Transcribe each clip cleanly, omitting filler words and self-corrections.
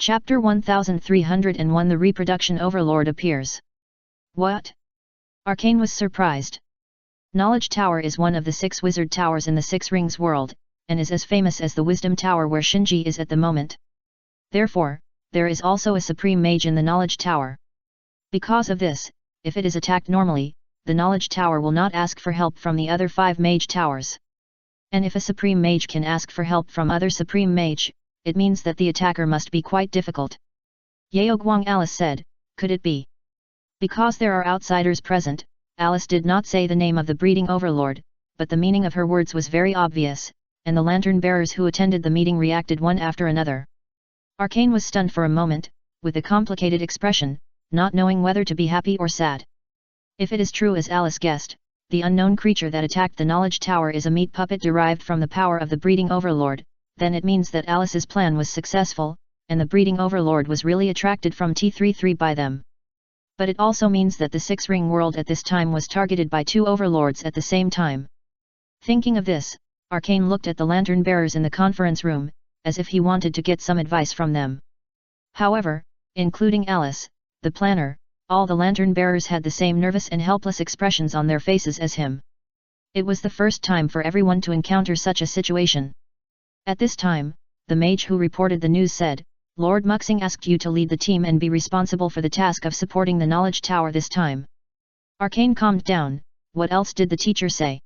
Chapter 1301 The Reproduction Overlord appears. What? Arcane was surprised. Knowledge Tower is one of the 6 wizard towers in the Six Rings world, and is as famous as the Wisdom Tower where Shinji is at the moment. Therefore, there is also a Supreme Mage in the Knowledge Tower. Because of this, if it is attacked normally, the Knowledge Tower will not ask for help from the other 5 Mage Towers. And if a Supreme Mage can ask for help from other Supreme Mage, it means that the attacker must be quite difficult. Yeoguang Alice said, could it be? Because there are outsiders present, Alice did not say the name of the breeding overlord, but the meaning of her words was very obvious, and the lantern bearers who attended the meeting reacted one after another. Arcane was stunned for a moment, with a complicated expression, not knowing whether to be happy or sad. If it is true as Alice guessed, the unknown creature that attacked the Knowledge Tower is a meat puppet derived from the power of the breeding overlord, then it means that Alice's plan was successful, and the breeding overlord was really attracted from T33 by them. But it also means that the Six Ring world at this time was targeted by 2 overlords at the same time. Thinking of this, Arcane looked at the lantern bearers in the conference room, as if he wanted to get some advice from them. However, including Alice, the planner, all the lantern bearers had the same nervous and helpless expressions on their faces as him. It was the first time for everyone to encounter such a situation. At this time, the mage who reported the news said, Lord Muxing asked you to lead the team and be responsible for the task of supporting the Knowledge Tower this time. Arcane calmed down. What else did the teacher say?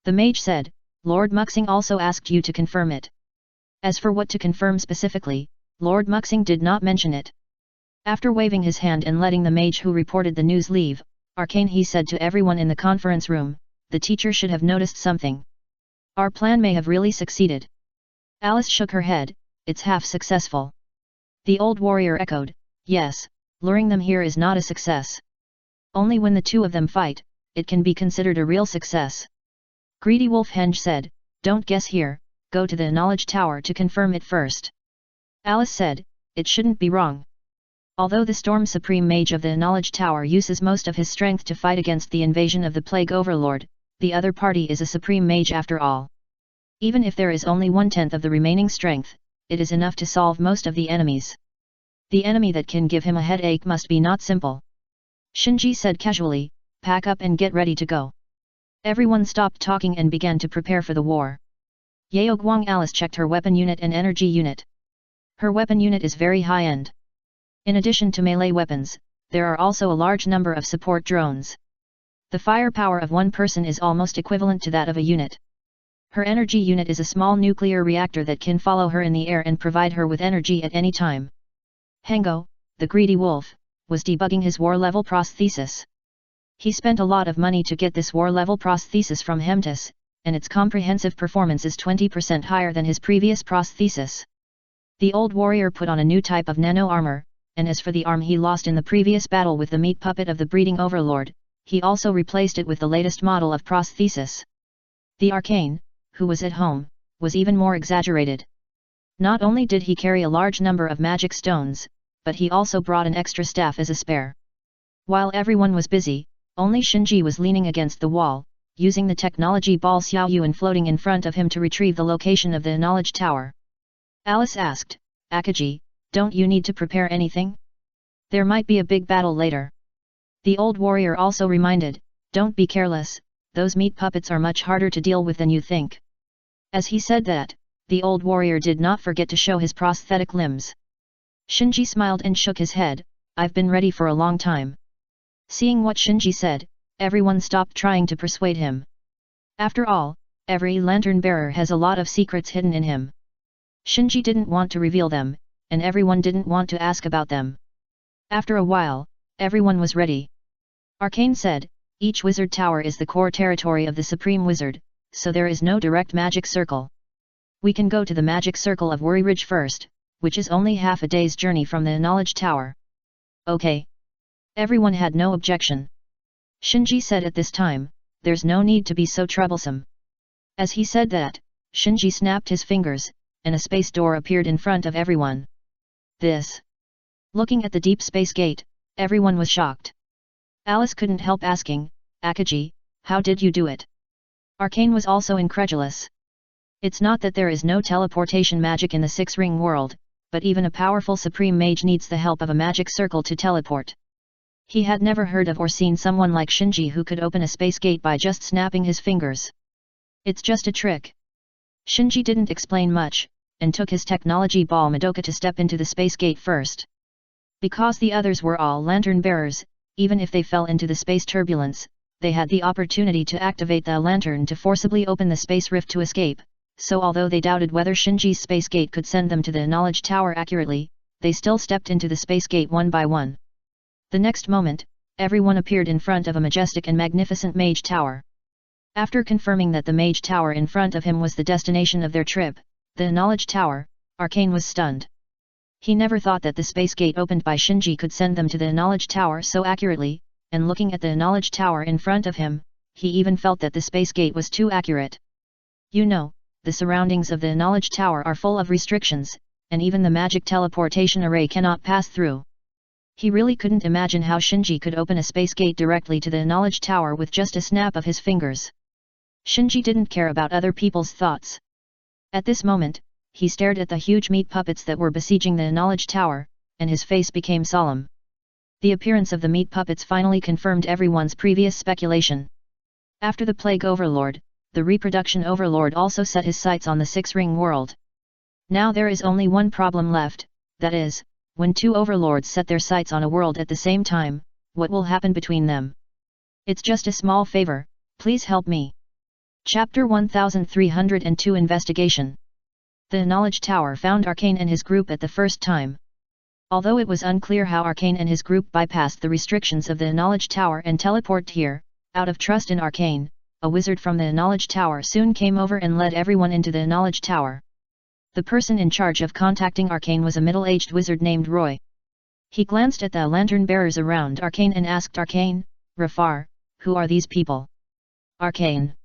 The mage said, Lord Muxing also asked you to confirm it. As for what to confirm specifically, Lord Muxing did not mention it. After waving his hand and letting the mage who reported the news leave, Arcane he said to everyone in the conference room, the teacher should have noticed something. Our plan may have really succeeded. Alice shook her head, it's half successful. The old warrior echoed, yes, luring them here is not a success. Only when the 2 of them fight, it can be considered a real success. Greedy Wolf Henge said, don't guess here, go to the Knowledge Tower to confirm it first. Alice said, it shouldn't be wrong. Although the Storm Supreme Mage of the Knowledge Tower uses most of his strength to fight against the invasion of the Plague Overlord, the other party is a Supreme Mage after all. Even if there is only 1/10 of the remaining strength, it is enough to solve most of the enemies. The enemy that can give him a headache must be not simple. Shinji said casually, pack up and get ready to go. Everyone stopped talking and began to prepare for the war. Yeoguang Alice checked her weapon unit and energy unit. Her weapon unit is very high-end. In addition to melee weapons, there are also a large number of support drones. The firepower of one person is almost equivalent to that of a unit. Her energy unit is a small nuclear reactor that can follow her in the air and provide her with energy at any time. Hengo, the greedy wolf, was debugging his war-level prosthesis. He spent a lot of money to get this war-level prosthesis from Hemtis, and its comprehensive performance is 20% higher than his previous prosthesis. The old warrior put on a new type of nano-armor, and as for the arm he lost in the previous battle with the meat puppet of the breeding overlord, he also replaced it with the latest model of prosthesis. The Arcane, who was at home, was even more exaggerated. Not only did he carry a large number of magic stones, but he also brought an extra staff as a spare. While everyone was busy, only Shinji was leaning against the wall, using the technology ball Xiaoyu and floating in front of him to retrieve the location of the Knowledge Tower. Alice asked, Akaji, don't you need to prepare anything? There might be a big battle later. The old warrior also reminded, don't be careless, those meat puppets are much harder to deal with than you think. As he said that, the old warrior did not forget to show his prosthetic limbs. Shinji smiled and shook his head, I've been ready for a long time. Seeing what Shinji said, everyone stopped trying to persuade him. After all, every lantern bearer has a lot of secrets hidden in him. Shinji didn't want to reveal them, and everyone didn't want to ask about them. After a while, everyone was ready. Arcane said, each wizard tower is the core territory of the Supreme Wizard, so there is no direct magic circle. We can go to the magic circle of Worry Ridge first, which is only half a day's journey from the Knowledge Tower. Okay. Everyone had no objection. Shinji said at this time, there's no need to be so troublesome. As he said that, Shinji snapped his fingers, and a space door appeared in front of everyone. This. Looking at the deep space gate, everyone was shocked. Alice couldn't help asking, Akaji, how did you do it? Arcane was also incredulous. It's not that there is no teleportation magic in the Six Ring world, but even a powerful supreme mage needs the help of a magic circle to teleport. He had never heard of or seen someone like Shinji who could open a space gate by just snapping his fingers. It's just a trick. Shinji didn't explain much, and took his technology ball Madoka to step into the space gate first. Because the others were all lantern bearers, even if they fell into the space turbulence, they had the opportunity to activate the lantern to forcibly open the space rift to escape, so although they doubted whether Shinji's space gate could send them to the knowledge tower accurately, they still stepped into the space gate one by one. The next moment, everyone appeared in front of a majestic and magnificent mage tower. After confirming that the mage tower in front of him was the destination of their trip, the knowledge tower, Arcane was stunned. He never thought that the space gate opened by Shinji could send them to the knowledge tower so accurately, and looking at the knowledge tower in front of him, he even felt that the space gate was too accurate. You know, the surroundings of the knowledge tower are full of restrictions, and even the magic teleportation array cannot pass through. He really couldn't imagine how Shinji could open a space gate directly to the knowledge tower with just a snap of his fingers. Shinji didn't care about other people's thoughts. At this moment, he stared at the huge meat puppets that were besieging the knowledge tower, and his face became solemn. The appearance of the meat puppets finally confirmed everyone's previous speculation. After the Plague Overlord, the Reproduction Overlord also set his sights on the Six-Ring world. Now there is only one problem left, that is, when two overlords set their sights on a world at the same time, what will happen between them? It's just a small favor, please help me. Chapter 1302 Investigation. The Knowledge Tower found Arcane and his group at the first time. Although it was unclear how Arcane and his group bypassed the restrictions of the Knowledge Tower and teleported here, out of trust in Arcane, a wizard from the Knowledge Tower soon came over and led everyone into the Knowledge Tower. The person in charge of contacting Arcane was a middle-aged wizard named Roy. He glanced at the lantern-bearers around Arcane and asked Arcane, Rafar, who are these people? Arcane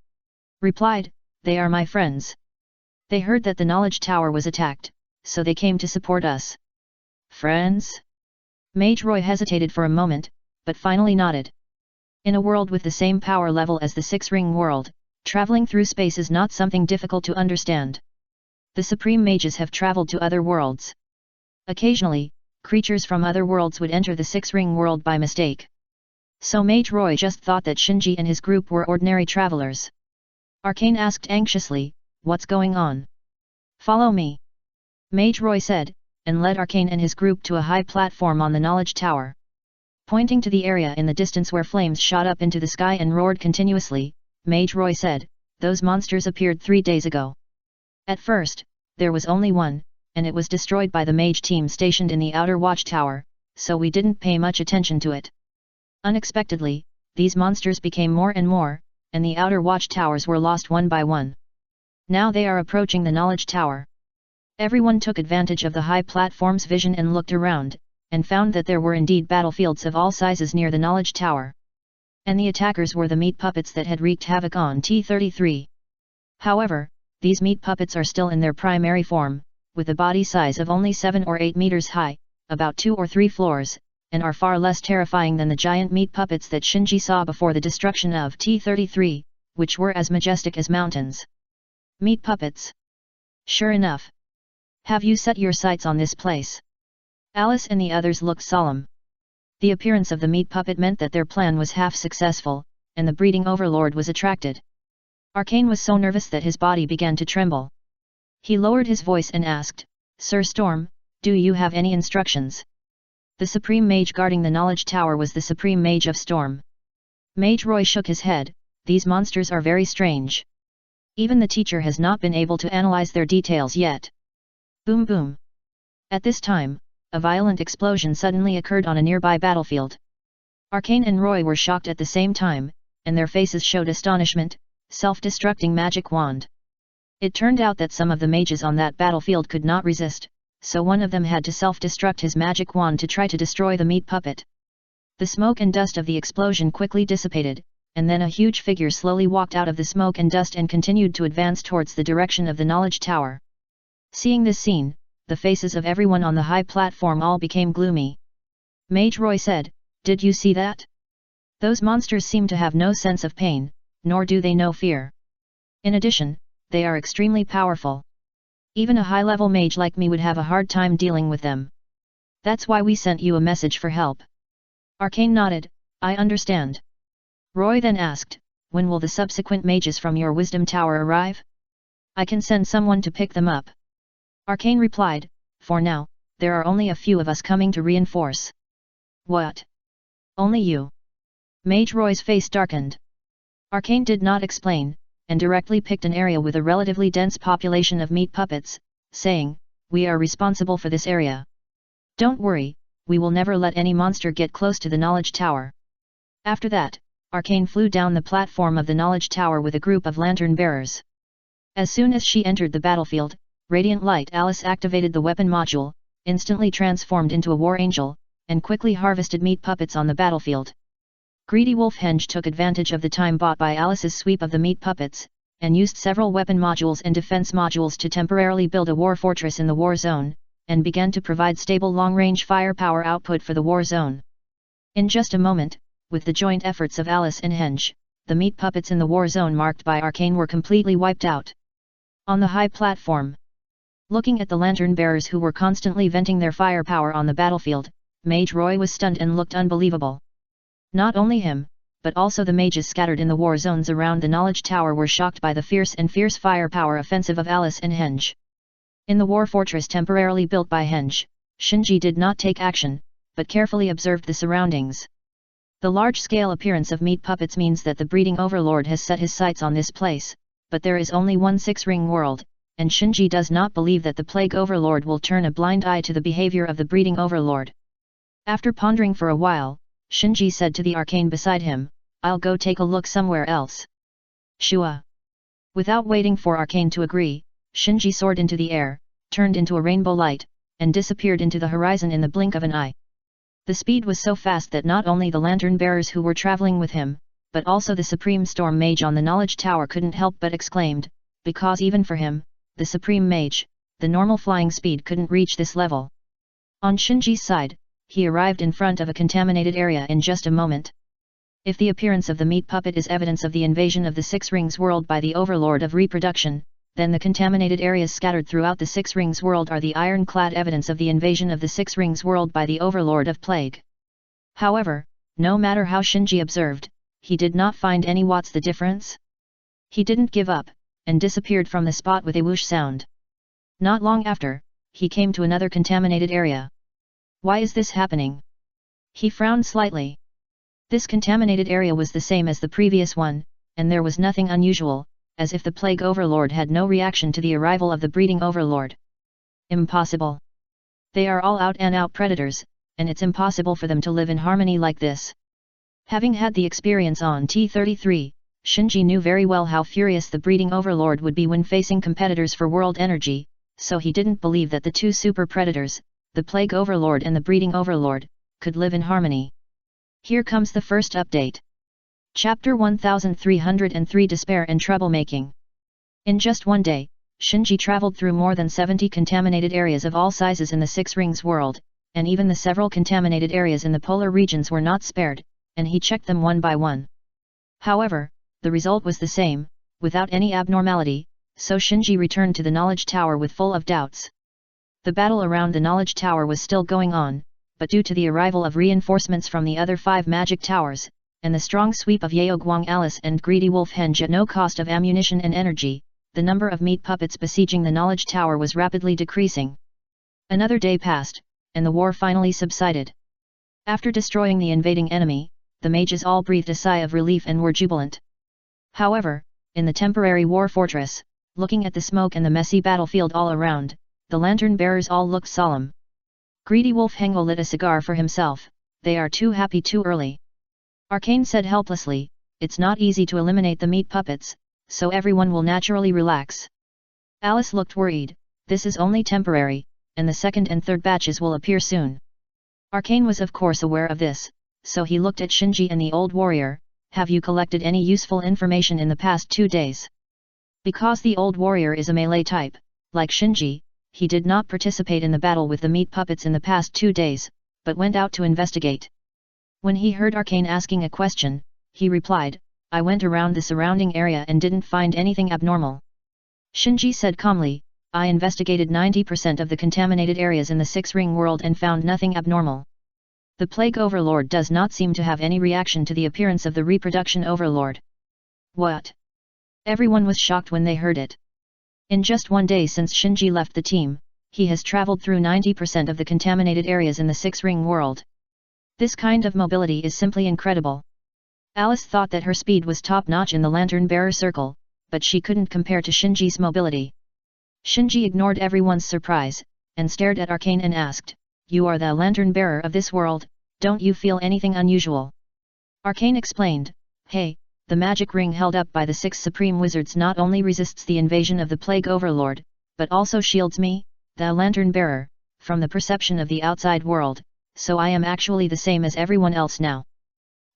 replied, they are my friends. They heard that the Knowledge Tower was attacked, so they came to support us. Friends? Mage Roy hesitated for a moment, but finally nodded. In a world with the same power level as the Six-Ring world, traveling through space is not something difficult to understand. The Supreme Mages have traveled to other worlds. Occasionally, creatures from other worlds would enter the Six-Ring world by mistake. So Mage Roy just thought that Shinji and his group were ordinary travelers. Arcane asked anxiously, what's going on? Follow me. Mage Roy said, and led Arcane and his group to a high platform on the Knowledge Tower. Pointing to the area in the distance where flames shot up into the sky and roared continuously, Mage Roy said, those monsters appeared 3 days ago. At first, there was only one, and it was destroyed by the mage team stationed in the outer watchtower, so we didn't pay much attention to it. Unexpectedly, these monsters became more and more, and the outer watchtowers were lost one by one. Now they are approaching the Knowledge Tower. Everyone took advantage of the high platform's vision and looked around, and found that there were indeed battlefields of all sizes near the Knowledge Tower. And the attackers were the meat puppets that had wreaked havoc on T-33. However, these meat puppets are still in their primary form, with a body size of only 7 or 8 meters high, about 2 or 3 floors, and are far less terrifying than the giant meat puppets that Shinji saw before the destruction of T-33, which were as majestic as mountains. Meat puppets. Sure enough. Have you set your sights on this place? Alice and the others looked solemn. The appearance of the meat puppet meant that their plan was half successful, and the breeding overlord was attracted. Arcane was so nervous that his body began to tremble. He lowered his voice and asked, Sir Storm, do you have any instructions? The Supreme Mage guarding the Knowledge Tower was the Supreme Mage of Storm. Mage Roy shook his head, these monsters are very strange. Even the teacher has not been able to analyze their details yet. Boom boom. At this time, a violent explosion suddenly occurred on a nearby battlefield. Arcane and Roy were shocked at the same time, and their faces showed astonishment. Self-destructing magic wand. It turned out that some of the mages on that battlefield could not resist, so one of them had to self-destruct his magic wand to try to destroy the meat puppet. The smoke and dust of the explosion quickly dissipated, and then a huge figure slowly walked out of the smoke and dust and continued to advance towards the direction of the Knowledge Tower. Seeing this scene, the faces of everyone on the high platform all became gloomy. Mage Roy said, did you see that? Those monsters seem to have no sense of pain, nor do they know fear. In addition, they are extremely powerful. Even a high-level mage like me would have a hard time dealing with them. That's why we sent you a message for help. Arcane nodded, I understand. Roy then asked, when will the subsequent mages from your wisdom tower arrive? I can send someone to pick them up. Arcane replied, for now, there are only a few of us coming to reinforce. What? Only you? Mage Roy's face darkened. Arcane did not explain, and directly picked an area with a relatively dense population of meat puppets, saying, we are responsible for this area. Don't worry, we will never let any monster get close to the knowledge tower. After that, Arcane flew down the platform of the knowledge tower with a group of lantern bearers. As soon as she entered the battlefield, Radiant Light Alice activated the weapon module, instantly transformed into a war angel, and quickly harvested meat puppets on the battlefield. Greedy Wolfhenge took advantage of the time bought by Alice's sweep of the meat puppets, and used several weapon modules and defense modules to temporarily build a war fortress in the war zone, and began to provide stable long-range firepower output for the war zone. In just a moment, with the joint efforts of Alice and Henge, the meat puppets in the war zone marked by Arcane were completely wiped out. On the high platform, looking at the lantern bearers who were constantly venting their firepower on the battlefield, Mage Roy was stunned and looked unbelievable. Not only him, but also the mages scattered in the war zones around the knowledge tower were shocked by the fierce firepower offensive of Alice and Henge. In the war fortress temporarily built by Henge, Shinji did not take action, but carefully observed the surroundings. The large-scale appearance of meat puppets means that the breeding overlord has set his sights on this place, but there is only one six-ring world, and Shinji does not believe that the plague overlord will turn a blind eye to the behavior of the breeding overlord. After pondering for a while, Shinji said to the arcane beside him, I'll go take a look somewhere else. Shua. Without waiting for Arcane to agree, Shinji soared into the air, turned into a rainbow light, and disappeared into the horizon in the blink of an eye. The speed was so fast that not only the lantern bearers who were traveling with him, but also the Supreme Storm Mage on the Knowledge Tower couldn't help but exclaimed, because even for him, the Supreme Mage, the normal flying speed couldn't reach this level. On Shinji's side, he arrived in front of a contaminated area in just a moment. If the appearance of the meat puppet is evidence of the invasion of the Six Rings world by the Overlord of Reproduction, then the contaminated areas scattered throughout the Six Rings world are the ironclad evidence of the invasion of the Six Rings world by the Overlord of Plague. However, no matter how Shinji observed, he did not find any what's the difference. He didn't give up, and disappeared from the spot with a whoosh sound. Not long after, he came to another contaminated area. Why is this happening? He frowned slightly. This contaminated area was the same as the previous one, and there was nothing unusual, as if the Plague Overlord had no reaction to the arrival of the Breeding Overlord. Impossible. They are all out-and-out predators, and it's impossible for them to live in harmony like this. Having had the experience on T-33, Shinji knew very well how furious the Breeding Overlord would be when facing competitors for world energy, so he didn't believe that the two super predators, the Plague Overlord and the Breeding Overlord, could live in harmony. Here comes the first update. Chapter 1303 Despair and Troublemaking. In just one day, Shinji traveled through more than 70 contaminated areas of all sizes in the Six Rings world, and even the several contaminated areas in the polar regions were not spared, and he checked them one by one. However, the result was the same, without any abnormality, so Shinji returned to the Knowledge Tower with full of doubts. The battle around the Knowledge Tower was still going on, but due to the arrival of reinforcements from the other 5 magic towers, and the strong sweep of Yeoguang Alice and Greedy Wolfhenge at no cost of ammunition and energy, the number of meat puppets besieging the Knowledge Tower was rapidly decreasing. Another day passed, and the war finally subsided. After destroying the invading enemy, the mages all breathed a sigh of relief and were jubilant. However, in the temporary war fortress, looking at the smoke and the messy battlefield all around, the lantern bearers all looked solemn. Greedy Wolfhenge lit a cigar for himself. They are too happy too early. Arcane said helplessly, it's not easy to eliminate the meat puppets, so everyone will naturally relax. Alice looked worried, this is only temporary, and the second and third batches will appear soon. Arcane was of course aware of this, so he looked at Shinji and the old warrior, have you collected any useful information in the past 2 days? Because the old warrior is a melee type, like Shinji, he did not participate in the battle with the meat puppets in the past 2 days, but went out to investigate. When he heard Arcane asking a question, he replied, I went around the surrounding area and didn't find anything abnormal. Shinji said calmly, I investigated 90% of the contaminated areas in the six-ring world and found nothing abnormal. The Plague Overlord does not seem to have any reaction to the appearance of the Reproduction Overlord. What? Everyone was shocked when they heard it. In just one day since Shinji left the team, he has traveled through 90% of the contaminated areas in the six-ring world. This kind of mobility is simply incredible. Alice thought that her speed was top-notch in the lantern-bearer circle, but she couldn't compare to Shinji's mobility. Shinji ignored everyone's surprise, and stared at Arcane and asked, "You are the lantern-bearer of this world, don't you feel anything unusual?" Arcane explained, "Hey, the magic ring held up by the 6 supreme wizards not only resists the invasion of the Plague Overlord, but also shields me, the lantern-bearer, from the perception of the outside world, so I am actually the same as everyone else now."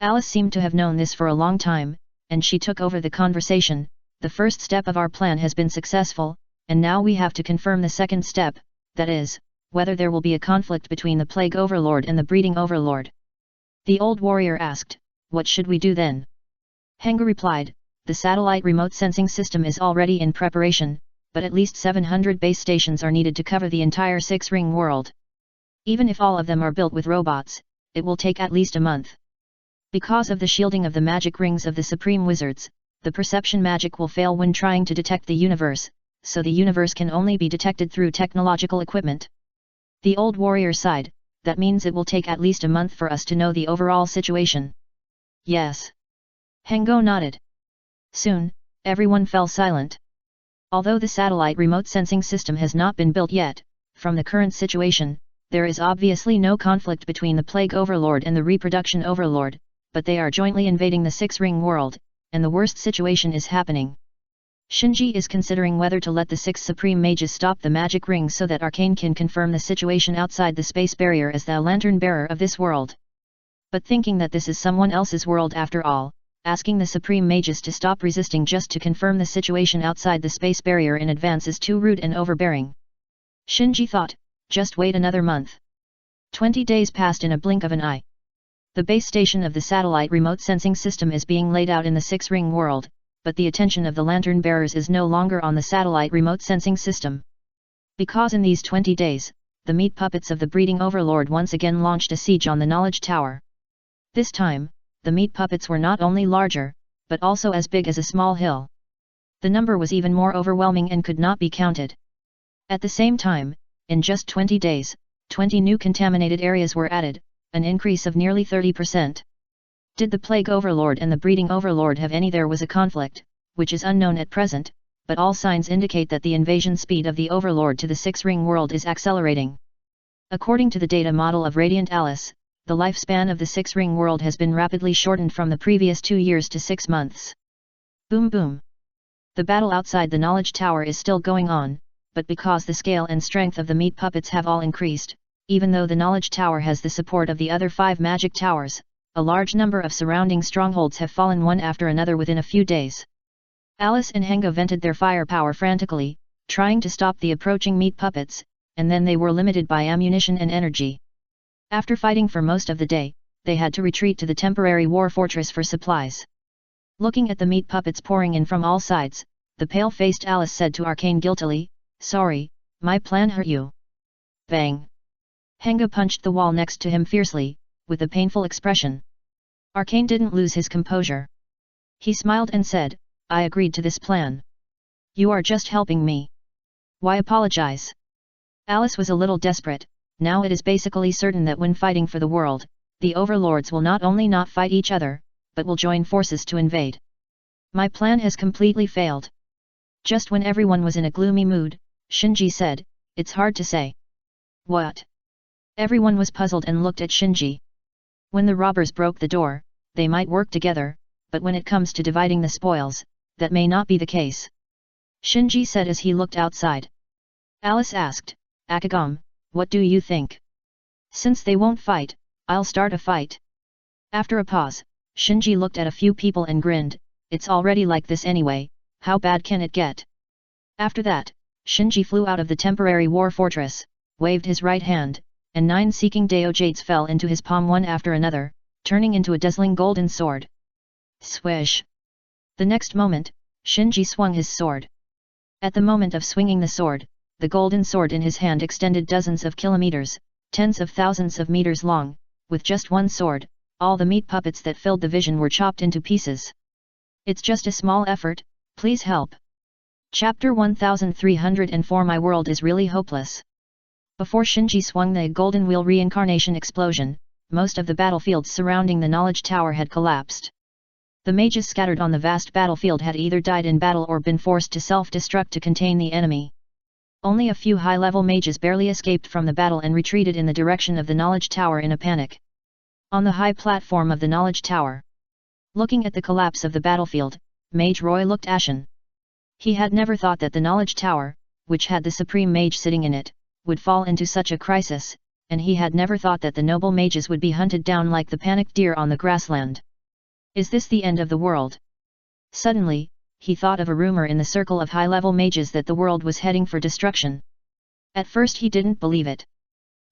Alice seemed to have known this for a long time, and she took over the conversation. "The first step of our plan has been successful, and now we have to confirm the second step, that is, whether there will be a conflict between the Plague Overlord and the Breeding Overlord." The old warrior asked, "What should we do then?" Henga replied, "The satellite remote sensing system is already in preparation, but at least 700 base stations are needed to cover the entire six-ring world. Even if all of them are built with robots, it will take at least a month. Because of the shielding of the magic rings of the Supreme Wizards, the perception magic will fail when trying to detect the universe, so the universe can only be detected through technological equipment." The old warrior sighed, "That means it will take at least a month for us to know the overall situation." "Yes." Hengo nodded. Soon, everyone fell silent. Although the satellite remote sensing system has not been built yet, from the current situation, there is obviously no conflict between the Plague Overlord and the Reproduction Overlord, but they are jointly invading the six-ring world, and the worst situation is happening. Shinji is considering whether to let the 6 supreme mages stop the magic ring so that Arcane can confirm the situation outside the space barrier as the lantern-bearer of this world. But thinking that this is someone else's world after all, asking the supreme mages to stop resisting just to confirm the situation outside the space barrier in advance is too rude and overbearing. Shinji thought, just wait another month. 20 days passed in a blink of an eye. The base station of the satellite remote sensing system is being laid out in the six-ring world, but the attention of the lantern bearers is no longer on the satellite remote sensing system. Because in these 20 days, the meat puppets of the Breeding Overlord once again launched a siege on the Knowledge Tower. This time, the meat puppets were not only larger, but also as big as a small hill. The number was even more overwhelming and could not be counted. At the same time, in just 20 days, 20 new contaminated areas were added, an increase of nearly 30%. Did the Plague Overlord and the Breeding Overlord have any? There was a conflict, which is unknown at present, but all signs indicate that the invasion speed of the Overlord to the six-ring world is accelerating. According to the data model of Radiant Alice, the lifespan of the six-ring world has been rapidly shortened from the previous 2 years to 6 months. Boom boom. The battle outside the Knowledge Tower is still going on, but because the scale and strength of the meat puppets have all increased, even though the Knowledge Tower has the support of the other 5 magic towers, a large number of surrounding strongholds have fallen one after another within a few days. Alice and Henga vented their firepower frantically, trying to stop the approaching meat puppets, and then they were limited by ammunition and energy. After fighting for most of the day, they had to retreat to the temporary war fortress for supplies. Looking at the meat puppets pouring in from all sides, the pale-faced Alice said to Arcane guiltily, "Sorry, my plan hurt you." Bang! Henga punched the wall next to him fiercely, with a painful expression. Arcane didn't lose his composure. He smiled and said, "I agreed to this plan. You are just helping me. Why apologize?" Alice was a little desperate. Now it is basically certain that when fighting for the world, the overlords will not only not fight each other, but will join forces to invade. My plan has completely failed. Just when everyone was in a gloomy mood, Shinji said, "It's hard to say." What? Everyone was puzzled and looked at Shinji. When the robbers broke the door, they might work together, but when it comes to dividing the spoils, that may not be the case. Shinji said as he looked outside. Alice asked, "Akagam, what do you think?" "Since they won't fight, I'll start a fight." After a pause, Shinji looked at a few people and grinned, "It's already like this anyway, how bad can it get?" After that, Shinji flew out of the temporary war fortress, waved his right hand, and 9 seeking Dao Jades fell into his palm one after another, turning into a dazzling golden sword. Swish! The next moment, Shinji swung his sword. At the moment of swinging the sword, the golden sword in his hand extended dozens of kilometers, tens of thousands of meters long. With just one sword, all the meat puppets that filled the vision were chopped into pieces. It's just a small effort, please help. Chapter 1304 My world is really hopeless. Before Shinji swung the golden wheel reincarnation explosion, most of the battlefields surrounding the knowledge tower had collapsed. The mages scattered on the vast battlefield had either died in battle or been forced to self-destruct to contain the enemy. Only a few high-level mages barely escaped from the battle and retreated in the direction of the knowledge tower in a panic. On the high platform of the knowledge tower, looking at the collapse of the battlefield, Mage Roy looked ashen. He had never thought that the knowledge tower, which had the supreme mage sitting in it, would fall into such a crisis, and he had never thought that the noble mages would be hunted down like the panicked deer on the grassland. Is this the end of the world? Suddenly, he thought of a rumor in the circle of high-level mages that the world was heading for destruction. At first he didn't believe it.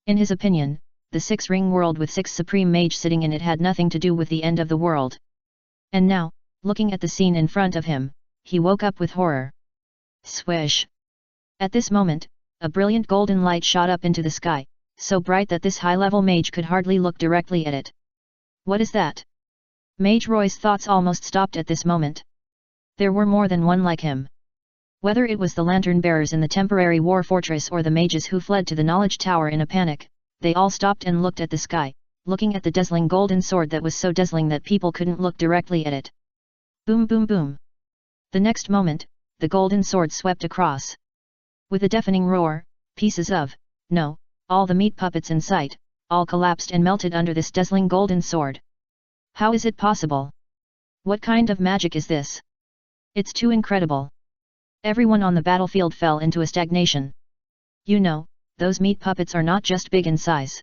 In his opinion, the six-ring world with six supreme mage sitting in it had nothing to do with the end of the world. And now, looking at the scene in front of him, he woke up with horror. Swish! At this moment, a brilliant golden light shot up into the sky, so bright that this high-level mage could hardly look directly at it. What is that? Mage Roy's thoughts almost stopped at this moment. There were more than one like him. Whether it was the lantern bearers in the temporary war fortress or the mages who fled to the knowledge tower in a panic, they all stopped and looked at the sky, looking at the dazzling golden sword that was so dazzling that people couldn't look directly at it. Boom boom boom. The next moment, the golden sword swept across. With a deafening roar, pieces of, no, all the meat puppets in sight, all collapsed and melted under this dazzling golden sword. How is it possible? What kind of magic is this? It's too incredible. Everyone on the battlefield fell into a stagnation. You know, those meat puppets are not just big in size.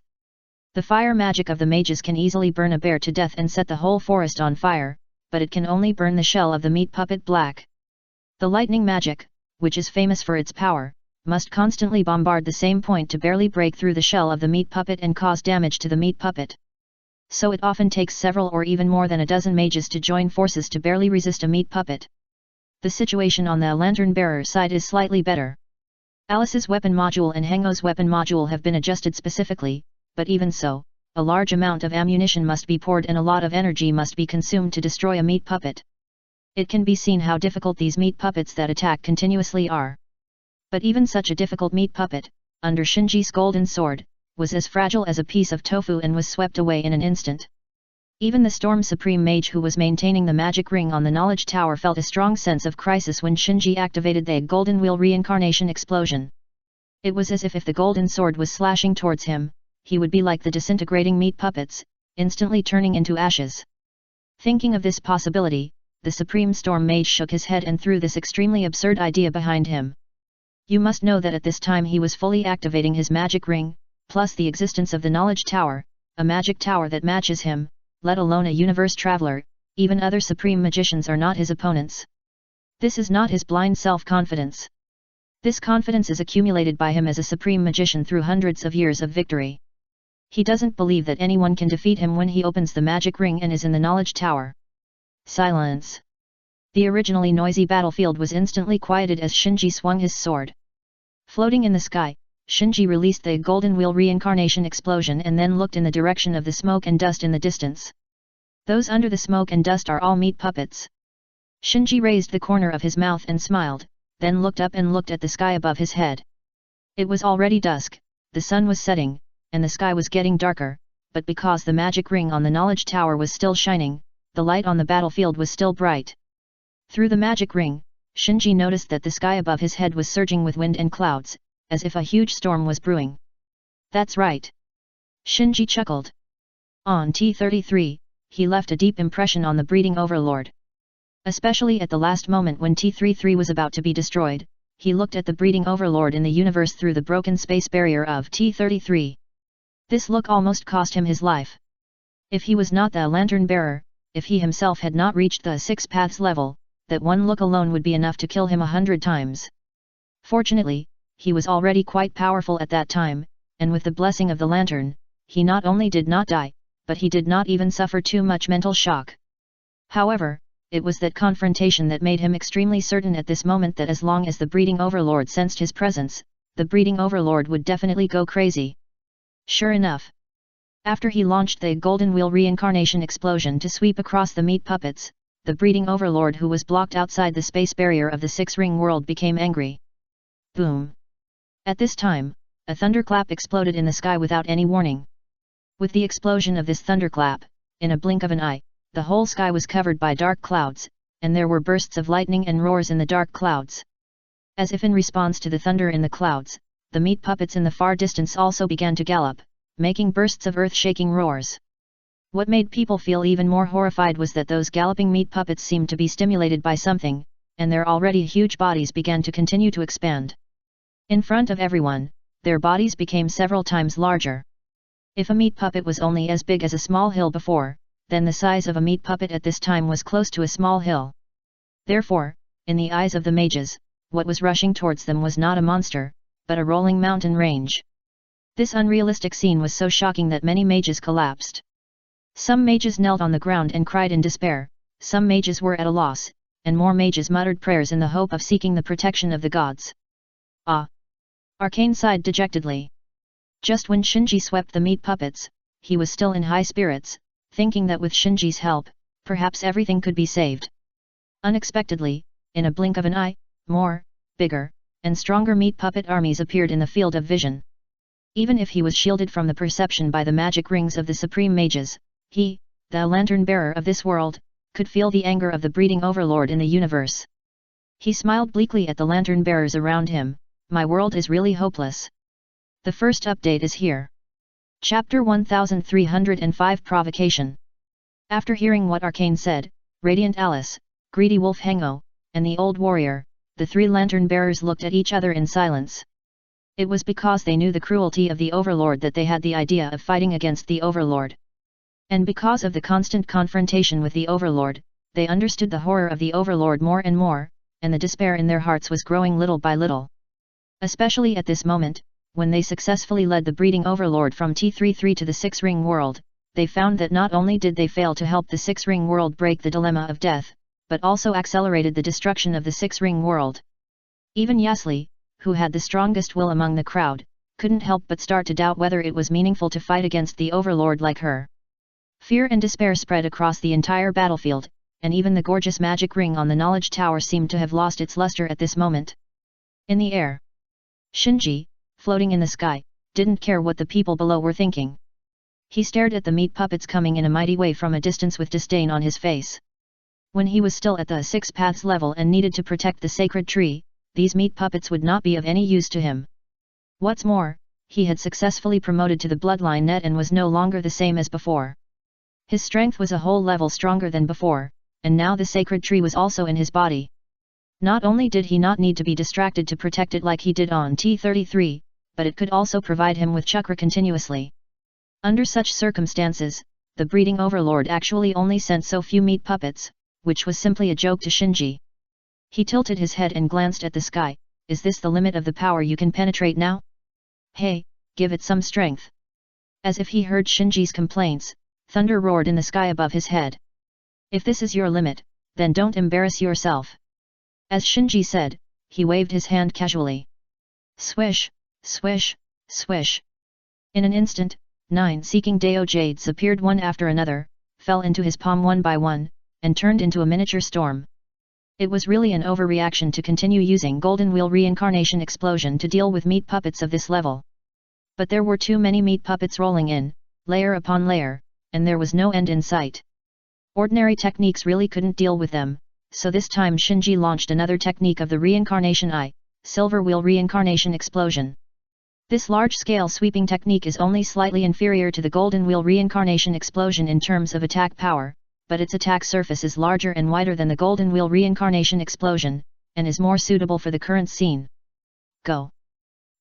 The fire magic of the mages can easily burn a bear to death and set the whole forest on fire, but it can only burn the shell of the meat puppet black. The lightning magic, which is famous for its power, must constantly bombard the same point to barely break through the shell of the meat puppet and cause damage to the meat puppet. So it often takes several or even more than a dozen mages to join forces to barely resist a meat puppet. The situation on the lantern bearer side is slightly better. Alice's weapon module and Hengo's weapon module have been adjusted specifically, but even so, a large amount of ammunition must be poured and a lot of energy must be consumed to destroy a meat puppet. It can be seen how difficult these meat puppets that attack continuously are. But even such a difficult meat puppet, under Shinji's golden sword, was as fragile as a piece of tofu and was swept away in an instant. Even the Storm Supreme Mage who was maintaining the magic ring on the knowledge tower felt a strong sense of crisis when Shinji activated the golden wheel reincarnation explosion. It was as if the golden sword was slashing towards him, he would be like the disintegrating meat puppets, instantly turning into ashes. Thinking of this possibility, the Supreme Storm Mage shook his head and threw this extremely absurd idea behind him. You must know that at this time he was fully activating his magic ring, plus the existence of the knowledge tower, a magic tower that matches him, let alone a universe traveler. Even other supreme magicians are not his opponents. This is not his blind self-confidence. This confidence is accumulated by him as a supreme magician through hundreds of years of victory. He doesn't believe that anyone can defeat him when he opens the magic ring and is in the knowledge tower. Silence. The originally noisy battlefield was instantly quieted as Shinji swung his sword. Floating in the sky, Shinji released the golden wheel reincarnation explosion and then looked in the direction of the smoke and dust in the distance. Those under the smoke and dust are all meat puppets. Shinji raised the corner of his mouth and smiled, then looked up and looked at the sky above his head. It was already dusk, the sun was setting, and the sky was getting darker, but because the magic ring on the knowledge tower was still shining, the light on the battlefield was still bright. Through the magic ring, Shinji noticed that the sky above his head was surging with wind and clouds, as if a huge storm was brewing. That's right. Shinji chuckled. On T-33, he left a deep impression on the breeding overlord. Especially at the last moment when T-33 was about to be destroyed, he looked at the breeding overlord in the universe through the broken space barrier of T-33. This look almost cost him his life. If he was not the lantern bearer, if he himself had not reached the 6 paths level, that one look alone would be enough to kill him 100 times. Fortunately, he was already quite powerful at that time, and with the blessing of the lantern, he not only did not die, but he did not even suffer too much mental shock. However, it was that confrontation that made him extremely certain at this moment that as long as the breeding overlord sensed his presence, the breeding overlord would definitely go crazy. Sure enough. After he launched the golden wheel reincarnation explosion to sweep across the meat puppets, the breeding overlord who was blocked outside the space barrier of the six-ring world became angry. Boom! At this time, a thunderclap exploded in the sky without any warning. With the explosion of this thunderclap, in a blink of an eye, the whole sky was covered by dark clouds, and there were bursts of lightning and roars in the dark clouds. As if in response to the thunder in the clouds, the meat puppets in the far distance also began to gallop, making bursts of earth-shaking roars. What made people feel even more horrified was that those galloping meat puppets seemed to be stimulated by something, and their already huge bodies began to continue to expand. In front of everyone, their bodies became several times larger. If a meat puppet was only as big as a small hill before, then the size of a meat puppet at this time was close to a small hill. Therefore, in the eyes of the mages, what was rushing towards them was not a monster, but a rolling mountain range. This unrealistic scene was so shocking that many mages collapsed. Some mages knelt on the ground and cried in despair, some mages were at a loss, and more mages muttered prayers in the hope of seeking the protection of the gods. Ah! Arcane sighed dejectedly. Just when Shinji swept the meat puppets, he was still in high spirits, thinking that with Shinji's help, perhaps everything could be saved. Unexpectedly, in a blink of an eye, more, bigger, and stronger meat puppet armies appeared in the field of vision. Even if he was shielded from the perception by the magic rings of the supreme mages, he, the lantern-bearer of this world, could feel the anger of the breeding overlord in the universe. He smiled bleakly at the lantern-bearers around him. My world is really hopeless. The first update is here. Chapter 1305 Provocation. After hearing what Arcane said, Radiant Alice, Greedy Wolf Hengo, and the Old Warrior, the three lantern-bearers looked at each other in silence. It was because they knew the cruelty of the Overlord that they had the idea of fighting against the Overlord. And because of the constant confrontation with the Overlord, they understood the horror of the Overlord more and more, and the despair in their hearts was growing little by little. Especially at this moment, when they successfully led the breeding Overlord from T33 to the Six-Ring World, they found that not only did they fail to help the Six-Ring World break the dilemma of death, but also accelerated the destruction of the Six-Ring World. Even Yasli, who had the strongest will among the crowd, couldn't help but start to doubt whether it was meaningful to fight against the Overlord like her. Fear and despair spread across the entire battlefield, and even the gorgeous magic ring on the knowledge tower seemed to have lost its luster at this moment. In the air, Shinji, floating in the sky, didn't care what the people below were thinking. He stared at the meat puppets coming in a mighty way from a distance with disdain on his face. When he was still at the Six Paths level and needed to protect the sacred tree, these meat puppets would not be of any use to him. What's more, he had successfully promoted to the bloodline net and was no longer the same as before. His strength was a whole level stronger than before, and now the sacred tree was also in his body. Not only did he not need to be distracted to protect it like he did on T33, but it could also provide him with chakra continuously. Under such circumstances, the breeding overlord actually only sent so few meat puppets, which was simply a joke to Shinji. He tilted his head and glanced at the sky. Is this the limit of the power you can penetrate now? Hey, give it some strength. As if he heard Shinji's complaints, thunder roared in the sky above his head. If this is your limit, then don't embarrass yourself. As Shinji said, he waved his hand casually. Swish, swish, swish. In an instant, 9 seeking Dao Jades appeared one after another, fell into his palm one by one, and turned into a miniature storm. It was really an overreaction to continue using Golden Wheel Reincarnation Explosion to deal with meat puppets of this level. But there were too many meat puppets rolling in, layer upon layer, and there was no end in sight. Ordinary techniques really couldn't deal with them, so this time Shinji launched another technique of the Reincarnation Eye, Silver Wheel Reincarnation Explosion. This large-scale sweeping technique is only slightly inferior to the Golden Wheel Reincarnation Explosion in terms of attack power, but its attack surface is larger and wider than the Golden Wheel Reincarnation Explosion, and is more suitable for the current scene. Go!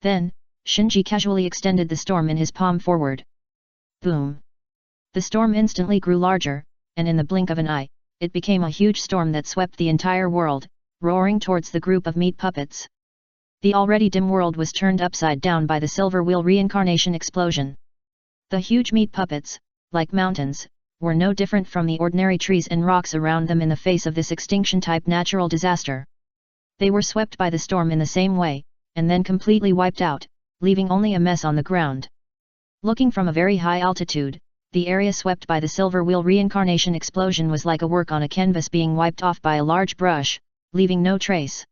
Then, Shinji casually extended the storm in his palm forward. Boom! The storm instantly grew larger, and in the blink of an eye, it became a huge storm that swept the entire world, roaring towards the group of meat puppets. The already dim world was turned upside down by the Silver Wheel Reincarnation Explosion. The huge meat puppets, like mountains, were no different from the ordinary trees and rocks around them in the face of this extinction-type natural disaster. They were swept by the storm in the same way, and then completely wiped out, leaving only a mess on the ground. Looking from a very high altitude, the area swept by the silver wheel reincarnation explosion was like a work on a canvas being wiped off by a large brush, leaving no trace.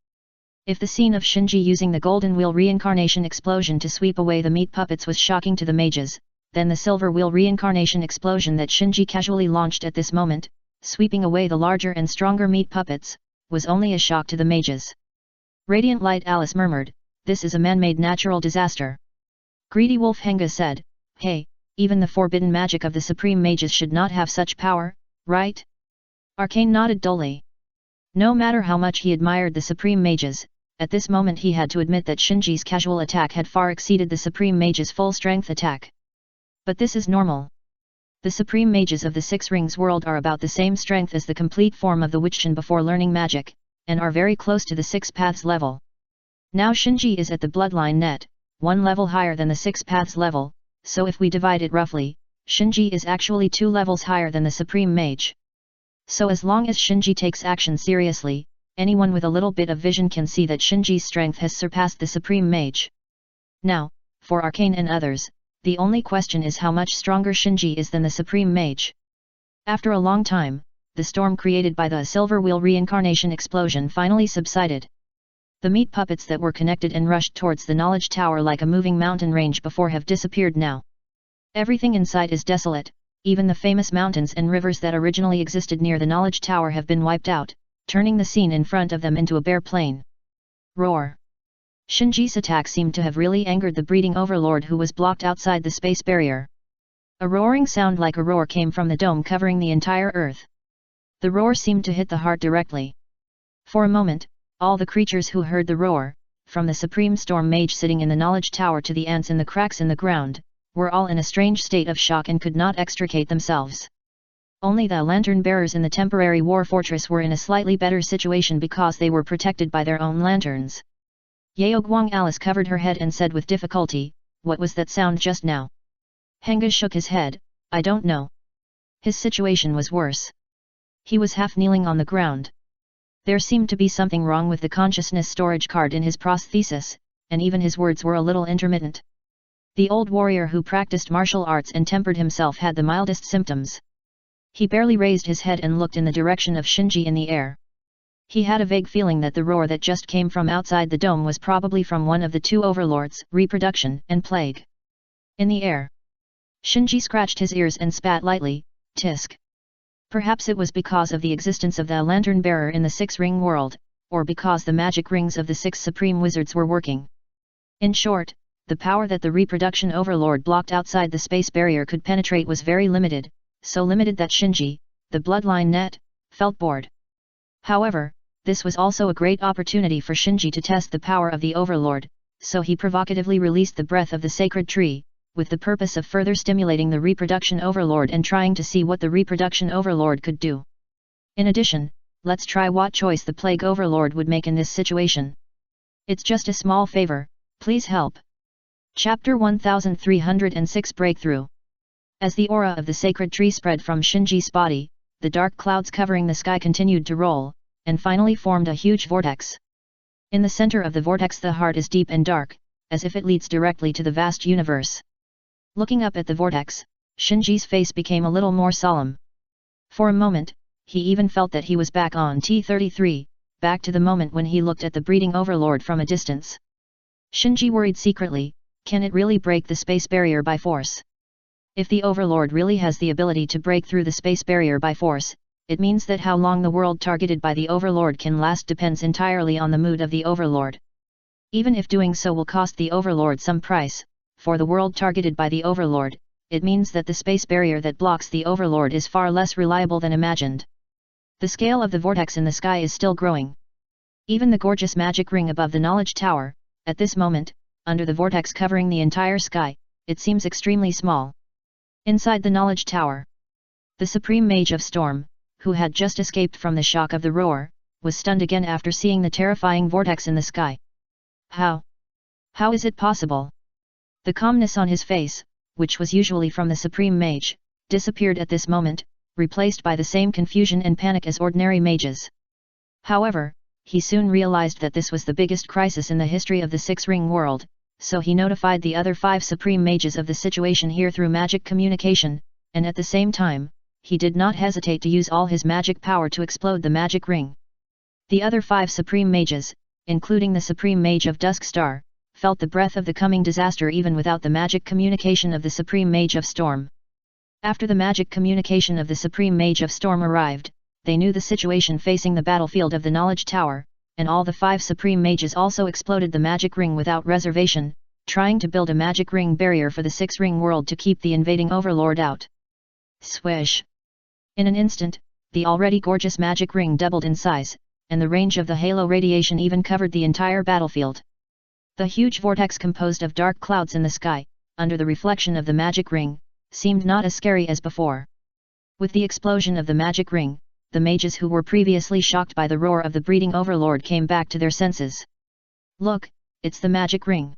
If the scene of Shinji using the golden wheel reincarnation explosion to sweep away the meat puppets was shocking to the mages, then the silver wheel reincarnation explosion that Shinji casually launched at this moment, sweeping away the larger and stronger meat puppets, was only a shock to the mages. Radiant Light Alice murmured, "This is a man-made natural disaster." Greedy Wolf Henga said, "Hey, even the forbidden magic of the supreme mages should not have such power, right?" Arcane nodded dully. No matter how much he admired the supreme mages, at this moment he had to admit that Shinji's casual attack had far exceeded the supreme mage's full-strength attack. But this is normal. The supreme mages of the Six Rings world are about the same strength as the complete form of the Witchchin before learning magic, and are very close to the Six Paths level. Now Shinji is at the bloodline net, one level higher than the Six Paths level, so if we divide it roughly, Shinji is actually 2 levels higher than the supreme mage. So as long as Shinji takes action seriously, anyone with a little bit of vision can see that Shinji's strength has surpassed the supreme mage. Now, for Arcane and others, the only question is how much stronger Shinji is than the supreme mage. After a long time, the storm created by the silver wheel reincarnation explosion finally subsided. The meat puppets that were connected and rushed towards the knowledge tower like a moving mountain range before have disappeared now. Everything in sight is desolate, even the famous mountains and rivers that originally existed near the knowledge tower have been wiped out, turning the scene in front of them into a bare plain. Roar! Shinji's attack seemed to have really angered the breeding overlord who was blocked outside the space barrier. A roaring sound like a roar came from the dome covering the entire earth. The roar seemed to hit the heart directly. For a moment, all the creatures who heard the roar, from the supreme storm mage sitting in the knowledge tower to the ants in the cracks in the ground, were all in a strange state of shock and could not extricate themselves. Only the lantern bearers in the temporary war fortress were in a slightly better situation because they were protected by their own lanterns. Yeoguang Alice covered her head and said with difficulty, "What was that sound just now?" Henga shook his head, "I don't know." His situation was worse. He was half kneeling on the ground. There seemed to be something wrong with the consciousness storage card in his prosthesis, and even his words were a little intermittent. The old warrior who practiced martial arts and tempered himself had the mildest symptoms. He barely raised his head and looked in the direction of Shinji in the air. He had a vague feeling that the roar that just came from outside the dome was probably from one of the two overlords, reproduction and plague. In the air. Shinji scratched his ears and spat lightly, "Tisk." Perhaps it was because of the existence of the lantern bearer in the six-ring world, or because the magic rings of the six supreme wizards were working. In short, the power that the reproduction overlord blocked outside the space barrier could penetrate was very limited, so limited that Shinji, the bloodline net, felt bored. However, this was also a great opportunity for Shinji to test the power of the overlord, so he provocatively released the breath of the sacred tree, with the purpose of further stimulating the reproduction overlord and trying to see what the reproduction overlord could do. In addition, let's try what choice the plague overlord would make in this situation. It's just a small favor, please help. Chapter 1306 Breakthrough. As the aura of the sacred tree spread from Shinji's body, the dark clouds covering the sky continued to roll, and finally formed a huge vortex. In the center of the vortex the heart is deep and dark, as if it leads directly to the vast universe. Looking up at the vortex, Shinji's face became a little more solemn. For a moment, he even felt that he was back on T-33, back to the moment when he looked at the breeding overlord from a distance. Shinji worried secretly, can it really break the space barrier by force? If the overlord really has the ability to break through the space barrier by force, it means that how long the world targeted by the overlord can last depends entirely on the mood of the overlord. Even if doing so will cost the overlord some price, for the world targeted by the overlord, it means that the space barrier that blocks the overlord is far less reliable than imagined. The scale of the vortex in the sky is still growing. Even the gorgeous magic ring above the knowledge tower, at this moment, under the vortex covering the entire sky, it seems extremely small. Inside the knowledge tower, the supreme mage of storm, who had just escaped from the shock of the roar, was stunned again after seeing the terrifying vortex in the sky. How is it possible? The calmness on his face, which was usually from the supreme mage, disappeared at this moment, replaced by the same confusion and panic as ordinary mages. However, he soon realized that this was the biggest crisis in the history of the Six-Ring world, so he notified the other 5 supreme mages of the situation here through magic communication, and at the same time, he did not hesitate to use all his magic power to explode the magic ring. The other 5 supreme mages, including the supreme mage of Dusk Star, felt the breath of the coming disaster even without the magic communication of the supreme mage of Storm. After the magic communication of the supreme mage of Storm arrived, they knew the situation facing the battlefield of the Knowledge Tower, and all the 5 supreme mages also exploded the magic ring without reservation, trying to build a magic ring barrier for the Six-Ring world to keep the invading overlord out. Swish! In an instant, the already gorgeous magic ring doubled in size, and the range of the halo radiation even covered the entire battlefield. The huge vortex composed of dark clouds in the sky, under the reflection of the magic ring, seemed not as scary as before. With the explosion of the magic ring, the mages who were previously shocked by the roar of the breeding overlord came back to their senses. Look, it's the magic ring.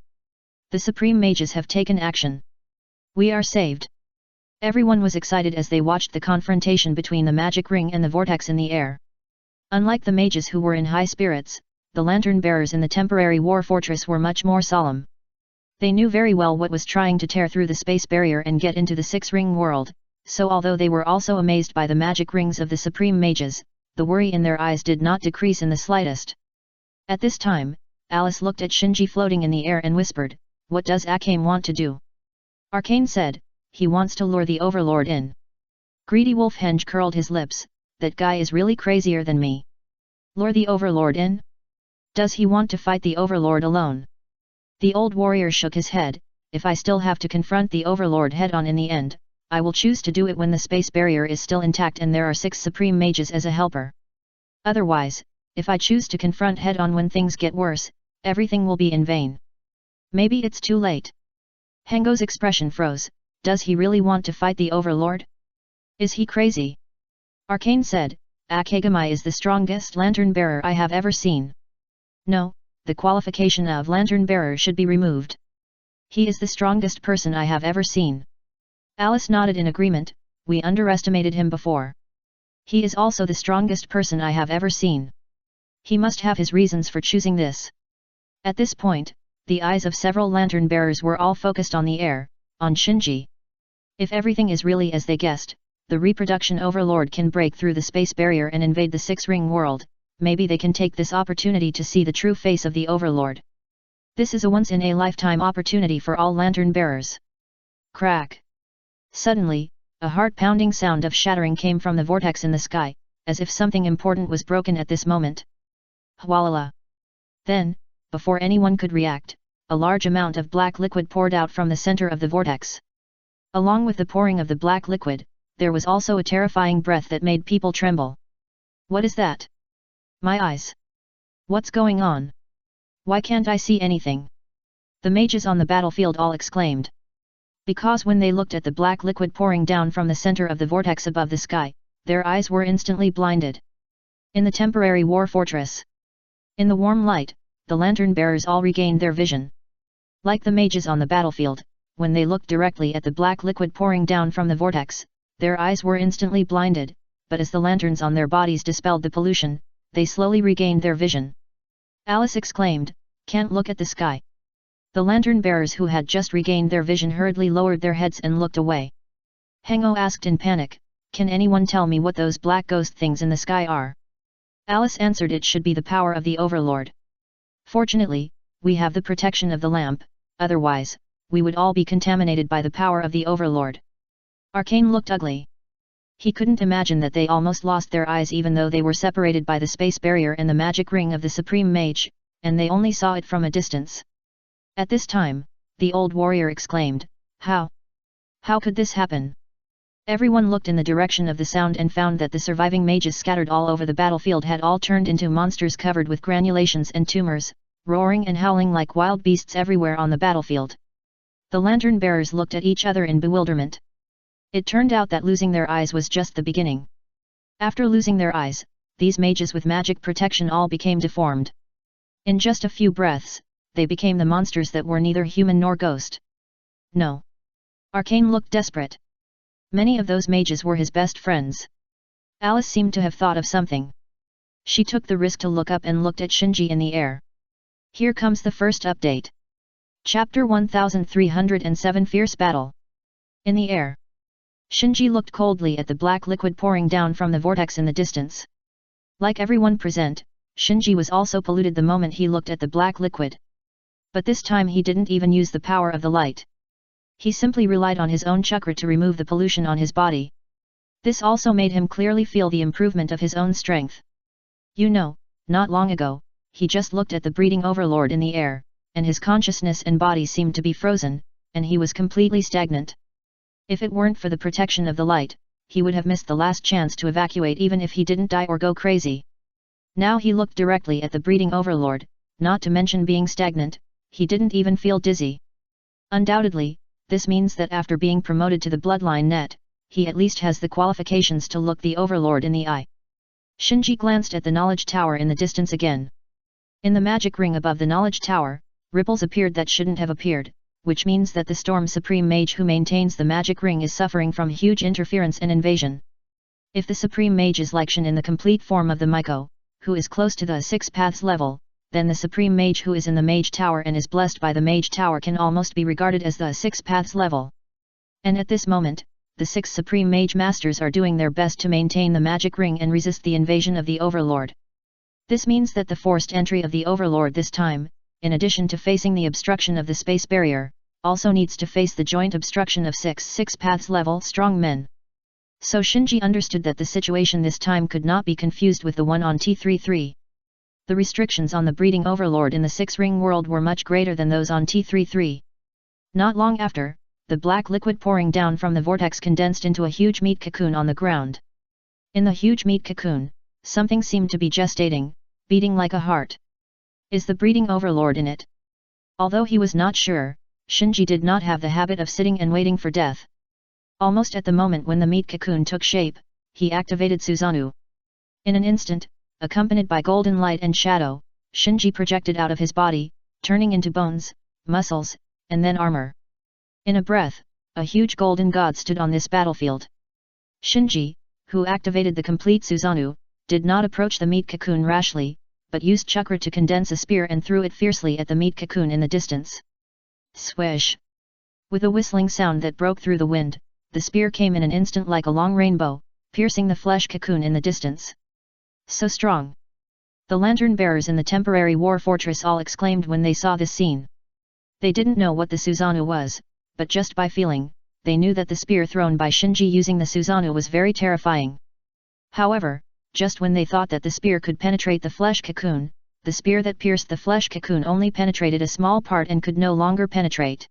The supreme mages have taken action. We are saved. Everyone was excited as they watched the confrontation between the magic ring and the vortex in the air. Unlike the mages who were in high spirits, the lantern bearers in the temporary war fortress were much more solemn. They knew very well what was trying to tear through the space barrier and get into the Six-Ring world, so although they were also amazed by the magic rings of the supreme mages, the worry in their eyes did not decrease in the slightest. At this time, Alice looked at Shinji floating in the air and whispered, "What does Akame want to do?" Arcane said, "He wants to lure the overlord in." Greedy Wolfhenge curled his lips, "That guy is really crazier than me. Lure the overlord in? Does he want to fight the overlord alone?" The old warrior shook his head, "If I still have to confront the overlord head-on in the end, I will choose to do it when the space barrier is still intact and there are 6 supreme mages as a helper. Otherwise, if I choose to confront head-on when things get worse, everything will be in vain. Maybe it's too late." Hengo's expression froze. Does he really want to fight the overlord? Is he crazy? Arcane said, "Akagami is the strongest lantern bearer I have ever seen. No, the qualification of lantern bearer should be removed. He is the strongest person I have ever seen." Alice nodded in agreement. "We underestimated him before. He is also the strongest person I have ever seen. He must have his reasons for choosing this." At this point, the eyes of several lantern bearers were all focused on the air, on Shinji. If everything is really as they guessed, the reproduction overlord can break through the space barrier and invade the Six-Ring world. Maybe they can take this opportunity to see the true face of the overlord. This is a once-in-a-lifetime opportunity for all lantern bearers. Crack! Suddenly, a heart-pounding sound of shattering came from the vortex in the sky, as if something important was broken at this moment. Hwalala! Then, before anyone could react, a large amount of black liquid poured out from the center of the vortex. Along with the pouring of the black liquid, there was also a terrifying breath that made people tremble. What is that? My eyes! What's going on? Why can't I see anything? The mages on the battlefield all exclaimed. Because when they looked at the black liquid pouring down from the center of the vortex above the sky, their eyes were instantly blinded. In the temporary war fortress. In the warm light, the lantern bearers all regained their vision. Like the mages on the battlefield, when they looked directly at the black liquid pouring down from the vortex, their eyes were instantly blinded, but as the lanterns on their bodies dispelled the pollution, they slowly regained their vision. Alice exclaimed, "Can't look at the sky." The lantern bearers who had just regained their vision hurriedly lowered their heads and looked away. Hengo asked in panic, "Can anyone tell me what those black ghost things in the sky are?" Alice answered, "It should be the power of the overlord. Fortunately, we have the protection of the lamp, otherwise, we would all be contaminated by the power of the overlord." Arcane looked ugly. He couldn't imagine that they almost lost their eyes even though they were separated by the space barrier and the magic ring of the supreme mage, and they only saw it from a distance. At this time, the old warrior exclaimed, "How? How could this happen?" Everyone looked in the direction of the sound and found that the surviving mages scattered all over the battlefield had all turned into monsters covered with granulations and tumors, roaring and howling like wild beasts everywhere on the battlefield. The lantern bearers looked at each other in bewilderment. It turned out that losing their eyes was just the beginning. After losing their eyes, these mages with magic protection all became deformed. In just a few breaths, they became the monsters that were neither human nor ghost. No. Arcane looked desperate. Many of those mages were his best friends. Alice seemed to have thought of something. She took the risk to look up and looked at Shinji in the air. Here comes the first update. Chapter 1307 Fierce Battle. In the air. Shinji looked coldly at the black liquid pouring down from the vortex in the distance. Like everyone present, Shinji was also polluted the moment he looked at the black liquid. But this time he didn't even use the power of the light. He simply relied on his own chakra to remove the pollution on his body. This also made him clearly feel the improvement of his own strength. You know, not long ago, he just looked at the breeding overlord in the air, and his consciousness and body seemed to be frozen, and he was completely stagnant. If it weren't for the protection of the light, he would have missed the last chance to evacuate even if he didn't die or go crazy. Now he looked directly at the breeding overlord, not to mention being stagnant, he didn't even feel dizzy. Undoubtedly, this means that after being promoted to the bloodline net, he at least has the qualifications to look the overlord in the eye. Shinji glanced at the knowledge tower in the distance again. In the magic ring above the knowledge tower, ripples appeared that shouldn't have appeared, which means that the Storm Supreme Mage who maintains the magic ring is suffering from huge interference and invasion. If the Supreme Mage is like Shin in the complete form of the Miko, who is close to the 6 paths level, then the Supreme Mage who is in the Mage Tower and is blessed by the Mage Tower can almost be regarded as the 6 paths level. And at this moment, the 6 Supreme Mage Masters are doing their best to maintain the magic ring and resist the invasion of the Overlord. This means that the forced entry of the Overlord this time, in addition to facing the obstruction of the space barrier, also needs to face the joint obstruction of 6 paths level strong men. So Shinji understood that the situation this time could not be confused with the one on T33. The restrictions on the breeding overlord in the 6-ring world were much greater than those on T33. Not long after, the black liquid pouring down from the vortex condensed into a huge meat cocoon on the ground. In the huge meat cocoon, something seemed to be gestating, beating like a heart. Is the breeding overlord in it? Although he was not sure, Shinji did not have the habit of sitting and waiting for death. Almost at the moment when the meat cocoon took shape, he activated Susanoo. In an instant, accompanied by golden light and shadow, Shinji projected out of his body, turning into bones, muscles, and then armor. In a breath, a huge golden god stood on this battlefield. Shinji, who activated the complete Susanoo, did not approach the meat cocoon rashly, but used chakra to condense a spear and threw it fiercely at the meat cocoon in the distance. Swish! With a whistling sound that broke through the wind, the spear came in an instant like a long rainbow, piercing the flesh cocoon in the distance. So strong! The lantern bearers in the temporary war fortress all exclaimed when they saw this scene. They didn't know what the Susanoo was, but just by feeling, they knew that the spear thrown by Shinji using the Susanoo was very terrifying. However, just when they thought that the spear could penetrate the flesh cocoon, the spear that pierced the flesh cocoon only penetrated a small part and could no longer penetrate.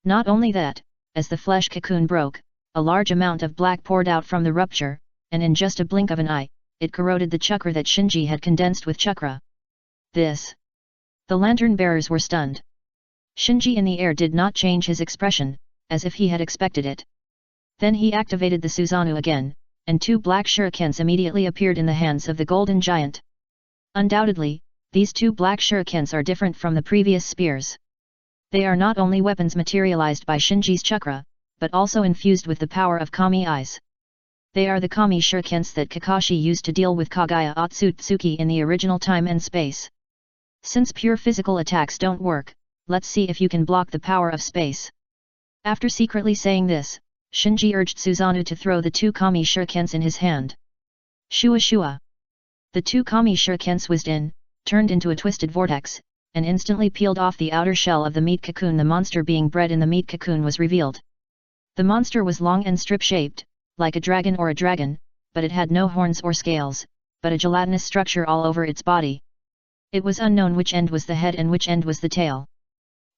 Not only that, as the flesh cocoon broke, a large amount of black poured out from the rupture, and in just a blink of an eye, it corroded the chakra that Shinji had condensed with chakra. This! The lantern bearers were stunned. Shinji in the air did not change his expression, as if he had expected it. Then he activated the Susanoo again, and 2 black shurikens immediately appeared in the hands of the golden giant. Undoubtedly, these 2 black shurikens are different from the previous spears. They are not only weapons materialized by Shinji's chakra, but also infused with the power of Kami eyes. They are the Kami shurikens that Kakashi used to deal with Kaguya Otsutsuki in the original time and space. Since pure physical attacks don't work, let's see if you can block the power of space. After secretly saying this, Shinji urged Susanoo to throw the 2 Kami shurikens in his hand. Shua shua! The 2 Kami shurikens whizzed in, turned into a twisted vortex, and instantly peeled off the outer shell of the meat cocoon. The monster being bred in the meat cocoon was revealed. The monster was long and strip-shaped, like a dragon or a dragon, but it had no horns or scales, but a gelatinous structure all over its body. It was unknown which end was the head and which end was the tail.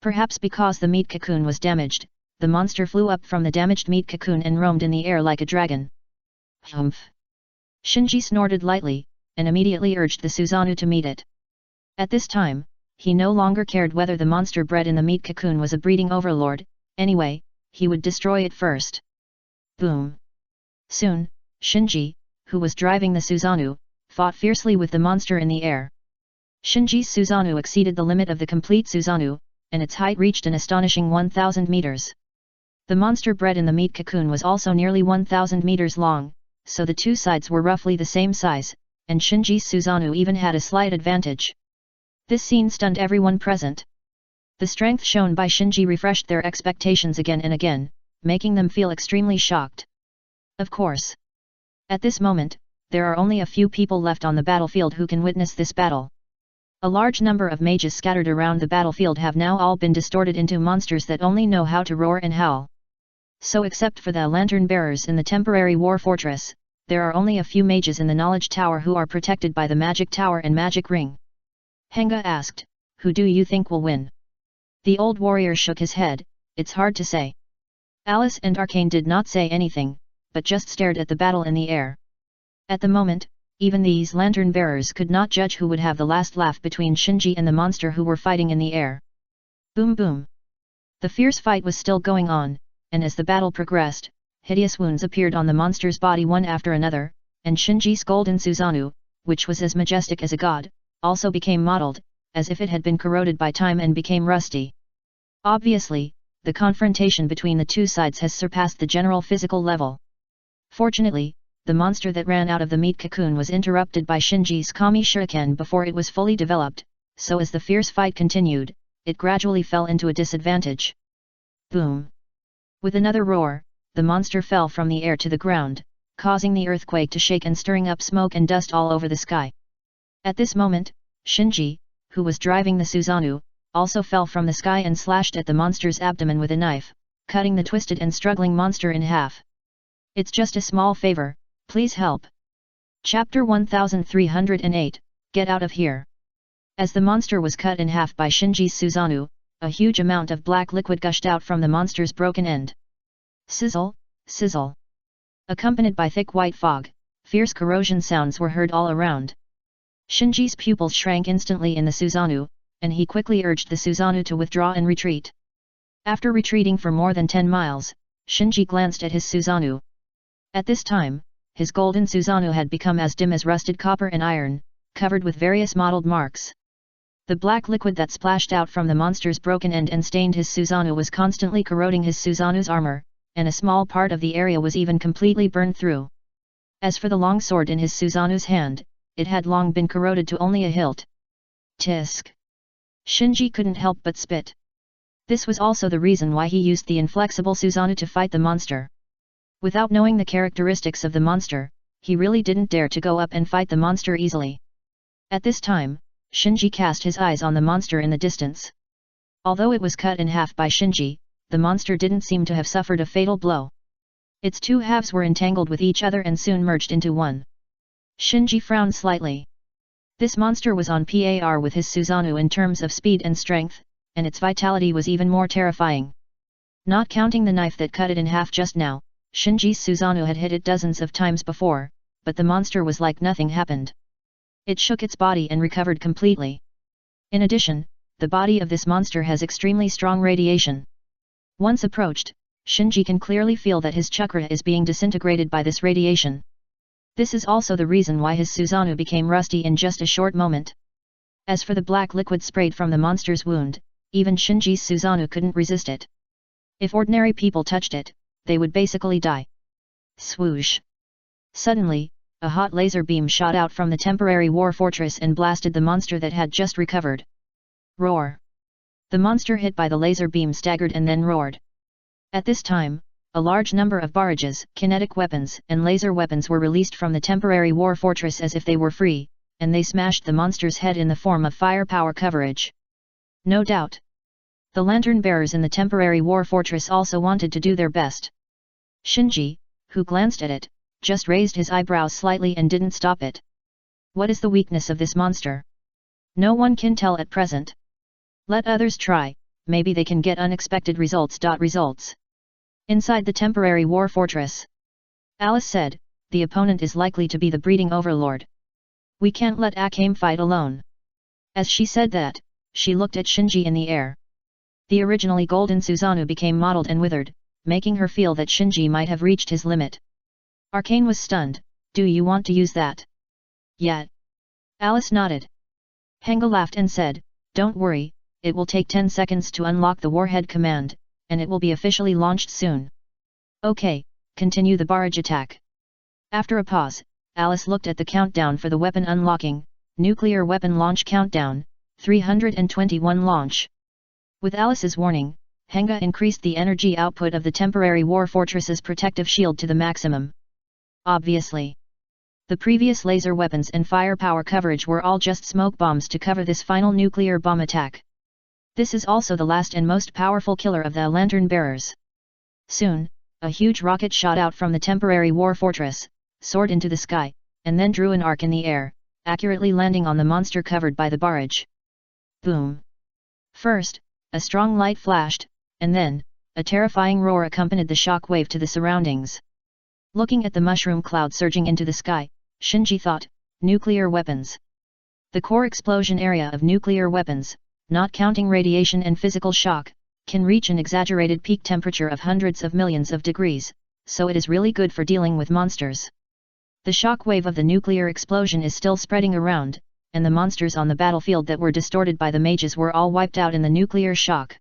Perhaps because the meat cocoon was damaged, the monster flew up from the damaged meat cocoon and roamed in the air like a dragon. Humph! Shinji snorted lightly, and immediately urged the Susanoo to meet it. At this time, he no longer cared whether the monster bred in the meat cocoon was a breeding overlord, anyway, he would destroy it first. Boom! Soon, Shinji, who was driving the Susanoo, fought fiercely with the monster in the air. Shinji's Susanoo exceeded the limit of the complete Susanoo, and its height reached an astonishing 1,000 meters. The monster bred in the meat cocoon was also nearly 1,000 meters long, so the 2 sides were roughly the same size, and Shinji's Susanoo even had a slight advantage. This scene stunned everyone present. The strength shown by Shinji refreshed their expectations again and again, making them feel extremely shocked. Of course. At this moment, there are only a few people left on the battlefield who can witness this battle. A large number of mages scattered around the battlefield have now all been distorted into monsters that only know how to roar and howl. So except for the lantern bearers in the temporary war fortress, there are only a few mages in the knowledge tower who are protected by the magic tower and magic ring. Henga asked, "Who do you think will win?" The old warrior shook his head, "It's hard to say." Alice and Arcane did not say anything, but just stared at the battle in the air. At the moment, even these lantern bearers could not judge who would have the last laugh between Shinji and the monster who were fighting in the air. Boom boom. The fierce fight was still going on, and as the battle progressed, hideous wounds appeared on the monster's body one after another, and Shinji's golden Susanoo, which was as majestic as a god, also became mottled, as if it had been corroded by time and became rusty. Obviously, the confrontation between the two sides has surpassed the general physical level. Fortunately, the monster that ran out of the meat cocoon was interrupted by Shinji's Kami Shuriken before it was fully developed, so as the fierce fight continued, it gradually fell into a disadvantage. Boom! With another roar, the monster fell from the air to the ground, causing the earthquake to shake and stirring up smoke and dust all over the sky. At this moment, Shinji, who was driving the Susanoo, also fell from the sky and slashed at the monster's abdomen with a knife, cutting the twisted and struggling monster in half. "It's just a small favor, please help." Chapter 1308, Get Out of Here. As the monster was cut in half by Shinji's Susanoo, a huge amount of black liquid gushed out from the monster's broken end. Sizzle, sizzle. Accompanied by thick white fog, fierce corrosion sounds were heard all around. Shinji's pupils shrank instantly in the Susanoo, and he quickly urged the Susanoo to withdraw and retreat. After retreating for more than 10 miles, Shinji glanced at his Susanoo. At this time, his golden Susanoo had become as dim as rusted copper and iron, covered with various mottled marks. The black liquid that splashed out from the monster's broken end and stained his Susanoo was constantly corroding his Susanoo's armor, and a small part of the area was even completely burned through. As for the long sword in his Susanoo's hand, it had long been corroded to only a hilt. Tisk! Shinji couldn't help but spit. This was also the reason why he used the inflexible Susanoo to fight the monster. Without knowing the characteristics of the monster, he really didn't dare to go up and fight the monster easily. At this time, Shinji cast his eyes on the monster in the distance. Although it was cut in half by Shinji, the monster didn't seem to have suffered a fatal blow. Its two halves were entangled with each other and soon merged into one. Shinji frowned slightly. This monster was on par with his Susanoo in terms of speed and strength, and its vitality was even more terrifying. Not counting the knife that cut it in half just now, Shinji's Susanoo had hit it dozens of times before, but the monster was like nothing happened. It shook its body and recovered completely. In addition, the body of this monster has extremely strong radiation. Once approached, Shinji can clearly feel that his chakra is being disintegrated by this radiation. This is also the reason why his Susanoo became rusty in just a short moment. As for the black liquid sprayed from the monster's wound, even Shinji's Susanoo couldn't resist it. If ordinary people touched it, they would basically die. Swoosh! Suddenly, a hot laser beam shot out from the temporary war fortress and blasted the monster that had just recovered. Roar! The monster hit by the laser beam staggered and then roared. At this time, a large number of barrages, kinetic weapons, and laser weapons were released from the temporary war fortress as if they were free, and they smashed the monster's head in the form of firepower coverage. No doubt. The lantern bearers in the temporary war fortress also wanted to do their best. Shinji, who glanced at it, just raised his eyebrows slightly and didn't stop it. What is the weakness of this monster? No one can tell at present. Let others try, maybe they can get unexpected results. Inside the temporary war fortress, Alice said, the opponent is likely to be the breeding overlord. We can't let Akame fight alone. As she said that, she looked at Shinji in the air. The originally golden Susanoo became mottled and withered, making her feel that Shinji might have reached his limit. Arcane was stunned. Do you want to use that? Yeah. Alice nodded. Henga laughed and said, don't worry, it will take 10 seconds to unlock the warhead command, and it will be officially launched soon. Okay, continue the barrage attack. After a pause, Alice looked at the countdown for the weapon unlocking, nuclear weapon launch countdown, 321 launch. With Alice's warning, Henga increased the energy output of the temporary war fortress's protective shield to the maximum. Obviously, the previous laser weapons and firepower coverage were all just smoke bombs to cover this final nuclear bomb attack. This is also the last and most powerful killer of the lantern bearers. Soon, a huge rocket shot out from the temporary war fortress, soared into the sky, and then drew an arc in the air, accurately landing on the monster covered by the barrage. Boom! First, a strong light flashed, and then, a terrifying roar accompanied the shock wave to the surroundings. Looking at the mushroom cloud surging into the sky, Shinji thought, nuclear weapons. The core explosion area of nuclear weapons, not counting radiation and physical shock, can reach an exaggerated peak temperature of hundreds of millions of degrees, so it is really good for dealing with monsters. The shock wave of the nuclear explosion is still spreading around, and the monsters on the battlefield that were distorted by the mages were all wiped out in the nuclear shock.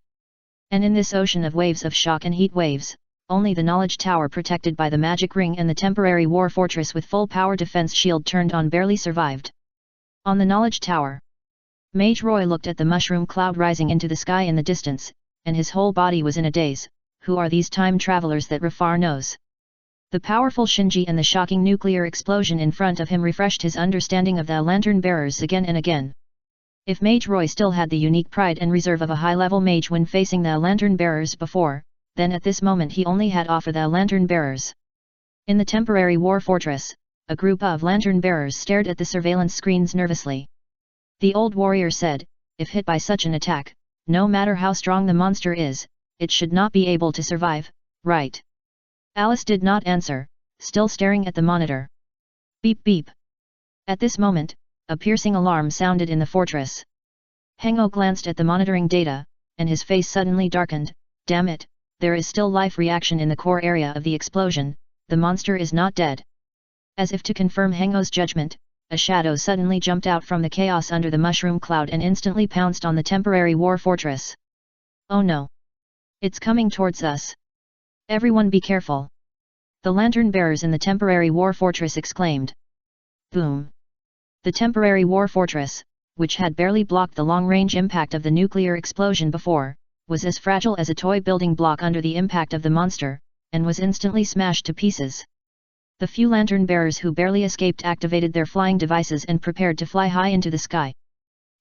And in this ocean of waves of shock and heat waves, only the knowledge tower protected by the magic ring and the temporary war fortress with full power defense shield turned on barely survived. On the knowledge tower, Mage Roy looked at the mushroom cloud rising into the sky in the distance, and his whole body was in a daze. Who are these time travelers that Rafar knows? The powerful Shinji and the shocking nuclear explosion in front of him refreshed his understanding of the lantern bearers again and again. If Mage Roy still had the unique pride and reserve of a high-level mage when facing the lantern bearers before, then at this moment he only had offer the lantern bearers. In the temporary war fortress, a group of lantern bearers stared at the surveillance screens nervously. The old warrior said, if hit by such an attack, no matter how strong the monster is, it should not be able to survive, right? Alice did not answer, still staring at the monitor. Beep beep. At this moment, a piercing alarm sounded in the fortress. Hengo glanced at the monitoring data, and his face suddenly darkened. Damn it, there is still life reaction in the core area of the explosion, the monster is not dead. As if to confirm Hengo's judgment, a shadow suddenly jumped out from the chaos under the mushroom cloud and instantly pounced on the temporary war fortress. Oh no! It's coming towards us! Everyone be careful! The lantern bearers in the temporary war fortress exclaimed. Boom! The temporary war fortress, which had barely blocked the long-range impact of the nuclear explosion before, was as fragile as a toy building block under the impact of the monster, and was instantly smashed to pieces. The few lantern bearers who barely escaped activated their flying devices and prepared to fly high into the sky.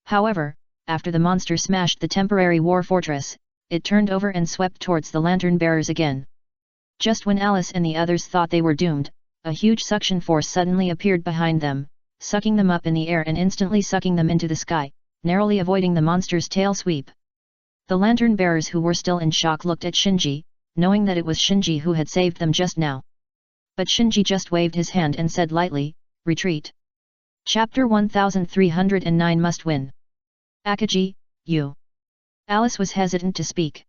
However, after the monster smashed the temporary war fortress, it turned over and swept towards the lantern bearers again. Just when Alice and the others thought they were doomed, a huge suction force suddenly appeared behind them, sucking them up in the air and instantly sucking them into the sky, narrowly avoiding the monster's tail sweep. The lantern bearers who were still in shock looked at Shinji, knowing that it was Shinji who had saved them just now. But Shinji just waved his hand and said lightly, retreat. Chapter 1309 Must Win. Akagi, you. Alice was hesitant to speak.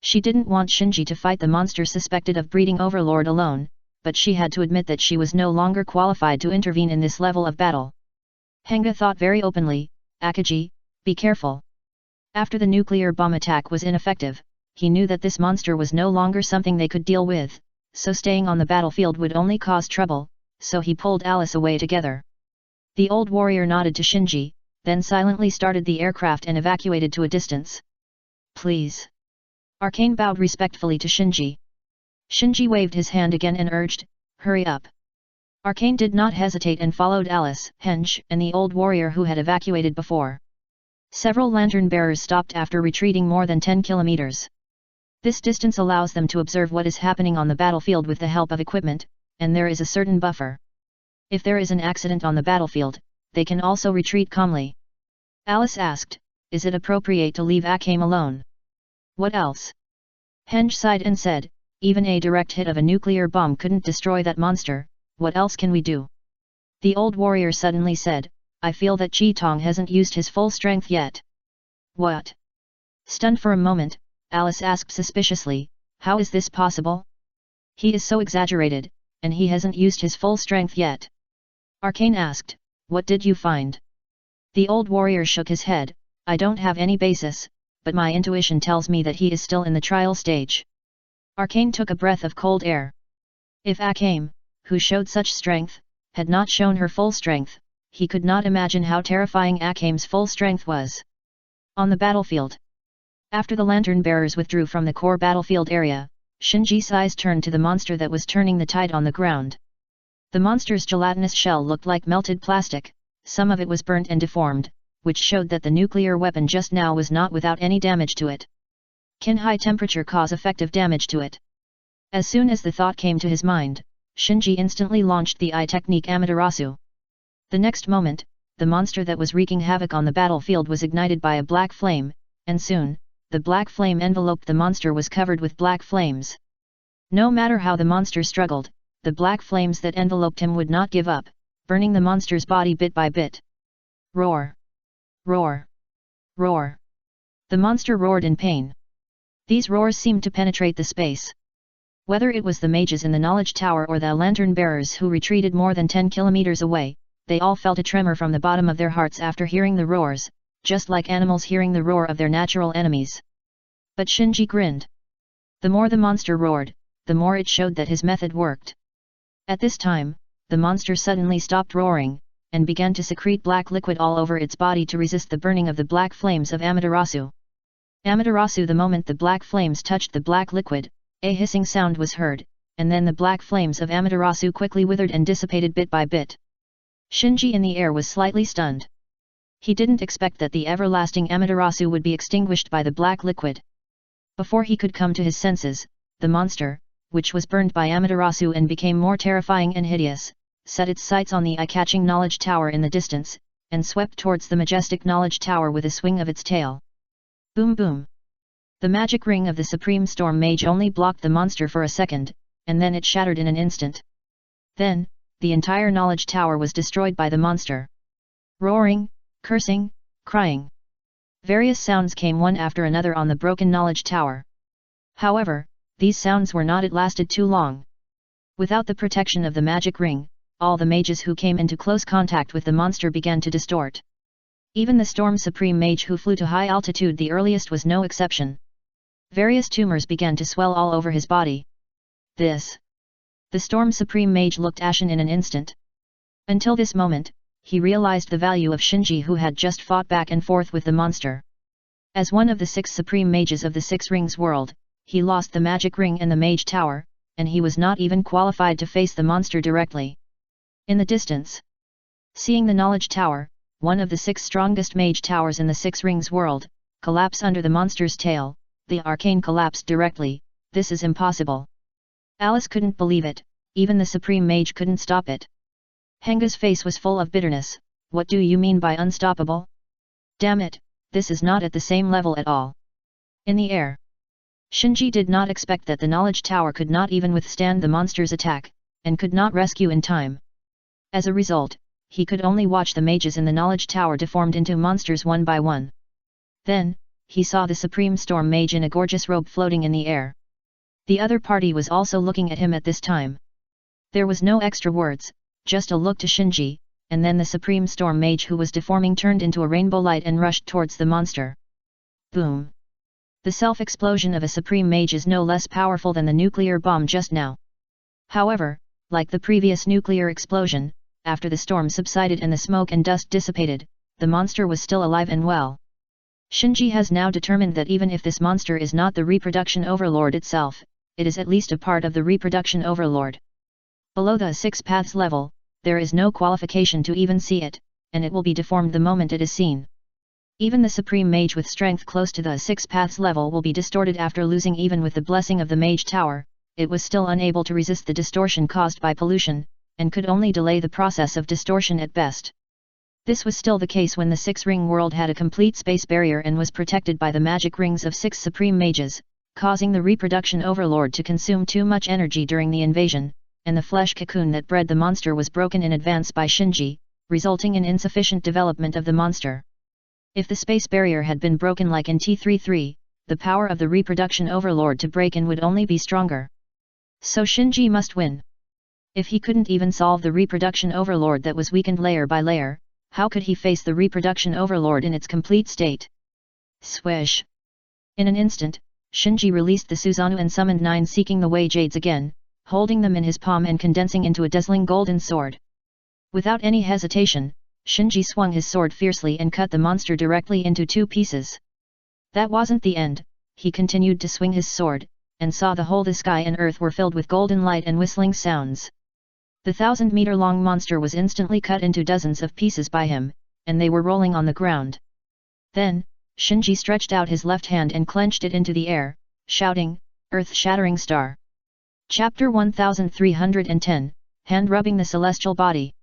She didn't want Shinji to fight the monster suspected of breeding overlord alone, but she had to admit that she was no longer qualified to intervene in this level of battle. Henga thought very openly, Akagi, be careful. After the nuclear bomb attack was ineffective, he knew that this monster was no longer something they could deal with, so staying on the battlefield would only cause trouble, so he pulled Alice away together. The old warrior nodded to Shinji, then silently started the aircraft and evacuated to a distance. Please. Arcane bowed respectfully to Shinji. Shinji waved his hand again and urged, hurry up. Arcane did not hesitate and followed Alice, Henge, and the old warrior who had evacuated before. Several lantern bearers stopped after retreating more than 10 kilometers. This distance allows them to observe what is happening on the battlefield with the help of equipment, and there is a certain buffer. If there is an accident on the battlefield, they can also retreat calmly. Alice asked, is it appropriate to leave Akame alone? What else? Henge sighed and said, even a direct hit of a nuclear bomb couldn't destroy that monster, what else can we do? The old warrior suddenly said, I feel that Chi-Tong hasn't used his full strength yet. What? Stunned for a moment, Alice asked suspiciously, how is this possible? He is so exaggerated, and he hasn't used his full strength yet. Arcane asked, what did you find? The old warrior shook his head, I don't have any basis, but my intuition tells me that he is still in the trial stage. Arcane took a breath of cold air. If Akame, who showed such strength, had not shown her full strength, he could not imagine how terrifying Akame's full strength was. On the battlefield. After the lantern bearers withdrew from the core battlefield area, Shinji's eyes turned to the monster that was turning the tide on the ground. The monster's gelatinous shell looked like melted plastic, some of it was burnt and deformed, which showed that the nuclear weapon just now was not without any damage to it. Can high temperature cause effective damage to it? As soon as the thought came to his mind, Shinji instantly launched the eye technique Amaterasu. The next moment, the monster that was wreaking havoc on the battlefield was ignited by a black flame, and soon, the black flame enveloped the monster was covered with black flames. No matter how the monster struggled, the black flames that enveloped him would not give up, burning the monster's body bit by bit. Roar! Roar! Roar! The monster roared in pain. These roars seemed to penetrate the space. Whether it was the mages in the knowledge tower or the lantern bearers who retreated more than 10 kilometers away, they all felt a tremor from the bottom of their hearts after hearing the roars, just like animals hearing the roar of their natural enemies. But Shinji grinned. The more the monster roared, the more it showed that his method worked. At this time, the monster suddenly stopped roaring, and began to secrete black liquid all over its body to resist the burning of the black flames of Amaterasu. Amaterasu. The moment the black flames touched the black liquid, a hissing sound was heard, and then the black flames of Amaterasu quickly withered and dissipated bit by bit. Shinji in the air was slightly stunned. He didn't expect that the everlasting Amaterasu would be extinguished by the black liquid. Before he could come to his senses, the monster, which was burned by Amaterasu and became more terrifying and hideous, set its sights on the eye-catching knowledge tower in the distance, and swept towards the majestic knowledge tower with a swing of its tail. Boom boom! The magic ring of the Supreme Storm Mage only blocked the monster for a second, and then it shattered in an instant. Then, the entire knowledge tower was destroyed by the monster. Roaring, cursing, crying. Various sounds came one after another on the broken knowledge tower. However, these sounds were not lasted too long. Without the protection of the magic ring, all the mages who came into close contact with the monster began to distort. Even the Storm Supreme Mage who flew to high altitude the earliest was no exception. Various tumors began to swell all over his body. The Storm Supreme Mage looked ashen in an instant. Until this moment, he realized the value of Shinji, who had just fought back and forth with the monster. As one of the 6 Supreme Mages of the Six Rings world, he lost the magic ring and the Mage Tower, and he was not even qualified to face the monster directly. In the distance, seeing the Knowledge Tower, one of the 6 strongest Mage Towers in the Six Rings world, collapse under the monster's tail, the arcane collapsed directly. This is impossible. Alice couldn't believe it, even the Supreme Mage couldn't stop it. Henga's face was full of bitterness. What do you mean by unstoppable? Damn it, this is not at the same level at all. In the air, Shinji did not expect that the Knowledge Tower could not even withstand the monster's attack, and could not rescue in time. As a result, he could only watch the mages in the Knowledge Tower deformed into monsters one by one. Then, he saw the Supreme Storm Mage in a gorgeous robe floating in the air. The other party was also looking at him at this time. There was no extra words, just a look to Shinji, and then the Supreme Storm Mage who was deforming turned into a rainbow light and rushed towards the monster. Boom! The self-explosion of a Supreme Mage is no less powerful than the nuclear bomb just now. However, like the previous nuclear explosion, after the storm subsided and the smoke and dust dissipated, the monster was still alive and well. Shinji has now determined that even if this monster is not the reproduction overlord itself, it is at least a part of the reproduction overlord. Below the 6 paths level, there is no qualification to even see it, and it will be deformed the moment it is seen. Even the Supreme Mage with strength close to the 6 paths level will be distorted after losing. Even with the blessing of the Mage Tower, it was still unable to resist the distortion caused by pollution, and could only delay the process of distortion at best. This was still the case when the Six-Ring world had a complete space barrier and was protected by the magic rings of 6 Supreme Mages, causing the reproduction overlord to consume too much energy during the invasion, and the flesh cocoon that bred the monster was broken in advance by Shinji, resulting in insufficient development of the monster. If the space barrier had been broken like in T33, the power of the reproduction overlord to break in would only be stronger. So Shinji must win. If he couldn't even solve the reproduction overlord that was weakened layer by layer, how could he face the reproduction overlord in its complete state? Swish! In an instant, Shinji released the Susanoo and summoned 9 Seeking the Way Jades again, holding them in his palm and condensing into a dazzling golden sword. Without any hesitation, Shinji swung his sword fiercely and cut the monster directly into 2 pieces. That wasn't the end, he continued to swing his sword, and saw the sky and earth were filled with golden light and whistling sounds. The 1,000-meter-long monster was instantly cut into dozens of pieces by him, and they were rolling on the ground. Then, Shinji stretched out his left hand and clenched it into the air, shouting, "Earth-shattering star!" Chapter 1310, Hand-rubbing the celestial body.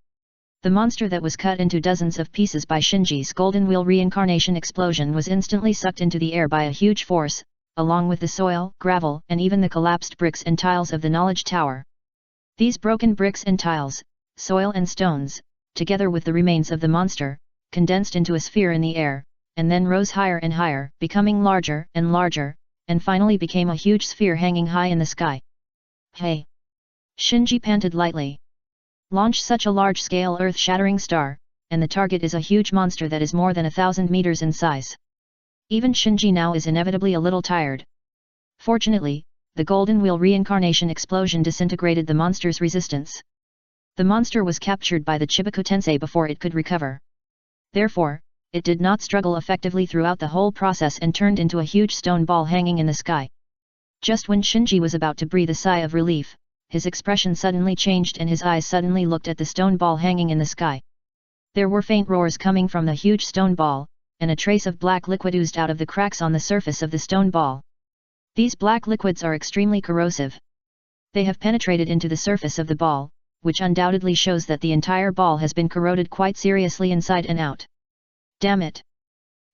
The monster that was cut into dozens of pieces by Shinji's golden wheel reincarnation explosion was instantly sucked into the air by a huge force, along with the soil, gravel, and even the collapsed bricks and tiles of the knowledge tower. These broken bricks and tiles, soil and stones, together with the remains of the monster, condensed into a sphere in the air, and then rose higher and higher, becoming larger and larger, and finally became a huge sphere hanging high in the sky. "Hey!" Shinji panted lightly. Launch such a large-scale earth-shattering star, and the target is a huge monster that is more than 1,000 meters in size. Even Shinji now is inevitably a little tired. Fortunately, the golden wheel reincarnation explosion disintegrated the monster's resistance. The monster was captured by the Chibaku Tensei before it could recover. Therefore, it did not struggle effectively throughout the whole process and turned into a huge stone ball hanging in the sky. Just when Shinji was about to breathe a sigh of relief, his expression suddenly changed and his eyes suddenly looked at the stone ball hanging in the sky. There were faint roars coming from the huge stone ball, and a trace of black liquid oozed out of the cracks on the surface of the stone ball. These black liquids are extremely corrosive. They have penetrated into the surface of the ball, which undoubtedly shows that the entire ball has been corroded quite seriously inside and out. Damn it!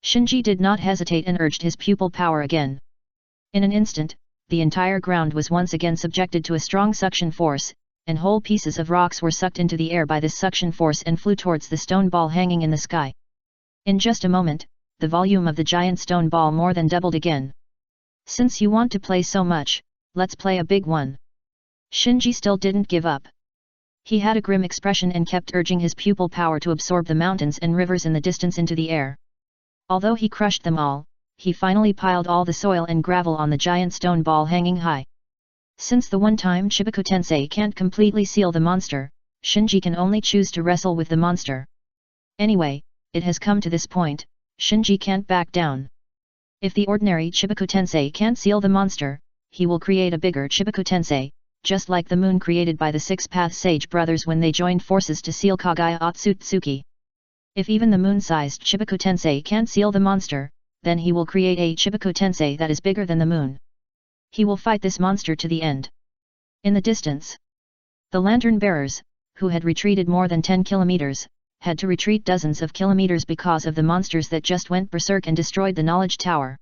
Shinji did not hesitate and urged his pupil power again. In an instant, the entire ground was once again subjected to a strong suction force, and whole pieces of rocks were sucked into the air by this suction force and flew towards the stone ball hanging in the sky. In just a moment, the volume of the giant stone ball more than doubled again. "Since you want to play so much, let's play a big one." Shinji still didn't give up. He had a grim expression and kept urging his pupil power to absorb the mountains and rivers in the distance into the air. Although he crushed them all, he finally piled all the soil and gravel on the giant stone ball hanging high. Since the one-time Chibaku Tensei can't completely seal the monster, Shinji can only choose to wrestle with the monster. Anyway, it has come to this point, Shinji can't back down. If the ordinary Chibaku Tensei can't seal the monster, he will create a bigger Chibaku Tensei, just like the moon created by the Six-Path Sage brothers when they joined forces to seal Kagaya Otsutsuki. If even the moon-sized Chibaku Tensei can't seal the monster, then he will create a Chibaku Tensei that is bigger than the moon. He will fight this monster to the end. In the distance, the lantern bearers, who had retreated more than 10 kilometers, had to retreat dozens of kilometers because of the monsters that just went berserk and destroyed the knowledge tower.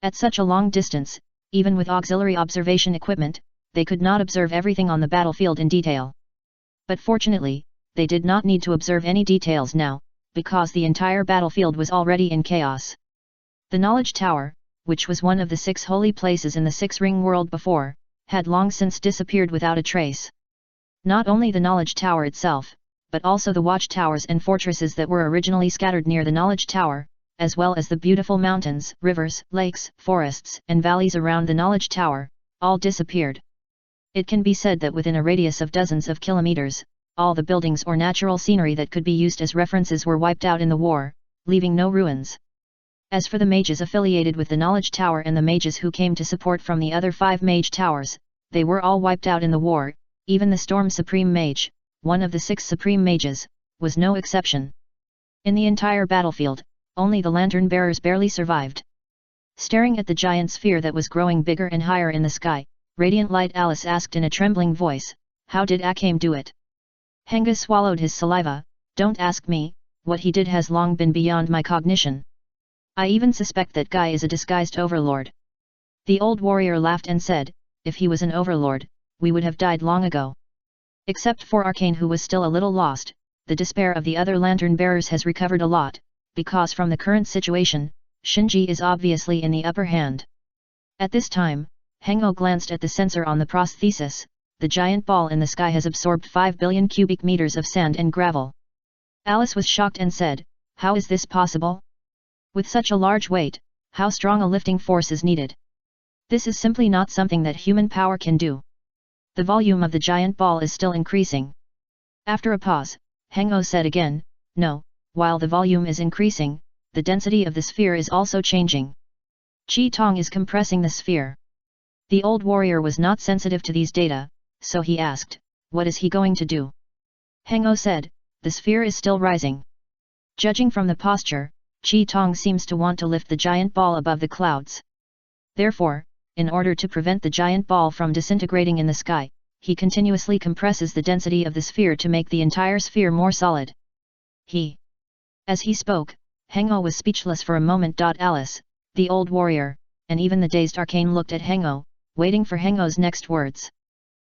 At such a long distance, even with auxiliary observation equipment, they could not observe everything on the battlefield in detail. But fortunately, they did not need to observe any details now, because the entire battlefield was already in chaos. The knowledge tower, which was one of the 6 holy places in the 6-ring world before, had long since disappeared without a trace. Not only the knowledge tower itself, but also the watchtowers and fortresses that were originally scattered near the knowledge tower, as well as the beautiful mountains, rivers, lakes, forests, and valleys around the knowledge tower, all disappeared. It can be said that within a radius of dozens of kilometers, all the buildings or natural scenery that could be used as references were wiped out in the war, leaving no ruins. As for the mages affiliated with the knowledge tower and the mages who came to support from the other 5 mage towers, they were all wiped out in the war. Even the Storm Supreme Mage, one of the 6 supreme mages, was no exception. In the entire battlefield, only the lantern bearers barely survived. Staring at the giant sphere that was growing bigger and higher in the sky, Radiant Light Alice asked in a trembling voice, "How did Akame do it?" Henga swallowed his saliva. "Don't ask me, what he did has long been beyond my cognition. I even suspect that guy is a disguised overlord." The old warrior laughed and said, "If he was an overlord, we would have died long ago. Except for Arcane, who was still a little lost, the despair of the other lantern bearers has recovered a lot, because from the current situation, Shinji is obviously in the upper hand." At this time, Hengo glanced at the sensor on the prosthesis. The giant ball in the sky has absorbed 5 billion cubic meters of sand and gravel. Alice was shocked and said, "How is this possible? With such a large weight, how strong a lifting force is needed? This is simply not something that human power can do." The volume of the giant ball is still increasing. After a pause, Hango said again, no, while the volume is increasing, the density of the sphere is also changing. Qi Tong is compressing the sphere. The old warrior was not sensitive to these data, so he asked, what is he going to do? Hango said, the sphere is still rising. Judging from the posture, Qi Tong seems to want to lift the giant ball above the clouds. Therefore, in order to prevent the giant ball from disintegrating in the sky, he continuously compresses the density of the sphere to make the entire sphere more solid. As he spoke, Hango was speechless for a moment. Alice, the old warrior, and even the dazed Arcane looked at Hango, waiting for Hango's next words.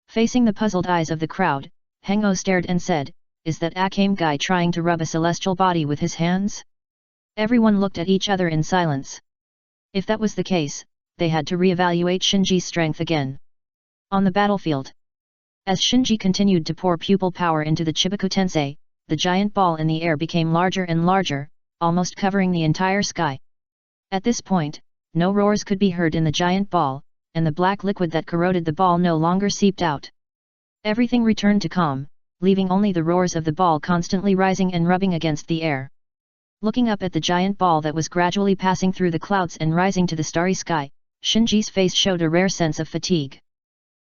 Facing the puzzled eyes of the crowd, Hango stared and said, is that Arcane guy trying to rub a celestial body with his hands? Everyone looked at each other in silence. If that was the case, they had to re-evaluate Shinji's strength again. On the battlefield, as Shinji continued to pour pupil power into the Chibaku Tensei, the giant ball in the air became larger and larger, almost covering the entire sky. At this point, no roars could be heard in the giant ball, and the black liquid that corroded the ball no longer seeped out. Everything returned to calm, leaving only the roars of the ball constantly rising and rubbing against the air. Looking up at the giant ball that was gradually passing through the clouds and rising to the starry sky, Shinji's face showed a rare sense of fatigue.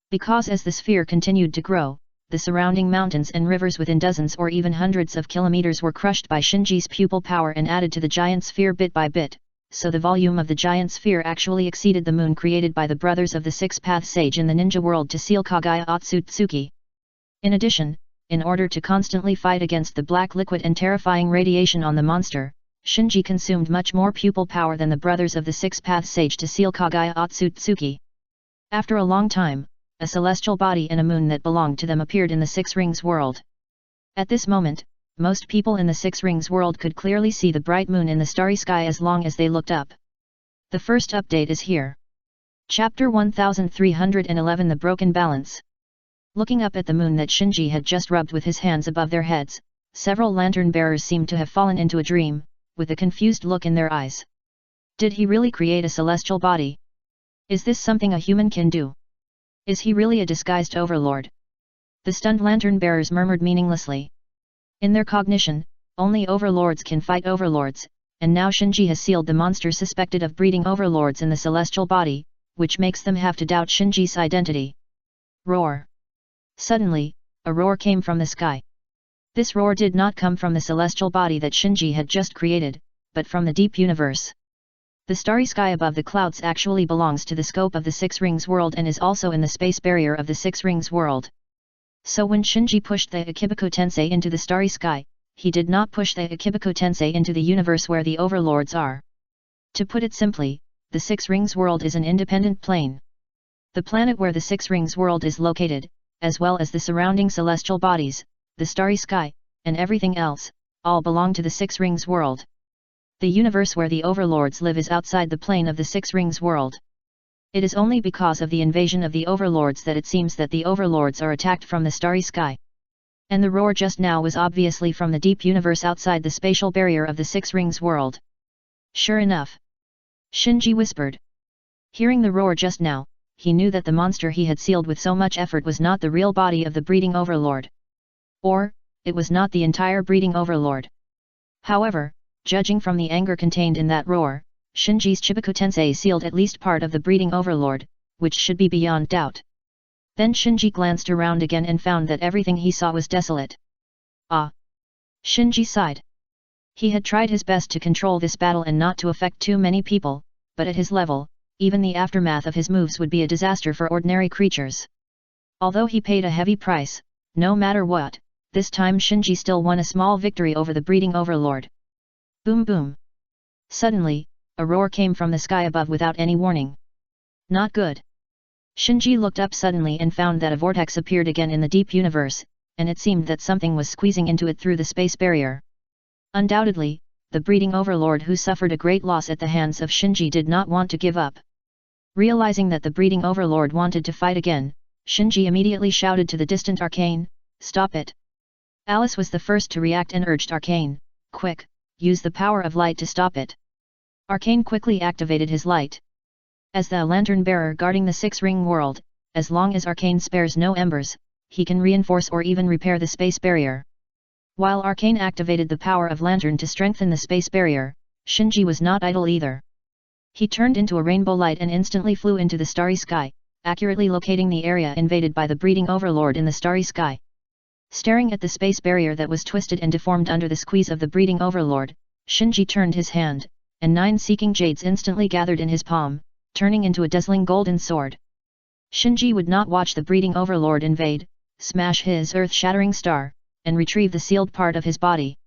Because as the sphere continued to grow, the surrounding mountains and rivers within dozens or even hundreds of kilometers were crushed by Shinji's pupil power and added to the giant sphere bit by bit, so the volume of the giant sphere actually exceeded the moon created by the brothers of the Six-Path Sage in the ninja world to seal Kagaya Otsutsuki. In addition, in order to constantly fight against the black liquid and terrifying radiation on the monster, Shinji consumed much more pupil power than the brothers of the Six-Path Sage to seal Kagaya Otsutsuki. After a long time, a celestial body and a moon that belonged to them appeared in the Six Rings world. At this moment, most people in the Six Rings world could clearly see the bright moon in the starry sky as long as they looked up. The first update is here. Chapter 1311 The Broken Balance. Looking up at the moon that Shinji had just rubbed with his hands above their heads, several lantern bearers seemed to have fallen into a dream, with a confused look in their eyes. Did he really create a celestial body? Is this something a human can do? Is he really a disguised overlord? The stunned lantern bearers murmured meaninglessly. In their cognition, only overlords can fight overlords, and now Shinji has sealed the monster suspected of breeding overlords in the celestial body, which makes them have to doubt Shinji's identity. Roar! Suddenly, a roar came from the sky. This roar did not come from the celestial body that Shinji had just created, but from the deep universe. The starry sky above the clouds actually belongs to the scope of the Six Rings world and is also in the space barrier of the Six Rings world. So when Shinji pushed the Akibaku Tensei into the starry sky, he did not push the Akibaku Tensei into the universe where the overlords are. To put it simply, the Six Rings world is an independent plane. The planet where the Six Rings world is located, as well as the surrounding celestial bodies, the starry sky, and everything else, all belong to the Six Rings world. The universe where the overlords live is outside the plane of the Six Rings world. It is only because of the invasion of the overlords that it seems that the overlords are attacked from the starry sky. And the roar just now was obviously from the deep universe outside the spatial barrier of the Six Rings world. Sure enough, Shinji whispered. Hearing the roar just now, he knew that the monster he had sealed with so much effort was not the real body of the breeding overlord. Or, it was not the entire breeding overlord. However, judging from the anger contained in that roar, Shinji's Chibaku Tensei sealed at least part of the breeding overlord, which should be beyond doubt. Then Shinji glanced around again and found that everything he saw was desolate. Ah! Shinji sighed. He had tried his best to control this battle and not to affect too many people, but at his level, even the aftermath of his moves would be a disaster for ordinary creatures. Although he paid a heavy price, no matter what, this time Shinji still won a small victory over the breeding overlord. Boom boom! Suddenly, a roar came from the sky above without any warning. Not good. Shinji looked up suddenly and found that a vortex appeared again in the deep universe, and it seemed that something was squeezing into it through the space barrier. Undoubtedly, the breeding overlord who suffered a great loss at the hands of Shinji did not want to give up. Realizing that the breeding overlord wanted to fight again, Shinji immediately shouted to the distant Arcane, "Stop it!" Alice was the first to react and urged Arcane, "Quick, use the power of light to stop it." Arcane quickly activated his light. As the lantern bearer guarding the Six Ring world, as long as Arcane spares no embers, he can reinforce or even repair the space barrier. While Arcane activated the power of Lantern to strengthen the space barrier, Shinji was not idle either. He turned into a rainbow light and instantly flew into the starry sky, accurately locating the area invaded by the breeding overlord in the starry sky. Staring at the space barrier that was twisted and deformed under the squeeze of the breeding overlord, Shinji turned his hand, and 9 seeking jades instantly gathered in his palm, turning into a dazzling golden sword. Shinji would not watch the breeding overlord invade, smash his earth-shattering star, and retrieve the sealed part of his body.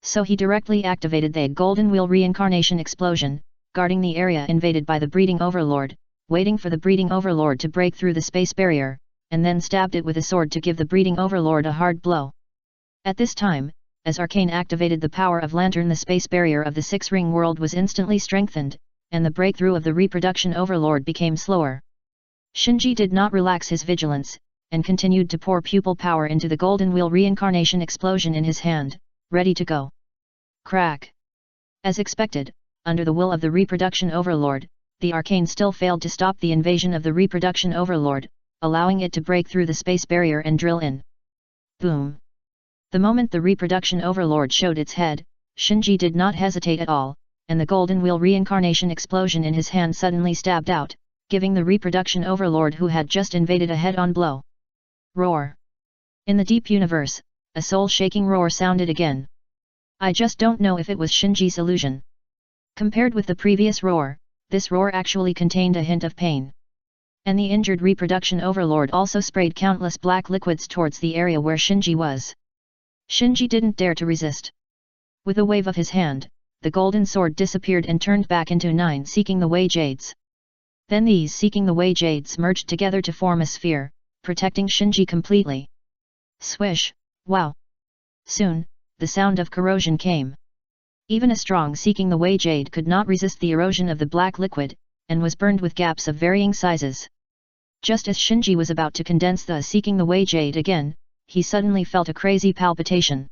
So he directly activated the Golden Wheel Reincarnation Explosion, guarding the area invaded by the breeding overlord, waiting for the breeding overlord to break through the space barrier, and then stabbed it with a sword to give the breeding overlord a hard blow. At this time, as Arcane activated the power of Lantern, the space barrier of the six-ring world was instantly strengthened, and the breakthrough of the reproduction overlord became slower. Shinji did not relax his vigilance, and continued to pour pupil power into the Golden Wheel Reincarnation Explosion in his hand, ready to go. Crack! As expected, under the will of the reproduction overlord, the Arcane still failed to stop the invasion of the reproduction overlord, allowing it to break through the space barrier and drill in. Boom! The moment the reproduction overlord showed its head, Shinji did not hesitate at all, and the Golden Wheel Reincarnation Explosion in his hand suddenly stabbed out, giving the reproduction overlord who had just invaded a head-on blow. Roar! In the deep universe, a soul-shaking roar sounded again. I just don't know if it was Shinji's illusion. Compared with the previous roar, this roar actually contained a hint of pain. And the injured reproduction overlord also sprayed countless black liquids towards the area where Shinji was. Shinji didn't dare to resist. With a wave of his hand, the golden sword disappeared and turned back into 9 Seeking the Way Jades. Then these Seeking the Way Jades merged together to form a sphere, protecting Shinji completely. Swish! Wow! Soon, the sound of corrosion came. Even a strong Seeking the Way Jade could not resist the erosion of the black liquid, and was burned with gaps of varying sizes. Just as Shinji was about to condense the Seeking the Way Jade again, he suddenly felt a crazy palpitation.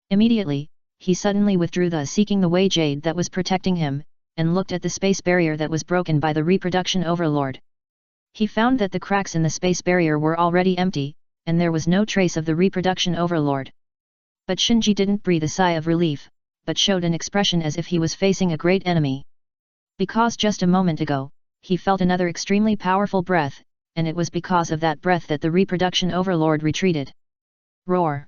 Immediately, he suddenly withdrew the Seeking the Way Jade that was protecting him, and looked at the space barrier that was broken by the reproduction overlord. He found that the cracks in the space barrier were already empty, and there was no trace of the reproduction overlord. But Shinji didn't breathe a sigh of relief, but showed an expression as if he was facing a great enemy. Because just a moment ago, he felt another extremely powerful breath, and it was because of that breath that the reproduction overlord retreated. Roar!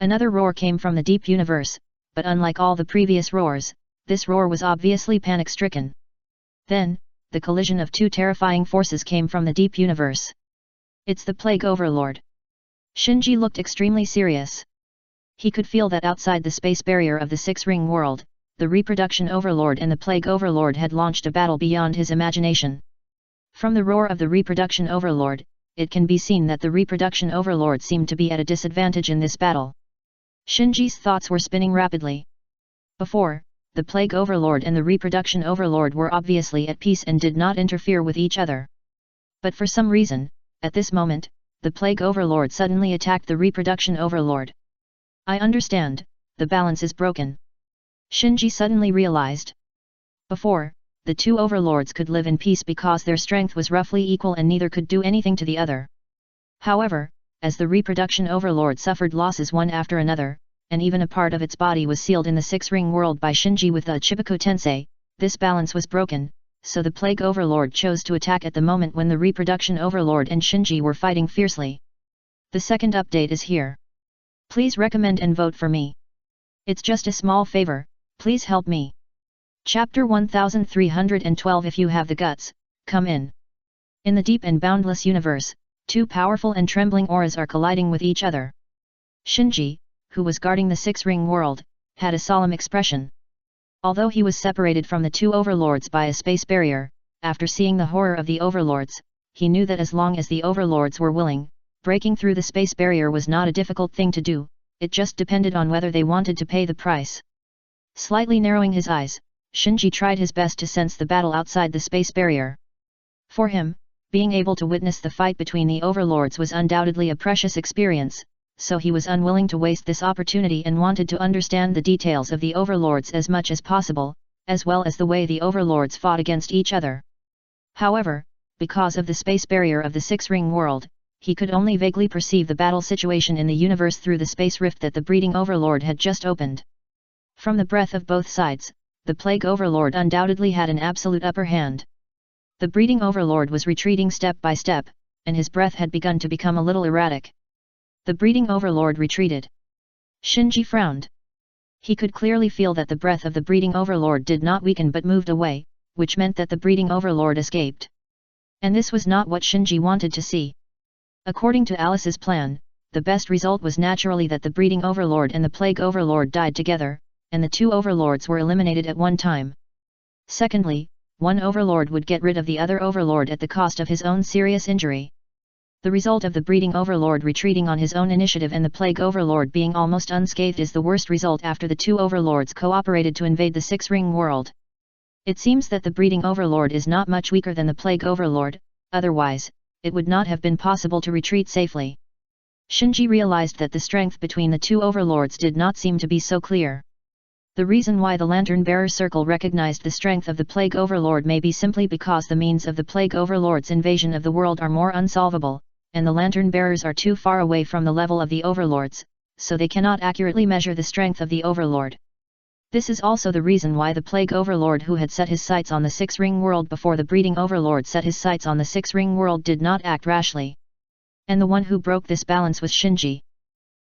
Another roar came from the deep universe, but unlike all the previous roars, this roar was obviously panic-stricken. Then, the collision of 2 terrifying forces came from the deep universe. It's the Plague Overlord. Shinji looked extremely serious. He could feel that outside the space barrier of the six-ring world, the reproduction overlord and the Plague Overlord had launched a battle beyond his imagination. From the roar of the reproduction overlord, it can be seen that the reproduction overlord seemed to be at a disadvantage in this battle. Shinji's thoughts were spinning rapidly. Before, the Plague Overlord and the reproduction overlord were obviously at peace and did not interfere with each other. But for some reason, at this moment, the Plague Overlord suddenly attacked the reproduction overlord. I understand, the balance is broken. Shinji suddenly realized. Before, the 2 overlords could live in peace because their strength was roughly equal and neither could do anything to the other. However, as the reproduction overlord suffered losses one after another, and even a part of its body was sealed in the six-ring world by Shinji with the Chibaku Tensei, this balance was broken, so the Plague Overlord chose to attack at the moment when the reproduction overlord and Shinji were fighting fiercely. The second update is here. Please recommend and vote for me. It's just a small favor, please help me. Chapter 1312. If you have the guts, come in. In the deep and boundless universe, 2 powerful and trembling auras are colliding with each other. Shinji, who was guarding the six-ring world, had a solemn expression. Although he was separated from the 2 overlords by a space barrier, after seeing the horror of the overlords, he knew that as long as the overlords were willing, breaking through the space barrier was not a difficult thing to do, it just depended on whether they wanted to pay the price. Slightly narrowing his eyes, Shinji tried his best to sense the battle outside the space barrier. For him, being able to witness the fight between the overlords was undoubtedly a precious experience, so he was unwilling to waste this opportunity and wanted to understand the details of the overlords as much as possible, as well as the way the overlords fought against each other. However, because of the space barrier of the six-ring world, he could only vaguely perceive the battle situation in the universe through the space rift that the breeding overlord had just opened. From the breath of both sides, the plague overlord undoubtedly had an absolute upper hand. The breeding overlord was retreating step by step, and his breath had begun to become a little erratic. The breeding overlord retreated. Shinji frowned. He could clearly feel that the breath of the breeding overlord did not weaken but moved away, which meant that the breeding overlord escaped. And this was not what Shinji wanted to see. According to Alice's plan, the best result was naturally that the breeding overlord and the plague overlord died together, and the two overlords were eliminated at one time. Secondly, one overlord would get rid of the other overlord at the cost of his own serious injury. The result of the breeding overlord retreating on his own initiative and the plague overlord being almost unscathed is the worst result after the two overlords cooperated to invade the six-ring world. It seems that the breeding overlord is not much weaker than the plague overlord, otherwise, it would not have been possible to retreat safely. Shinji realized that the strength between the two overlords did not seem to be so clear. The reason why the Lantern-Bearer Circle recognized the strength of the Plague Overlord may be simply because the means of the Plague Overlord's invasion of the world are more unsolvable, and the Lantern-Bearers are too far away from the level of the Overlords, so they cannot accurately measure the strength of the Overlord. This is also the reason why the Plague Overlord who had set his sights on the Six-Ring World before the Breeding Overlord set his sights on the Six-Ring World did not act rashly. And the one who broke this balance was Shinji.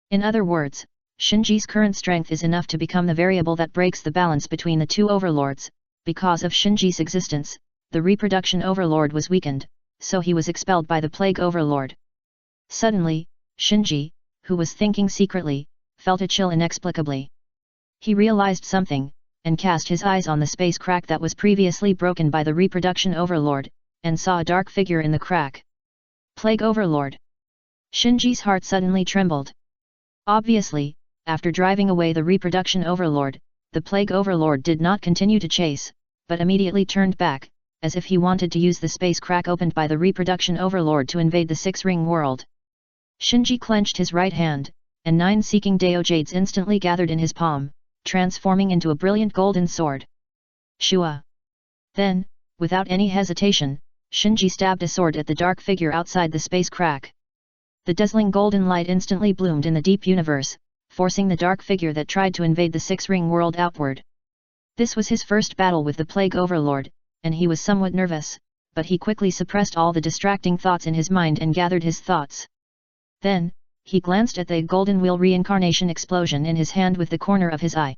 In other words, Shinji's current strength is enough to become the variable that breaks the balance between the two overlords. Because of Shinji's existence, the reproduction overlord was weakened, so he was expelled by the plague overlord. Suddenly, Shinji, who was thinking secretly, felt a chill inexplicably. He realized something, and cast his eyes on the space crack that was previously broken by the reproduction overlord, and saw a dark figure in the crack. Plague overlord. Shinji's heart suddenly trembled. Obviously, after driving away the reproduction overlord, the plague overlord did not continue to chase, but immediately turned back, as if he wanted to use the space crack opened by the reproduction overlord to invade the six-ring world. Shinji clenched his right hand, and 9 seeking Dao Jades instantly gathered in his palm, transforming into a brilliant golden sword. Shua! Then, without any hesitation, Shinji stabbed a sword at the dark figure outside the space crack. The dazzling golden light instantly bloomed in the deep universe, forcing the dark figure that tried to invade the six-ring world outward. This was his first battle with the Plague Overlord, and he was somewhat nervous, but he quickly suppressed all the distracting thoughts in his mind and gathered his thoughts. Then, he glanced at the golden wheel reincarnation explosion in his hand with the corner of his eye.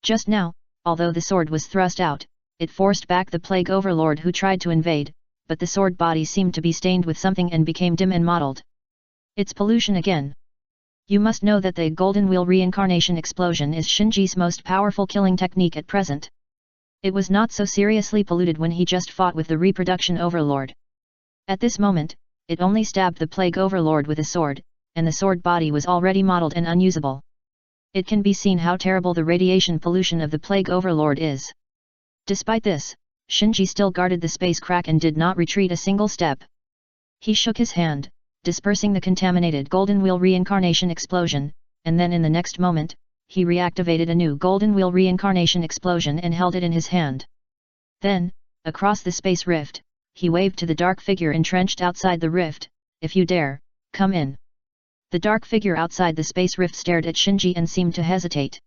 Just now, although the sword was thrust out, it forced back the Plague Overlord who tried to invade, but the sword body seemed to be stained with something and became dim and mottled. It's pollution again. You must know that the Golden Wheel Reincarnation Explosion is Shinji's most powerful killing technique at present. It was not so seriously polluted when he just fought with the Reproduction Overlord. At this moment, it only stabbed the Plague Overlord with a sword, and the sword body was already mottled and unusable. It can be seen how terrible the radiation pollution of the Plague Overlord is. Despite this, Shinji still guarded the space crack and did not retreat a single step. He shook his hand, dispersing the contaminated Golden Wheel Reincarnation Explosion, and then in the next moment, he reactivated a new Golden Wheel Reincarnation Explosion and held it in his hand. Then, across the space rift, he waved to the dark figure entrenched outside the rift, "If you dare, come in." The dark figure outside the space rift stared at Shinji and seemed to hesitate.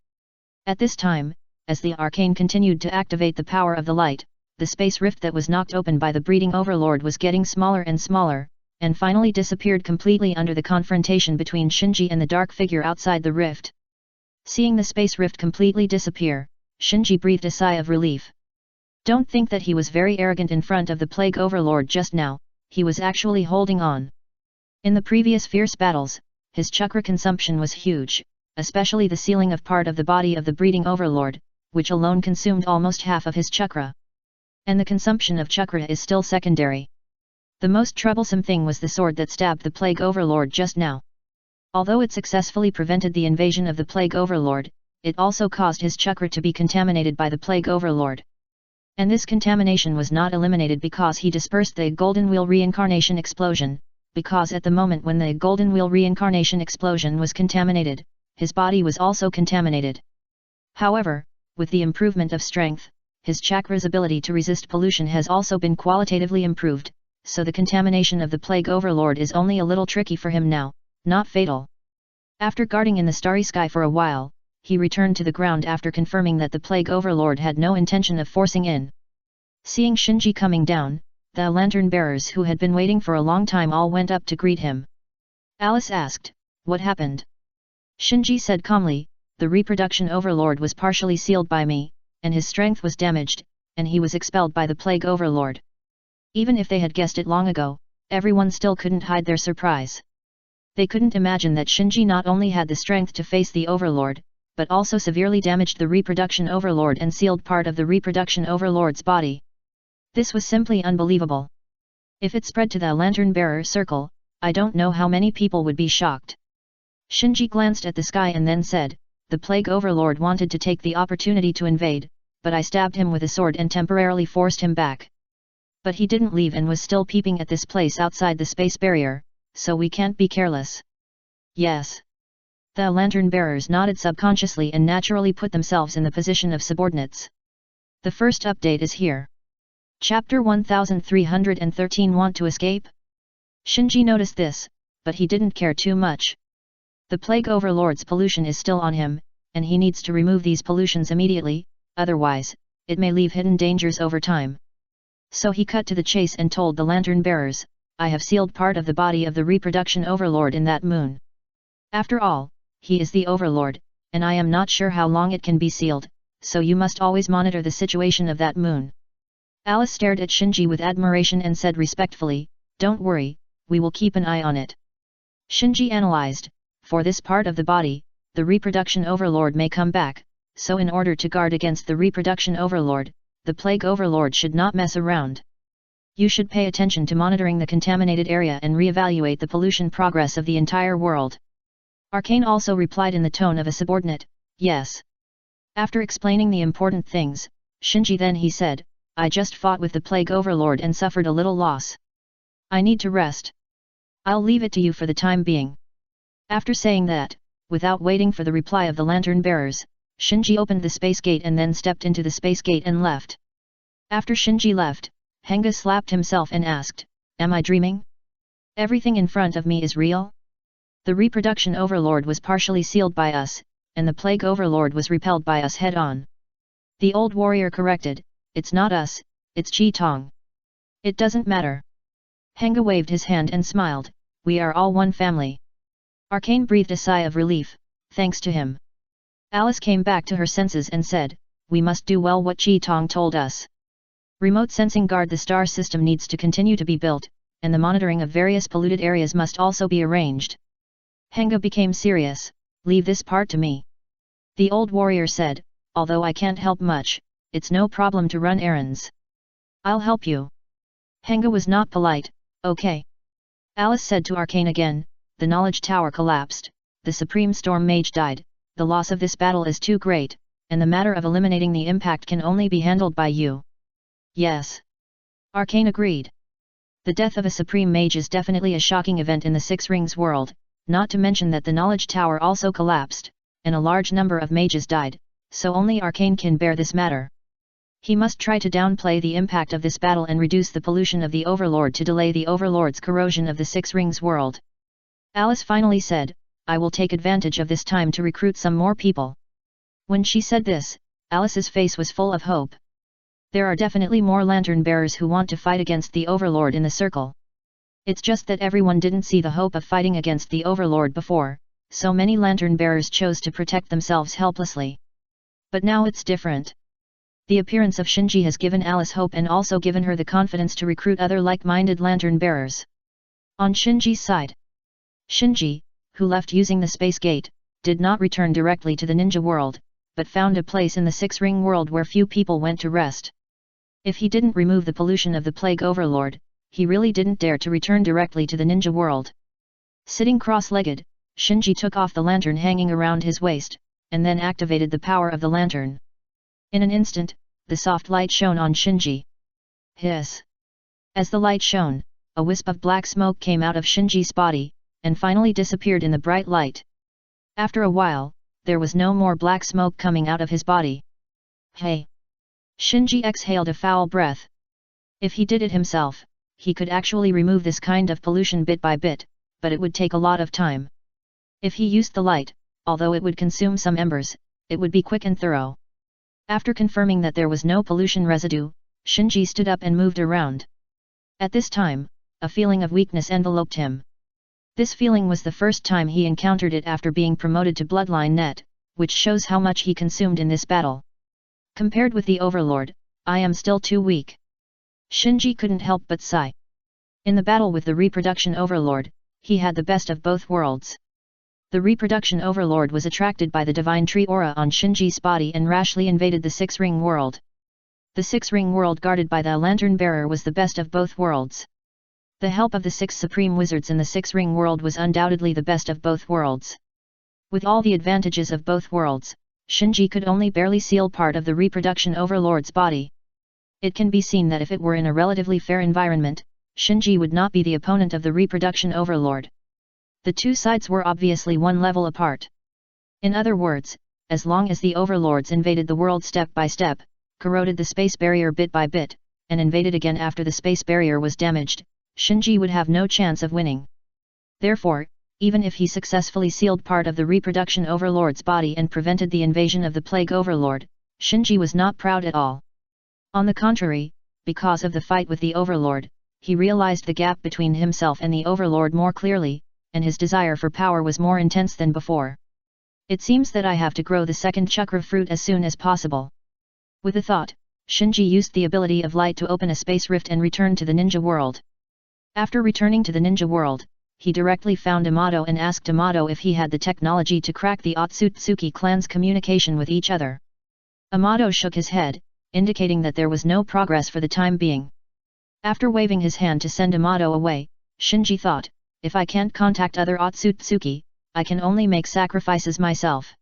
At this time, as the arcane continued to activate the power of the light, the space rift that was knocked open by the breeding overlord was getting smaller and smaller, and finally disappeared completely under the confrontation between Shinji and the dark figure outside the rift. Seeing the space rift completely disappear, Shinji breathed a sigh of relief. Don't think that he was very arrogant in front of the Plague Overlord just now, he was actually holding on. In the previous fierce battles, his chakra consumption was huge, especially the sealing of part of the body of the breeding overlord, which alone consumed almost half of his chakra. And the consumption of chakra is still secondary. The most troublesome thing was the sword that stabbed the Plague Overlord just now. Although it successfully prevented the invasion of the Plague Overlord, it also caused his chakra to be contaminated by the Plague Overlord. And this contamination was not eliminated because he dispersed the Golden Wheel Reincarnation Explosion, because at the moment when the Golden Wheel Reincarnation Explosion was contaminated, his body was also contaminated. However, with the improvement of strength, his chakra's ability to resist pollution has also been qualitatively improved, so the contamination of the plague overlord is only a little tricky for him now, not fatal. After guarding in the starry sky for a while, he returned to the ground after confirming that the plague overlord had no intention of forcing in. Seeing Shinji coming down, the lantern bearers who had been waiting for a long time all went up to greet him. Alice asked, "What happened?" Shinji said calmly, "The reproduction overlord was partially sealed by me, and his strength was damaged, and he was expelled by the plague overlord." Even if they had guessed it long ago, everyone still couldn't hide their surprise. They couldn't imagine that Shinji not only had the strength to face the overlord, but also severely damaged the reproduction overlord and sealed part of the reproduction overlord's body. This was simply unbelievable. If it spread to the lantern-bearer circle, I don't know how many people would be shocked. Shinji glanced at the sky and then said, "The plague overlord wanted to take the opportunity to invade, but I stabbed him with a sword and temporarily forced him back. But he didn't leave and was still peeping at this place outside the space barrier, so we can't be careless." Yes. The lantern-bearers nodded subconsciously and naturally put themselves in the position of subordinates. The first update is here. Chapter 1313 Want to escape? Shinji noticed this, but he didn't care too much. The plague overlord's pollution is still on him, and he needs to remove these pollutions immediately, otherwise, it may leave hidden dangers over time. So he cut to the chase and told the lantern-bearers, "I have sealed part of the body of the reproduction overlord in that moon. After all, he is the overlord, and I am not sure how long it can be sealed, so you must always monitor the situation of that moon." Alice stared at Shinji with admiration and said respectfully, "Don't worry, we will keep an eye on it." Shinji analyzed, "For this part of the body, the reproduction overlord may come back, so in order to guard against the reproduction overlord, the plague overlord should not mess around. You should pay attention to monitoring the contaminated area and re-evaluate the pollution progress of the entire world." Arcane also replied in the tone of a subordinate, "Yes." After explaining the important things, Shinji then he said, "I just fought with the plague overlord and suffered a little loss. I need to rest. I'll leave it to you for the time being." After saying that, without waiting for the reply of the lantern bearers, Shinji opened the space gate and then stepped into the space gate and left. After Shinji left, Henga slapped himself and asked, "Am I dreaming? Everything in front of me is real? The reproduction overlord was partially sealed by us, and the plague overlord was repelled by us head-on." The old warrior corrected, "It's not us, it's Chi Tong. It doesn't matter." Henga waved his hand and smiled, "We are all one family." Arcane breathed a sigh of relief, thanks to him. Alice came back to her senses and said, "We must do well what Chi Tong told us. Remote sensing guard the star system needs to continue to be built, and the monitoring of various polluted areas must also be arranged." Henga became serious, "Leave this part to me." The old warrior said, "Although I can't help much, it's no problem to run errands. I'll help you." Henga was not polite, "Okay." Alice said to Arcane again, "The knowledge tower collapsed, the supreme storm mage died, the loss of this battle is too great, and the matter of eliminating the impact can only be handled by you." "Yes." Arcane agreed. The death of a supreme mage is definitely a shocking event in the Six Rings world, not to mention that the knowledge tower also collapsed, and a large number of mages died, so only Arcane can bear this matter. He must try to downplay the impact of this battle and reduce the pollution of the overlord to delay the overlord's corrosion of the Six Rings world. Alice finally said, "I will take advantage of this time to recruit some more people." When she said this, Alice's face was full of hope. There are definitely more lantern bearers who want to fight against the overlord in the circle. It's just that everyone didn't see the hope of fighting against the overlord before, so many lantern bearers chose to protect themselves helplessly. But now it's different. The appearance of Shinji has given Alice hope and also given her the confidence to recruit other like-minded lantern bearers. On Shinji's side, Shinji, who left using the space gate, did not return directly to the ninja world, but found a place in the Six Ring world where few people went to rest. If he didn't remove the pollution of the plague overlord, he really didn't dare to return directly to the ninja world. Sitting cross-legged, Shinji took off the lantern hanging around his waist, and then activated the power of the lantern. In an instant, the soft light shone on Shinji. Hiss! As the light shone, a wisp of black smoke came out of Shinji's body, and finally disappeared in the bright light. After a while, there was no more black smoke coming out of his body. Hey! Shinji exhaled a foul breath. If he did it himself, he could actually remove this kind of pollution bit by bit, but it would take a lot of time. If he used the light, although it would consume some embers, it would be quick and thorough. After confirming that there was no pollution residue, Shinji stood up and moved around. At this time, a feeling of weakness enveloped him. This feeling was the first time he encountered it after being promoted to Bloodline Net, which shows how much he consumed in this battle. Compared with the Overlord, I am still too weak. Shinji couldn't help but sigh. In the battle with the Reproduction Overlord, he had the best of both worlds. The Reproduction Overlord was attracted by the Divine Tree aura on Shinji's body and rashly invaded the Six-Ring World. The Six-Ring World guarded by the Lantern Bearer was the best of both worlds. The help of the Six Supreme Wizards in the Six-Ring World was undoubtedly the best of both worlds. With all the advantages of both worlds, Shinji could only barely seal part of the Reproduction Overlord's body. It can be seen that if it were in a relatively fair environment, Shinji would not be the opponent of the Reproduction Overlord. The two sides were obviously one level apart. In other words, as long as the Overlords invaded the world step by step, corroded the space barrier bit by bit, and invaded again after the space barrier was damaged, Shinji would have no chance of winning. Therefore, even if he successfully sealed part of the Reproduction Overlord's body and prevented the invasion of the Plague Overlord, Shinji was not proud at all. On the contrary, because of the fight with the Overlord, he realized the gap between himself and the Overlord more clearly, and his desire for power was more intense than before. It seems that I have to grow the second chakra fruit as soon as possible. With a thought, Shinji used the ability of light to open a space rift and return to the ninja world. After returning to the ninja world, he directly found Amato and asked Amato if he had the technology to crack the Otsutsuki clan's communication with each other. Amato shook his head, indicating that there was no progress for the time being. After waving his hand to send Amato away, Shinji thought, if I can't contact other Otsutsuki, I can only make sacrifices myself.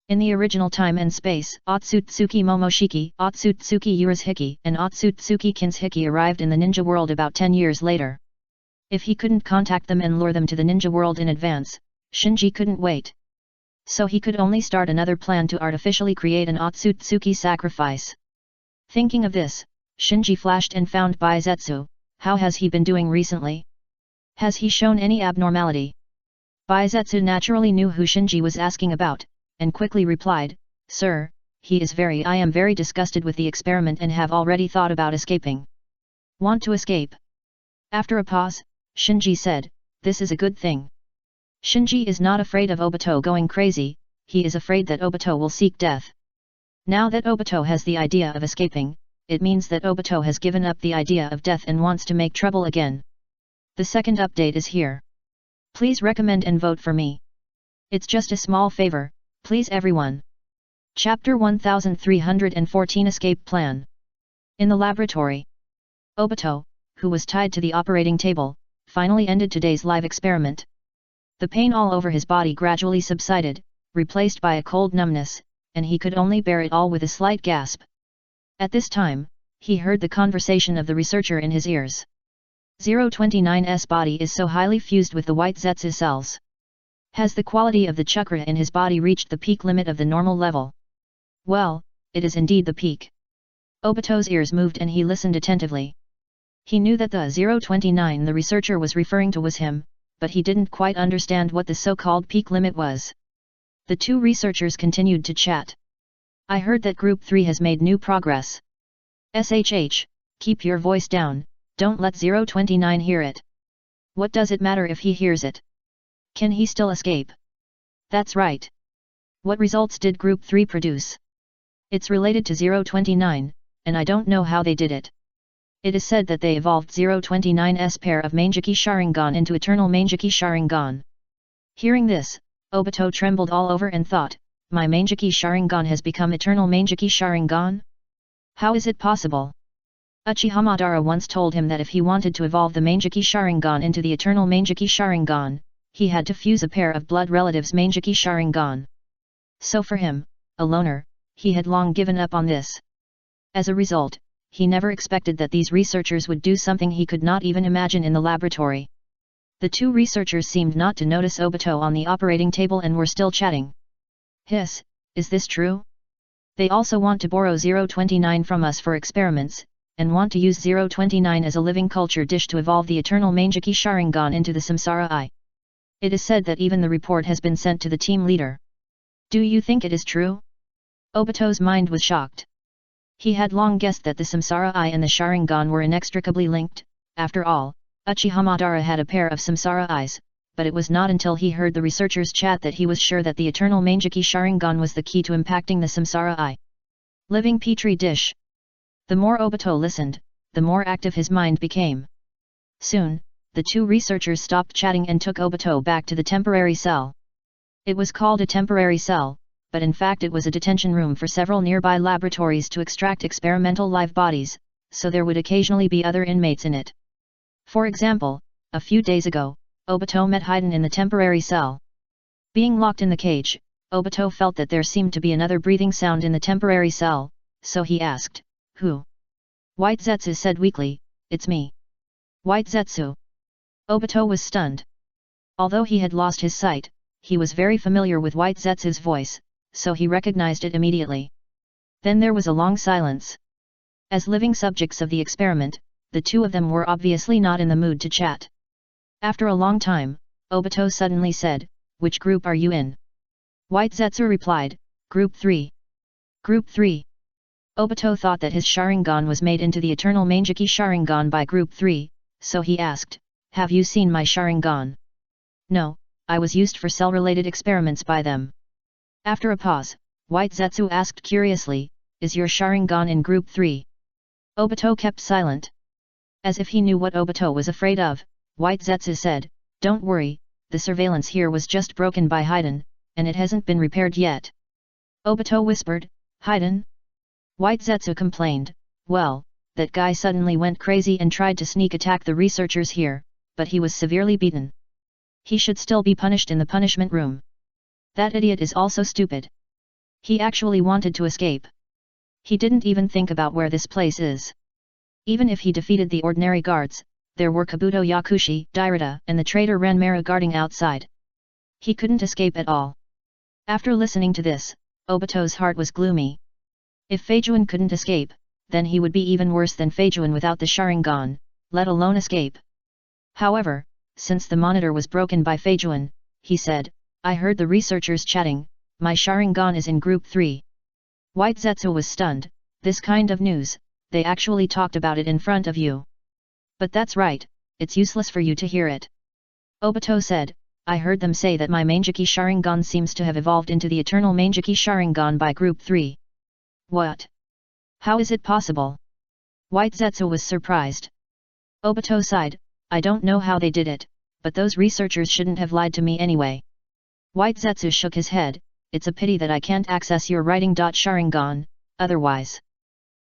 In the original time and space, Otsutsuki Momoshiki, Otsutsuki Urashiki, and Otsutsuki Kinshiki arrived in the ninja world about 10 years later. If he couldn't contact them and lure them to the ninja world in advance, Shinji couldn't wait. So he could only start another plan to artificially create an Otsutsuki sacrifice. Thinking of this, Shinji flashed and found Baizetsu. How has he been doing recently? Has he shown any abnormality? Baizetsu naturally knew who Shinji was asking about, and quickly replied, Sir, I am very disgusted with the experiment and have already thought about escaping. Want to escape? After a pause, Shinji said, this is a good thing. Shinji is not afraid of Obito going crazy, he is afraid that Obito will seek death. Now that Obito has the idea of escaping, it means that Obito has given up the idea of death and wants to make trouble again. The second update is here. Please recommend and vote for me. It's just a small favor, please everyone. Chapter 1314 Escape Plan. In the laboratory. Obito, who was tied to the operating table, finally ended today's live experiment. The pain all over his body gradually subsided, replaced by a cold numbness, and he could only bear it all with a slight gasp. At this time, he heard the conversation of the researcher in his ears. 029's body is so highly fused with the white Zetsu cells. Has the quality of the chakra in his body reached the peak limit of the normal level? Well, it is indeed the peak. Obito's ears moved and he listened attentively. He knew that the 029 the researcher was referring to was him, but he didn't quite understand what the so-called peak limit was. The two researchers continued to chat. I heard that Group 3 has made new progress. SHH, keep your voice down, don't let 029 hear it. What does it matter if he hears it? Can he still escape? That's right. What results did Group 3 produce? It's related to 029, and I don't know how they did it. It is said that they evolved 029's pair of Manjiki Sharingan into Eternal Manjiki Sharingan. Hearing this, Obito trembled all over and thought, my Manjiki Sharingan has become Eternal Manjiki Sharingan? How is it possible? Uchiha Madara once told him that if he wanted to evolve the Manjiki Sharingan into the Eternal Manjiki Sharingan, he had to fuse a pair of blood relatives' Manjiki Sharingan. So for him, a loner, he had long given up on this. As a result, he never expected that these researchers would do something he could not even imagine in the laboratory. The two researchers seemed not to notice Obito on the operating table and were still chatting. Hiss, is this true? They also want to borrow 029 from us for experiments, and want to use 029 as a living culture dish to evolve the eternal Mangeki Sharingan into the Samsara Eye. It is said that even the report has been sent to the team leader. Do you think it is true? Obito's mind was shocked. He had long guessed that the Samsara Eye and the Sharingan were inextricably linked. After all, Uchiha Madara had a pair of Samsara Eyes, but it was not until he heard the researchers chat that he was sure that the eternal Mangeki Sharingan was the key to impacting the Samsara Eye. Living Petri dish. The more Obito listened, the more active his mind became. Soon, the two researchers stopped chatting and took Obito back to the temporary cell. It was called a temporary cell, but in fact it was a detention room for several nearby laboratories to extract experimental live bodies, so there would occasionally be other inmates in it. For example, a few days ago, Obito met Haiden in the temporary cell. Being locked in the cage, Obito felt that there seemed to be another breathing sound in the temporary cell, so he asked, "Who?" White Zetsu said weakly, "It's me." White Zetsu. Obito was stunned. Although he had lost his sight, he was very familiar with White Zetsu's voice, so he recognized it immediately. Then there was a long silence. As living subjects of the experiment, the two of them were obviously not in the mood to chat. After a long time, Obito suddenly said, "Which group are you in?" White Zetsu replied, "Group 3. Group 3. Obito thought that his Sharingan was made into the eternal Mangeki Sharingan by Group 3, so he asked, "Have you seen my Sharingan?" "No, I was used for cell-related experiments by them." After a pause, White Zetsu asked curiously, "Is your Sharingan in Group 3? Obito kept silent. As if he knew what Obito was afraid of, White Zetsu said, "Don't worry, the surveillance here was just broken by Haiden, and it hasn't been repaired yet." Obito whispered, "Haiden?" White Zetsu complained, "Well, that guy suddenly went crazy and tried to sneak attack the researchers here, but he was severely beaten. He should still be punished in the punishment room. That idiot is also stupid. He actually wanted to escape. He didn't even think about where this place is. Even if he defeated the ordinary guards, there were Kabuto Yakushi, Dairata, and the traitor Ranmara guarding outside. He couldn't escape at all." After listening to this, Obito's heart was gloomy. If Feijuan couldn't escape, then he would be even worse than Feijuan without the Sharingan, let alone escape. However, since the monitor was broken by Feijuan, he said, "I heard the researchers chatting, my Sharingan is in Group 3. White Zetsu was stunned, "This kind of news, they actually talked about it in front of you." "But that's right, it's useless for you to hear it." Obito said, "I heard them say that my Mangeki Sharingan seems to have evolved into the eternal Mangeki Sharingan by Group 3. What? How is it possible?" White Zetsu was surprised. Obito sighed, "I don't know how they did it, but those researchers shouldn't have lied to me anyway." White Zetsu shook his head, "It's a pity that I can't access your writing Sharingan, otherwise.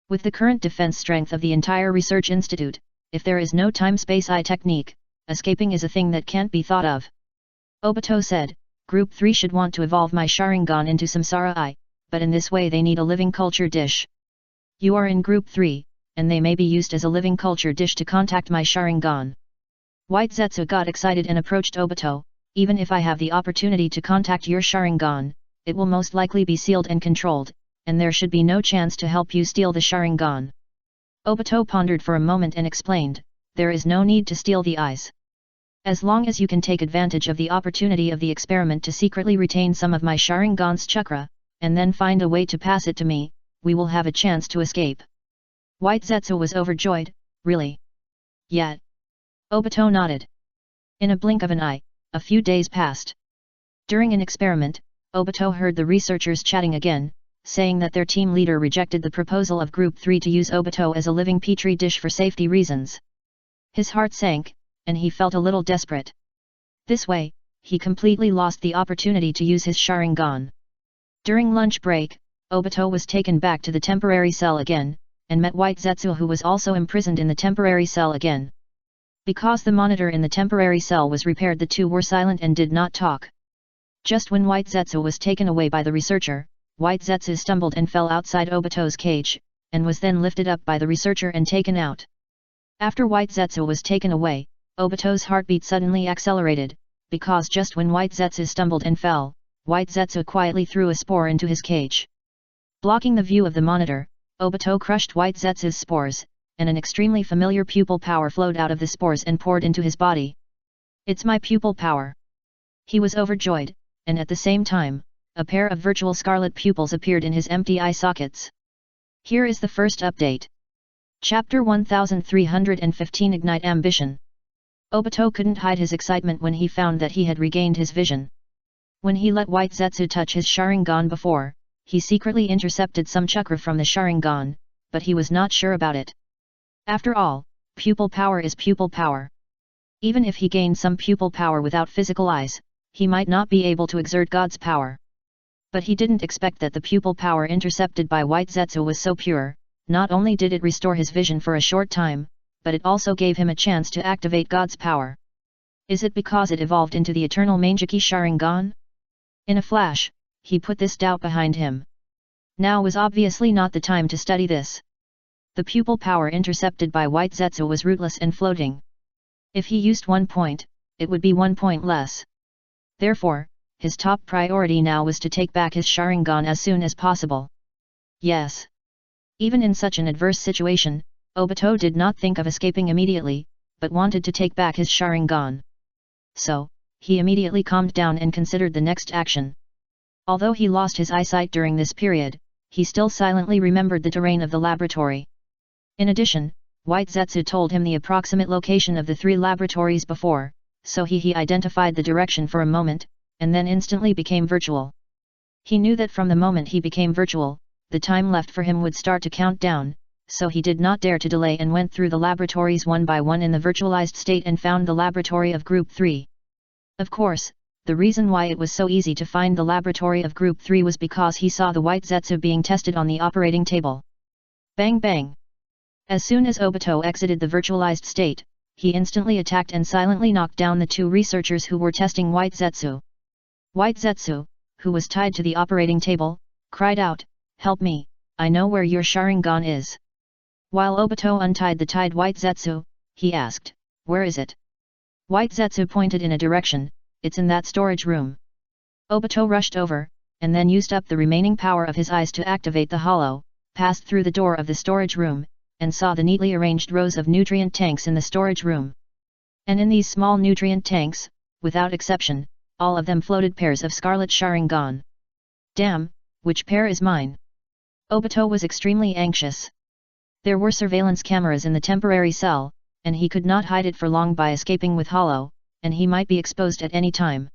With the current defense strength of the entire research institute, if there is no time-space eye technique, escaping is a thing that can't be thought of." Obito said, "Group 3 should want to evolve my Sharingan into Samsara Eye, but in this way they need a living culture dish. You are in Group 3, and they may be used as a living culture dish to contact my Sharingan." White Zetsu got excited and approached Obito, "Even if I have the opportunity to contact your Sharingan, it will most likely be sealed and controlled, and there should be no chance to help you steal the Sharingan." Obito pondered for a moment and explained, "There is no need to steal the eyes. As long as you can take advantage of the opportunity of the experiment to secretly retain some of my Sharingan's chakra, and then find a way to pass it to me, we will have a chance to escape." White Zetsu was overjoyed, "Really? Yet?" Obito nodded. In a blink of an eye, a few days passed. During an experiment, Obito heard the researchers chatting again, saying that their team leader rejected the proposal of Group 3 to use Obito as a living petri dish for safety reasons. His heart sank, and he felt a little desperate. This way, he completely lost the opportunity to use his Sharingan. During lunch break, Obito was taken back to the temporary cell again, and met White Zetsu, who was also imprisoned in the temporary cell again. Because the monitor in the temporary cell was repaired, the two were silent and did not talk. Just when White Zetsu was taken away by the researcher, White Zetsu stumbled and fell outside Obito's cage, and was then lifted up by the researcher and taken out. After White Zetsu was taken away, Obito's heartbeat suddenly accelerated, because just when White Zetsu stumbled and fell, White Zetsu quietly threw a spore into his cage. Blocking the view of the monitor, Obito crushed White Zetsu's spores, and an extremely familiar pupil power flowed out of the spores and poured into his body. It's my pupil power! He was overjoyed, and at the same time, a pair of virtual scarlet pupils appeared in his empty eye sockets. Here is the first update. Chapter 1315 Ignite Ambition. Obito couldn't hide his excitement when he found that he had regained his vision. When he let White Zetsu touch his Sharingan before, he secretly intercepted some chakra from the Sharingan, but he was not sure about it. After all, pupil power is pupil power. Even if he gained some pupil power without physical eyes, he might not be able to exert God's power. But he didn't expect that the pupil power intercepted by White Zetsu was so pure. Not only did it restore his vision for a short time, but it also gave him a chance to activate God's power. Is it because it evolved into the eternal Mangeki Sharingan? In a flash, he put this doubt behind him. Now was obviously not the time to study this. The pupil power intercepted by White Zetsu was rootless and floating. If he used 1 point, it would be 1 point less. Therefore, his top priority now was to take back his Sharingan as soon as possible. Yes. Even in such an adverse situation, Obito did not think of escaping immediately, but wanted to take back his Sharingan. So, he immediately calmed down and considered the next action. Although he lost his eyesight during this period, he still silently remembered the terrain of the laboratory. In addition, White Zetsu told him the approximate location of the 3 laboratories before, so he identified the direction for a moment, and then instantly became virtual. He knew that from the moment he became virtual, the time left for him would start to count down, so he did not dare to delay and went through the laboratories one by one in the virtualized state and found the laboratory of Group 3. Of course, the reason why it was so easy to find the laboratory of Group 3 was because he saw the White Zetsu being tested on the operating table. Bang bang! As soon as Obito exited the virtualized state, he instantly attacked and silently knocked down the 2 researchers who were testing White Zetsu. White Zetsu, who was tied to the operating table, cried out, "Help me, I know where your Sharingan is." While Obito untied the tied White Zetsu, he asked, "Where is it?" White Zetsu pointed in a direction, "It's in that storage room." Obito rushed over, and then used up the remaining power of his eyes to activate the hollow, passed through the door of the storage room, and saw the neatly arranged rows of nutrient tanks in the storage room. And in these small nutrient tanks, without exception, all of them floated pairs of scarlet Sharingan. Damn, which pair is mine? Obito was extremely anxious. There were surveillance cameras in the temporary cell, and he could not hide it for long by escaping with hollow, and he might be exposed at any time.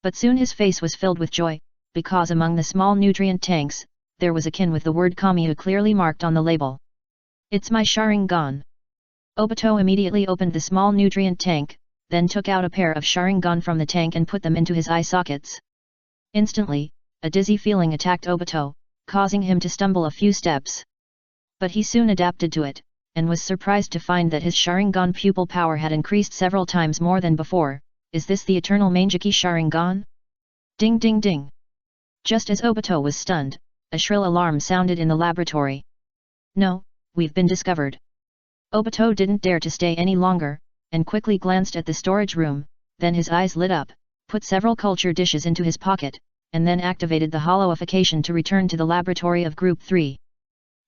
But soon his face was filled with joy, because among the small nutrient tanks, there was a kin with the word Kamiyu clearly marked on the label. "It's my Sharingan." Obito immediately opened the small nutrient tank, then took out a pair of Sharingan from the tank and put them into his eye sockets. Instantly, a dizzy feeling attacked Obito, causing him to stumble a few steps. But he soon adapted to it, and was surprised to find that his Sharingan pupil power had increased several times more than before. Is this the eternal Mangeki Sharingan? Ding ding ding! Just as Obito was stunned, a shrill alarm sounded in the laboratory. "No, we've been discovered." Obito didn't dare to stay any longer, and quickly glanced at the storage room, then his eyes lit up, put several culture dishes into his pocket, and then activated the hollowification to return to the laboratory of Group 3.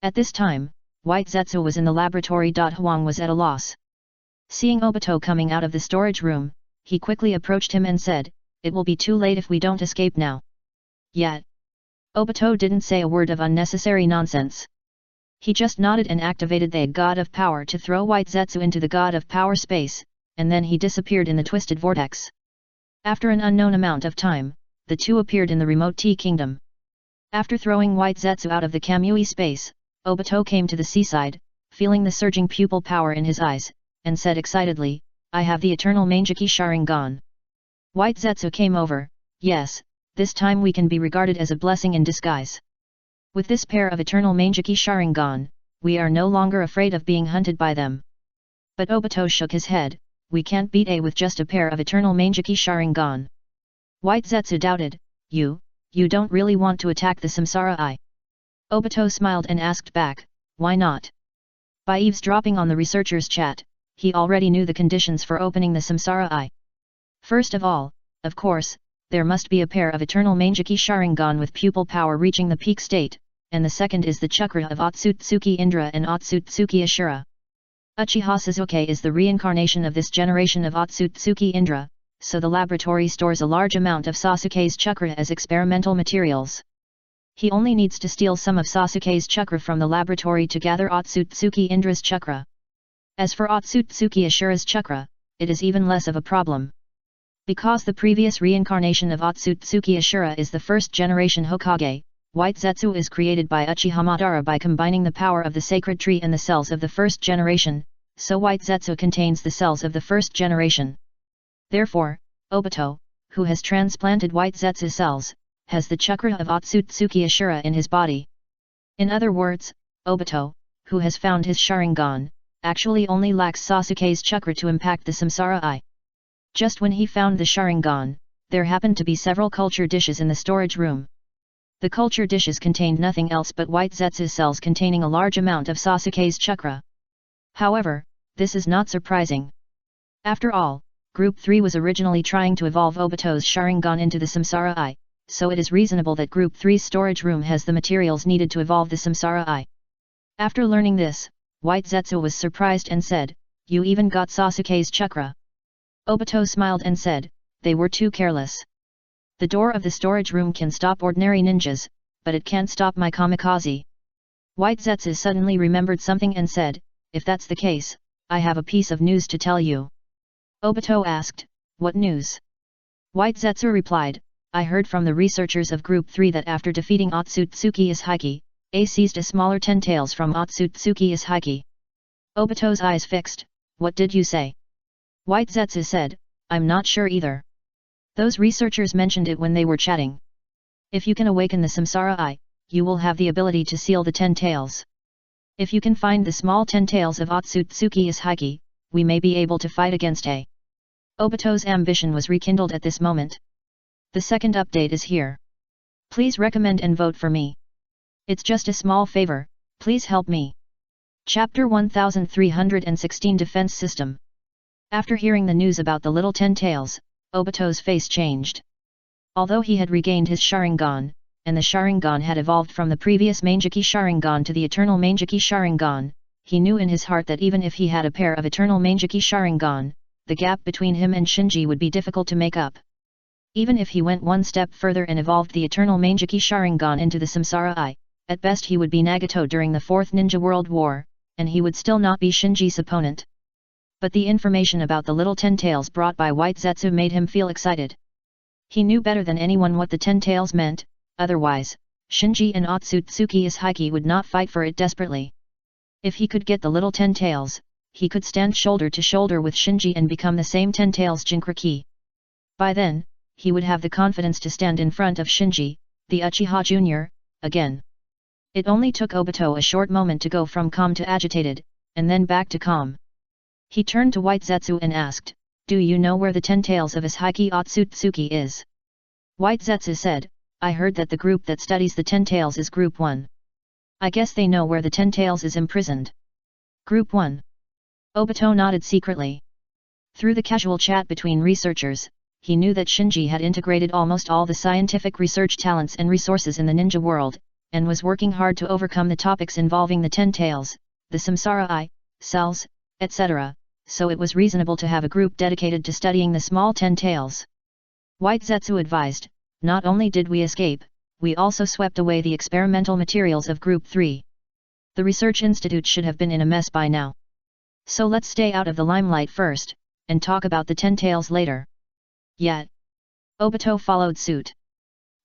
At this time, White Zetsu was in the laboratory. Huang was at a loss. Seeing Obito coming out of the storage room, he quickly approached him and said, "It will be too late if we don't escape now." Yet, Obito didn't say a word of unnecessary nonsense. He just nodded and activated the God of Power to throw White Zetsu into the God of Power space, and then he disappeared in the twisted vortex. After an unknown amount of time, the two appeared in the remote Tea Kingdom. After throwing White Zetsu out of the Kamui space, Obito came to the seaside, feeling the surging pupil power in his eyes, and said excitedly, "I have the eternal Mangeki Sharingan." White Zetsu came over. "Yes, this time we can be regarded as a blessing in disguise. With this pair of eternal Mangeki Sharingan, we are no longer afraid of being hunted by them." But Obito shook his head, "We can't beat A with just a pair of eternal Mangeki Sharingan." White Zetsu doubted, You don't really want to attack the Samsara Eye?" Obito smiled and asked back, "Why not?" By eavesdropping on the researchers' chat, he already knew the conditions for opening the Samsara Eye. First of all, of course, there must be a pair of eternal Mangeki Sharingan with pupil power reaching the peak state, and the second is the chakra of Otsutsuki Indra and Otsutsuki Ashura. Uchiha Sasuke is the reincarnation of this generation of Otsutsuki Indra, so the laboratory stores a large amount of Sasuke's chakra as experimental materials. He only needs to steal some of Sasuke's chakra from the laboratory to gather Otsutsuki Indra's chakra. As for Otsutsuki Ashura's chakra, it is even less of a problem. Because the previous reincarnation of Otsutsuki Ashura is the first generation Hokage, White Zetsu is created by Uchiha Madara by combining the power of the sacred tree and the cells of the first generation, so White Zetsu contains the cells of the first generation. Therefore, Obito, who has transplanted White Zetsu cells, has the chakra of Otsutsuki Ashura in his body. In other words, Obito, who has found his Sharingan, actually only lacks Sasuke's chakra to impact the Samsara Eye. Just when he found the Sharingan, there happened to be several culture dishes in the storage room. The culture dishes contained nothing else but White Zetsu cells containing a large amount of Sasuke's chakra. However, this is not surprising. After all, Group 3 was originally trying to evolve Obito's Sharingan into the Samsara Eye, so it is reasonable that Group 3's storage room has the materials needed to evolve the Samsara Eye. After learning this, White Zetsu was surprised and said, "You even got Sasuke's chakra." Obito smiled and said, "They were too careless. The door of the storage room can stop ordinary ninjas, but it can't stop my kamikaze." White Zetsu suddenly remembered something and said, "If that's the case, I have a piece of news to tell you." Obito asked, "What news?" White Zetsu replied, "I heard from the researchers of Group 3 that after defeating Otsutsuki Ishiki, A seized a smaller 10 tails from Otsutsuki Ishiki." Obito's eyes fixed, "What did you say?" White Zetsu said, "I'm not sure either. Those researchers mentioned it when they were chatting. If you can awaken the Samsara Eye, you will have the ability to seal the 10 tails. If you can find the small 10 tails of Otsutsuki Ishiki, we may be able to fight against A." Obito's ambition was rekindled at this moment. The second update is here. Please recommend and vote for me. It's just a small favor, please help me. Chapter 1316 Defense System. After hearing the news about the little 10 tails, Obito's face changed. Although he had regained his Sharingan, and the Sharingan had evolved from the previous Manjiki Sharingan to the Eternal Manjiki Sharingan, he knew in his heart that even if he had a pair of Eternal Manjiki Sharingan, the gap between him and Shinji would be difficult to make up. Even if he went one step further and evolved the Eternal Manjiki Sharingan into the Samsara Eye, at best he would be Nagato during the Fourth Ninja World War, and he would still not be Shinji's opponent. But the information about the little 10 tails brought by White Zetsu made him feel excited. He knew better than anyone what the 10 tails meant, otherwise, Shinji and Otsutsuki Ishiki would not fight for it desperately. If he could get the little 10 tails, he could stand shoulder to shoulder with Shinji and become the same 10 tails Jinchuriki. By then, he would have the confidence to stand in front of Shinji, the Uchiha Jr., again. It only took Obito a short moment to go from calm to agitated, and then back to calm. He turned to White Zetsu and asked, "Do you know where the 10 tails of Ishiki Otsutsuki is?" White Zetsu said, "I heard that the group that studies the 10 tails is Group 1. I guess they know where the 10 tails is imprisoned." Group 1. Obito nodded secretly. Through the casual chat between researchers, he knew that Shinji had integrated almost all the scientific research talents and resources in the ninja world, and was working hard to overcome the topics involving the 10 tails, the Samsara Eye, cells, etc., so it was reasonable to have a group dedicated to studying the small 10 tails. White Zetsu advised, "Not only did we escape, we also swept away the experimental materials of Group 3. The research institute should have been in a mess by now. So let's stay out of the limelight first, and talk about the 10 tails later." Yet, Obito followed suit.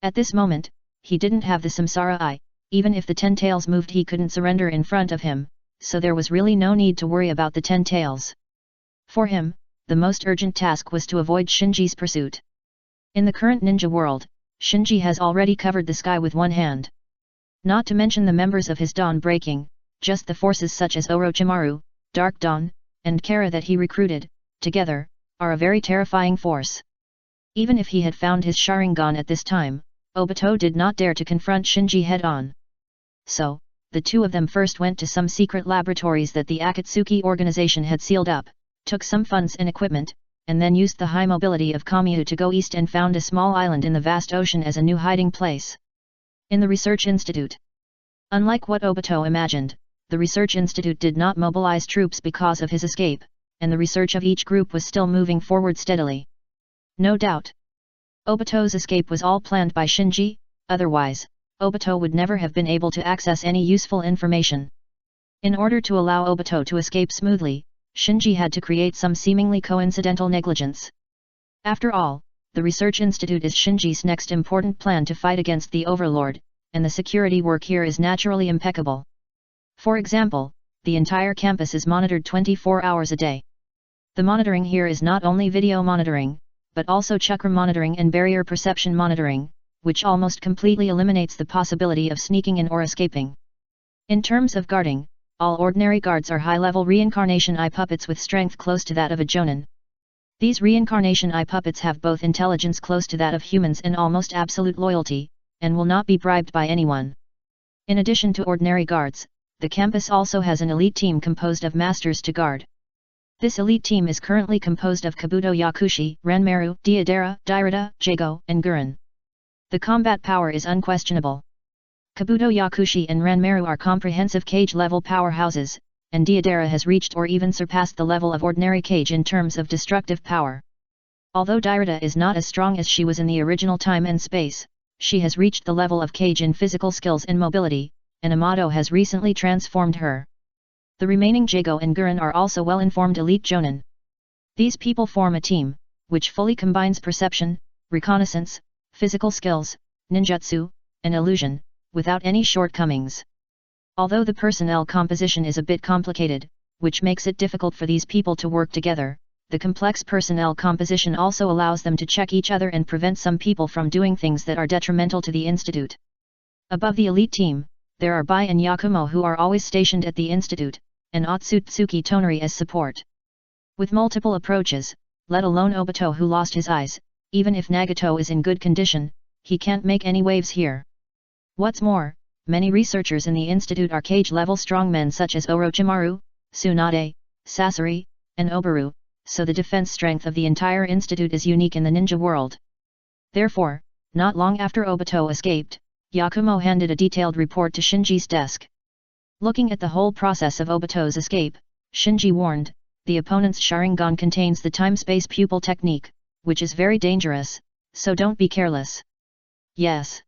At this moment, he didn't have the Samsara Eye, even if the 10 tails moved he couldn't surrender in front of him, so there was really no need to worry about the 10 tails. For him, the most urgent task was to avoid Shinji's pursuit. In the current ninja world, Shinji has already covered the sky with one hand. Not to mention the members of his Dawn Breaking, just the forces such as Orochimaru, Dark Dawn, and Kara that he recruited, together, are a very terrifying force. Even if he had found his Sharingan at this time, Obito did not dare to confront Shinji head-on. So, the two of them first went to some secret laboratories that the Akatsuki organization had sealed up, took some funds and equipment, and then used the high mobility of Kamiyu to go east and found a small island in the vast ocean as a new hiding place. In the research institute. Unlike what Obito imagined, the research institute did not mobilize troops because of his escape, and the research of each group was still moving forward steadily. No doubt, Obito's escape was all planned by Shinji, otherwise, Obito would never have been able to access any useful information. In order to allow Obito to escape smoothly, Shinji had to create some seemingly coincidental negligence. After all, the Research Institute is Shinji's next important plan to fight against the Overlord, and the security work here is naturally impeccable. For example, the entire campus is monitored 24 hours a day. The monitoring here is not only video monitoring, but also chakra monitoring and barrier perception monitoring, which almost completely eliminates the possibility of sneaking in or escaping. In terms of guarding, all ordinary guards are high-level reincarnation eye puppets with strength close to that of a jonin. These reincarnation eye puppets have both intelligence close to that of humans and almost absolute loyalty, and will not be bribed by anyone. In addition to ordinary guards, the campus also has an elite team composed of masters to guard. This elite team is currently composed of Kabuto Yakushi, Ranmaru, Deidara, Dairada, Jago, and Gurren. The combat power is unquestionable. Kabuto Yakushi and Ranmaru are comprehensive cage-level powerhouses, and Deidara has reached or even surpassed the level of ordinary cage in terms of destructive power. Although Dairada is not as strong as she was in the original time and space, she has reached the level of cage in physical skills and mobility, and Amato has recently transformed her. The remaining Jago and Gurren are also well-informed elite jonin. These people form a team, which fully combines perception, reconnaissance, physical skills, ninjutsu, and illusion, without any shortcomings. Although the personnel composition is a bit complicated, which makes it difficult for these people to work together, the complex personnel composition also allows them to check each other and prevent some people from doing things that are detrimental to the institute. Above the elite team, there are Bai and Yakumo who are always stationed at the institute, and Otsutsuki Tonari as support. With multiple approaches, let alone Obito who lost his eyes, even if Nagato is in good condition, he can't make any waves here. What's more, many researchers in the institute are cage-level strongmen such as Orochimaru, Tsunade, Sasori, and Obaru, so the defense strength of the entire institute is unique in the ninja world. Therefore, not long after Obito escaped, Yakumo handed a detailed report to Shinji's desk. Looking at the whole process of Obito's escape, Shinji warned, the opponent's Sharingan contains the time-space pupil technique, which is very dangerous, so don't be careless. Yes.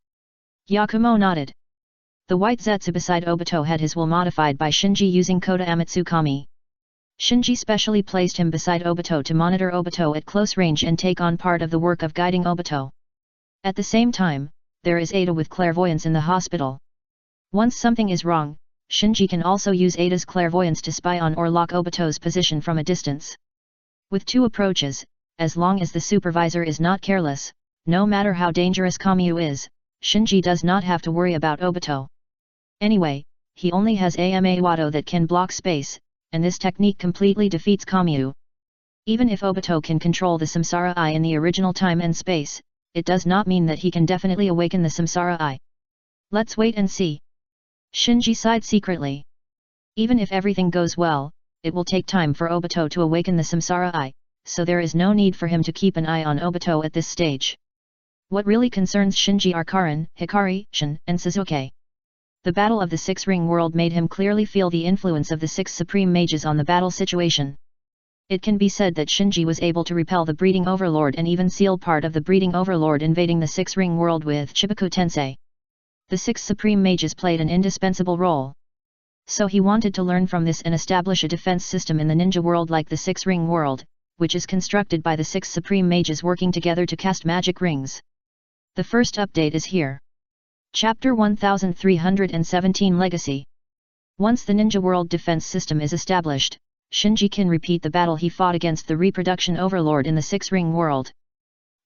Yakumo nodded. The white Zetsu beside Obito had his will modified by Shinji using Koda Amatsukami. Shinji specially placed him beside Obito to monitor Obito at close range and take on part of the work of guiding Obito. At the same time, there is Ada with clairvoyance in the hospital. Once something is wrong, Shinji can also use Ada's clairvoyance to spy on or lock Obito's position from a distance. With two approaches, as long as the supervisor is not careless, no matter how dangerous Kamyu is, Shinji does not have to worry about Obito. Anyway, he only has Ama Wado that can block space, and this technique completely defeats Kamyu. Even if Obito can control the Samsara Eye in the original time and space, it does not mean that he can definitely awaken the Samsara Eye. Let's wait and see. Shinji sighed secretly. Even if everything goes well, it will take time for Obito to awaken the Samsara Eye, so there is no need for him to keep an eye on Obito at this stage. What really concerns Shinji are Karin, Hikari, Shin, and Suzuki. The Battle of the Six Ring World made him clearly feel the influence of the Six Supreme Mages on the battle situation. It can be said that Shinji was able to repel the Breeding Overlord and even seal part of the Breeding Overlord invading the Six Ring World with Chibaku Tensei. The Six Supreme Mages played an indispensable role. So he wanted to learn from this and establish a defense system in the ninja world like the Six Ring World, which is constructed by the Six Supreme Mages working together to cast magic rings. The first update is here. Chapter 1317 Legacy. Once the ninja world defense system is established, Shinji can repeat the battle he fought against the reproduction overlord in the Six Ring World.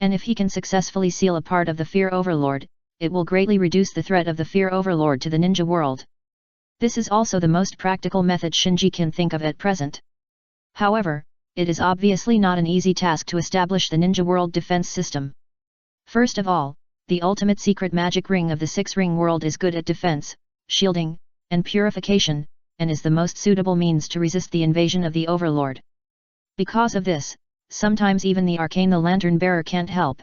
And if he can successfully seal a part of the Fear Overlord, it will greatly reduce the threat of the Fear Overlord to the ninja world. This is also the most practical method Shinji can think of at present. However, it is obviously not an easy task to establish the ninja world defense system. First of all, the ultimate secret magic ring of the Six Ring World is good at defense, shielding, and purification, and is the most suitable means to resist the invasion of the Overlord. Because of this, sometimes even the arcane the Lantern Bearer can't help.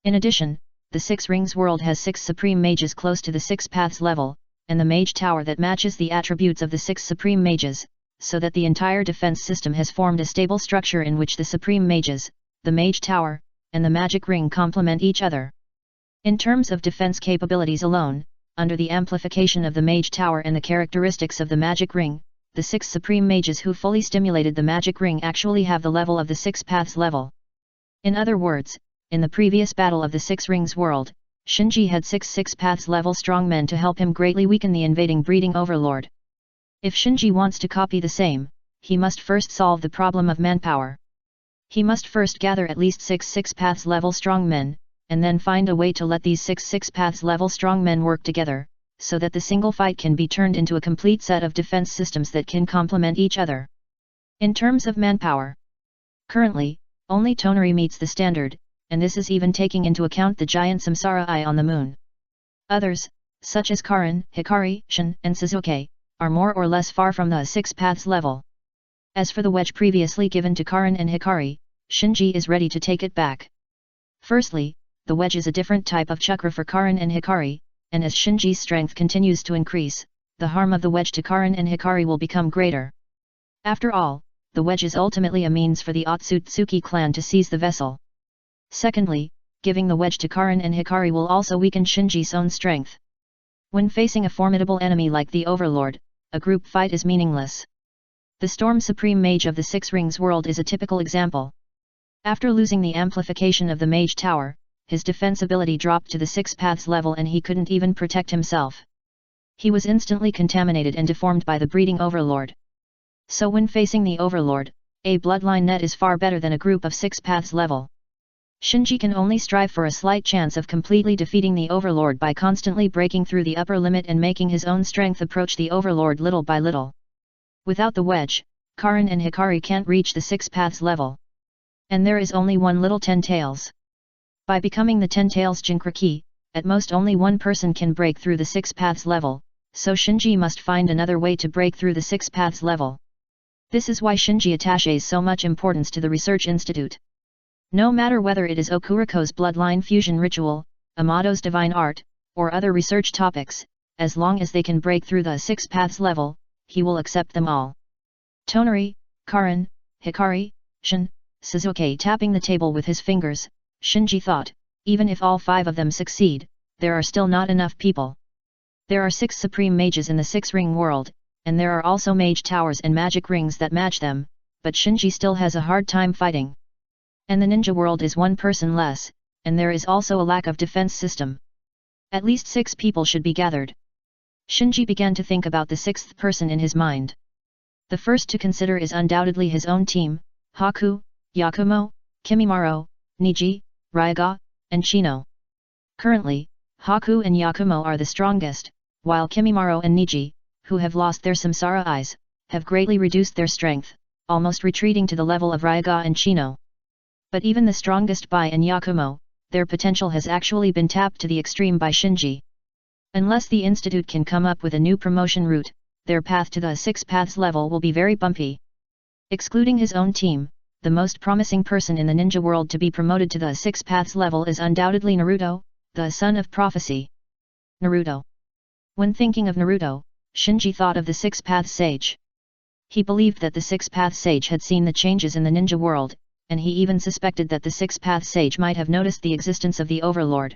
In addition, the Six Rings World has 6 Supreme Mages close to the Six Paths level, and the mage tower that matches the attributes of the 6 supreme mages, so that the entire defense system has formed a stable structure in which the supreme mages, the mage tower, and the magic ring complement each other. In terms of defense capabilities alone, under the amplification of the mage tower and the characteristics of the magic ring, the 6 supreme mages who fully stimulated the magic ring actually have the level of the 6 paths level. In other words, in the previous battle of the 6 rings world, Shinji had 6 paths level strong men to help him greatly weaken the invading breeding overlord. If Shinji wants to copy the same, he must first solve the problem of manpower. He must first gather at least 6 paths level strong men, and then find a way to let these 6 paths level strong men work together, so that the single fight can be turned into a complete set of defense systems that can complement each other. In terms of manpower, currently, only Tonari meets the standard, and this is even taking into account the giant Samsara Eye on the moon. Others, such as Karin, Hikari, Shin, and Suzuki, are more or less far from the 6 paths level. As for the wedge previously given to Karin and Hikari, Shinji is ready to take it back. Firstly, the wedge is a different type of chakra for Karin and Hikari, and as Shinji's strength continues to increase, the harm of the wedge to Karin and Hikari will become greater. After all, the wedge is ultimately a means for the Otsutsuki clan to seize the vessel. Secondly, giving the wedge to Karin and Hikari will also weaken Shinji's own strength. When facing a formidable enemy like the Overlord, a group fight is meaningless. The Storm Supreme Mage of the 6 Rings world is a typical example. After losing the amplification of the Mage Tower, his defense ability dropped to the 6 paths level and he couldn't even protect himself. He was instantly contaminated and deformed by the breeding Overlord. So when facing the Overlord, a bloodline net is far better than a group of 6 paths level. Shinji can only strive for a slight chance of completely defeating the Overlord by constantly breaking through the upper limit and making his own strength approach the Overlord little by little. Without the wedge, Karin and Hikari can't reach the 6 paths level. And there is only one little 10 tails. By becoming the 10 tails Jinkraki, at most only one person can break through the 6 paths level, so Shinji must find another way to break through the 6 paths level. This is why Shinji attaches so much importance to the research institute. No matter whether it is Okuriko's bloodline fusion ritual, Amado's divine art, or other research topics, as long as they can break through the 6 paths level, he will accept them all. Tonari, Karin, Hikari, Shin, Suzuki tapping the table with his fingers, Shinji thought, even if all 5 of them succeed, there are still not enough people. There are 6 supreme mages in the 6-ring world, and there are also mage towers and magic rings that match them, but Shinji still has a hard time fighting. And the ninja world is 1 person less, and there is also a lack of defense system. At least 6 people should be gathered. Shinji began to think about the 6th person in his mind. The first to consider is undoubtedly his own team, Haku, Yakumo, Kimimaro, Niji, Ryaga, and Shino. Currently, Haku and Yakumo are the strongest, while Kimimaro and Niji, who have lost their samsara eyes, have greatly reduced their strength, almost retreating to the level of Ryaga and Shino. But even the strongest Bai and Yakumo, their potential has actually been tapped to the extreme by Shinji. Unless the Institute can come up with a new promotion route, their path to the 6 paths level will be very bumpy. Excluding his own team, the most promising person in the ninja world to be promoted to the 6 paths level is undoubtedly Naruto, the son of prophecy. Naruto. When thinking of Naruto, Shinji thought of the 6 paths sage. He believed that the 6 paths sage had seen the changes in the ninja world, and he even suspected that the 6 paths sage might have noticed the existence of the Overlord.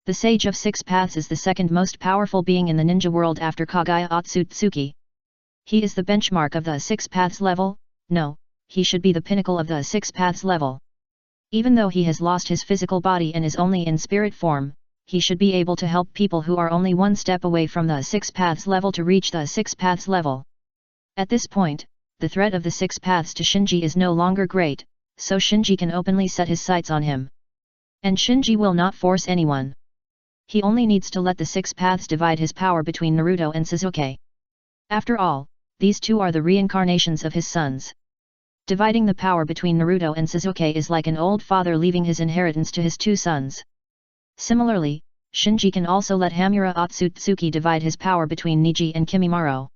The Sage of 6 Paths is the second most powerful being in the ninja world after Kagaya Otsutsuki. He is the benchmark of the 6 Paths level. No, he should be the pinnacle of the 6 Paths level. Even though he has lost his physical body and is only in spirit form, he should be able to help people who are only one step away from the 6 Paths level to reach the 6 Paths level. At this point, the threat of the 6 Paths to Shinji is no longer great, so Shinji can openly set his sights on him. And Shinji will not force anyone. He only needs to let the 6 Paths divide his power between Naruto and Sasuke. After all, these two are the reincarnations of his sons. Dividing the power between Naruto and Sasuke is like an old father leaving his inheritance to his 2 sons. Similarly, Shinji can also let Hamura Otsutsuki divide his power between Niji and Kimimaro.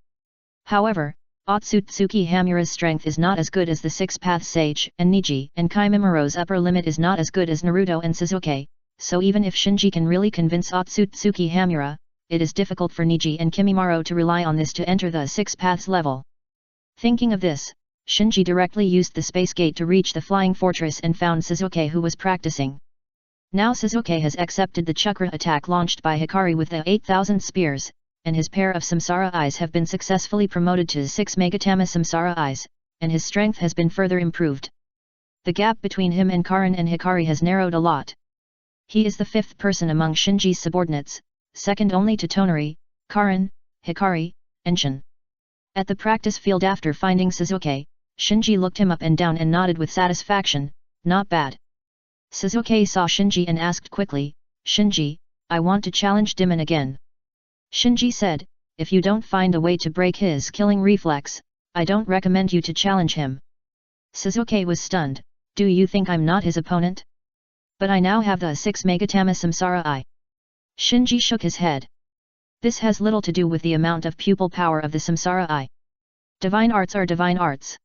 However, Otsutsuki Hamura's strength is not as good as the 6 Paths Sage, and Niji and Kimimaro's upper limit is not as good as Naruto and Sasuke, so even if Shinji can really convince Otsutsuki Hamura, it is difficult for Niji and Kimimaro to rely on this to enter the 6 paths level. Thinking of this, Shinji directly used the space gate to reach the flying fortress and found Suzuki, who was practicing. Now Suzuki has accepted the chakra attack launched by Hikari with the 8,000 spears, and his pair of samsara eyes have been successfully promoted to 6 Megatama samsara eyes, and his strength has been further improved. The gap between him and Karin and Hikari has narrowed a lot. He is the 5th person among Shinji's subordinates, second only to Tonari, Karin, Hikari, and Shin. At the practice field after finding Suzuki, Shinji looked him up and down and nodded with satisfaction, not bad. Suzuki saw Shinji and asked quickly, Shinji, I want to challenge Demon again. Shinji said, if you don't find a way to break his killing reflex, I don't recommend you to challenge him. Suzuki was stunned, do you think I'm not his opponent? But I now have the 6 Megatama Samsara Eye. Shinji shook his head. This has little to do with the amount of pupil power of the Samsara Eye. Divine arts are divine arts.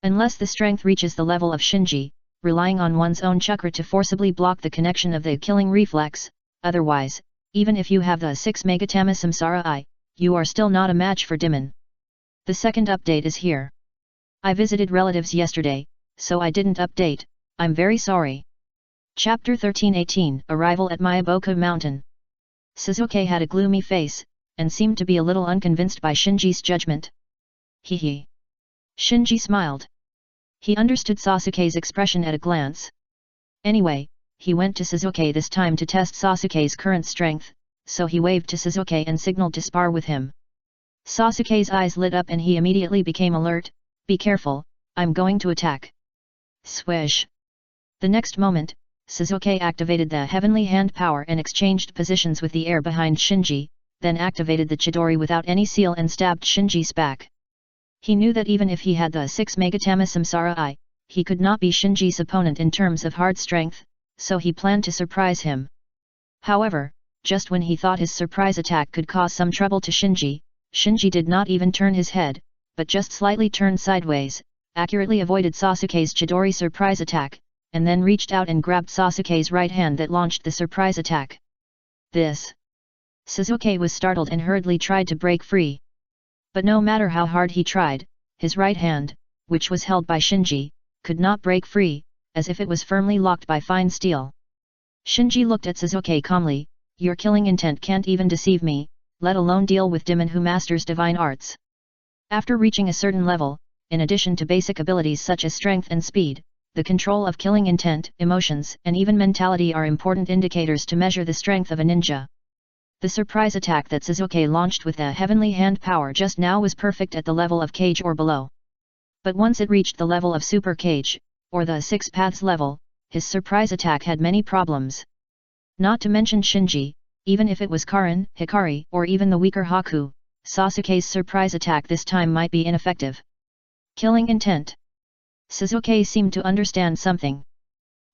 Unless the strength reaches the level of Shinji, relying on one's own chakra to forcibly block the connection of the killing reflex, otherwise, even if you have the 6 Megatama Samsara Eye, you are still not a match for Demon. The second update is here. I visited relatives yesterday, so I didn't update, I'm very sorry. Chapter 13-18 Arrival at Miyaboku Mountain. Suzuki had a gloomy face, and seemed to be a little unconvinced by Shinji's judgment. Hee. Shinji smiled. He understood Sasuke's expression at a glance. Anyway, he went to Suzuki this time to test Sasuke's current strength, so he waved to Suzuki and signaled to spar with him. Sasuke's eyes lit up and he immediately became alert, be careful, I'm going to attack. Swish. The next moment, Suzuki activated the heavenly hand power and exchanged positions with the air behind Shinji, then activated the Chidori without any seal and stabbed Shinji's back. He knew that even if he had the 6 Megatama Samsara Eye, he could not be Shinji's opponent in terms of hard strength, so he planned to surprise him. However, just when he thought his surprise attack could cause some trouble to Shinji, Shinji did not even turn his head, but just slightly turned sideways, accurately avoided Sasuke's Chidori surprise attack, and then reached out and grabbed Sasuke's right hand that launched the surprise attack. This. Suzuki was startled and hurriedly tried to break free. But no matter how hard he tried, his right hand, which was held by Shinji, could not break free, as if it was firmly locked by fine steel. Shinji looked at Suzuki calmly, your killing intent can't even deceive me, let alone deal with Demon who masters divine arts. After reaching a certain level, in addition to basic abilities such as strength and speed, the control of killing intent, emotions, and even mentality are important indicators to measure the strength of a ninja. The surprise attack that Suzuki launched with the heavenly hand power just now was perfect at the level of Cage or below. But once it reached the level of Super Cage, or the 6 paths level, his surprise attack had many problems. Not to mention Shinji, even if it was Karin, Hikari, or even the weaker Haku, Sasuke's surprise attack this time might be ineffective. Killing intent. Suzuki seemed to understand something.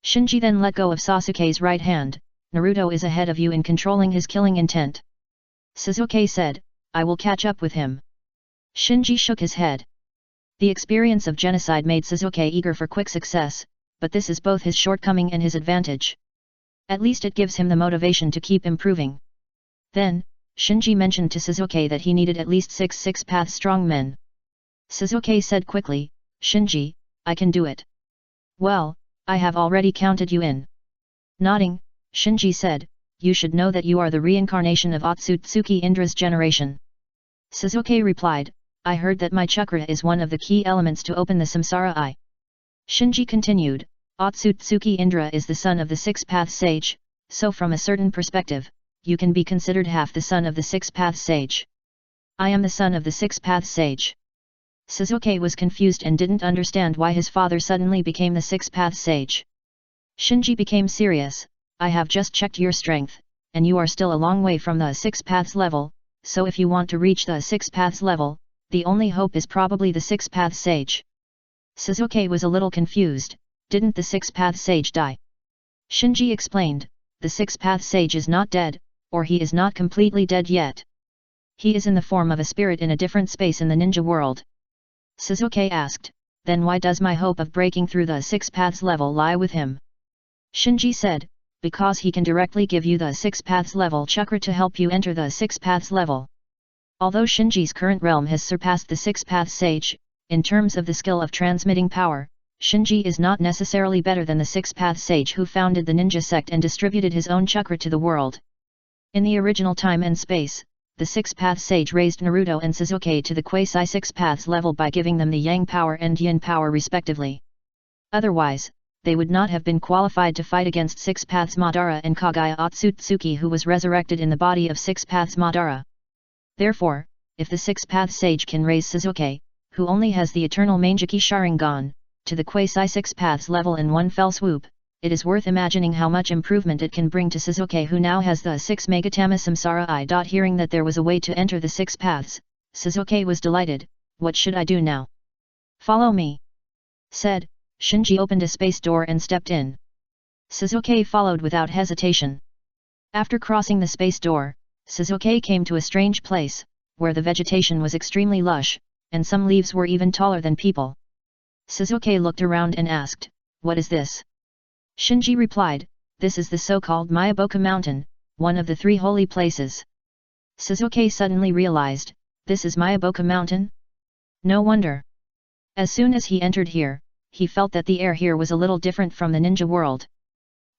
Shinji then let go of Sasuke's right hand. Naruto is ahead of you in controlling his killing intent. Suzuki said, I will catch up with him. Shinji shook his head. The experience of genocide made Suzuki eager for quick success, but this is both his shortcoming and his advantage. At least it gives him the motivation to keep improving. Then, Shinji mentioned to Suzuki that he needed at least 6 path strong men. Suzuki said quickly, Shinji, I can do it. Well, I have already counted you in. Nodding, Shinji said, you should know that you are the reincarnation of Otsutsuki Indra's generation. Suzuki replied, I heard that my chakra is one of the key elements to open the Samsara Eye. Shinji continued, Otsutsuki Indra is the son of the 6 path sage, so from a certain perspective, you can be considered half the son of the 6 path sage. I am the son of the 6 path sage. Suzuki was confused and didn't understand why his father suddenly became the 6 path sage. Shinji became serious. I have just checked your strength, and you are still a long way from the 6 paths level, so if you want to reach the 6 paths level, the only hope is probably the 6 path sage. Suzuki was a little confused, didn't the 6 path sage die? Shinji explained, the 6 path sage is not dead, or he is not completely dead yet. He is in the form of a spirit in a different space in the ninja world. Suzuki asked, then why does my hope of breaking through the 6 paths level lie with him? Shinji said, because he can directly give you the 6 paths level chakra to help you enter the 6 paths level. Although Shinji's current realm has surpassed the 6 paths sage, in terms of the skill of transmitting power, Shinji is not necessarily better than the 6 paths sage who founded the ninja sect and distributed his own chakra to the world. In the original time and space, the 6 paths sage raised Naruto and Sasuke to the quasi 6 paths level by giving them the yang power and yin power respectively. Otherwise, they would not have been qualified to fight against 6 paths Madara and Kagaya Otsutsuki, who was resurrected in the body of 6 paths Madara. Therefore, if the 6 paths sage can raise Sasuke, who only has the eternal Manjiki Sharingan, to the quasi 6 paths level in one fell swoop, it is worth imagining how much improvement it can bring to Sasuke, who now has the 6 Megatama Samsara I. Hearing that there was a way to enter the 6 paths, Sasuke was delighted. What should I do now? Follow me, said. Shinji opened a space door and stepped in. Sasuke followed without hesitation. After crossing the space door, Sasuke came to a strange place, where the vegetation was extremely lush, and some leaves were even taller than people. Sasuke looked around and asked, "What is this?" Shinji replied, "This is the so-called Miyaboka Mountain, one of the 3 holy places." Sasuke suddenly realized, this is Miyaboka Mountain? No wonder. As soon as he entered here, he felt that the air here was a little different from the ninja world.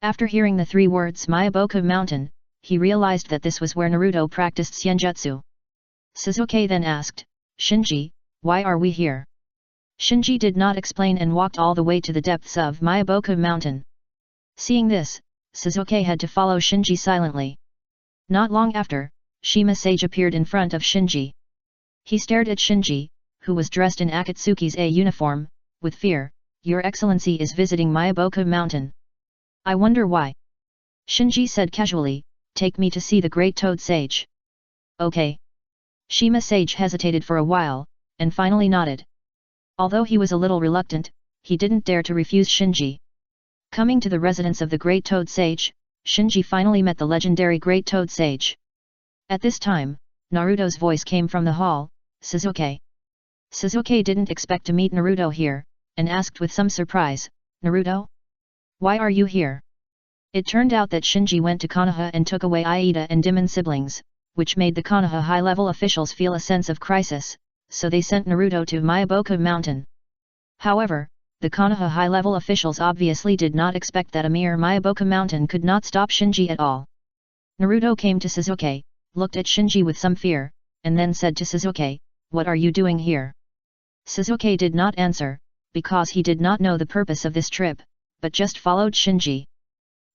After hearing the 3 words Miyaboka Mountain, he realized that this was where Naruto practiced Senjutsu. Sasuke then asked, "Shinji, why are we here?" Shinji did not explain and walked all the way to the depths of Miyaboka Mountain. Seeing this, Sasuke had to follow Shinji silently. Not long after, Shima Sage appeared in front of Shinji. He stared at Shinji, who was dressed in Akatsuki's A uniform, with fear. "Your Excellency is visiting Miyaboka Mountain. I wonder why?" Shinji said casually, "Take me to see the Great Toad Sage." "Okay." Shima Sage hesitated for a while, and finally nodded. Although he was a little reluctant, he didn't dare to refuse Shinji. Coming to the residence of the Great Toad Sage, Shinji finally met the legendary Great Toad Sage. At this time, Naruto's voice came from the hall, "Sasuke." Sasuke didn't expect to meet Naruto here, and asked with some surprise, "Naruto? Why are you here?" It turned out that Shinji went to Konoha and took away Aida and Demon siblings, which made the Konoha high-level officials feel a sense of crisis, so they sent Naruto to Miyaboka Mountain. However, the Konoha high-level officials obviously did not expect that a mere Miyaboka Mountain could not stop Shinji at all. Naruto came to Sasuke, looked at Shinji with some fear, and then said to Sasuke, "What are you doing here?" Sasuke did not answer, because he did not know the purpose of this trip, but just followed Shinji.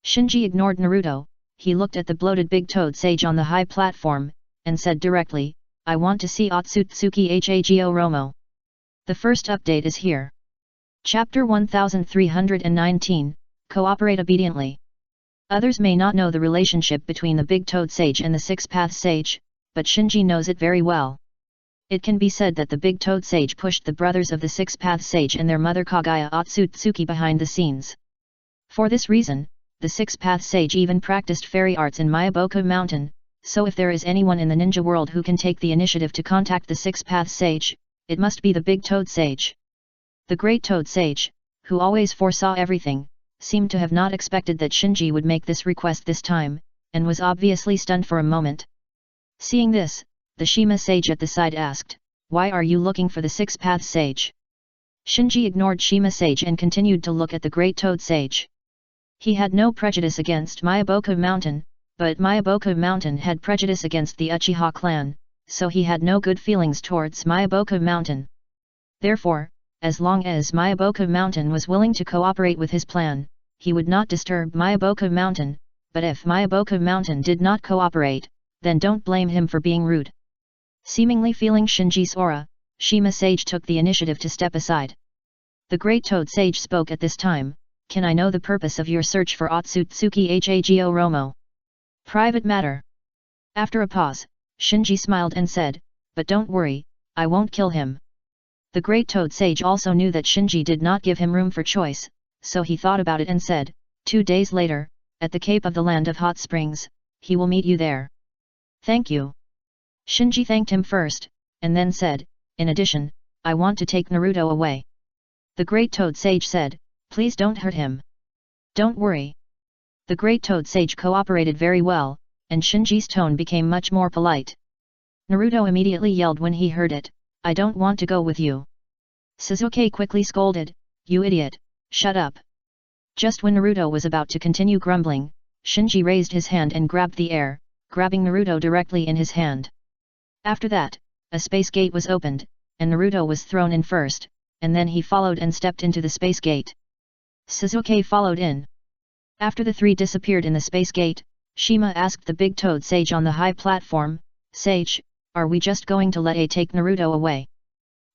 Shinji ignored Naruto. He looked at the bloated big toad sage on the high platform, and said directly, "I want to see Otsutsuki Hago Romo. The first update is here." Chapter 1319, Cooperate Obediently. Others may not know the relationship between the Big Toad Sage and the 6 Path Sage, but Shinji knows it very well. It can be said that the Big Toad Sage pushed the brothers of the 6 Path Sage and their mother Kagaya Otsutsuki behind the scenes. For this reason, the 6 Path Sage even practiced fairy arts in Miyaboka Mountain, so if there is anyone in the ninja world who can take the initiative to contact the 6 Path Sage, it must be the Big Toad Sage. The Great Toad Sage, who always foresaw everything, seemed to have not expected that Shinji would make this request this time, and was obviously stunned for a moment. Seeing this, the Shima Sage at the side asked, "Why are you looking for the 6 Path Sage?" Shinji ignored Shima Sage and continued to look at the Great Toad Sage. He had no prejudice against Miyaboka Mountain, but Miyaboka Mountain had prejudice against the Uchiha clan, so he had no good feelings towards Miyaboka Mountain. Therefore, as long as Miyaboka Mountain was willing to cooperate with his plan, he would not disturb Miyaboka Mountain, but if Miyaboka Mountain did not cooperate, then don't blame him for being rude. Seemingly feeling Shinji's aura, Shima Sage took the initiative to step aside. The Great Toad Sage spoke at this time, "Can I know the purpose of your search for Otsutsuki Hago Romo?" "Private matter." After a pause, Shinji smiled and said, "But don't worry, I won't kill him." The Great Toad Sage also knew that Shinji did not give him room for choice, so he thought about it and said, 2 days later, at the Cape of the Land of Hot Springs, he will meet you there. "Thank you." Shinji thanked him first, and then said, "In addition, I want to take Naruto away." The Great Toad Sage said, "Please don't hurt him." "Don't worry." The great toad sage cooperated very well, and Shinji's tone became much more polite. Naruto immediately yelled when he heard it, "I don't want to go with you." Sasuke quickly scolded, "You idiot, shut up." Just when Naruto was about to continue grumbling, Shinji raised his hand and grabbed the air, grabbing Naruto directly in his hand. After that, a space gate was opened, and Naruto was thrown in first, and then he followed and stepped into the space gate. Sasuke followed in. After the three disappeared in the space gate, Shima asked the big toad sage on the high platform, "Sage, are we just going to let A take Naruto away?"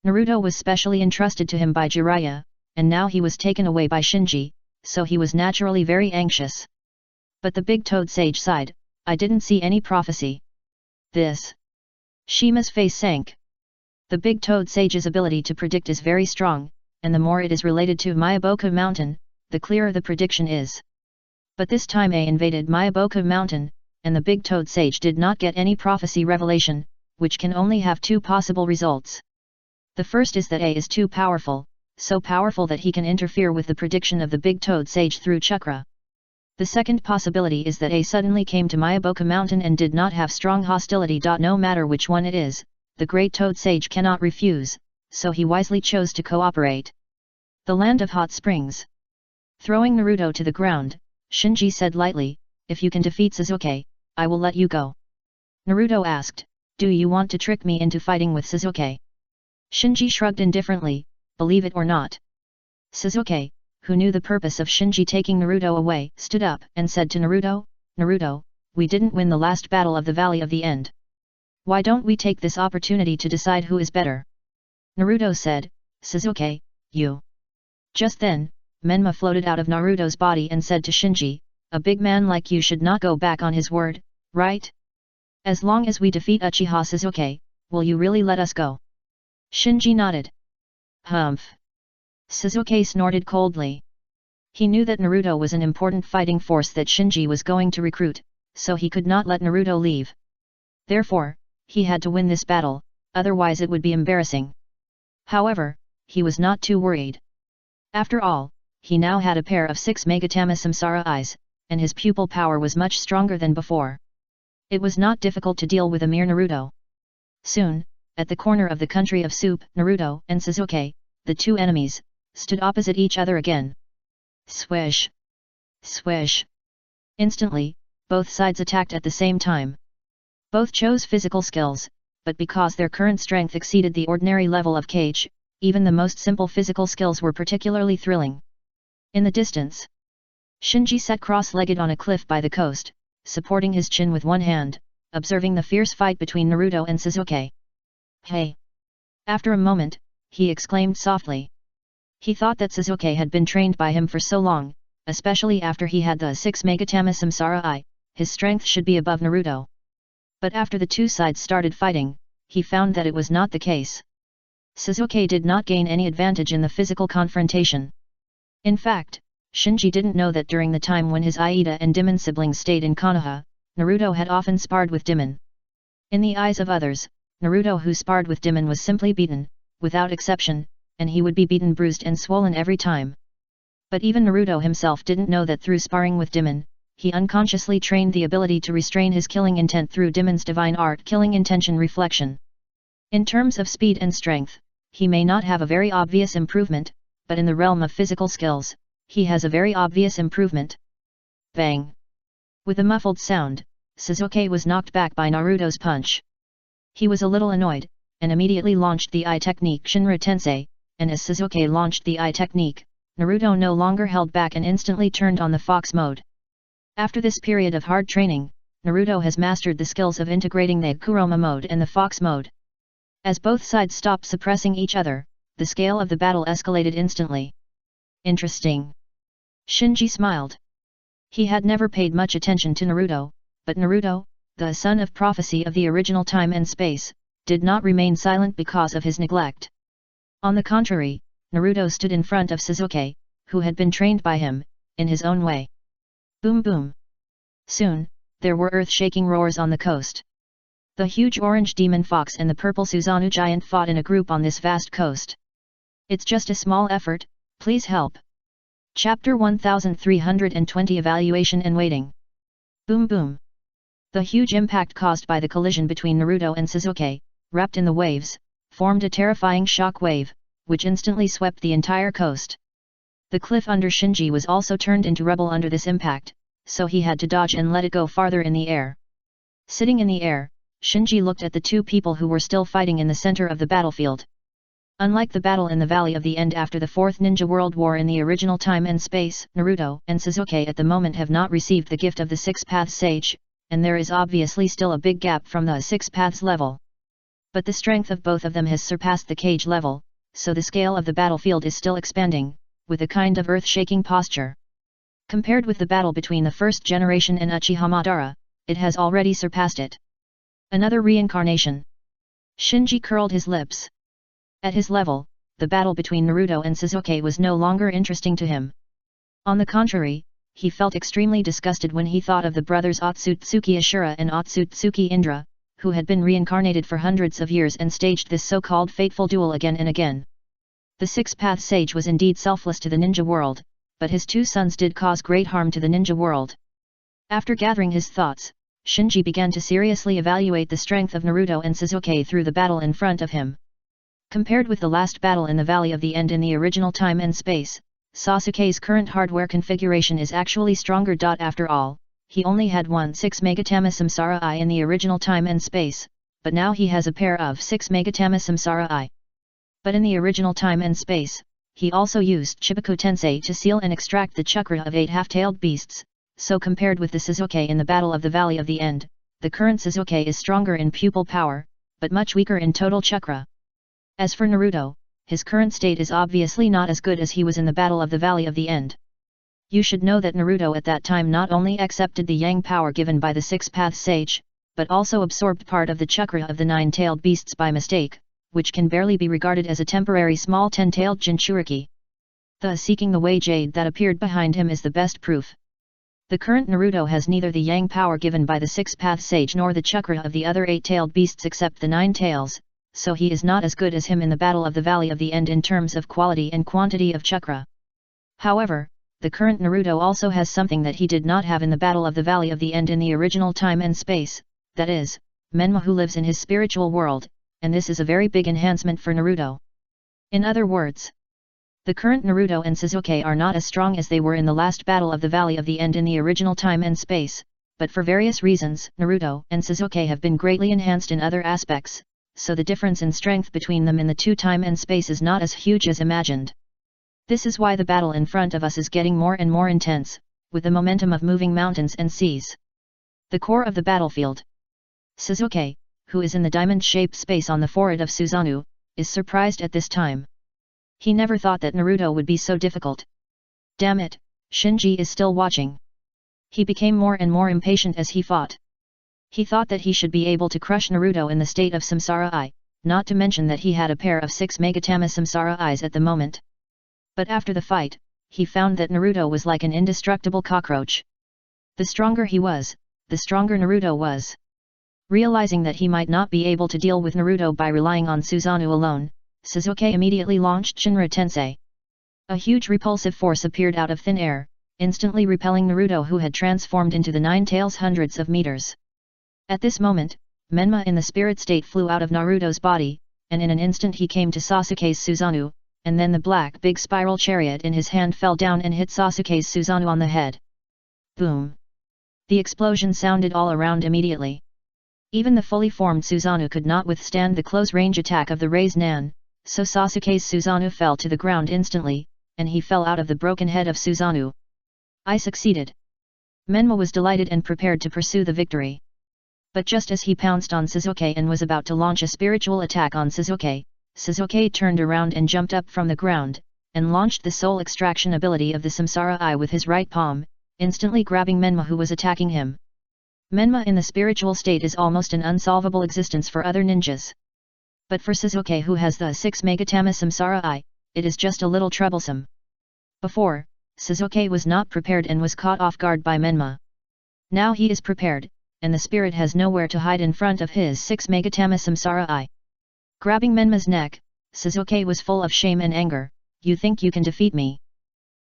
Naruto was specially entrusted to him by Jiraiya, and now he was taken away by Shinji, so he was naturally very anxious. But the big toad sage sighed, "I didn't see any prophecy. This." Shima's face sank. The big toad sage's ability to predict is very strong, and the more it is related to Myaboku Mountain, the clearer the prediction is. But this time A invaded Myaboku Mountain, and the big toad sage did not get any prophecy revelation, which can only have two possible results. The first is that A is too powerful, so powerful that he can interfere with the prediction of the big toad sage through chakra. The second possibility is that A suddenly came to Myaboku Mountain and did not have strong hostility. No matter which one it is, the great toad sage cannot refuse, so he wisely chose to cooperate. The land of hot springs. Throwing Naruto to the ground, Shinji said lightly, "If you can defeat Sasuke, I will let you go." Naruto asked, "Do you want to trick me into fighting with Sasuke?" Shinji shrugged indifferently, "Believe it or not." Sasuke, who knew the purpose of Shinji taking Naruto away, stood up and said to Naruto, "Naruto, we didn't win the last battle of the Valley of the End. Why don't we take this opportunity to decide who is better?" Naruto said, "Sasuke, you." Just then, Menma floated out of Naruto's body and said to Shinji, "A big man like you should not go back on his word, right? As long as we defeat Uchiha Sasuke, will you really let us go?" Shinji nodded. "Humph." Sasuke snorted coldly. He knew that Naruto was an important fighting force that Shinji was going to recruit, so he could not let Naruto leave. Therefore, he had to win this battle, otherwise it would be embarrassing. However, he was not too worried. After all, he now had a pair of 6 Megatama Samsara eyes, and his pupil power was much stronger than before. It was not difficult to deal with a mere Naruto. Soon, at the corner of the country of Soup, Naruto and Sasuke, the two enemies, stood opposite each other again. Swish! Swish! Instantly, both sides attacked at the same time. Both chose physical skills, but because their current strength exceeded the ordinary level of Kage, even the most simple physical skills were particularly thrilling. In the distance, Shinji sat cross-legged on a cliff by the coast, supporting his chin with one hand, observing the fierce fight between Naruto and Sasuke. "Hey!" After a moment, he exclaimed softly. He thought that Sasuke had been trained by him for so long, especially after he had the 6 Megatama Samsara Eye, his strength should be above Naruto. But after the two sides started fighting, he found that it was not the case. Sasuke did not gain any advantage in the physical confrontation. In fact, Shinji didn't know that during the time when his Aida and Demon siblings stayed in Konoha, Naruto had often sparred with Demon. In the eyes of others, Naruto who sparred with Demon was simply beaten, without exception, and he would be beaten, bruised and swollen every time. But even Naruto himself didn't know that through sparring with Demon, he unconsciously trained the ability to restrain his killing intent through Demon's divine art killing intention reflection. In terms of speed and strength, he may not have a very obvious improvement, but in the realm of physical skills, he has a very obvious improvement. Bang! With a muffled sound, Sasuke was knocked back by Naruto's punch. He was a little annoyed, and immediately launched the eye technique Shinra Tensei, and as Sasuke launched the eye technique, Naruto no longer held back and instantly turned on the fox mode. After this period of hard training, Naruto has mastered the skills of integrating the Kuroma mode and the fox mode. As both sides stopped suppressing each other, the scale of the battle escalated instantly. Interesting. Shinji smiled. He had never paid much attention to Naruto, but Naruto, the son of prophecy of the original time and space, did not remain silent because of his neglect. On the contrary, Naruto stood in front of Sasuke, who had been trained by him, in his own way. Boom boom. Soon, there were earth-shaking roars on the coast. The huge orange demon fox and the purple Susanoo giant fought in a group on this vast coast. "It's just a small effort, please help. Chapter 1320 Evaluation and Waiting. Boom boom. The huge impact caused by the collision between Naruto and Sasuke, wrapped in the waves, formed a terrifying shock wave, which instantly swept the entire coast. The cliff under Shinji was also turned into rubble under this impact, so he had to dodge and let it go farther in the air. Sitting in the air, Shinji looked at the two people who were still fighting in the center of the battlefield. Unlike the battle in the Valley of the End after the Fourth Ninja World War in the original time and space, Naruto and Sasuke at the moment have not received the gift of the Six Paths Sage, and there is obviously still a big gap from the Six Paths level. But the strength of both of them has surpassed the cage level, so the scale of the battlefield is still expanding, with a kind of earth-shaking posture. Compared with the battle between the first generation and Uchiha Madara, it has already surpassed it. Another reincarnation. Shinji curled his lips. At his level, the battle between Naruto and Sasuke was no longer interesting to him. On the contrary, he felt extremely disgusted when he thought of the brothers Otsutsuki Ashura and Otsutsuki Indra, who had been reincarnated for hundreds of years and staged this so-called fateful duel again and again. The Six Paths Sage was indeed selfless to the ninja world, but his two sons did cause great harm to the ninja world. After gathering his thoughts, Shinji began to seriously evaluate the strength of Naruto and Sasuke through the battle in front of him. Compared with the last battle in the Valley of the End in the original time and space, Sasuke's current hardware configuration is actually stronger. After all, he only had one 6 Megatama Samsara Eye in the original time and space, but now he has a pair of 6 Megatama Samsara Eye. But in the original time and space, he also used Chibaku Tensei to seal and extract the chakra of 8 half-tailed beasts, so compared with the Sasuke in the Battle of the Valley of the End, the current Sasuke is stronger in pupil power, but much weaker in total chakra. As for Naruto, his current state is obviously not as good as he was in the Battle of the Valley of the End. You should know that Naruto at that time not only accepted the yang power given by the Six Paths Sage, but also absorbed part of the chakra of the 9-tailed beasts by mistake, which can barely be regarded as a temporary small 10-tailed Jinchuriki. Thus seeking the way jade that appeared behind him is the best proof. The current Naruto has neither the yang power given by the Six Paths Sage nor the chakra of the other 8-tailed beasts except the 9 tails, so he is not as good as him in the Battle of the Valley of the End in terms of quality and quantity of chakra. However, the current Naruto also has something that he did not have in the Battle of the Valley of the End in the original time and space, that is, Menma who lives in his spiritual world, and this is a very big enhancement for Naruto. In other words, the current Naruto and Sasuke are not as strong as they were in the last Battle of the Valley of the End in the original time and space, but for various reasons Naruto and Sasuke have been greatly enhanced in other aspects, so the difference in strength between them in the two time and space is not as huge as imagined. This is why the battle in front of us is getting more and more intense, with the momentum of moving mountains and seas. The core of the battlefield. Sasuke, who is in the diamond-shaped space on the forehead of Susanoo, is surprised at this time. He never thought that Naruto would be so difficult. Damn it, Shinji is still watching. He became more and more impatient as he fought. He thought that he should be able to crush Naruto in the state of Samsara Eye, not to mention that he had a pair of 6 Megatama Samsara Eyes at the moment. But after the fight, he found that Naruto was like an indestructible cockroach. The stronger he was, the stronger Naruto was. Realizing that he might not be able to deal with Naruto by relying on Susanoo alone, Sasuke immediately launched Shinra Tensei. A huge repulsive force appeared out of thin air, instantly repelling Naruto who had transformed into the 9 tails hundreds of meters. At this moment, Menma in the spirit state flew out of Naruto's body, and in an instant he came to Sasuke's Susanoo, and then the black big spiral chariot in his hand fell down and hit Sasuke's Susanoo on the head. Boom! The explosion sounded all around immediately. Even the fully formed Susanoo could not withstand the close-range attack of the Raise Nan, so Sasuke's Susanoo fell to the ground instantly, and he fell out of the broken head of Susanoo. I succeeded. Menma was delighted and prepared to pursue the victory. But just as he pounced on Sasuke and was about to launch a spiritual attack on Sasuke, Sasuke turned around and jumped up from the ground, and launched the soul extraction ability of the Samsara Eye with his right palm, instantly grabbing Menma who was attacking him. Menma in the spiritual state is almost an unsolvable existence for other ninjas. But for Sasuke who has the 6 Megatama Samsara Eye, it is just a little troublesome. Before, Sasuke was not prepared and was caught off guard by Menma. Now he is prepared, and the spirit has nowhere to hide in front of his 6 Megatama Samsara Eye. Grabbing Menma's neck, Sasuke was full of shame and anger. You think you can defeat me?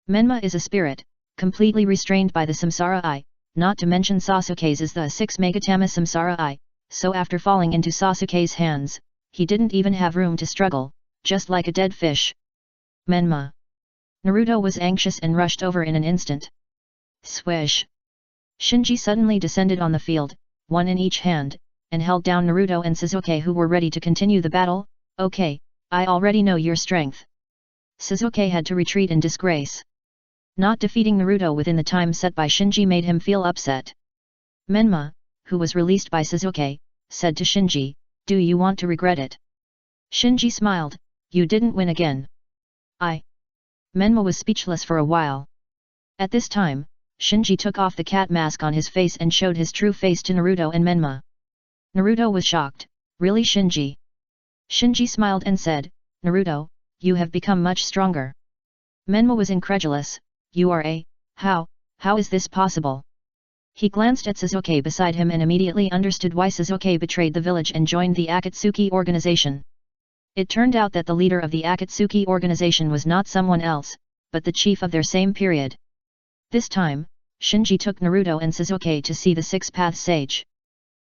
Menma is a spirit, completely restrained by the samsara eye, not to mention Sasuke's is the 6 Megatama samsara eye, so after falling into Sasuke's hands, he didn't even have room to struggle, just like a dead fish. Menma. Naruto was anxious and rushed over in an instant. Swish! Shinji suddenly descended on the field, one in each hand, and held down Naruto and Sasuke who were ready to continue the battle. Okay, I already know your strength. Sasuke had to retreat in disgrace. Not defeating Naruto within the time set by Shinji made him feel upset. Menma, who was released by Sasuke, said to Shinji, "Do you want to regret it?" Shinji smiled, "You didn't win again." Menma was speechless for a while. At this time, Shinji took off the cat mask on his face and showed his true face to Naruto and Menma. Naruto was shocked, "Really, Shinji?" Shinji smiled and said, "Naruto, you have become much stronger." Menma was incredulous, "You are a, how is this possible?" He glanced at Sasuke beside him and immediately understood why Sasuke betrayed the village and joined the Akatsuki organization. It turned out that the leader of the Akatsuki organization was not someone else, but the chief of their same period. This time, Shinji took Naruto and Sasuke to see the Six-Path Sage.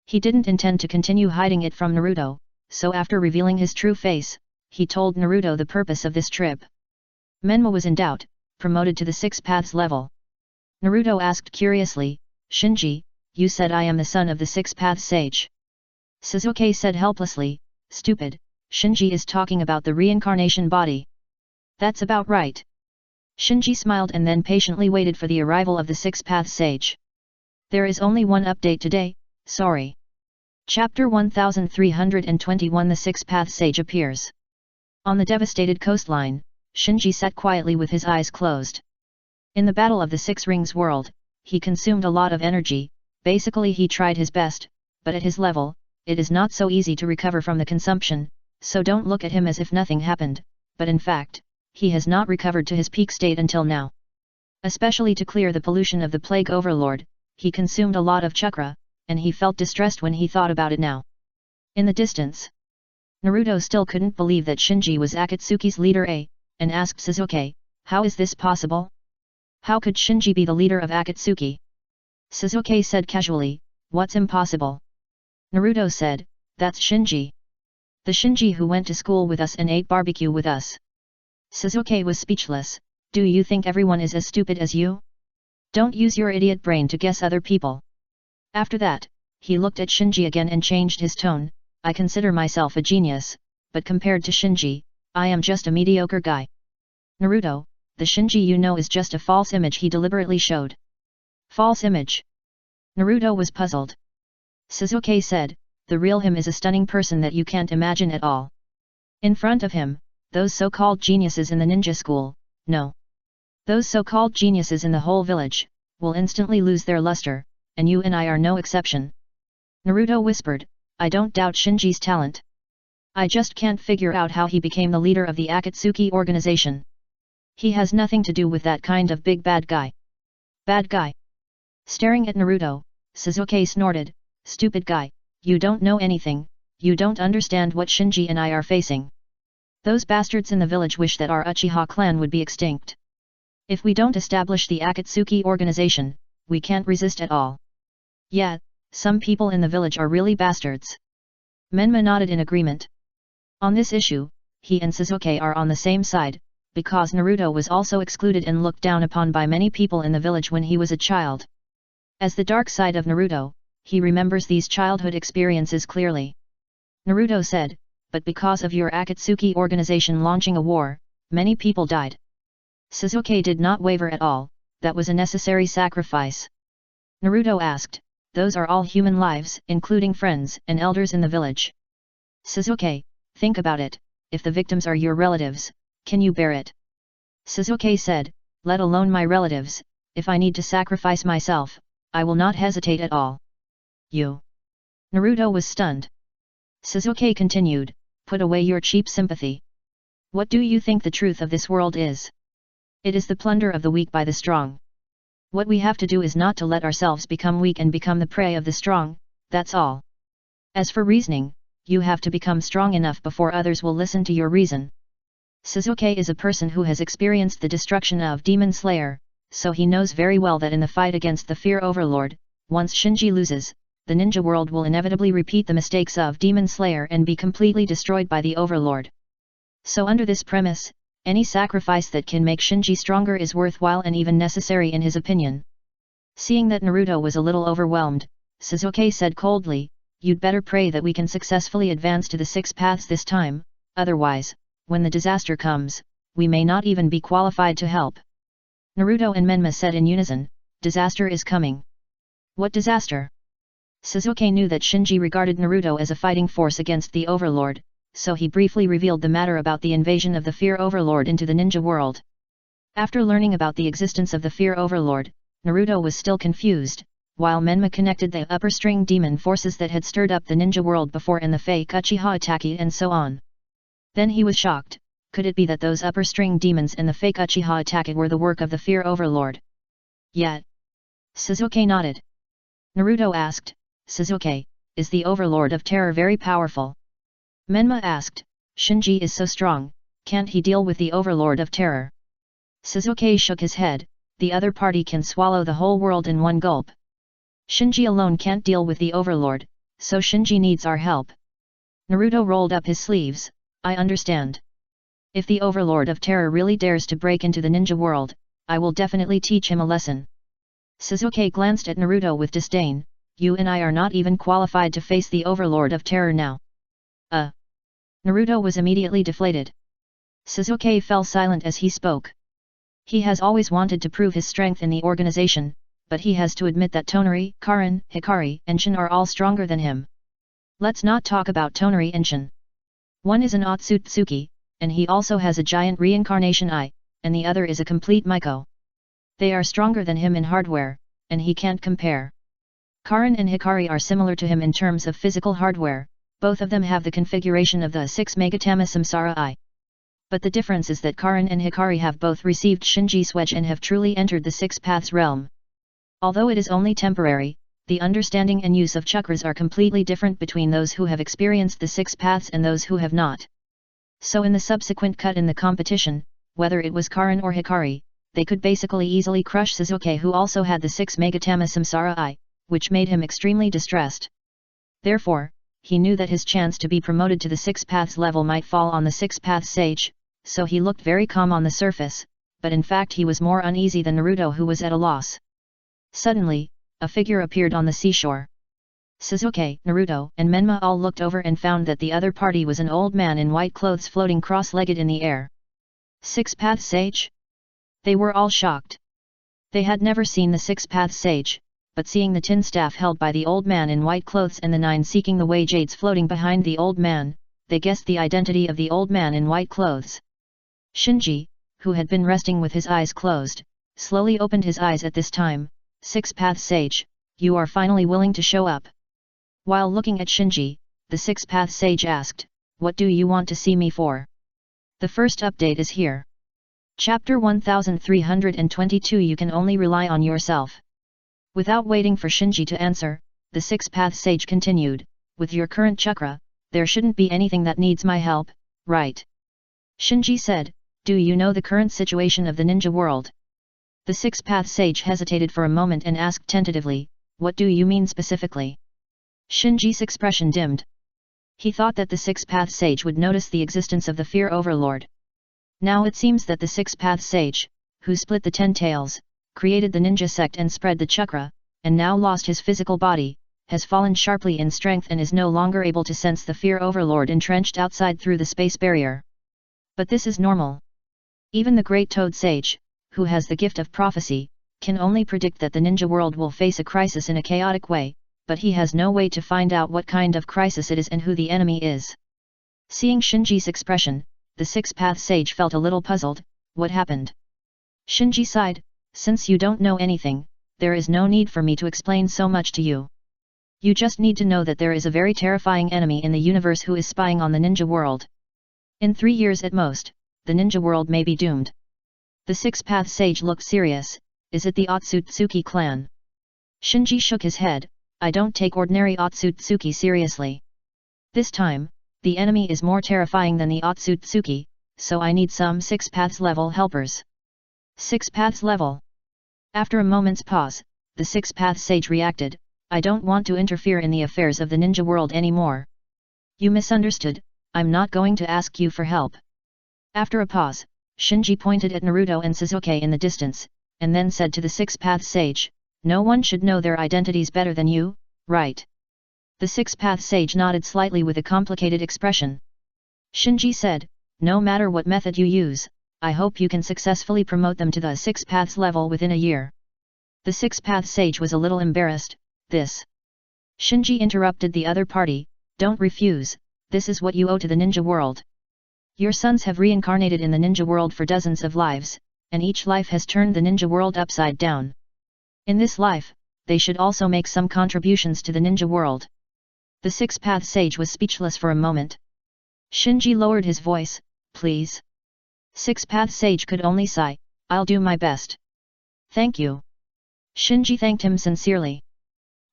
He didn't intend to continue hiding it from Naruto, so after revealing his true face, he told Naruto the purpose of this trip. Menma was in doubt, promoted to the Six Paths level. Naruto asked curiously, "Shinji, you said I am the son of the Six Paths Sage." Sasuke said helplessly, "Stupid, Shinji is talking about the reincarnation body." "That's about right." Shinji smiled and then patiently waited for the arrival of the Six Paths Sage. There is only one update today, sorry. Chapter 1321 The Six Paths Sage appears. On the devastated coastline, Shinji sat quietly with his eyes closed. In the Battle of the Six Rings world, he consumed a lot of energy. Basically he tried his best, but at his level, it is not so easy to recover from the consumption, so don't look at him as if nothing happened, but in fact, he has not recovered to his peak state until now. Especially to clear the pollution of the Plague Overlord, he consumed a lot of chakra, and he felt distressed when he thought about it now. In the distance, Naruto still couldn't believe that Shinji was Akatsuki's leader and asked Sasuke, "How is this possible? How could Shinji be the leader of Akatsuki?" Sasuke said casually, "What's impossible?" Naruto said, "That's Shinji. The Shinji who went to school with us and ate barbecue with us." Sasuke was speechless. "Do you think everyone is as stupid as you? Don't use your idiot brain to guess other people." After that, he looked at Shinji again and changed his tone, "I consider myself a genius, but compared to Shinji, I am just a mediocre guy." "Naruto, the Shinji you know is just a false image he deliberately showed." "False image?" Naruto was puzzled. Sasuke said, "The real him is a stunning person that you can't imagine at all. In front of him, those so-called geniuses in the ninja school, no. Those so-called geniuses in the whole village, will instantly lose their luster, and you and I are no exception." Naruto whispered, "I don't doubt Shinji's talent. I just can't figure out how he became the leader of the Akatsuki organization. He has nothing to do with that kind of big bad guy." "Bad guy?" Staring at Naruto, Sasuke snorted, "Stupid guy, you don't know anything, you don't understand what Shinji and I are facing. Those bastards in the village wish that our Uchiha clan would be extinct. If we don't establish the Akatsuki organization, we can't resist at all. Yeah, some people in the village are really bastards." Menma nodded in agreement. On this issue, he and Sasuke are on the same side, because Naruto was also excluded and looked down upon by many people in the village when he was a child. As the dark side of Naruto, he remembers these childhood experiences clearly. Naruto said, "But because of your Akatsuki organization launching a war, many people died." Sasuke did not waver at all, "That was a necessary sacrifice." Naruto asked, "Those are all human lives, including friends and elders in the village." Sasuke, "Think about it, if the victims are your relatives, can you bear it?" Sasuke said, "Let alone my relatives, if I need to sacrifice myself, I will not hesitate at all." "You?" Naruto was stunned. Sasuke continued, "Put away your cheap sympathy. What do you think the truth of this world is? It is the plunder of the weak by the strong. What we have to do is not to let ourselves become weak and become the prey of the strong, that's all. As for reasoning, you have to become strong enough before others will listen to your reason." Sasuke is a person who has experienced the destruction of Demon Slayer, so he knows very well that in the fight against the Fear Overlord, once Shinji loses, the ninja world will inevitably repeat the mistakes of Demon Slayer and be completely destroyed by the Overlord. So under this premise, any sacrifice that can make Shinji stronger is worthwhile and even necessary in his opinion. Seeing that Naruto was a little overwhelmed, Sasuke said coldly, "You'd better pray that we can successfully advance to the 6 paths this time, otherwise, when the disaster comes, we may not even be qualified to help." Naruto and Menma said in unison, "Disaster is coming." What disaster? Sasuke knew that Shinji regarded Naruto as a fighting force against the Overlord, so he briefly revealed the matter about the invasion of the Fear Overlord into the ninja world. After learning about the existence of the Fear Overlord, Naruto was still confused, while Menma connected the upper string demon forces that had stirred up the ninja world before and the fake Uchiha attack and so on. Then he was shocked. Could it be that those upper string demons and the fake Uchiha attack were the work of the Fear Overlord? Yet. Sasuke nodded. Naruto asked, "Sasuke, is the Overlord of Terror very powerful?" Menma asked, "Shinji is so strong, can't he deal with the Overlord of Terror?" Sasuke shook his head, "The other party can swallow the whole world in one gulp. Shinji alone can't deal with the Overlord, so Shinji needs our help." Naruto rolled up his sleeves, "I understand. If the Overlord of Terror really dares to break into the ninja world, I will definitely teach him a lesson." Sasuke glanced at Naruto with disdain, "You and I are not even qualified to face the Overlord of Terror now." Naruto was immediately deflated. Sasuke fell silent as he spoke. He has always wanted to prove his strength in the organization, but he has to admit that Tonari, Karin, Hikari and Shin are all stronger than him. Let's not talk about Tonari and Shin. One is an Otsutsuki, and he also has a giant reincarnation eye, and the other is a complete Miko. They are stronger than him in hardware, and he can't compare. Karin and Hikari are similar to him in terms of physical hardware, both of them have the configuration of the 6 Megatama Samsara eye. But the difference is that Karin and Hikari have both received Shinji's wedge and have truly entered the 6 paths realm. Although it is only temporary, the understanding and use of chakras are completely different between those who have experienced the 6 paths and those who have not. So in the subsequent cut in the competition, whether it was Karin or Hikari, they could basically easily crush Sasuke, who also had the 6 Megatama Samsara eye, which made him extremely distressed. Therefore, he knew that his chance to be promoted to the 6 paths level might fall on the 6 paths sage, so he looked very calm on the surface, but in fact he was more uneasy than Naruto, who was at a loss. Suddenly, a figure appeared on the seashore. Sasuke, Naruto and Menma all looked over and found that the other party was an old man in white clothes floating cross-legged in the air. 6 paths sage? They were all shocked. They had never seen the 6 paths sage, but seeing the tin staff held by the old man in white clothes and the 9 seeking the way jades floating behind the old man, they guessed the identity of the old man in white clothes. Shinji, who had been resting with his eyes closed, slowly opened his eyes at this time. 6 paths sage, you are finally willing to show up. While looking at Shinji, the 6 paths sage asked, "What do you want to see me for?" The first update is here. Chapter 1322. You can only rely on yourself. Without waiting for Shinji to answer, the 6 paths sage continued, "With your current chakra, there shouldn't be anything that needs my help, right?" Shinji said, "Do you know the current situation of the ninja world?" The 6 paths sage hesitated for a moment and asked tentatively, "What do you mean specifically?" Shinji's expression dimmed. He thought that the 6 paths sage would notice the existence of the Fear Overlord. Now it seems that the 6 paths sage, who split the 10 tails, created the ninja sect and spread the chakra, and now lost his physical body, has fallen sharply in strength and is no longer able to sense the Fear Overlord entrenched outside through the space barrier. But this is normal. Even the Great Toad Sage, who has the gift of prophecy, can only predict that the ninja world will face a crisis in a chaotic way, but he has no way to find out what kind of crisis it is and who the enemy is. Seeing Shinji's expression, the 6 paths sage felt a little puzzled. What happened? Shinji sighed, "Since you don't know anything, there is no need for me to explain so much to you. You just need to know that there is a very terrifying enemy in the universe who is spying on the ninja world. In 3 years at most, the ninja world may be doomed." The 6 paths sage looked serious. "Is it the Otsutsuki clan?" Shinji shook his head, "I don't take ordinary Otsutsuki seriously. This time, the enemy is more terrifying than the Otsutsuki, so I need some 6 paths level helpers. 6 paths level. After a moment's pause, the 6 paths sage reacted, I don't want to interfere in the affairs of the ninja world anymore. You misunderstood, I'm not going to ask you for help. After a pause, Shinji pointed at Naruto and Sasuke in the distance, and then said to the 6 paths sage, no one should know their identities better than you, right? The 6 paths sage nodded slightly with a complicated expression. Shinji said, no matter what method you use, I hope you can successfully promote them to the 6 paths level within a year. The 6 paths sage was a little embarrassed, this. Shinji interrupted the other party, don't refuse, this is what you owe to the ninja world. Your sons have reincarnated in the ninja world for dozens of lives, and each life has turned the ninja world upside down. In this life, they should also make some contributions to the ninja world. The 6 paths sage was speechless for a moment. Shinji lowered his voice, please. 6 paths sage could only sigh, I'll do my best. Thank you. Shinji thanked him sincerely.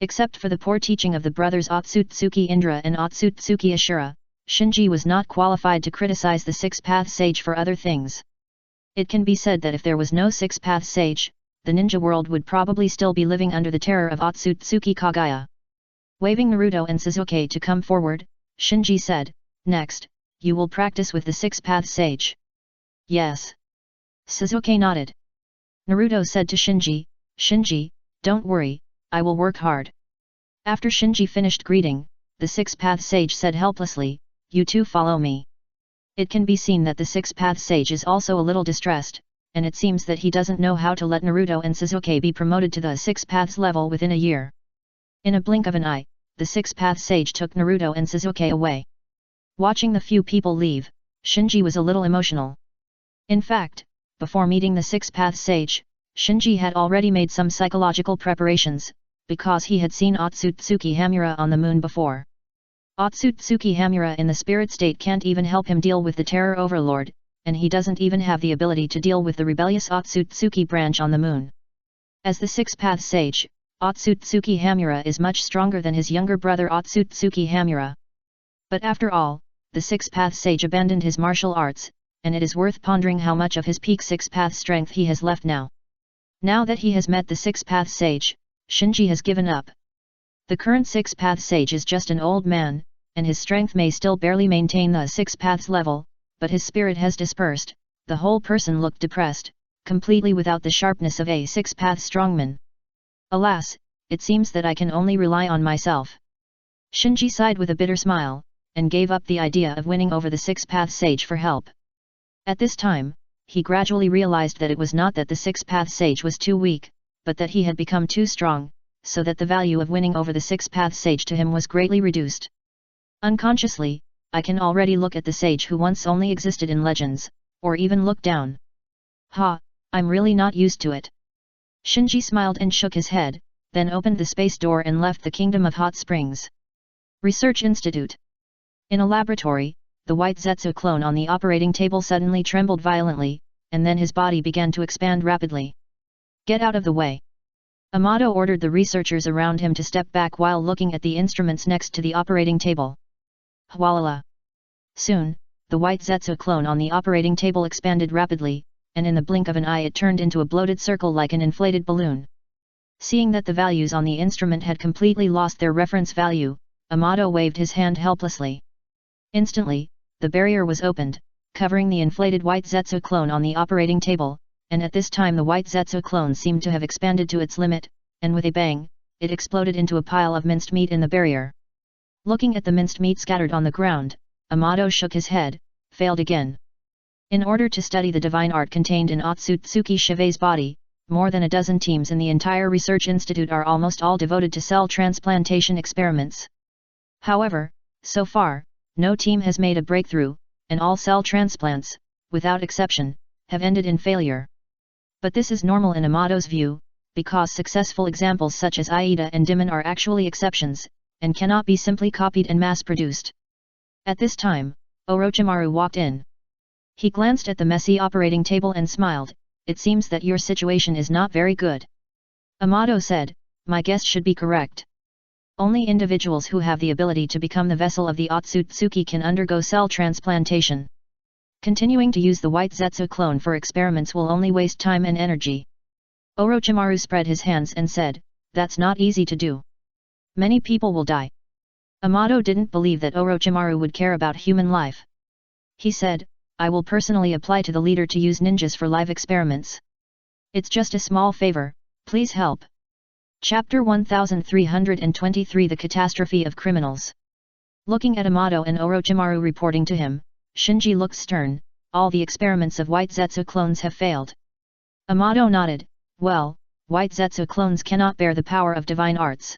Except for the poor teaching of the brothers Otsutsuki Indra and Otsutsuki Ashura, Shinji was not qualified to criticize the 6 paths sage for other things. It can be said that if there was no 6 paths sage, the ninja world would probably still be living under the terror of Otsutsuki Kagaya. Waving Naruto and Sasuke to come forward, Shinji said, next, you will practice with the 6 paths sage. Yes. Sasuke nodded. Naruto said to Shinji, Shinji, don't worry, I will work hard. After Shinji finished greeting, the 6 paths sage said helplessly, you two follow me. It can be seen that the 6 paths sage is also a little distressed, and it seems that he doesn't know how to let Naruto and Sasuke be promoted to the 6 paths level within a year. In a blink of an eye, the 6 paths sage took Naruto and Sasuke away. Watching the few people leave, Shinji was a little emotional. In fact, before meeting the 6 paths sage, Shinji had already made some psychological preparations, because he had seen Otsutsuki Hamura on the moon before. Otsutsuki Hamura in the spirit state can't even help him deal with the Terror Overlord, and he doesn't even have the ability to deal with the rebellious Otsutsuki branch on the moon. As the 6 paths sage, Otsutsuki Hamura is much stronger than his younger brother Otsutsuki Hamura. But after all, the 6 paths sage abandoned his martial arts, and it is worth pondering how much of his peak 6 paths strength he has left now. Now that he has met the 6 paths sage, Shinji has given up. The current 6 paths sage is just an old man, and his strength may still barely maintain the 6 paths level, but his spirit has dispersed, the whole person looked depressed, completely without the sharpness of a 6 paths strongman. Alas, it seems that I can only rely on myself. Shinji sighed with a bitter smile, and gave up the idea of winning over the 6 paths sage for help. At this time, he gradually realized that it was not that the 6 paths sage was too weak, but that he had become too strong, so that the value of winning over the 6 paths sage to him was greatly reduced. Unconsciously, I can already look at the sage who once only existed in legends, or even look down. Ha, I'm really not used to it. Shinji smiled and shook his head, then opened the space door and left the Kingdom of Hot Springs. Research Institute. In a laboratory, the white Zetsu clone on the operating table suddenly trembled violently, and then his body began to expand rapidly. Get out of the way. Amato ordered the researchers around him to step back while looking at the instruments next to the operating table. Hwalala. Soon, the white Zetsu clone on the operating table expanded rapidly, and in the blink of an eye it turned into a bloated circle like an inflated balloon. Seeing that the values on the instrument had completely lost their reference value, Amato waved his hand helplessly. Instantly, the barrier was opened, covering the inflated white Zetsu clone on the operating table, and at this time the white Zetsu clone seemed to have expanded to its limit, and with a bang, it exploded into a pile of minced meat in the barrier. Looking at the minced meat scattered on the ground, Amato shook his head, failed again. In order to study the divine art contained in Otsutsuki Shive's body, more than a dozen teams in the entire research institute are almost all devoted to cell transplantation experiments. However, so far, no team has made a breakthrough, and all cell transplants, without exception, have ended in failure. But this is normal in Amato's view, because successful examples such as Aida and Dimon are actually exceptions, and cannot be simply copied and mass-produced. At this time, Orochimaru walked in. He glanced at the messy operating table and smiled, it seems that your situation is not very good. Amato said, my guess should be correct. Only individuals who have the ability to become the vessel of the Otsutsuki can undergo cell transplantation. Continuing to use the white Zetsu clone for experiments will only waste time and energy. Orochimaru spread his hands and said, "That's not easy to do. Many people will die." Amato didn't believe that Orochimaru would care about human life. He said, "I will personally apply to the leader to use ninjas for live experiments. It's just a small favor, please help." Chapter 1323 The Catastrophe of Criminals. Looking at Amato and Orochimaru reporting to him, Shinji looked stern. "All the experiments of white Zetsu clones have failed." Amato nodded, "Well, white Zetsu clones cannot bear the power of divine arts.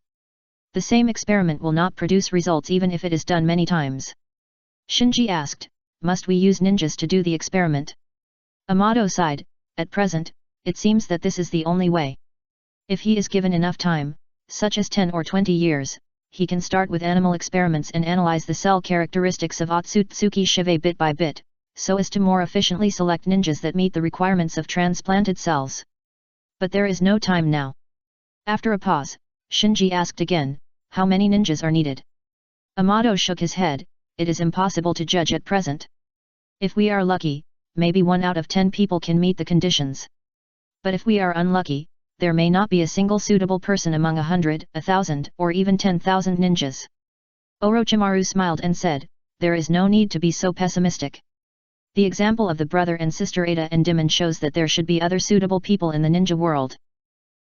The same experiment will not produce results even if it is done many times." Shinji asked, "Must we use ninjas to do the experiment?" Amato sighed, "At present, it seems that this is the only way. If he is given enough time, such as 10 or 20 years, he can start with animal experiments and analyze the cell characteristics of Otsutsuki Shive bit by bit, so as to more efficiently select ninjas that meet the requirements of transplanted cells. But there is no time now." After a pause, Shinji asked again, "How many ninjas are needed?" Amato shook his head, "It is impossible to judge at present. If we are lucky, maybe 1 out of 10 people can meet the conditions. But if we are unlucky, there may not be a single suitable person among 100, 1,000, or even 10,000 ninjas." Orochimaru smiled and said, "There is no need to be so pessimistic. The example of the brother and sister Ada and Demon shows that there should be other suitable people in the ninja world.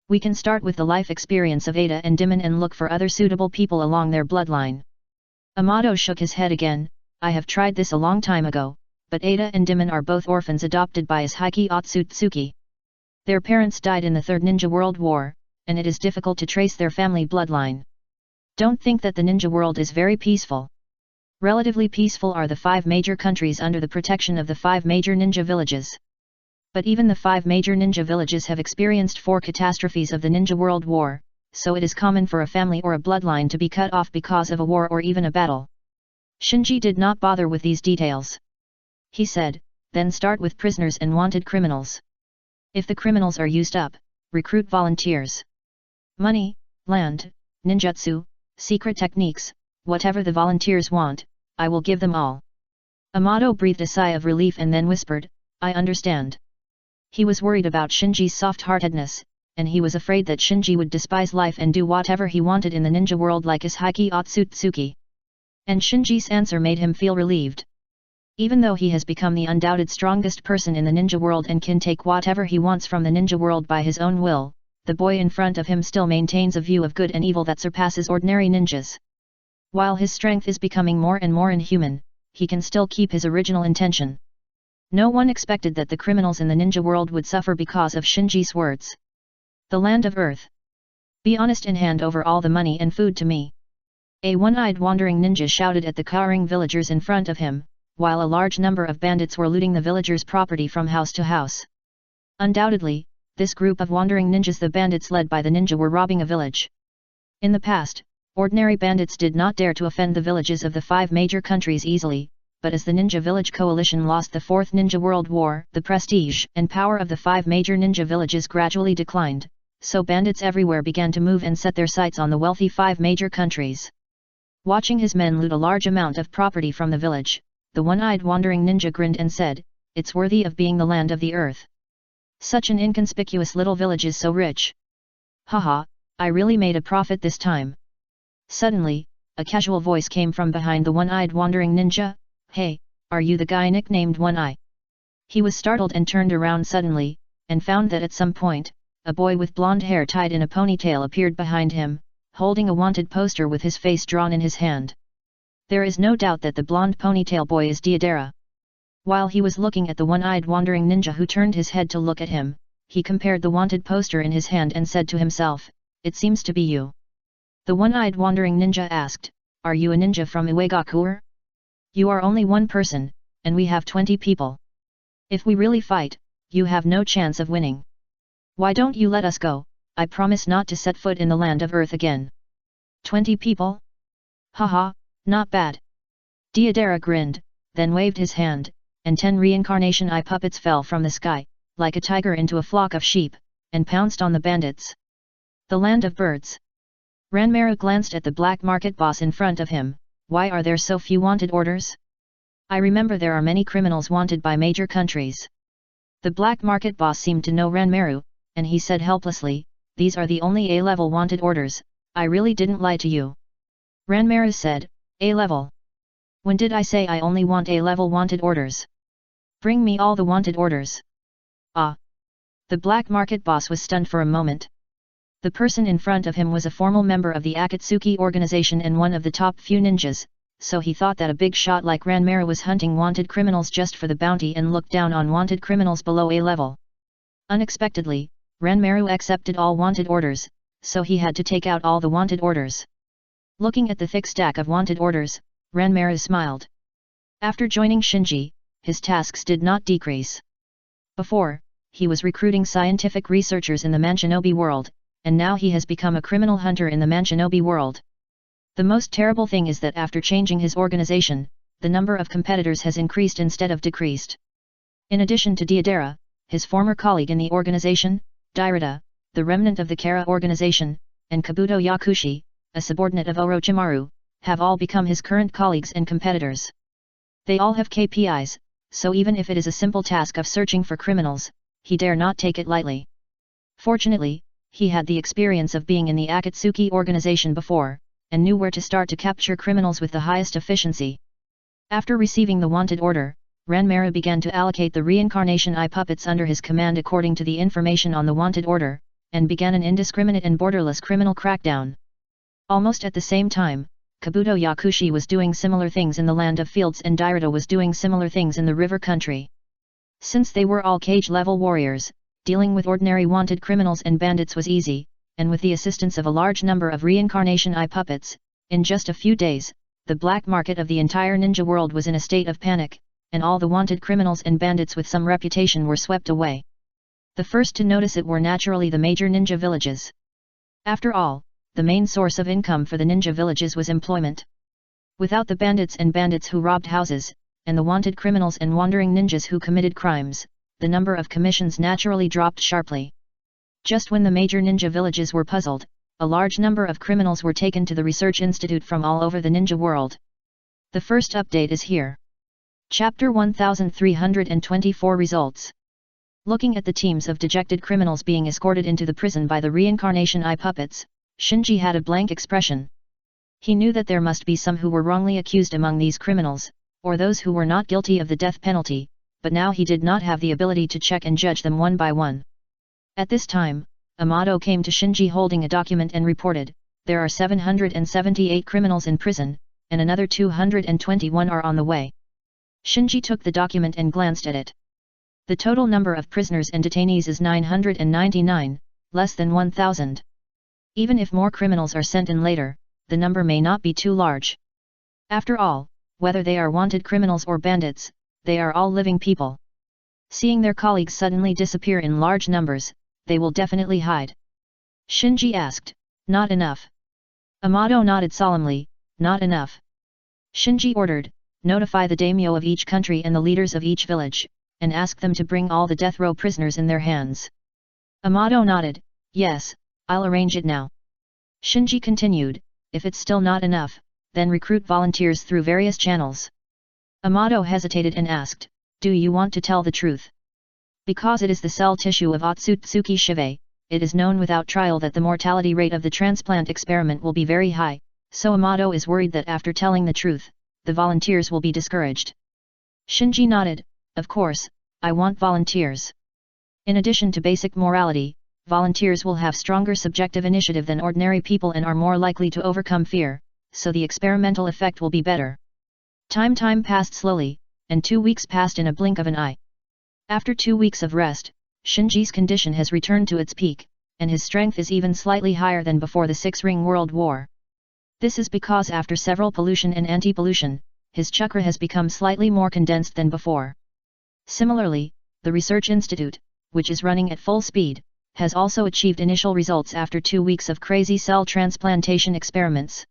We can start with the life experience of Ada and Demon and look for other suitable people along their bloodline." Amato shook his head again, "I have tried this a long time ago, but Ada and Demon are both orphans adopted by Ishiki Otsutsuki. Their parents died in the Third Ninja World War, and it is difficult to trace their family bloodline. Don't think that the ninja world is very peaceful. Relatively peaceful are the 5 major countries under the protection of the 5 major ninja villages. But even the 5 major ninja villages have experienced 4 catastrophes of the Ninja World War, so it is common for a family or a bloodline to be cut off because of a war or even a battle." Shinji did not bother with these details. He said, "Then start with prisoners and wanted criminals. If the criminals are used up, recruit volunteers. Money, land, ninjutsu, secret techniques, whatever the volunteers want, I will give them all." Amato breathed a sigh of relief and then whispered, "I understand." He was worried about Shinji's soft-heartedness, and he was afraid that Shinji would despise life and do whatever he wanted in the ninja world like Ishiki Otsutsuki. And Shinji's answer made him feel relieved. Even though he has become the undoubted strongest person in the ninja world and can take whatever he wants from the ninja world by his own will, the boy in front of him still maintains a view of good and evil that surpasses ordinary ninjas. While his strength is becoming more and more inhuman, he can still keep his original intention. No one expected that the criminals in the ninja world would suffer because of Shinji's words. "The land of Earth. Be honest and hand over all the money and food to me." A one-eyed wandering ninja shouted at the cowering villagers in front of him, while a large number of bandits were looting the villagers' property from house to house. Undoubtedly, this group of wandering ninjas, the bandits led by the ninja, were robbing a village. In the past, ordinary bandits did not dare to offend the villages of the 5 major countries easily, but as the Ninja Village Coalition lost the 4th Ninja World War, the prestige and power of the 5 major ninja villages gradually declined, so bandits everywhere began to move and set their sights on the wealthy 5 major countries. Watching his men loot a large amount of property from the village, the one-eyed wandering ninja grinned and said, "It's worthy of being the land of the earth. Such an inconspicuous little village is so rich. Haha, I really made a profit this time." Suddenly, a casual voice came from behind the one-eyed wandering ninja, "Hey, are you the guy nicknamed One Eye?" He was startled and turned around suddenly, and found that at some point, a boy with blonde hair tied in a ponytail appeared behind him, holding a wanted poster with his face drawn in his hand. There is no doubt that the blonde ponytail boy is Deidara. While he was looking at the one-eyed wandering ninja who turned his head to look at him, he compared the wanted poster in his hand and said to himself, "It seems to be you." The one-eyed wandering ninja asked, "Are you a ninja from Uegakuer? You are only one person, and we have 20 people. If we really fight, you have no chance of winning. Why don't you let us go? I promise not to set foot in the land of Earth again." 20 people? Haha, not bad. Deidara grinned, then waved his hand, and 10 reincarnation eye puppets fell from the sky, like a tiger into a flock of sheep, and pounced on the bandits. The land of birds. Ranmaru glanced at the black market boss in front of him. "Why are there so few wanted orders? I remember there are many criminals wanted by major countries. The black market boss seemed to know Ranmaru, and he said helplessly, these are the only A-level wanted orders, I really didn't lie to you. Ranmaru said, A-level? When did I say I only want A-level wanted orders? Bring me all the wanted orders. Ah! The black market boss was stunned for a moment. The person in front of him was a formal member of the Akatsuki organization and one of the top few ninjas, so he thought that a big shot like Ranmaru was hunting wanted criminals just for the bounty and looked down on wanted criminals below A-level. Unexpectedly, Ranmaru accepted all wanted orders, so he had to take out all the wanted orders. Looking at the thick stack of wanted orders, Ranmaru smiled. After joining Shinji, his tasks did not decrease. Before, he was recruiting scientific researchers in the Manshinobi world, and now he has become a criminal hunter in the Manshinobi world. The most terrible thing is that after changing his organization, the number of competitors has increased instead of decreased. In addition to Deidara, his former colleague in the organization, Dairada, the remnant of the Kara organization, and Kabuto Yakushi, a subordinate of Orochimaru, have all become his current colleagues and competitors. They all have KPIs, so even if it is a simple task of searching for criminals, he dare not take it lightly. Fortunately, he had the experience of being in the Akatsuki organization before, and knew where to start to capture criminals with the highest efficiency. After receiving the wanted order, Ranmaru began to allocate the reincarnation eye puppets under his command according to the information on the wanted order, and began an indiscriminate and borderless criminal crackdown. Almost at the same time, Kabuto Yakushi was doing similar things in the Land of Fields and Dairada was doing similar things in the River Country. Since they were all cage-level warriors, dealing with ordinary wanted criminals and bandits was easy, and with the assistance of a large number of reincarnation eye puppets, in just a few days, the black market of the entire ninja world was in a state of panic, and all the wanted criminals and bandits with some reputation were swept away. The first to notice it were naturally the major ninja villages. After all, the main source of income for the ninja villages was employment. Without the bandits and bandits who robbed houses, and the wanted criminals and wandering ninjas who committed crimes, the number of commissions naturally dropped sharply. Just when the major ninja villages were puzzled, a large number of criminals were taken to the research institute from all over the ninja world. The first update is here. Chapter 1324 Results. Looking at the teams of dejected criminals being escorted into the prison by the reincarnation eye puppets, Shinji had a blank expression. He knew that there must be some who were wrongly accused among these criminals, or those who were not guilty of the death penalty, but now he did not have the ability to check and judge them one by one. At this time, Amato came to Shinji holding a document and reported, there are 778 criminals in prison, and another 221 are on the way. Shinji took the document and glanced at it. The total number of prisoners and detainees is 999, less than 1,000. Even if more criminals are sent in later, the number may not be too large. After all, whether they are wanted criminals or bandits, they are all living people. Seeing their colleagues suddenly disappear in large numbers, they will definitely hide. Shinji asked, not enough? Amato nodded solemnly, not enough. Shinji ordered, notify the daimyo of each country and the leaders of each village, and ask them to bring all the death row prisoners in their hands. Amato nodded, yes, I'll arrange it now. Shinji continued, if it's still not enough, then recruit volunteers through various channels. Amato hesitated and asked, do you want to tell the truth? Because it is the cell tissue of Otsutsuki Shive, it is known without trial that the mortality rate of the transplant experiment will be very high, so Amato is worried that after telling the truth, the volunteers will be discouraged. Shinji nodded, of course, I want volunteers. In addition to basic morality, volunteers will have stronger subjective initiative than ordinary people and are more likely to overcome fear, so the experimental effect will be better. Time passed slowly, and 2 weeks passed in a blink of an eye. After 2 weeks of rest, Shinji's condition has returned to its peak, and his strength is even slightly higher than before the Six-Ring World War. This is because after several pollution and anti-pollution, his chakra has become slightly more condensed than before. Similarly, the Research Institute, which is running at full speed, has also achieved initial results after 2 weeks of crazy cell transplantation experiments.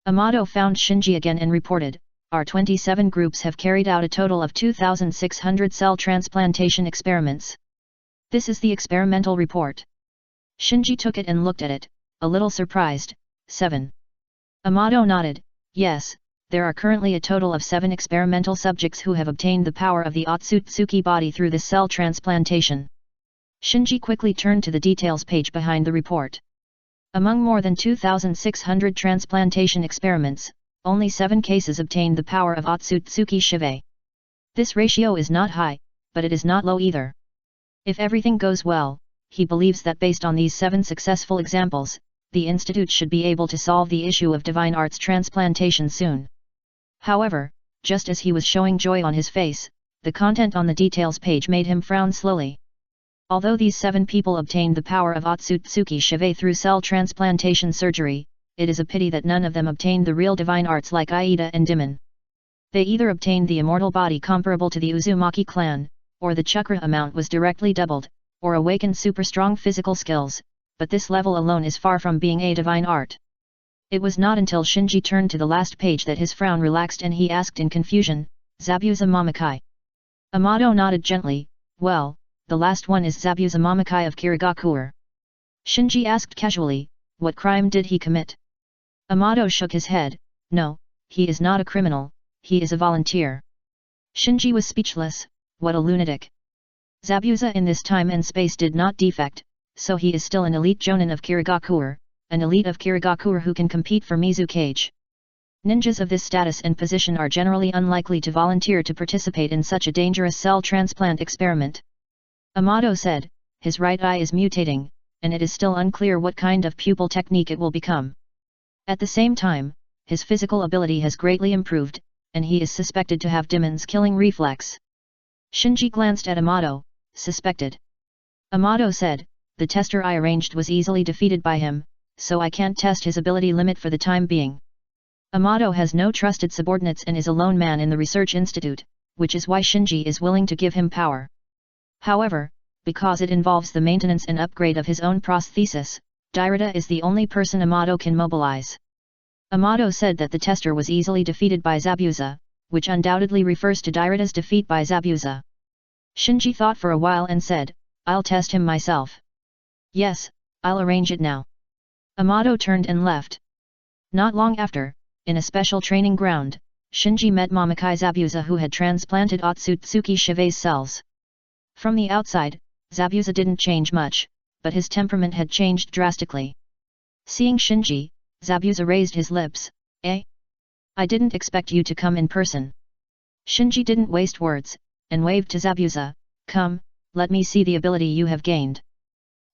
Amato found Shinji again and reported, our 27 groups have carried out a total of 2,600 cell transplantation experiments. This is the experimental report. Shinji took it and looked at it, a little surprised. 7. Amato nodded, yes, there are currently a total of 7 experimental subjects who have obtained the power of the Otsutsuki body through this cell transplantation. Shinji quickly turned to the details page behind the report. Among more than 2,600 transplantation experiments, only 7 cases obtained the power of Otsutsuki Shive. This ratio is not high, but it is not low either. If everything goes well, he believes that based on these 7 successful examples, the Institute should be able to solve the issue of divine arts transplantation soon. However, just as he was showing joy on his face, the content on the details page made him frown slowly. Although these 7 people obtained the power of Otsutsuki Shive through cell transplantation surgery, it is a pity that none of them obtained the real divine arts like Aida and Dimon. They either obtained the immortal body comparable to the Uzumaki clan, or the chakra amount was directly doubled, or awakened super strong physical skills, but this level alone is far from being a divine art. It was not until Shinji turned to the last page that his frown relaxed and he asked in confusion, Zabuza Mamakai. Amato nodded gently, well, the last one is Zabuza Mamakai of Kirigakure. Shinji asked casually, what crime did he commit? Amato shook his head, no, he is not a criminal, he is a volunteer. Shinji was speechless, what a lunatic. Zabuza in this time and space did not defect, so he is still an elite jonin of Kirigakure, an elite of Kirigakure who can compete for Mizukage. Ninjas of this status and position are generally unlikely to volunteer to participate in such a dangerous cell transplant experiment. Amato said, his right eye is mutating, and it is still unclear what kind of pupil technique it will become. At the same time, his physical ability has greatly improved, and he is suspected to have Dimon's killing reflex. Shinji glanced at Amato, suspected. Amato said, the tester I arranged was easily defeated by him, so I can't test his ability limit for the time being. Amato has no trusted subordinates and is a lone man in the research institute, which is why Shinji is willing to give him power. However, because it involves the maintenance and upgrade of his own prosthesis, Dairata is the only person Amato can mobilize. Amato said that the tester was easily defeated by Zabuza, which undoubtedly refers to Dairata's defeat by Zabuza. Shinji thought for a while and said, I'll test him myself. Yes, I'll arrange it now. Amato turned and left. Not long after, in a special training ground, Shinji met Mamakai Zabuza who had transplanted Otsutsuki Shive's cells. From the outside, Zabuza didn't change much, but his temperament had changed drastically. Seeing Shinji, Zabuza raised his lips, eh? I didn't expect you to come in person. Shinji didn't waste words, and waved to Zabuza, come, let me see the ability you have gained.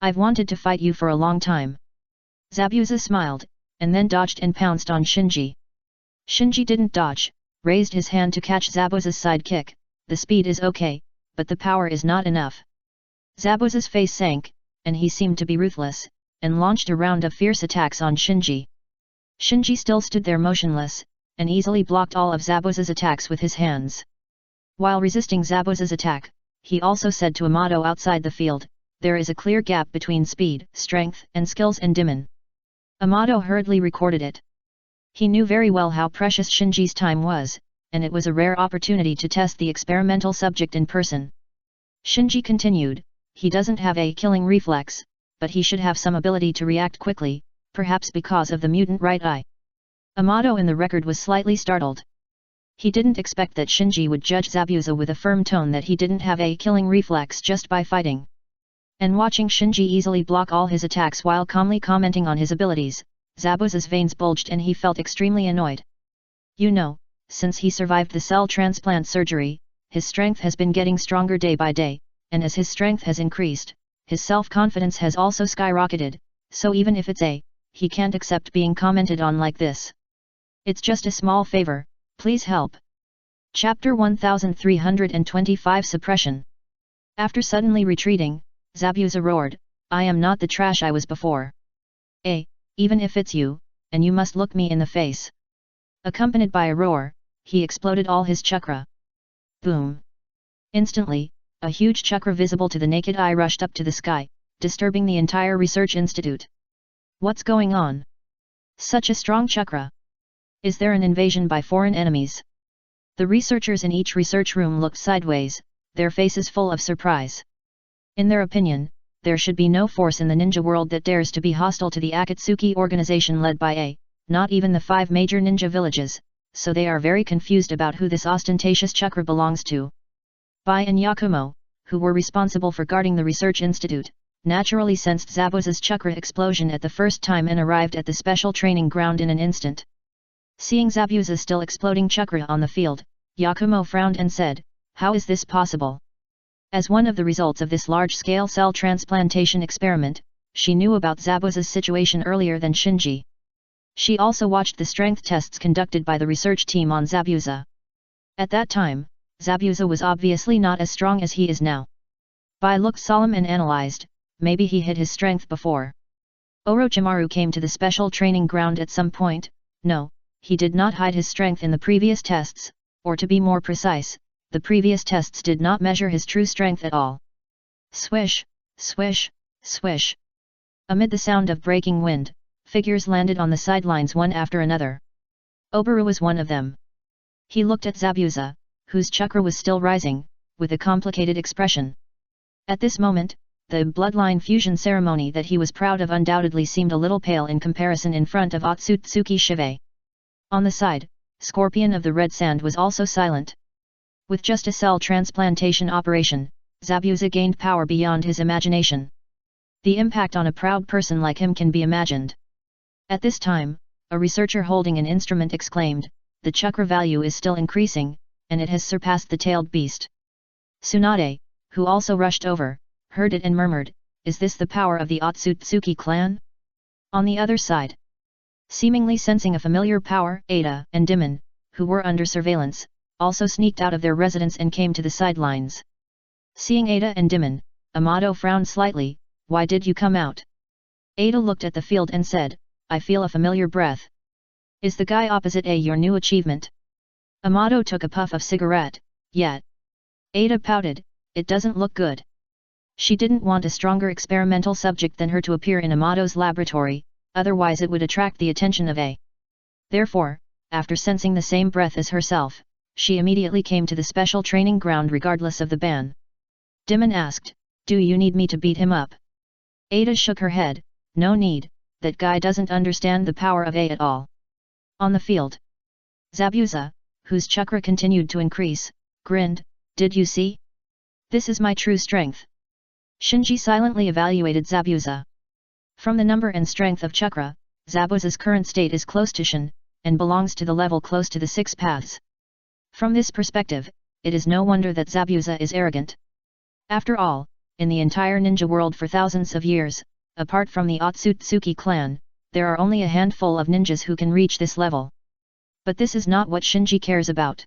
I've wanted to fight you for a long time. Zabuza smiled, and then dodged and pounced on Shinji. Shinji didn't dodge, raised his hand to catch Zabuza's side kick, the speed is okay, but the power is not enough. Zabuza's face sank, and he seemed to be ruthless, and launched a round of fierce attacks on Shinji. Shinji still stood there motionless, and easily blocked all of Zabuza's attacks with his hands. While resisting Zabuza's attack, he also said to Amato outside the field, there is a clear gap between speed, strength, and skills and Dimon. Amato hurriedly recorded it. He knew very well how precious Shinji's time was, and it was a rare opportunity to test the experimental subject in person. Shinji continued, he doesn't have a killing reflex, but he should have some ability to react quickly, perhaps because of the mutant right eye. Amato in the record was slightly startled. He didn't expect that Shinji would judge Zabuza with a firm tone that he didn't have a killing reflex just by fighting. And watching Shinji easily block all his attacks while calmly commenting on his abilities, Zabuza's veins bulged and he felt extremely annoyed. You know, since he survived the cell transplant surgery, his strength has been getting stronger day by day, and as his strength has increased, his self-confidence has also skyrocketed, so even if it's he can't accept being commented on like this. It's just a small favor, please help. Chapter 1325 Suppression. After suddenly retreating, Zabuza roared, I am not the trash I was before. Even if it's you, and you must look me in the face. Accompanied by a roar, he exploded all his chakra. Boom. Instantly, a huge chakra visible to the naked eye rushed up to the sky, disturbing the entire research institute. What's going on? Such a strong chakra. Is there an invasion by foreign enemies? The researchers in each research room looked sideways, their faces full of surprise. In their opinion, there should be no force in the ninja world that dares to be hostile to the Akatsuki organization led by not even the 5 major ninja villages, so they are very confused about who this ostentatious chakra belongs to. Bai and Yakumo, who were responsible for guarding the research institute, naturally sensed Zabuza's chakra explosion at the first time and arrived at the special training ground in an instant. Seeing Zabuza still exploding chakra on the field, Yakumo frowned and said, "How is this possible?" As one of the results of this large-scale cell transplantation experiment, she knew about Zabuza's situation earlier than Shinji. She also watched the strength tests conducted by the research team on Zabuza. At that time, Zabuza was obviously not as strong as he is now. Bai looked solemn and analyzed, maybe he hid his strength before. Orochimaru came to the special training ground at some point. No, he did not hide his strength in the previous tests, or to be more precise, the previous tests did not measure his true strength at all. Swish, swish, swish. Amid the sound of breaking wind, figures landed on the sidelines one after another. Obaru was one of them. He looked at Zabuza, whose chakra was still rising, with a complicated expression. At this moment, the bloodline fusion ceremony that he was proud of undoubtedly seemed a little pale in comparison in front of Otsutsuki Shive. On the side, Scorpion of the Red Sand was also silent. With just a cell transplantation operation, Zabuza gained power beyond his imagination. The impact on a proud person like him can be imagined. At this time, a researcher holding an instrument exclaimed, "The chakra value is still increasing, and it has surpassed the tailed beast." Tsunade, who also rushed over, heard it and murmured, "Is this the power of the Otsutsuki clan?" On the other side, seemingly sensing a familiar power, Ada and Dimon, who were under surveillance, also sneaked out of their residence and came to the sidelines. Seeing Ada and Dimon, Amato frowned slightly. "Why did you come out?" Ada looked at the field and said, "I feel a familiar breath. Is the guy opposite your new achievement?" Amato took a puff of cigarette. "Yet." Ada pouted, "It doesn't look good." She didn't want a stronger experimental subject than her to appear in Amato's laboratory, otherwise it would attract the attention of A. Therefore, after sensing the same breath as herself, she immediately came to the special training ground regardless of the ban. Dimon asked, "Do you need me to beat him up?" Ada shook her head, "No need, that guy doesn't understand the power of A at all." On the field, Zabuza, whose chakra continued to increase, grinned, "Did you see? This is my true strength." Shinji silently evaluated Zabuza. From the number and strength of chakra, Zabuza's current state is close to Shin, and belongs to the level close to the six paths. From this perspective, it is no wonder that Zabuza is arrogant. After all, in the entire ninja world for thousands of years, apart from the Otsutsuki clan, there are only a handful of ninjas who can reach this level. But this is not what Shinji cares about.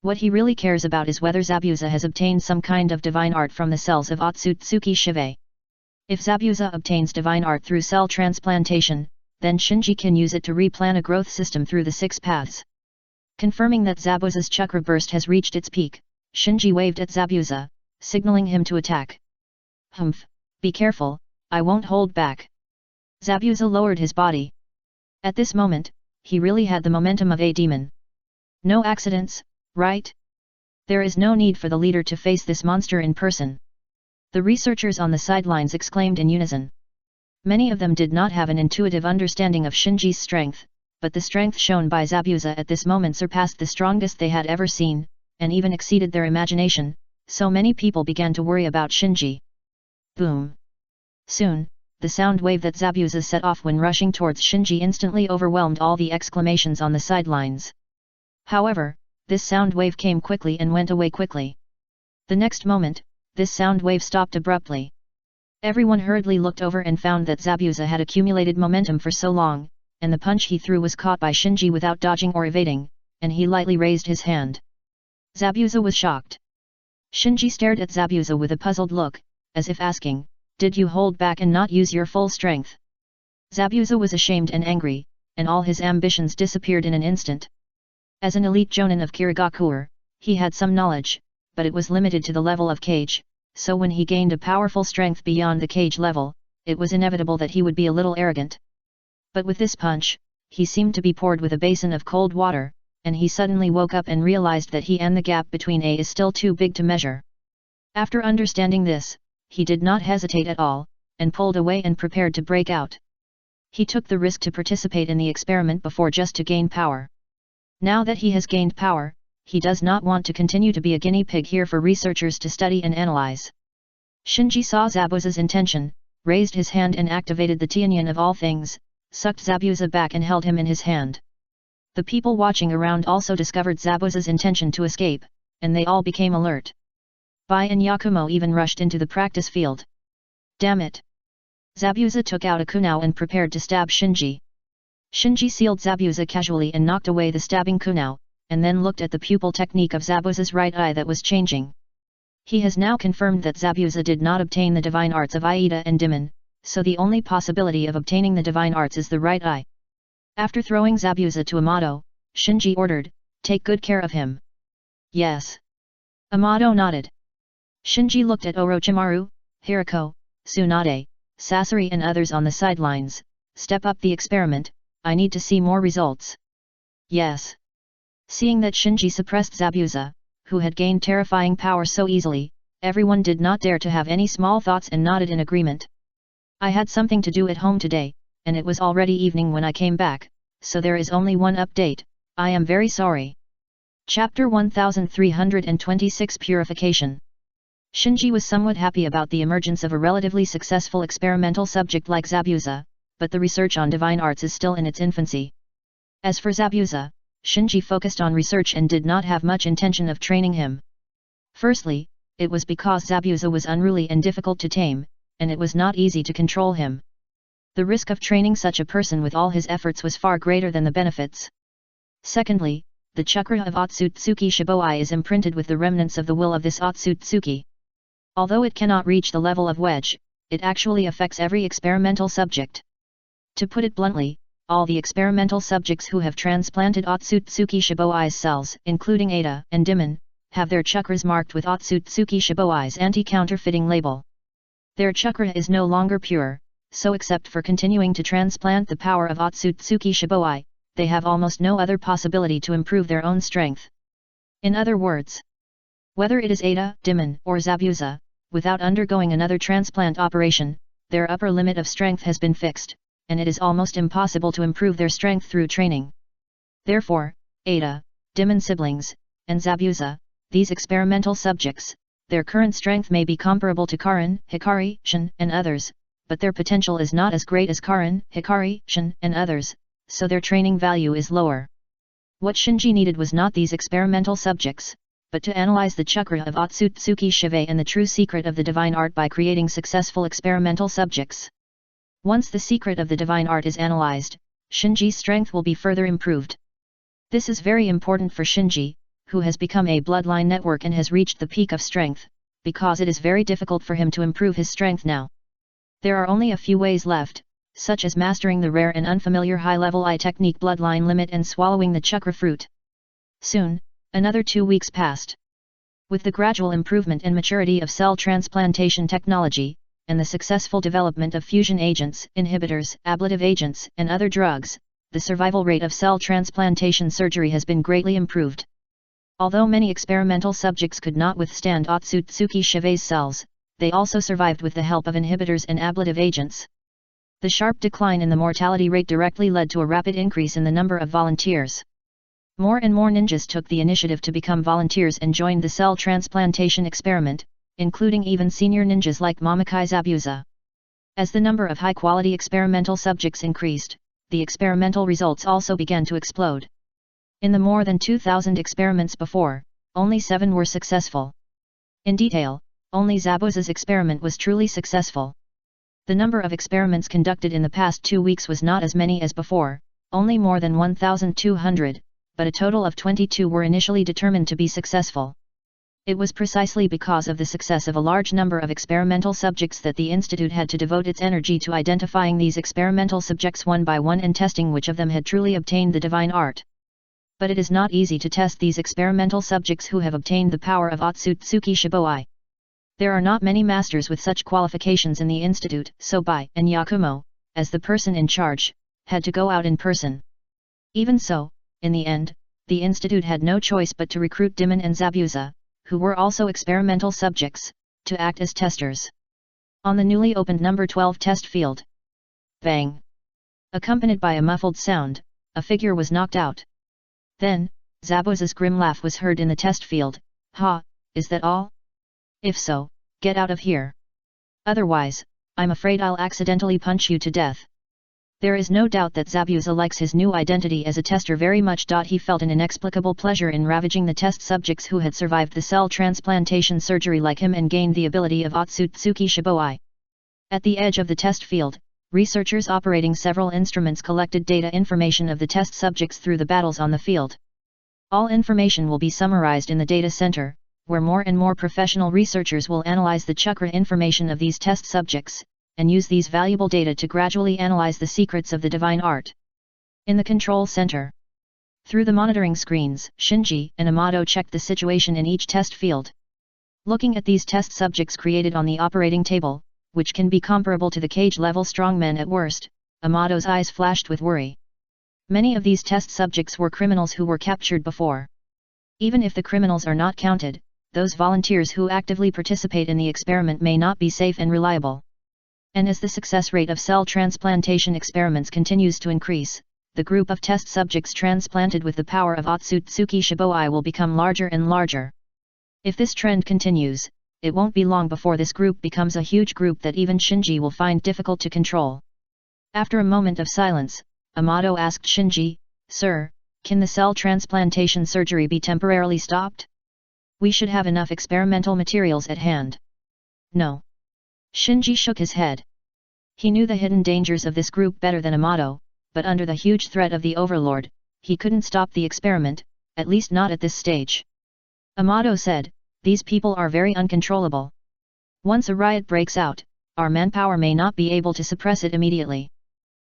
What he really cares about is whether Zabuza has obtained some kind of divine art from the cells of Otsutsuki Shive. If Zabuza obtains divine art through cell transplantation, then Shinji can use it to replan a growth system through the six paths. Confirming that Zabuza's chakra burst has reached its peak, Shinji waved at Zabuza, signaling him to attack. "Humph, be careful, I won't hold back." Zabuza lowered his body. At this moment, he really had the momentum of a demon. No accidents, right? There is no need for the leader to face this monster in person. The researchers on the sidelines exclaimed in unison. Many of them did not have an intuitive understanding of Shinji's strength, but the strength shown by Zabuza at this moment surpassed the strongest they had ever seen, and even exceeded their imagination, so many people began to worry about Shinji. Boom! Soon, the sound wave that Zabuza set off when rushing towards Shinji instantly overwhelmed all the exclamations on the sidelines. However, this sound wave came quickly and went away quickly. The next moment, this sound wave stopped abruptly. Everyone hurriedly looked over and found that Zabuza had accumulated momentum for so long, and the punch he threw was caught by Shinji without dodging or evading, and he lightly raised his hand. Zabuza was shocked. Shinji stared at Zabuza with a puzzled look, as if asking, "Did you hold back and not use your full strength?" Zabuza was ashamed and angry, and all his ambitions disappeared in an instant. As an elite jonin of Kirigakure, he had some knowledge, but it was limited to the level of Kage, so when he gained a powerful strength beyond the Kage level, it was inevitable that he would be a little arrogant. But with this punch, he seemed to be poured with a basin of cold water, and he suddenly woke up and realized that he and the gap between A is still too big to measure. After understanding this, he did not hesitate at all, and pulled away and prepared to break out. He took the risk to participate in the experiment before just to gain power. Now that he has gained power, he does not want to continue to be a guinea pig here for researchers to study and analyze. Shinji saw Zabuza's intention, raised his hand and activated the Tianyan of all things, sucked Zabuza back and held him in his hand. The people watching around also discovered Zabuza's intention to escape, and they all became alert. Bai and Yakumo even rushed into the practice field. Damn it! Zabuza took out a kunao and prepared to stab Shinji. Shinji sealed Zabuza casually and knocked away the stabbing kunao, and then looked at the pupil technique of Zabuza's right eye that was changing. He has now confirmed that Zabuza did not obtain the divine arts of Aida and Dimon, so the only possibility of obtaining the divine arts is the right eye. After throwing Zabuza to Amato, Shinji ordered, "Take good care of him." "Yes." Amato nodded. Shinji looked at Orochimaru, Hirako, Tsunade, Sasori and others on the sidelines. "Step up the experiment, I need to see more results." "Yes." Seeing that Shinji suppressed Zabuza, who had gained terrifying power so easily, everyone did not dare to have any small thoughts and nodded in agreement. "I had something to do at home today, and it was already evening when I came back, so there is only one update, I am very sorry." Chapter 1326 Purification. Shinji was somewhat happy about the emergence of a relatively successful experimental subject like Zabuza, but the research on divine arts is still in its infancy. As for Zabuza, Shinji focused on research and did not have much intention of training him. Firstly, it was because Zabuza was unruly and difficult to tame, and it was not easy to control him. The risk of training such a person with all his efforts was far greater than the benefits. Secondly, the chakra of Otsutsuki Shiboi is imprinted with the remnants of the will of this Otsutsuki. Although it cannot reach the level of wedge, it actually affects every experimental subject. To put it bluntly, all the experimental subjects who have transplanted Otsutsuki Shiboi's cells, including Ada and Dimon, have their chakras marked with Otsutsuki Shiboi's anti-counterfeiting label. Their chakra is no longer pure, so except for continuing to transplant the power of Otsutsuki Shiboi, they have almost no other possibility to improve their own strength. In other words, whether it is Ada, Dimon, or Zabuza, without undergoing another transplant operation, their upper limit of strength has been fixed, and it is almost impossible to improve their strength through training. Therefore, Ada, Dimon siblings, and Zabuza, these experimental subjects, their current strength may be comparable to Karin, Hikari, Shin, and others, but their potential is not as great as Karin, Hikari, Shin, and others, so their training value is lower. What Shinji needed was not these experimental subjects, but to analyze the chakra of Otsutsuki Shibei and the true secret of the divine art by creating successful experimental subjects. Once the secret of the divine art is analyzed, Shinji's strength will be further improved. This is very important for Shinji, who has become a bloodline network and has reached the peak of strength, because it is very difficult for him to improve his strength now. There are only a few ways left, such as mastering the rare and unfamiliar high-level eye technique bloodline limit and swallowing the chakra fruit. Soon, another 2 weeks passed. With the gradual improvement and maturity of cell transplantation technology, and the successful development of fusion agents, inhibitors, ablative agents, and other drugs, the survival rate of cell transplantation surgery has been greatly improved. Although many experimental subjects could not withstand Otsutsuki Shibei's cells, they also survived with the help of inhibitors and ablative agents. The sharp decline in the mortality rate directly led to a rapid increase in the number of volunteers. More and more ninjas took the initiative to become volunteers and joined the cell transplantation experiment, including even senior ninjas like Mamakai Zabuza. As the number of high-quality experimental subjects increased, the experimental results also began to explode. In the more than 2,000 experiments before, only 7 were successful. In detail, only Zabuza's experiment was truly successful. The number of experiments conducted in the past 2 weeks was not as many as before, only more than 1,200, but a total of 22 were initially determined to be successful. It was precisely because of the success of a large number of experimental subjects that the Institute had to devote its energy to identifying these experimental subjects one by one and testing which of them had truly obtained the divine art. But it is not easy to test these experimental subjects who have obtained the power of Otsutsuki Shiboi. There are not many masters with such qualifications in the Institute, so Bai and Yakumo, as the person in charge, had to go out in person. Even so, in the end, the Institute had no choice but to recruit Dimon and Zabuza, who were also experimental subjects, to act as testers. On the newly opened number 12 test field. Bang! Accompanied by a muffled sound, a figure was knocked out. Then, Zabuz's grim laugh was heard in the test field. Ha, is that all? If so, get out of here. Otherwise, I'm afraid I'll accidentally punch you to death. There is no doubt that Zabuza likes his new identity as a tester very much. He felt an inexplicable pleasure in ravaging the test subjects who had survived the cell transplantation surgery like him and gained the ability of Otsutsuki Shiboi. At the edge of the test field, researchers operating several instruments collected data information of the test subjects through the battles on the field. All information will be summarized in the data center, where more and more professional researchers will analyze the chakra information of these test subjects, and use these valuable data to gradually analyze the secrets of the divine art. In the control center. Through the monitoring screens, Shinji and Amato checked the situation in each test field. Looking at these test subjects created on the operating table, which can be comparable to the cage-level strongmen at worst, Amato's eyes flashed with worry. Many of these test subjects were criminals who were captured before. Even if the criminals are not counted, those volunteers who actively participate in the experiment may not be safe and reliable. And as the success rate of cell transplantation experiments continues to increase, the group of test subjects transplanted with the power of Otsutsuki Shiboi will become larger and larger. If this trend continues, it won't be long before this group becomes a huge group that even Shinji will find difficult to control. After a moment of silence, Amato asked Shinji, "Sir, can the cell transplantation surgery be temporarily stopped? We should have enough experimental materials at hand." "No." Shinji shook his head. He knew the hidden dangers of this group better than Amato, but under the huge threat of the Overlord, he couldn't stop the experiment, at least not at this stage. Amato said, "These people are very uncontrollable. Once a riot breaks out, our manpower may not be able to suppress it immediately."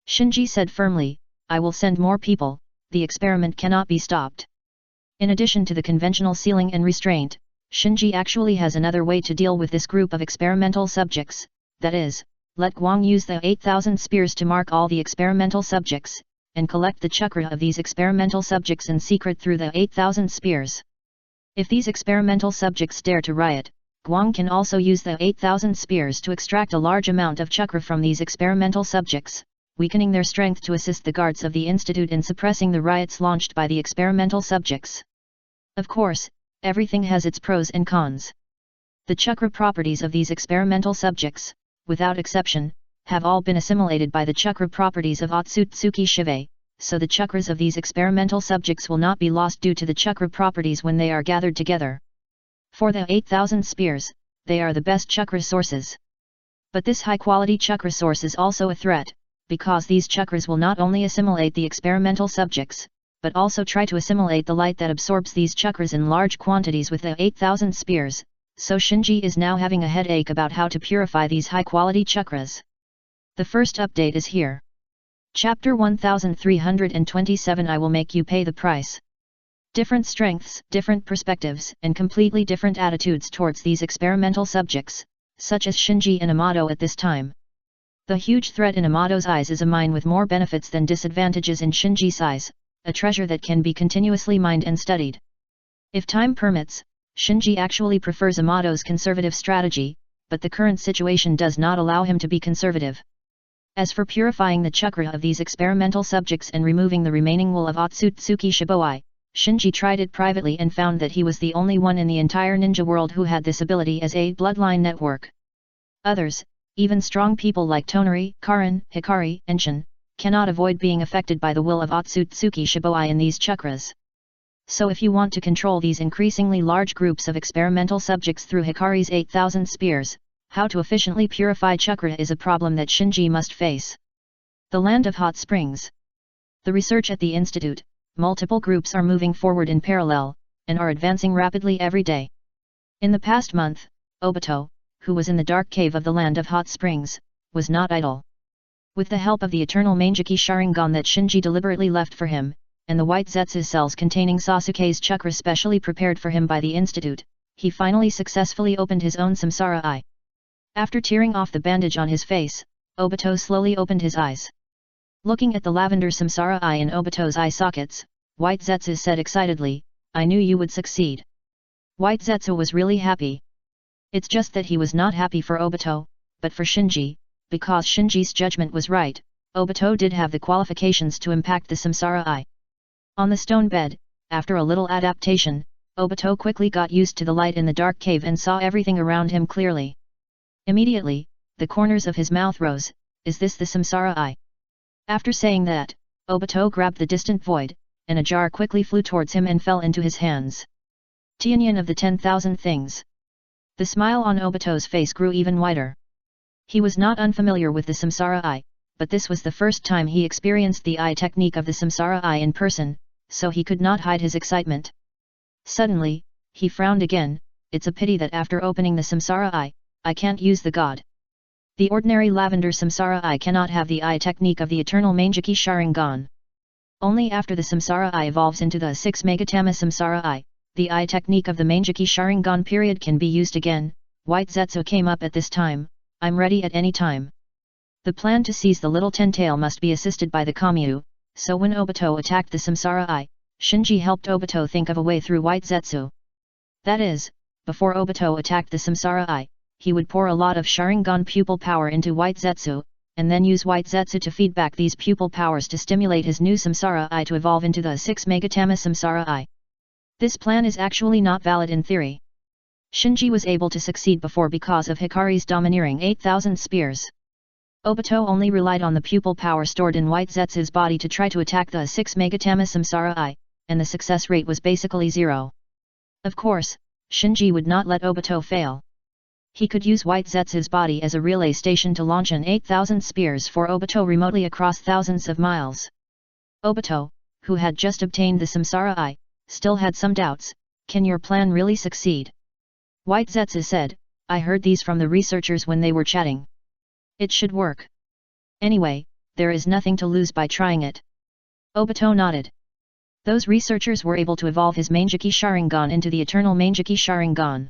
Shinji said firmly, "I will send more people, the experiment cannot be stopped." In addition to the conventional sealing and restraint, Shinji actually has another way to deal with this group of experimental subjects, that is, let Guang use the 8,000 spears to mark all the experimental subjects, and collect the chakra of these experimental subjects in secret through the 8,000 spears. If these experimental subjects dare to riot, Guang can also use the 8,000 spears to extract a large amount of chakra from these experimental subjects, weakening their strength to assist the guards of the institute in suppressing the riots launched by the experimental subjects. Of course, everything has its pros and cons. The chakra properties of these experimental subjects, without exception, have all been assimilated by the chakra properties of Otsutsuki Shibei, so the chakras of these experimental subjects will not be lost due to the chakra properties when they are gathered together. For the 8,000 spears, they are the best chakra sources. But this high-quality chakra source is also a threat, because these chakras will not only assimilate the experimental subjects, but also try to assimilate the light that absorbs these chakras in large quantities with the 8,000 spears, so Shinji is now having a headache about how to purify these high-quality chakras. The first update is here. Chapter 1327 I will make you pay the price. Different strengths, different perspectives, and completely different attitudes towards these experimental subjects, such as Shinji and Amato at this time. The huge threat in Amato's eyes is a mine with more benefits than disadvantages in Shinji's eyes, a treasure that can be continuously mined and studied. If time permits, Shinji actually prefers Amato's conservative strategy, but the current situation does not allow him to be conservative. As for purifying the chakra of these experimental subjects and removing the remaining wool of Otsutsuki Shiboi, Shinji tried it privately and found that he was the only one in the entire ninja world who had this ability as a bloodline network. Others, even strong people like Tonari, Karin, Hikari, and Shin, cannot avoid being affected by the will of Otsutsuki Shiboi in these chakras. So if you want to control these increasingly large groups of experimental subjects through Hikari's 8,000 spears, how to efficiently purify chakra is a problem that Shinji must face. The Land of Hot Springs. The research at the Institute, multiple groups are moving forward in parallel, and are advancing rapidly every day. In the past month, Obito, who was in the dark cave of the Land of Hot Springs, was not idle. With the help of the eternal Mangeki Sharingan that Shinji deliberately left for him, and the white Zetsu cells containing Sasuke's chakra specially prepared for him by the Institute, he finally successfully opened his own Samsara eye. After tearing off the bandage on his face, Obito slowly opened his eyes. Looking at the lavender Samsara eye in Obito's eye sockets, White Zetsu said excitedly, "I knew you would succeed." White Zetsu was really happy. It's just that he was not happy for Obito, but for Shinji, because Shinji's judgment was right. Obito did have the qualifications to impact the Samsara eye. On the stone bed, After a little adaptation, Obito quickly got used to the light in the dark cave and saw everything around him clearly. Immediately, the corners of his mouth rose. Is this the samsara eye? After saying that, Obito grabbed the distant void, and a jar quickly flew towards him and fell into his hands. Tianyan of the 10,000 things. The smile on Obito's face grew even wider. He was not unfamiliar with the samsara eye, but this was the first time he experienced the eye technique of the samsara eye in person, so he could not hide his excitement. Suddenly, he frowned again. It's a pity that after opening the samsara eye, I can't use the god. The ordinary lavender samsara eye cannot have the eye technique of the eternal Mangeki Sharingan. Only after the samsara eye evolves into the 6 Megatama samsara eye, the eye technique of the Mangeki Sharingan period can be used again. White Zetsu came up at this time. I'm ready at any time. The plan to seize the little ten-tail must be assisted by the Kamyu, so when Obito attacked the samsara eye, Shinji helped Obito think of a way through White Zetsu. That is, before Obito attacked the samsara eye, he would pour a lot of Sharingan pupil power into White Zetsu, and then use White Zetsu to feed back these pupil powers to stimulate his new samsara eye to evolve into the 6 Megatama samsara eye. This plan is actually not valid in theory. Shinji was able to succeed before because of Hikari's domineering 8,000 spears. Obito only relied on the pupil power stored in White Zetsu's body to try to attack the 6 Megatama samsara eye, and the success rate was basically zero. Of course, Shinji would not let Obito fail. He could use White Zetsu's body as a relay station to launch an 8,000 spears for Obito remotely across thousands of miles. Obito, who had just obtained the samsara eye, still had some doubts. Can your plan really succeed? White Zetsu said, I heard these from the researchers when they were chatting. It should work. Anyway, there is nothing to lose by trying it. Obito nodded. Those researchers were able to evolve his Mangeki Sharingan into the eternal Mangeki Sharingan.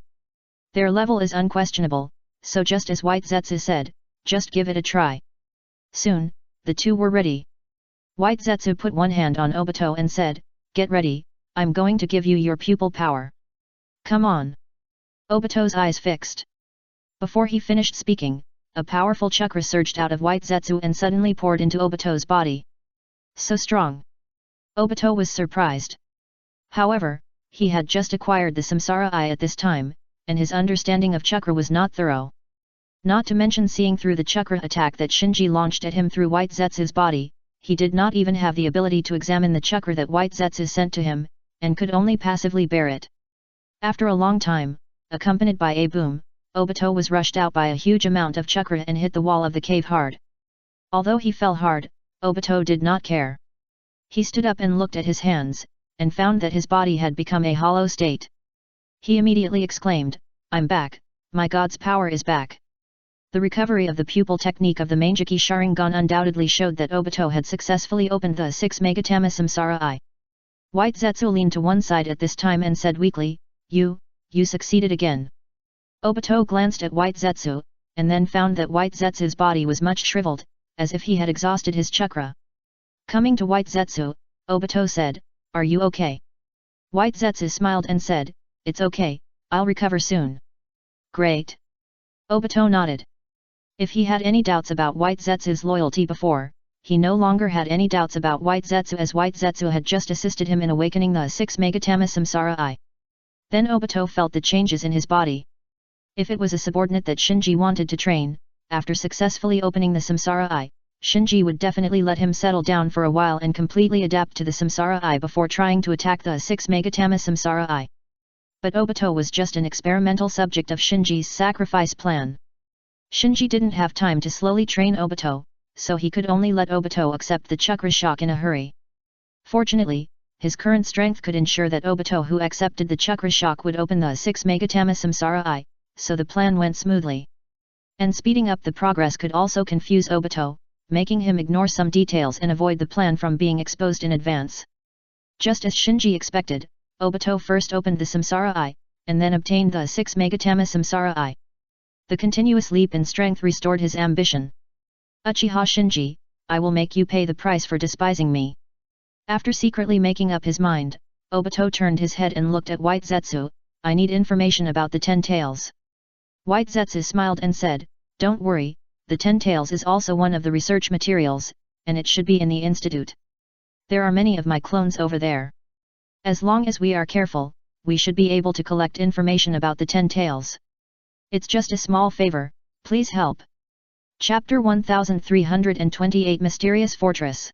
Their level is unquestionable, so just as White Zetsu said, just give it a try. Soon, the two were ready. White Zetsu put one hand on Obito and said, get ready, I'm going to give you your pupil power. Come on. Obito's eyes fixed. Before he finished speaking, a powerful chakra surged out of White Zetsu and suddenly poured into Obito's body. So strong. Obito was surprised. However, he had just acquired the samsara eye at this time, and his understanding of chakra was not thorough. Not to mention seeing through the chakra attack that Shinji launched at him through White Zetsu's body, he did not even have the ability to examine the chakra that White Zetsu sent to him, and could only passively bear it. After a long time, accompanied by a boom, Obito was rushed out by a huge amount of chakra and hit the wall of the cave hard. Although he fell hard, Obito did not care. He stood up and looked at his hands, and found that his body had become a hollow state. He immediately exclaimed, I'm back, my god's power is back. The recovery of the pupil technique of the Mangeki Sharingan undoubtedly showed that Obito had successfully opened the 6 Megatama samsara eye. White Zetsu leaned to one side at this time and said weakly, You succeeded again. Obito glanced at White Zetsu, and then found that White Zetsu's body was much shriveled, as if he had exhausted his chakra. Coming to White Zetsu, Obito said, Are you okay? White Zetsu smiled and said, It's okay, I'll recover soon. Great. Obito nodded. If he had any doubts about White Zetsu's loyalty before, he no longer had any doubts about White Zetsu as White Zetsu had just assisted him in awakening the 6 Megatama samsara eye. Then Obito felt the changes in his body. If it was a subordinate that Shinji wanted to train, after successfully opening the samsara eye, Shinji would definitely let him settle down for a while and completely adapt to the samsara eye before trying to attack the 6 Megatama samsara eye. But Obito was just an experimental subject of Shinji's sacrifice plan. Shinji didn't have time to slowly train Obito, so he could only let Obito accept the chakra shock in a hurry. Fortunately, his current strength could ensure that Obito who accepted the chakra shock would open the 6 Megatama samsara eye, so the plan went smoothly. And speeding up the progress could also confuse Obito, making him ignore some details and avoid the plan from being exposed in advance. Just as Shinji expected, Obito first opened the samsara eye, and then obtained the 6 Megatama samsara eye. The continuous leap in strength restored his ambition. Uchiha Shinji, I will make you pay the price for despising me. After secretly making up his mind, Obito turned his head and looked at White Zetsu, I need information about the 10 tails. White Zetsu smiled and said, Don't worry, the 10 tails is also one of the research materials, and it should be in the institute. There are many of my clones over there. As long as we are careful, we should be able to collect information about the 10 tales. It's just a small favor, please help. Chapter 1328 Mysterious Fortress.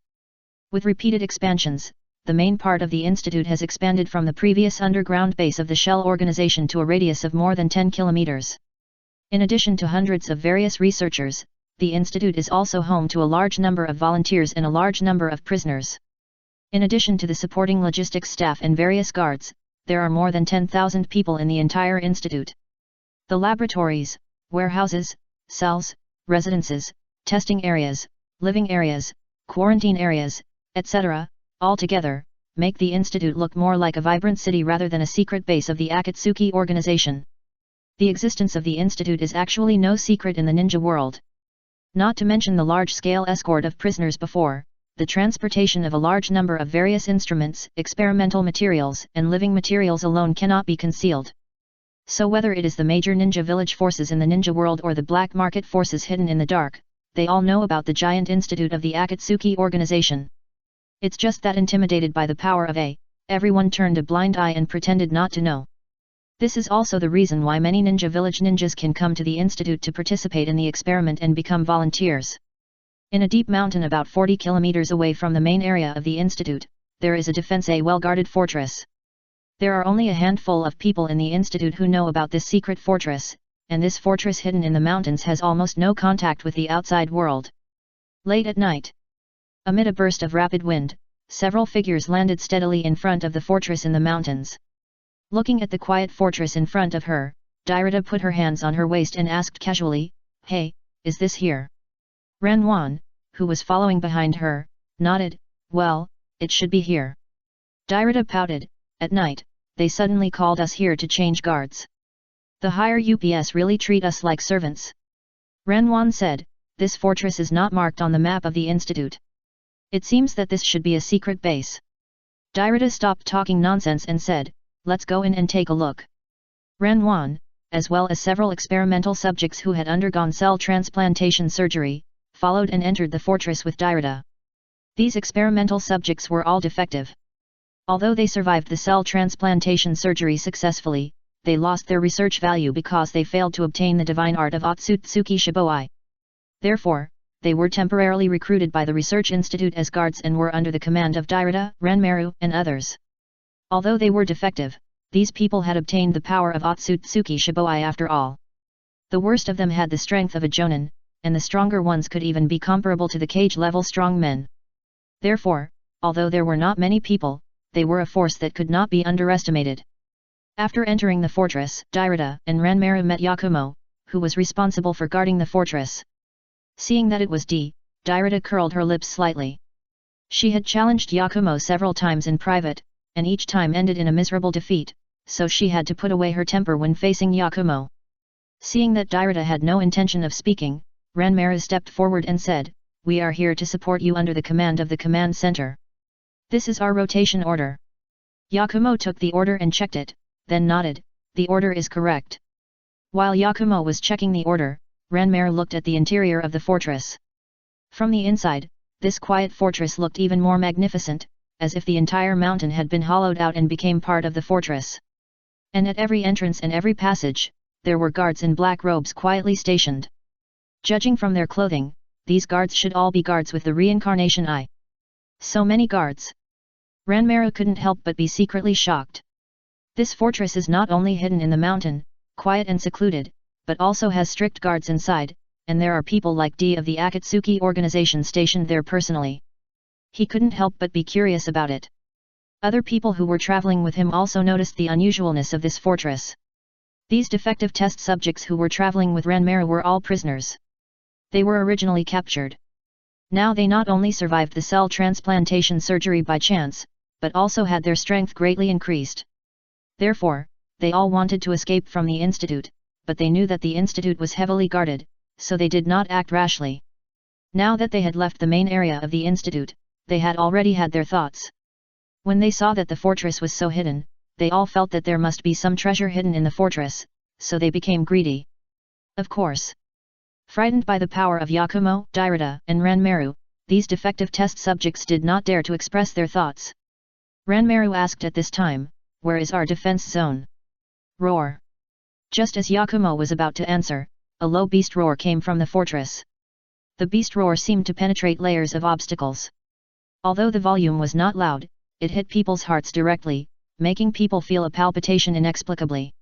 With repeated expansions, the main part of the Institute has expanded from the previous underground base of the Shell organization to a radius of more than 10 kilometers. In addition to hundreds of various researchers, the Institute is also home to a large number of volunteers and a large number of prisoners. In addition to the supporting logistics staff and various guards, there are more than 10,000 people in the entire Institute. The laboratories, warehouses, cells, residences, testing areas, living areas, quarantine areas, etc., all together, make the Institute look more like a vibrant city rather than a secret base of the Akatsuki organization. The existence of the Institute is actually no secret in the ninja world. Not to mention the large-scale escort of prisoners before, the transportation of a large number of various instruments, experimental materials, and living materials alone cannot be concealed. So whether it is the major ninja village forces in the ninja world or the black market forces hidden in the dark, they all know about the giant institute of the Akatsuki organization. It's just that intimidated by the power of everyone turned a blind eye and pretended not to know. This is also the reason why many ninja village ninjas can come to the institute to participate in the experiment and become volunteers. In a deep mountain about 40 kilometers away from the main area of the institute, there is a well-guarded fortress. There are only a handful of people in the institute who know about this secret fortress, and this fortress hidden in the mountains has almost no contact with the outside world. Late at night, amid a burst of rapid wind, several figures landed steadily in front of the fortress in the mountains. Looking at the quiet fortress in front of her, Dairita put her hands on her waist and asked casually, "Hey, is this here?" Ranwan, who was following behind her, nodded, "Well, it should be here." Dairita pouted, "At night, they suddenly called us here to change guards. The higher UPS really treat us like servants." Ranwan said, "This fortress is not marked on the map of the institute. It seems that this should be a secret base." Dairita stopped talking nonsense and said, "Let's go in and take a look." Ranwan, as well as several experimental subjects who had undergone cell transplantation surgery, followed and entered the fortress with Dairita. These experimental subjects were all defective. Although they survived the cell transplantation surgery successfully, they lost their research value because they failed to obtain the divine art of Otsutsuki Shiboi. Therefore, they were temporarily recruited by the Research Institute as guards and were under the command of Dairita, Ranmaru, and others. Although they were defective, these people had obtained the power of Otsutsuki Shiboi after all. The worst of them had the strength of a jonin, and the stronger ones could even be comparable to the cage-level strong men. Therefore, although there were not many people, they were a force that could not be underestimated. After entering the fortress, Dairita and Ranmaru met Yakumo, who was responsible for guarding the fortress. Seeing that it was Dairita curled her lips slightly. She had challenged Yakumo several times in private, and each time ended in a miserable defeat, so she had to put away her temper when facing Yakumo. Seeing that Dairita had no intention of speaking, Ranmaru stepped forward and said, "We are here to support you under the command of the command center. This is our rotation order." Yakumo took the order and checked it, then nodded, "The order is correct." While Yakumo was checking the order, Ranmaru looked at the interior of the fortress. From the inside, this quiet fortress looked even more magnificent, as if the entire mountain had been hollowed out and became part of the fortress. And at every entrance and every passage, there were guards in black robes quietly stationed. Judging from their clothing, these guards should all be guards with the reincarnation eye. So many guards. Ranmaru couldn't help but be secretly shocked. This fortress is not only hidden in the mountain, quiet and secluded, but also has strict guards inside, and there are people like D of the Akatsuki organization stationed there personally. He couldn't help but be curious about it. Other people who were traveling with him also noticed the unusualness of this fortress. These defective test subjects who were traveling with Ranmaru were all prisoners. They were originally captured. Now they not only survived the cell transplantation surgery by chance, but also had their strength greatly increased. Therefore, they all wanted to escape from the institute, but they knew that the institute was heavily guarded, so they did not act rashly. Now that they had left the main area of the institute, they had already had their thoughts. When they saw that the fortress was so hidden, they all felt that there must be some treasure hidden in the fortress, so they became greedy. Of course. Frightened by the power of Yakumo, Dairita, and Ranmaru, these defective test subjects did not dare to express their thoughts. Ranmaru asked at this time, "Where is our defense zone?" Roar. Just as Yakumo was about to answer, a low beast roar came from the fortress. The beast roar seemed to penetrate layers of obstacles. Although the volume was not loud, it hit people's hearts directly, making people feel a palpitation inexplicably.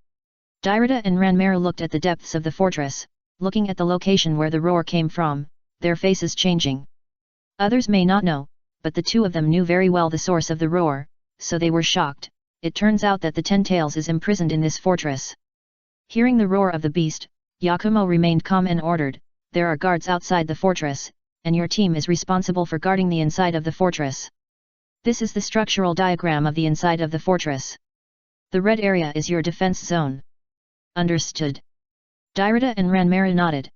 Dairata and Ranmaru looked at the depths of the fortress, looking at the location where the roar came from, their faces changing. Others may not know, but the two of them knew very well the source of the roar, so they were shocked. It turns out that the Ten Tails is imprisoned in this fortress. Hearing the roar of the beast, Yakumo remained calm and ordered, "There are guards outside the fortress, and your team is responsible for guarding the inside of the fortress. This is the structural diagram of the inside of the fortress. The red area is your defense zone." Understood. Dairata and Ranmaru nodded.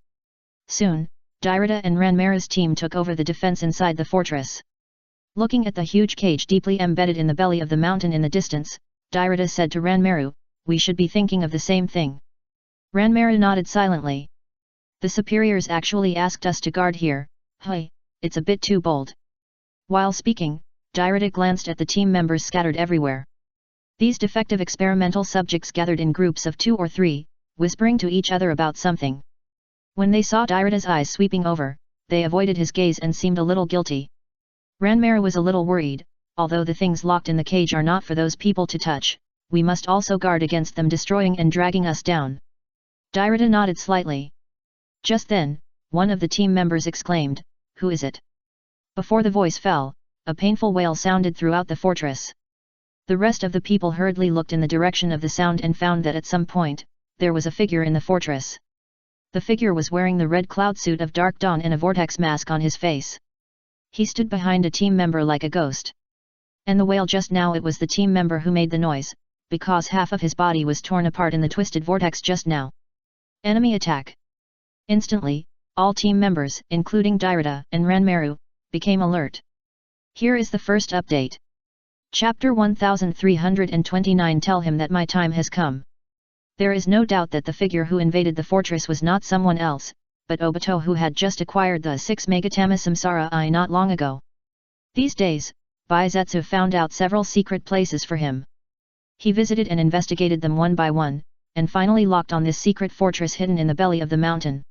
Soon, Dairata and Ranmaru's team took over the defense inside the fortress. Looking at the huge cage deeply embedded in the belly of the mountain in the distance, Dairata said to Ranmaru, "We should be thinking of the same thing." Ranmaru nodded silently. "The superiors actually asked us to guard here, hey, it's a bit too bold." While speaking, Dairata glanced at the team members scattered everywhere. These defective experimental subjects gathered in groups of 2 or 3, whispering to each other about something. When they saw Dairata's eyes sweeping over, they avoided his gaze and seemed a little guilty. Ranmaru was a little worried, "Although the things locked in the cage are not for those people to touch, we must also guard against them destroying and dragging us down." Dairata nodded slightly. Just then, one of the team members exclaimed, "Who is it?" Before the voice fell, a painful wail sounded throughout the fortress. The rest of the people hurriedly looked in the direction of the sound and found that at some point, there was a figure in the fortress. The figure was wearing the red cloud suit of Dark Dawn and a vortex mask on his face. He stood behind a team member like a ghost. And the wail just now, it was the team member who made the noise, because half of his body was torn apart in the twisted vortex just now. Enemy attack. Instantly, all team members, including Dairata and Ranmaru, became alert. Here is the first update. Chapter 1329. Tell him that my time has come. There is no doubt that the figure who invaded the fortress was not someone else, but Obito, who had just acquired the 6 Megatama Samsara Eye not long ago. These days, Baizetsu found out several secret places for him. He visited and investigated them one by one, and finally locked on this secret fortress hidden in the belly of the mountain.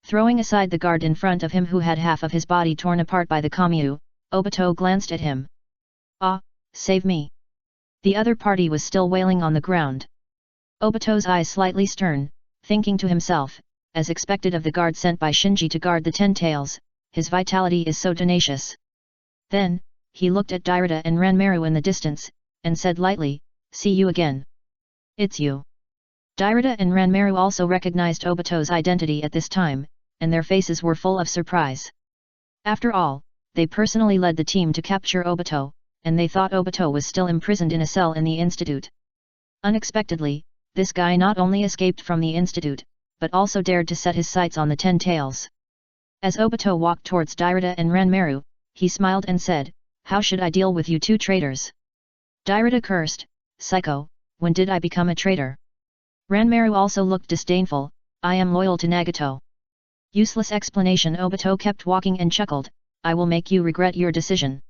Throwing aside the guard in front of him who had half of his body torn apart by the Kamyu, Obito glanced at him. "Ah, save me." The other party was still wailing on the ground. Obito's eyes slightly stern, thinking to himself, as expected of the guard sent by Shinji to guard the Ten Tails, his vitality is so tenacious. Then, he looked at Dairata and Ranmaru in the distance, and said lightly, "See you again." "It's you." Dairata and Ranmaru also recognized Obito's identity at this time, and their faces were full of surprise. After all, they personally led the team to capture Obito, and they thought Obito was still imprisoned in a cell in the institute. Unexpectedly, this guy not only escaped from the institute, but also dared to set his sights on the Ten Tails. As Obito walked towards Dairata and Ranmaru, he smiled and said, "How should I deal with you two traitors?" Dairata cursed, "Psycho, when did I become a traitor?" Ranmaru also looked disdainful, "I am loyal to Nagato." Useless explanation. Obito kept walking and chuckled, "I will make you regret your decision.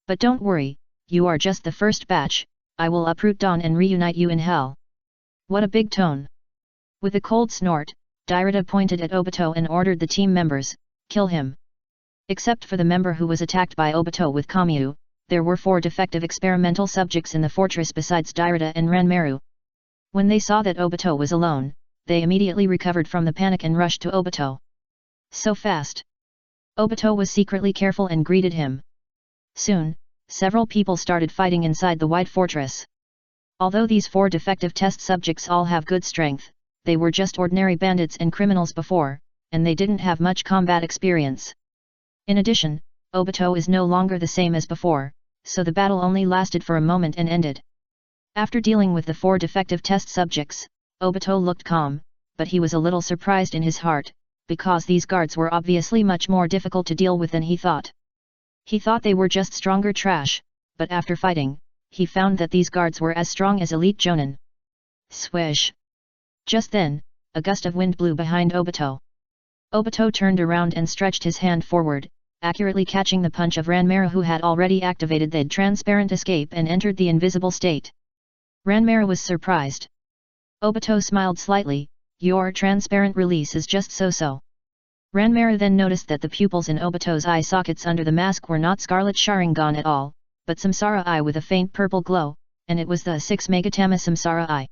But don't worry, you are just the first batch, I will uproot Dawn and reunite you in hell." What a big tone! With a cold snort, Dairata pointed at Obito and ordered the team members, "Kill him." Except for the member who was attacked by Obito with Kamyu, there were 4 defective experimental subjects in the fortress besides Dairata and Ranmaru. When they saw that Obito was alone, they immediately recovered from the panic and rushed to Obito. So fast! Obito was secretly careful and greeted him. Soon, several people started fighting inside the white fortress. Although these 4 defective test subjects all have good strength, they were just ordinary bandits and criminals before, and they didn't have much combat experience. In addition, Obito is no longer the same as before, so the battle only lasted for a moment and ended. After dealing with the 4 defective test subjects, Obito looked calm, but he was a little surprised in his heart, because these guards were obviously much more difficult to deal with than he thought. He thought they were just stronger trash, but after fighting, he found that these guards were as strong as elite jonin. Swish! Just then, a gust of wind blew behind Obito. Obito turned around and stretched his hand forward, accurately catching the punch of Ranmira, who had already activated the transparent escape and entered the invisible state. Ranmira was surprised. Obito smiled slightly. Your transparent release is just so-so. Ranmira then noticed that the pupils in Obito's eye sockets under the mask were not scarlet Sharingan at all, but Samsara eye with a faint purple glow, and it was the 6 Megatama Samsara eye.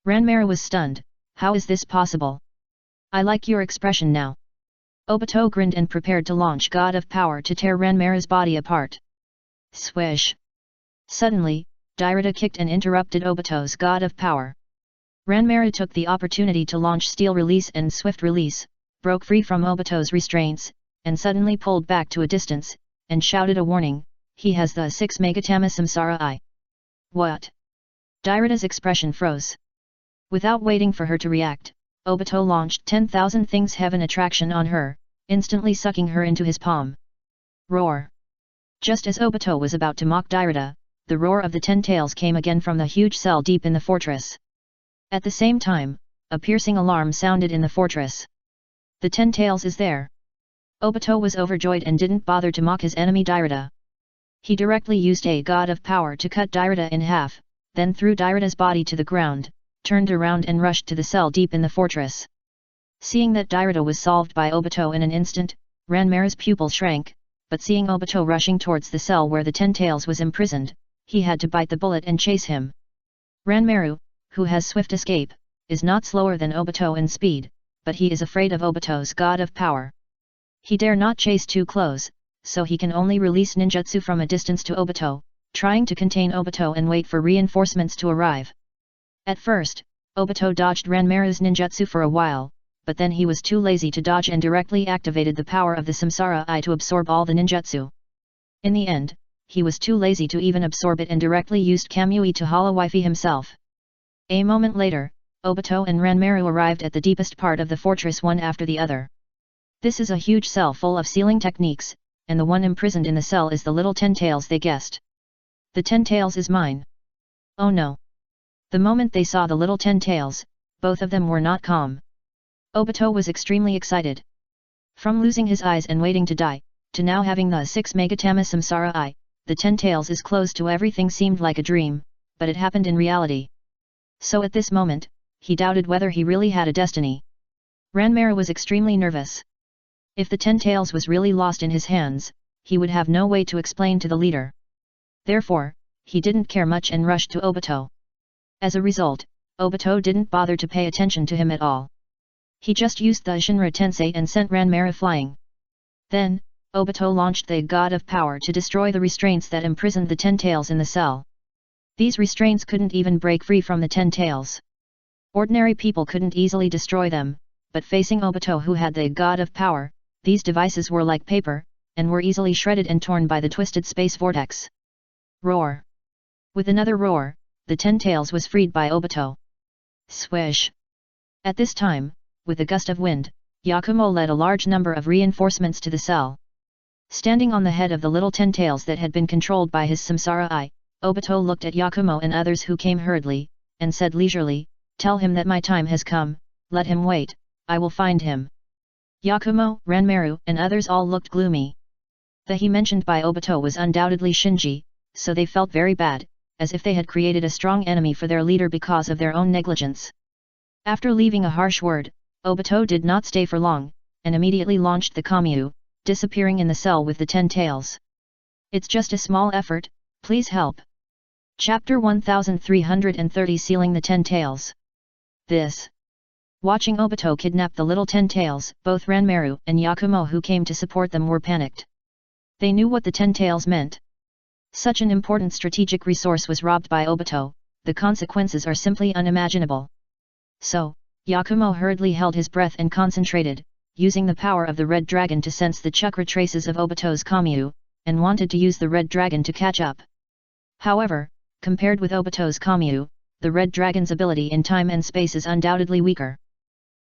Ranmira was stunned. How is this possible? I like your expression now. Obito grinned and prepared to launch God of Power to tear Ranmira's body apart. Swish! Suddenly, Dairata kicked and interrupted Obito's God of Power. Ranmira took the opportunity to launch Steel Release and Swift Release, broke free from Obito's restraints, and suddenly pulled back to a distance, and shouted a warning, he has the 6 Megatama Samsara eye. What? Dairata's expression froze. Without waiting for her to react, Obito launched 10,000 Things Heaven attraction on her, instantly sucking her into his palm. Roar! Just as Obito was about to mock Dairata, the roar of the 10 tails came again from the huge cell deep in the fortress. At the same time, a piercing alarm sounded in the fortress. The 10 tails is there. Obito was overjoyed and didn't bother to mock his enemy Dairata. He directly used a God of Power to cut Dairata in half, then threw Dairata's body to the ground, turned around and rushed to the cell deep in the fortress. Seeing that Dairata was solved by Obito in an instant, Ranmira's pupil shrank, but seeing Obito rushing towards the cell where the 10 tails was imprisoned, he had to bite the bullet and chase him. Ranmira, who has swift escape, is not slower than Obito in speed, but he is afraid of Obito's God of Power. He dare not chase too close, so he can only release ninjutsu from a distance to Obito, trying to contain Obito and wait for reinforcements to arrive. At first, Obito dodged Ranmira's ninjutsu for a while, but then he was too lazy to dodge and directly activated the power of the Samsara eye to absorb all the ninjutsu. In the end, he was too lazy to even absorb it and directly used Kamui to hollow-wifey himself. A moment later, Obito and Ranmira arrived at the deepest part of the fortress one after the other. This is a huge cell full of sealing techniques, and the one imprisoned in the cell is the little 10 tails they guessed. The 10 tails is mine. Oh no! The moment they saw the little 10 tails, both of them were not calm. Obito was extremely excited. From losing his eyes and waiting to die, to now having the 6 Megatama Samsara eye, the 10 tails is close to everything seemed like a dream, but it happened in reality. So at this moment, he doubted whether he really had a destiny. Ranmira was extremely nervous. If the 10 tails was really lost in his hands, he would have no way to explain to the leader. Therefore, he didn't care much and rushed to Obito. As a result, Obito didn't bother to pay attention to him at all. He just used the Shinra Tensei and sent Ranmira flying. Then, Obito launched the God of Power to destroy the restraints that imprisoned the 10 tails in the cell. These restraints couldn't even break free from the 10 tails. Ordinary people couldn't easily destroy them, but facing Obito, who had the God of Power, these devices were like paper, and were easily shredded and torn by the twisted space vortex. Roar! With another roar, the 10 tails was freed by Obito. Swish! At this time, with a gust of wind, Yakumo led a large number of reinforcements to the cell. Standing on the head of the little 10 tails that had been controlled by his Samsara eye, Obito looked at Yakumo and others who came hurriedly, and said leisurely, "Tell him that my time has come, let him wait, I will find him." Yakumo, Ranmira, and others all looked gloomy. The he mentioned by Obito was undoubtedly Shinji, so they felt very bad, as if they had created a strong enemy for their leader because of their own negligence. After leaving a harsh word, Obito did not stay for long, and immediately launched the Kamyu, disappearing in the cell with the 10 tails. It's just a small effort, please help. Chapter 1330 Sealing the 10 tails. This. Watching Obito kidnap the little 10 tails, both Ranmira and Yakumo who came to support them were panicked. They knew what the 10 tails meant. Such an important strategic resource was robbed by Obito, the consequences are simply unimaginable. So, Yakumo hurriedly held his breath and concentrated, using the power of the red dragon to sense the chakra traces of Obito's Kamyu, and wanted to use the red dragon to catch up. However, compared with Obito's Kamyu, the red dragon's ability in time and space is undoubtedly weaker.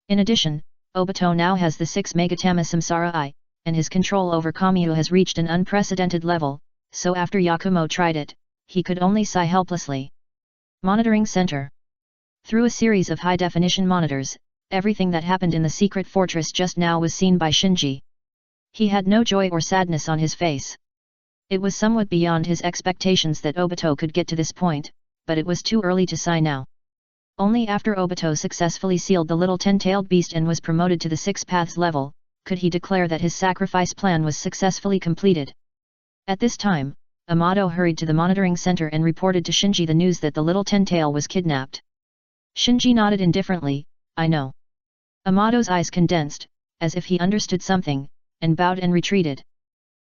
In addition, Obito now has the 6 Megatama Samsara eye, and his control over Kamyu has reached an unprecedented level, so after Yakumo tried it, he could only sigh helplessly. Monitoring Center. Through a series of high-definition monitors, everything that happened in the secret fortress just now was seen by Shinji. He had no joy or sadness on his face. It was somewhat beyond his expectations that Obito could get to this point, but it was too early to sigh now. Only after Obito successfully sealed the little 10-tailed beast and was promoted to the 6 paths level, could he declare that his sacrifice plan was successfully completed. At this time, Amato hurried to the monitoring center and reported to Shinji the news that the little 10-tail was kidnapped. Shinji nodded indifferently, "I know." Amato's eyes condensed, as if he understood something, and bowed and retreated.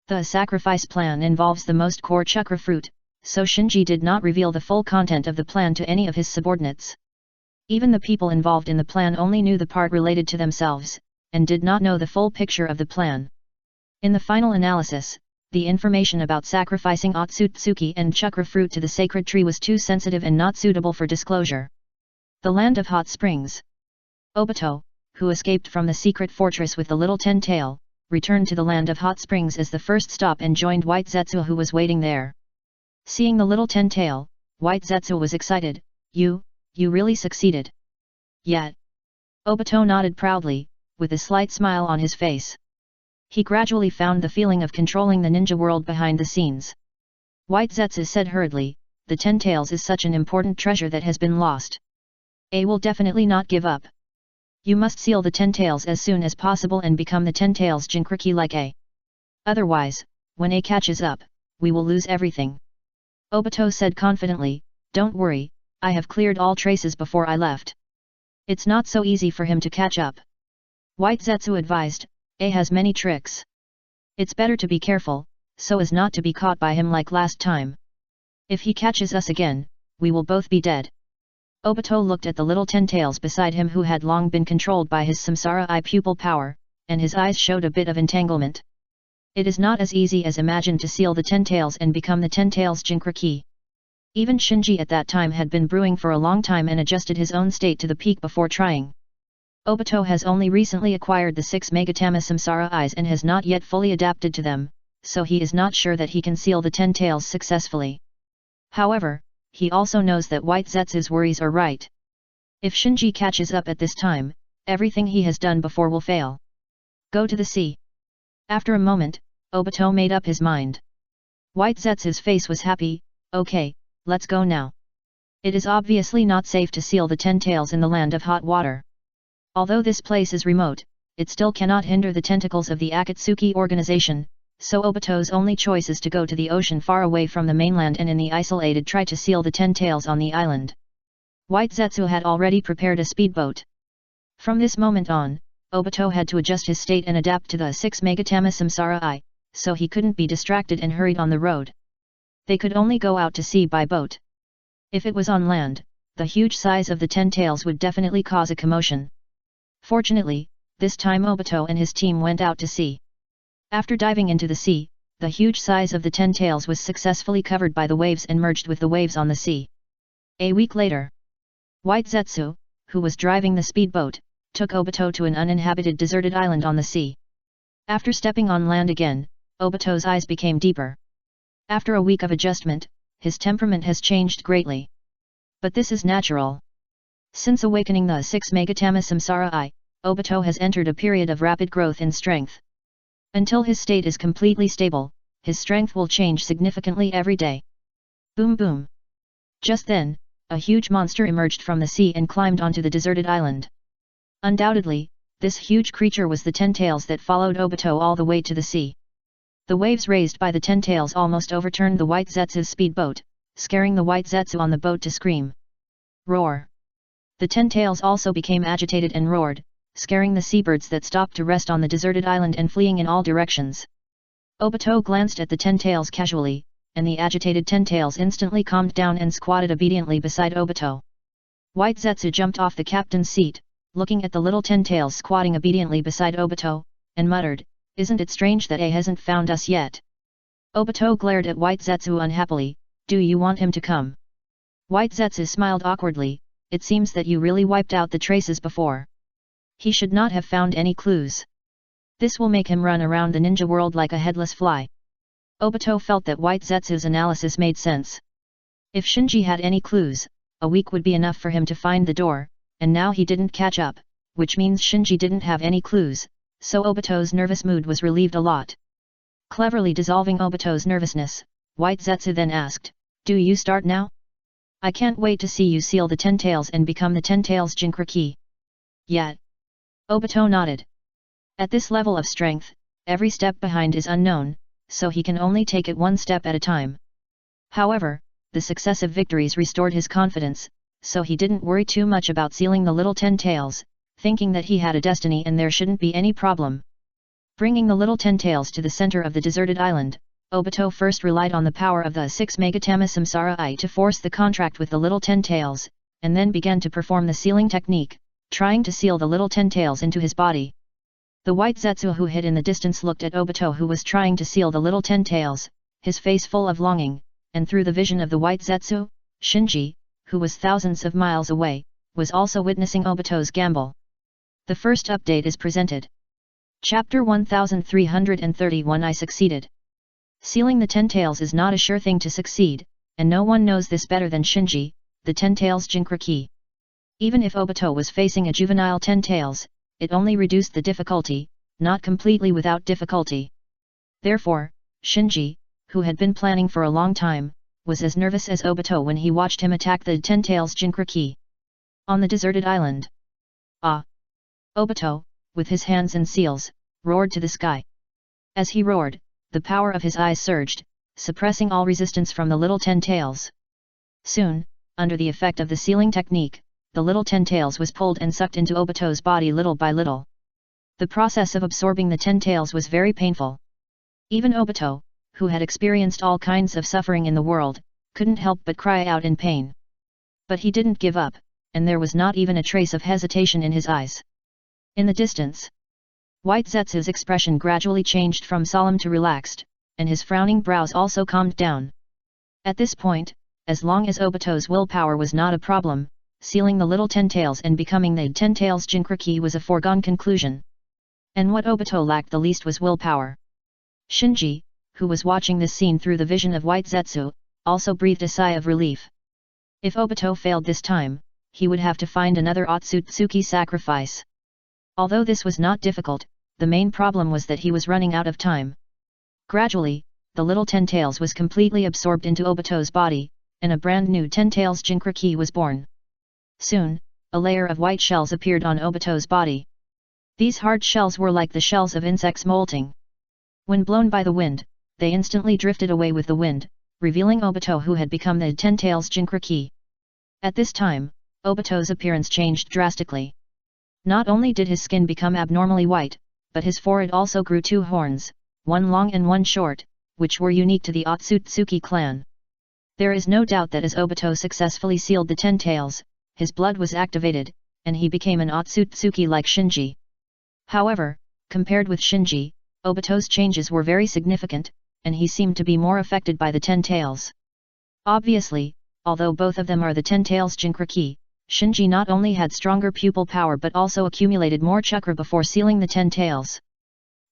The sacrifice plan involves the most core chakra fruit, so Shinji did not reveal the full content of the plan to any of his subordinates. Even the people involved in the plan only knew the part related to themselves, and did not know the full picture of the plan. In the final analysis, the information about sacrificing Otsutsuki and chakra fruit to the sacred tree was too sensitive and not suitable for disclosure. The Land of Hot Springs. Obito, who escaped from the secret fortress with the little 10-tail, returned to the Land of Hot Springs as the first stop and joined White Zetsu who was waiting there. Seeing the little 10-tail, White Zetsu was excited. You really succeeded." "Yet." Obito nodded proudly, with a slight smile on his face. He gradually found the feeling of controlling the ninja world behind the scenes. White Zetsu said hurriedly, "The 10 tails is such an important treasure that has been lost. A will definitely not give up. You must seal the 10 tails as soon as possible and become the 10 tails Jinchuriki like A. Otherwise, when A catches up, we will lose everything." Obito said confidently, "Don't worry, I have cleared all traces before I left. It's not so easy for him to catch up." White Zetsu advised, "A has many tricks. It's better to be careful, so as not to be caught by him like last time. If he catches us again, we will both be dead." Obito looked at the little 10 tails beside him who had long been controlled by his samsara eye pupil power, and his eyes showed a bit of entanglement. It is not as easy as imagined to seal the 10 tails and become the 10 tails Jinchuriki. Even Shinji at that time had been brewing for a long time and adjusted his own state to the peak before trying. Obito has only recently acquired the 6 Megatama Samsara eyes and has not yet fully adapted to them, so he is not sure that he can seal the 10 tails successfully. However, he also knows that White Zetsu's worries are right. If Shinji catches up at this time, everything he has done before will fail. Go to the sea. After a moment, Obito made up his mind. White Zetsu's face was happy. "Okay, let's go now. It is obviously not safe to seal the 10 tails in the Land of Hot Water. Although this place is remote, it still cannot hinder the tentacles of the Akatsuki organization, so Obito's only choice is to go to the ocean far away from the mainland and in the isolated try to seal the 10 tails on the island." White Zetsu had already prepared a speedboat. From this moment on, Obito had to adjust his state and adapt to the 6 Megatama Samsara eye, so he couldn't be distracted and hurried on the road. They could only go out to sea by boat. If it was on land, the huge size of the 10 tails would definitely cause a commotion. Fortunately, this time Obito and his team went out to sea. After diving into the sea, the huge size of the 10 tails was successfully covered by the waves and merged with the waves on the sea. A week later, White Zetsu, who was driving the speedboat, took Obito to an uninhabited deserted island on the sea. After stepping on land again, Obito's eyes became deeper. After a week of adjustment, his temperament has changed greatly. But this is natural. Since awakening the 6 Megatama Samsara eye, Obito has entered a period of rapid growth in strength. Until his state is completely stable, his strength will change significantly every day. Boom boom. Just then, a huge monster emerged from the sea and climbed onto the deserted island. Undoubtedly, this huge creature was the 10 tails that followed Obito all the way to the sea. The waves raised by the 10 tails almost overturned the White Zetsu's speedboat, scaring the White Zetsu on the boat to scream. Roar. The 10 tails also became agitated and roared, scaring the seabirds that stopped to rest on the deserted island and fleeing in all directions. Obito glanced at the 10 tails casually, and the agitated 10 tails instantly calmed down and squatted obediently beside Obito. White Zetsu jumped off the captain's seat, looking at the little 10 tails squatting obediently beside Obito, and muttered, "Isn't it strange that A hasn't found us yet?" Obito glared at White Zetsu unhappily. "Do you want him to come?" White Zetsu smiled awkwardly. "It seems that you really wiped out the traces before. He should not have found any clues. This will make him run around the ninja world like a headless fly." Obito felt that White Zetsu's analysis made sense. If Shinji had any clues, a week would be enough for him to find the door, and now he didn't catch up, which means Shinji didn't have any clues, so Obito's nervous mood was relieved a lot. Cleverly dissolving Obito's nervousness, White Zetsu then asked, "Do you start now? I can't wait to see you seal the 10 tails and become the 10 tails Jinchuriki." "Yet." Obito nodded. At this level of strength, every step behind is unknown, so he can only take it one step at a time. However, the successive victories restored his confidence, so he didn't worry too much about sealing the little 10 tails, thinking that he had a destiny and there shouldn't be any problem. Bringing the little 10 tails to the center of the deserted island, Obito first relied on the power of the 6 Megatama Samsara Eye to force the contract with the little 10 tails, and then began to perform the sealing technique, trying to seal the little 10 tails into his body. The White Zetsu who hid in the distance looked at Obito who was trying to seal the little 10 tails, his face full of longing, and through the vision of the White Zetsu, Shinji, who was thousands of miles away, was also witnessing Obito's gamble. The first update is presented. Chapter 1331 I succeeded. Sealing the 10 tails is not a sure thing to succeed, and no one knows this better than Shinji, the 10 tails Jinchuriki. Even if Obito was facing a juvenile 10 tails, it only reduced the difficulty, not completely without difficulty. Therefore, Shinji, who had been planning for a long time, was as nervous as Obito when he watched him attack the 10 tails Jinchuriki. On the deserted island. "Ah!" Obito, with his hands and seals, roared to the sky. As he roared, the power of his eyes surged, suppressing all resistance from the little 10 tails. Soon, under the effect of the sealing technique, the little 10 tails was pulled and sucked into Obito's body little by little. The process of absorbing the 10 tails was very painful. Even Obito, who had experienced all kinds of suffering in the world, couldn't help but cry out in pain. But he didn't give up, and there was not even a trace of hesitation in his eyes. In the distance, White Zetsu's expression gradually changed from solemn to relaxed, and his frowning brows also calmed down. At this point, as long as Obito's willpower was not a problem, sealing the little 10 tails and becoming the 10 tails Jinchuriki was a foregone conclusion. And what Obito lacked the least was willpower. Shinji, who was watching this scene through the vision of White Zetsu, also breathed a sigh of relief. If Obito failed this time, he would have to find another Otsutsuki sacrifice. Although this was not difficult, the main problem was that he was running out of time. Gradually, the little 10 tails was completely absorbed into Obito's body, and a brand new 10 tails Jinchuriki was born. Soon, a layer of white shells appeared on Obito's body. These hard shells were like the shells of insects molting. When blown by the wind, they instantly drifted away with the wind, revealing Obito who had become the 10 tails Jinchuriki. At this time, Obito's appearance changed drastically. Not only did his skin become abnormally white, but his forehead also grew 2 horns, one long and one short, which were unique to the Otsutsuki clan. There is no doubt that as Obito successfully sealed the 10 tails, his blood was activated, and he became an Otsutsuki like Shinji. However, compared with Shinji, Obito's changes were very significant, and he seemed to be more affected by the 10 tails. Obviously, although both of them are the 10 tails Jinchuriki, Shinji not only had stronger pupil power but also accumulated more chakra before sealing the 10 tails.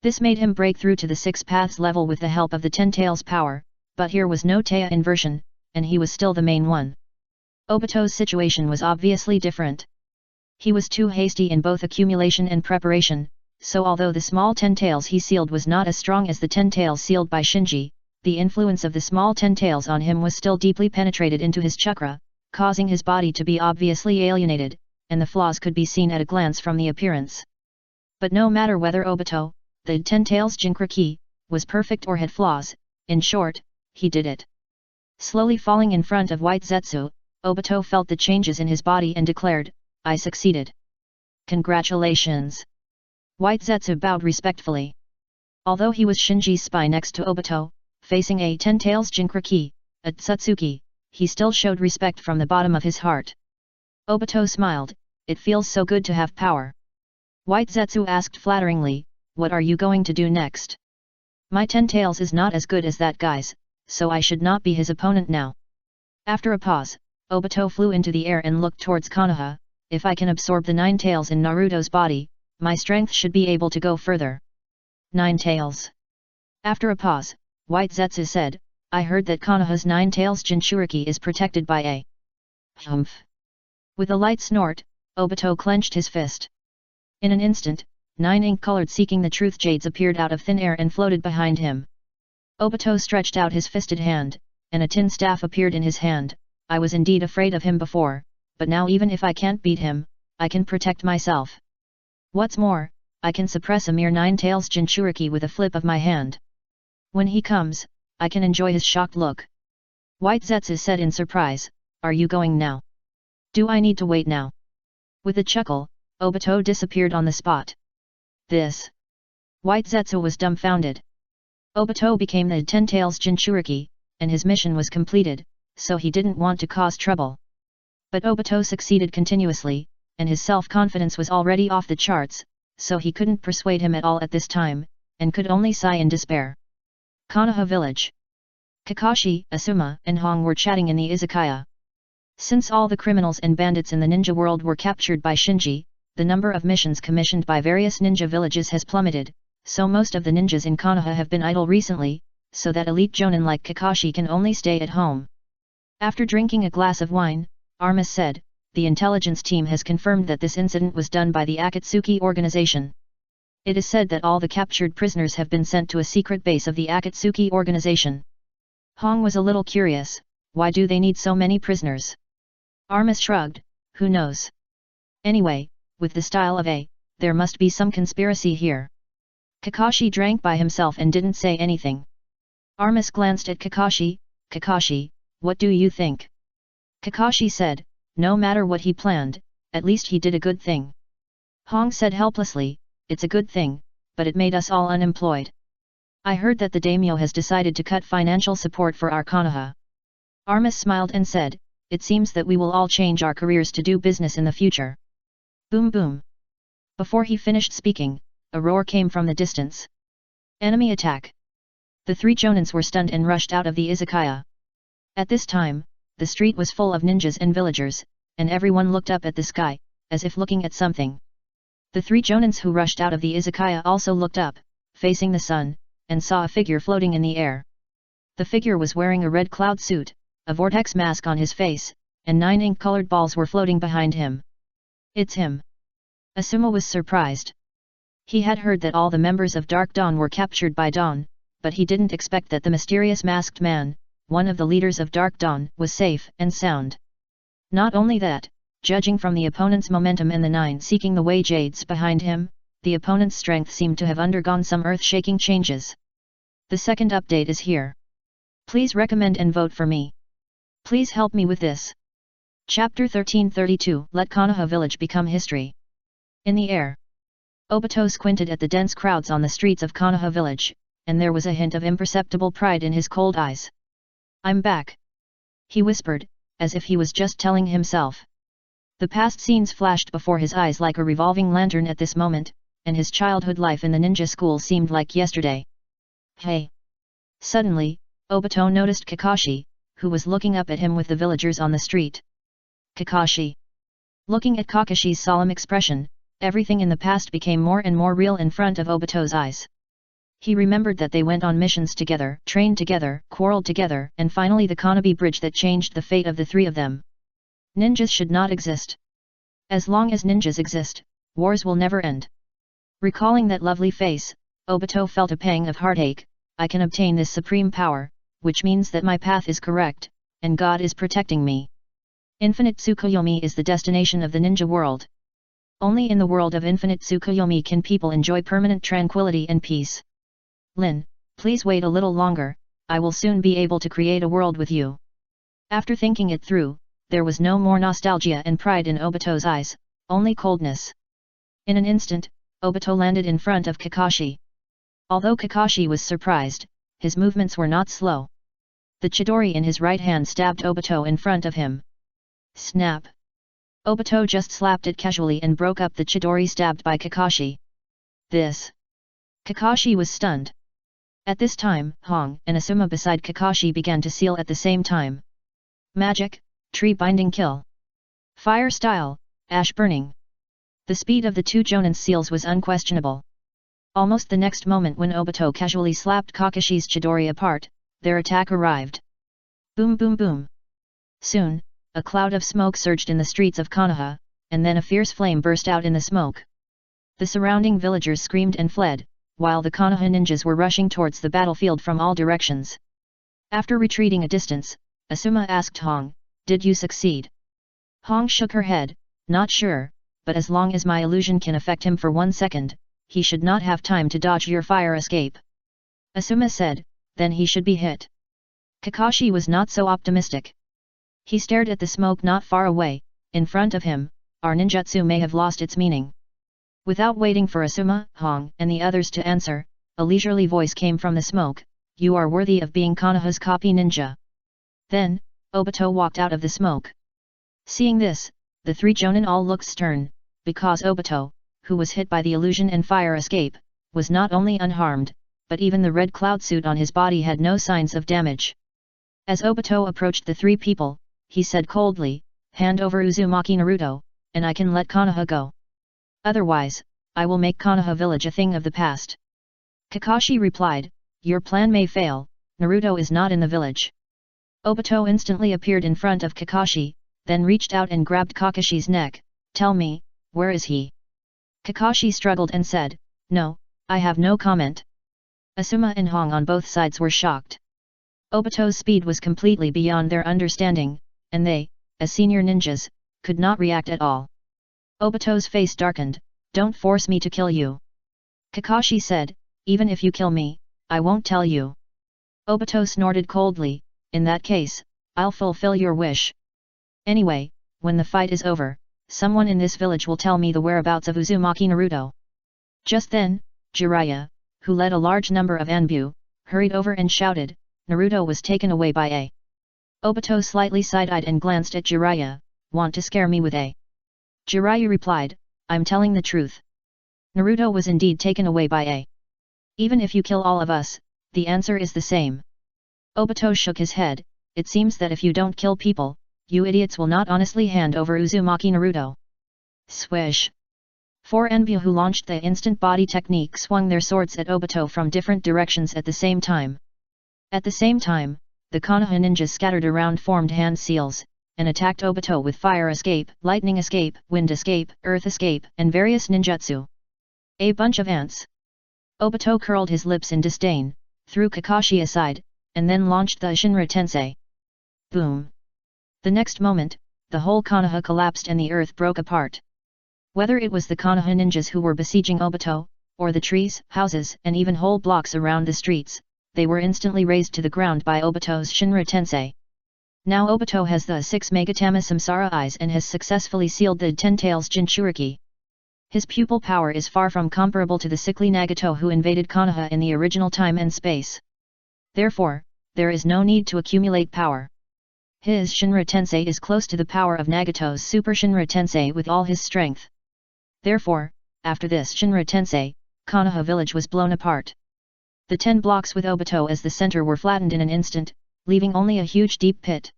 This made him break through to the 6 paths level with the help of the 10 tails power, but here was no Taya inversion, and he was still the main one. Obito's situation was obviously different. He was too hasty in both accumulation and preparation, so although the small 10 tails he sealed was not as strong as the 10 tails sealed by Shinji, the influence of the small 10 tails on him was still deeply penetrated into his chakra, causing his body to be obviously alienated, and the flaws could be seen at a glance from the appearance. But no matter whether Obito, the 10 tails Jinchuriki, was perfect or had flaws, in short, he did it. Slowly falling in front of White Zetsu, Obito felt the changes in his body and declared, "I succeeded. Congratulations." White Zetsu bowed respectfully. Although he was Shinji's spy next to Obito, facing a 10 tails Jinchuriki, a Tsutsuki, he still showed respect from the bottom of his heart. Obito smiled, "It feels so good to have power." White Zetsu asked flatteringly, "What are you going to do next?" "My 10 tails is not as good as that guy's, so I should not be his opponent now." After a pause, Obito flew into the air and looked towards Konoha. "If I can absorb the 9 tails in Naruto's body, my strength should be able to go further." 9 tails. After a pause, White Zetsu said, "I heard that Konoha's 9 tails Jinchuriki is protected by a humph." With a light snort, Obito clenched his fist. In an instant, 9 ink-colored seeking the truth jades appeared out of thin air and floated behind him. Obito stretched out his fisted hand, and a tin staff appeared in his hand. I was indeed afraid of him before, but now even if I can't beat him, I can protect myself. What's more, I can suppress a mere 9 tails Jinchuriki with a flip of my hand. When he comes, I can enjoy his shocked look. White Zetsu said in surprise, "Are you going now? Do I need to wait now?" With a chuckle, Obito disappeared on the spot. This. White Zetsu was dumbfounded. Obito became the 10 tails Jinchuriki, and his mission was completed, so he didn't want to cause trouble. But Obito succeeded continuously, and his self-confidence was already off the charts, so he couldn't persuade him at all at this time, and could only sigh in despair. Konoha village. Kakashi, Asuma, and Hong were chatting in the izakaya. Since all the criminals and bandits in the ninja world were captured by Shinji, the number of missions commissioned by various ninja villages has plummeted, so most of the ninjas in Konoha have been idle recently, so that elite jonin like Kakashi can only stay at home. After drinking a glass of wine, Armas said, "The intelligence team has confirmed that this incident was done by the Akatsuki organization. It is said that all the captured prisoners have been sent to a secret base of the Akatsuki organization." Hong was a little curious, why do they need so many prisoners? Armas shrugged, who knows? Anyway, with the style of there must be some conspiracy here. Kakashi drank by himself and didn't say anything. Armas glanced at Kakashi, "Kakashi, what do you think?" Kakashi said, "No matter what he planned, at least he did a good thing." Hong said helplessly, "It's a good thing, but it made us all unemployed. I heard that the daimyo has decided to cut financial support for our Konoha." Armas smiled and said, "It seems that we will all change our careers to do business in the future." Boom boom. Before he finished speaking, a roar came from the distance. Enemy attack. The 3 jonins were stunned and rushed out of the izakaya. At this time, the street was full of ninjas and villagers, and everyone looked up at the sky, as if looking at something. The 3 jonins who rushed out of the izakaya also looked up, facing the sun, and saw a figure floating in the air. The figure was wearing a red cloud suit, a vortex mask on his face, and 9 ink-colored balls were floating behind him. It's him. Asuma was surprised. He had heard that all the members of Dark Dawn were captured by Dawn, but he didn't expect that the mysterious masked man, one of the leaders of Dark Dawn, was safe and sound. Not only that, judging from the opponent's momentum and the 9 seeking the way jades behind him, the opponent's strength seemed to have undergone some earth-shaking changes. The second update is here. Please recommend and vote for me. Please help me with this. Chapter 1332, Let Konoha Village Become History. In the air. Obito squinted at the dense crowds on the streets of Konoha Village, and there was a hint of imperceptible pride in his cold eyes. "I'm back," he whispered, as if he was just telling himself. The past scenes flashed before his eyes like a revolving lantern at this moment, and his childhood life in the ninja school seemed like yesterday. "Hey!" Suddenly, Obito noticed Kakashi, who was looking up at him with the villagers on the street. Kakashi. Looking at Kakashi's solemn expression, everything in the past became more and more real in front of Obito's eyes. He remembered that they went on missions together, trained together, quarreled together, and finally the Konobi Bridge that changed the fate of the 3 of them. Ninjas should not exist. As long as ninjas exist, wars will never end. Recalling that lovely face, Obito felt a pang of heartache. I can obtain this supreme power, which means that my path is correct, and God is protecting me. Infinite Tsukuyomi is the destination of the ninja world. Only in the world of infinite Tsukuyomi can people enjoy permanent tranquility and peace. Lin, please wait a little longer, I will soon be able to create a world with you. After thinking it through, there was no more nostalgia and pride in Obito's eyes, only coldness. In an instant, Obito landed in front of Kakashi. Although Kakashi was surprised, his movements were not slow. The Chidori in his right hand stabbed Obito in front of him. Snap! Obito just slapped it casually and broke up the Chidori stabbed by Kakashi. This! Kakashi was stunned. At this time, Hong and Asuma beside Kakashi began to seal at the same time. Magic, tree binding kill. Fire style, ash burning. The speed of the 2 Jonin seals was unquestionable. Almost the next moment when Obito casually slapped Kakashi's Chidori apart, their attack arrived. Boom boom boom. Soon, a cloud of smoke surged in the streets of Konoha, and then a fierce flame burst out in the smoke. The surrounding villagers screamed and fled, while the Konoha ninjas were rushing towards the battlefield from all directions. After retreating a distance, Asuma asked Hong, "Did you succeed?" Hong shook her head, "Not sure, but as long as my illusion can affect him for 1 second, he should not have time to dodge your fire escape." Asuma said, "Then he should be hit." Kakashi was not so optimistic. He stared at the smoke not far away. In front of him, our ninjutsu may have lost its meaning. Without waiting for Asuma, Hong, and the others to answer, a leisurely voice came from the smoke, "You are worthy of being Konoha's copy ninja." Then, Obito walked out of the smoke. Seeing this, the 3 Jonin all looked stern, because Obito, who was hit by the illusion and fire escape, was not only unharmed, but even the red cloud suit on his body had no signs of damage. As Obito approached the 3 people, he said coldly, "Hand over Uzumaki Naruto, and I can let Konoha go. Otherwise, I will make Konoha village a thing of the past." Kakashi replied, "Your plan may fail, Naruto is not in the village." Obito instantly appeared in front of Kakashi, then reached out and grabbed Kakashi's neck, "Tell me, where is he?" Kakashi struggled and said, "No, I have no comment." Asuma and Hong on both sides were shocked. Obito's speed was completely beyond their understanding, and they, as senior ninjas, could not react at all. Obito's face darkened, "Don't force me to kill you." Kakashi said, "Even if you kill me, I won't tell you." Obito snorted coldly, "In that case, I'll fulfill your wish. Anyway, when the fight is over, someone in this village will tell me the whereabouts of Uzumaki Naruto." Just then, Jiraiya, who led a large number of Anbu, hurried over and shouted, "Naruto was taken away by A." Obito slightly side-eyed and glanced at Jiraiya, "Want to scare me with A?" Jiraiya replied, "I'm telling the truth. Naruto was indeed taken away by A. Even if you kill all of us, the answer is the same." Obito shook his head, "It seems that if you don't kill people, you idiots will not honestly hand over Uzumaki Naruto." Swish! 4 Anbu who launched the instant body technique swung their swords at Obito from different directions at the same time. At the same time, the Konoha ninjas scattered around formed hand seals, and attacked Obito with fire escape, lightning escape, wind escape, earth escape, and various ninjutsu. A bunch of ants. Obito curled his lips in disdain, threw Kakashi aside, and then launched the Shinra Tensei. Boom! The next moment, the whole Konoha collapsed and the earth broke apart. Whether it was the Konoha ninjas who were besieging Obito, or the trees, houses, and even whole blocks around the streets, they were instantly razed to the ground by Obito's Shinra Tensei. Now Obito has the 6 Megatama Samsara eyes and has successfully sealed the 10 Tails Jinchuriki. His pupil power is far from comparable to the sickly Nagato who invaded Konoha in the original time and space. Therefore, there is no need to accumulate power. His Shinra Tensei is close to the power of Nagato's Super Shinra Tensei with all his strength. Therefore, after this Shinra Tensei, Konoha village was blown apart. The 10 blocks with Obito as the center were flattened in an instant, leaving only a huge deep pit.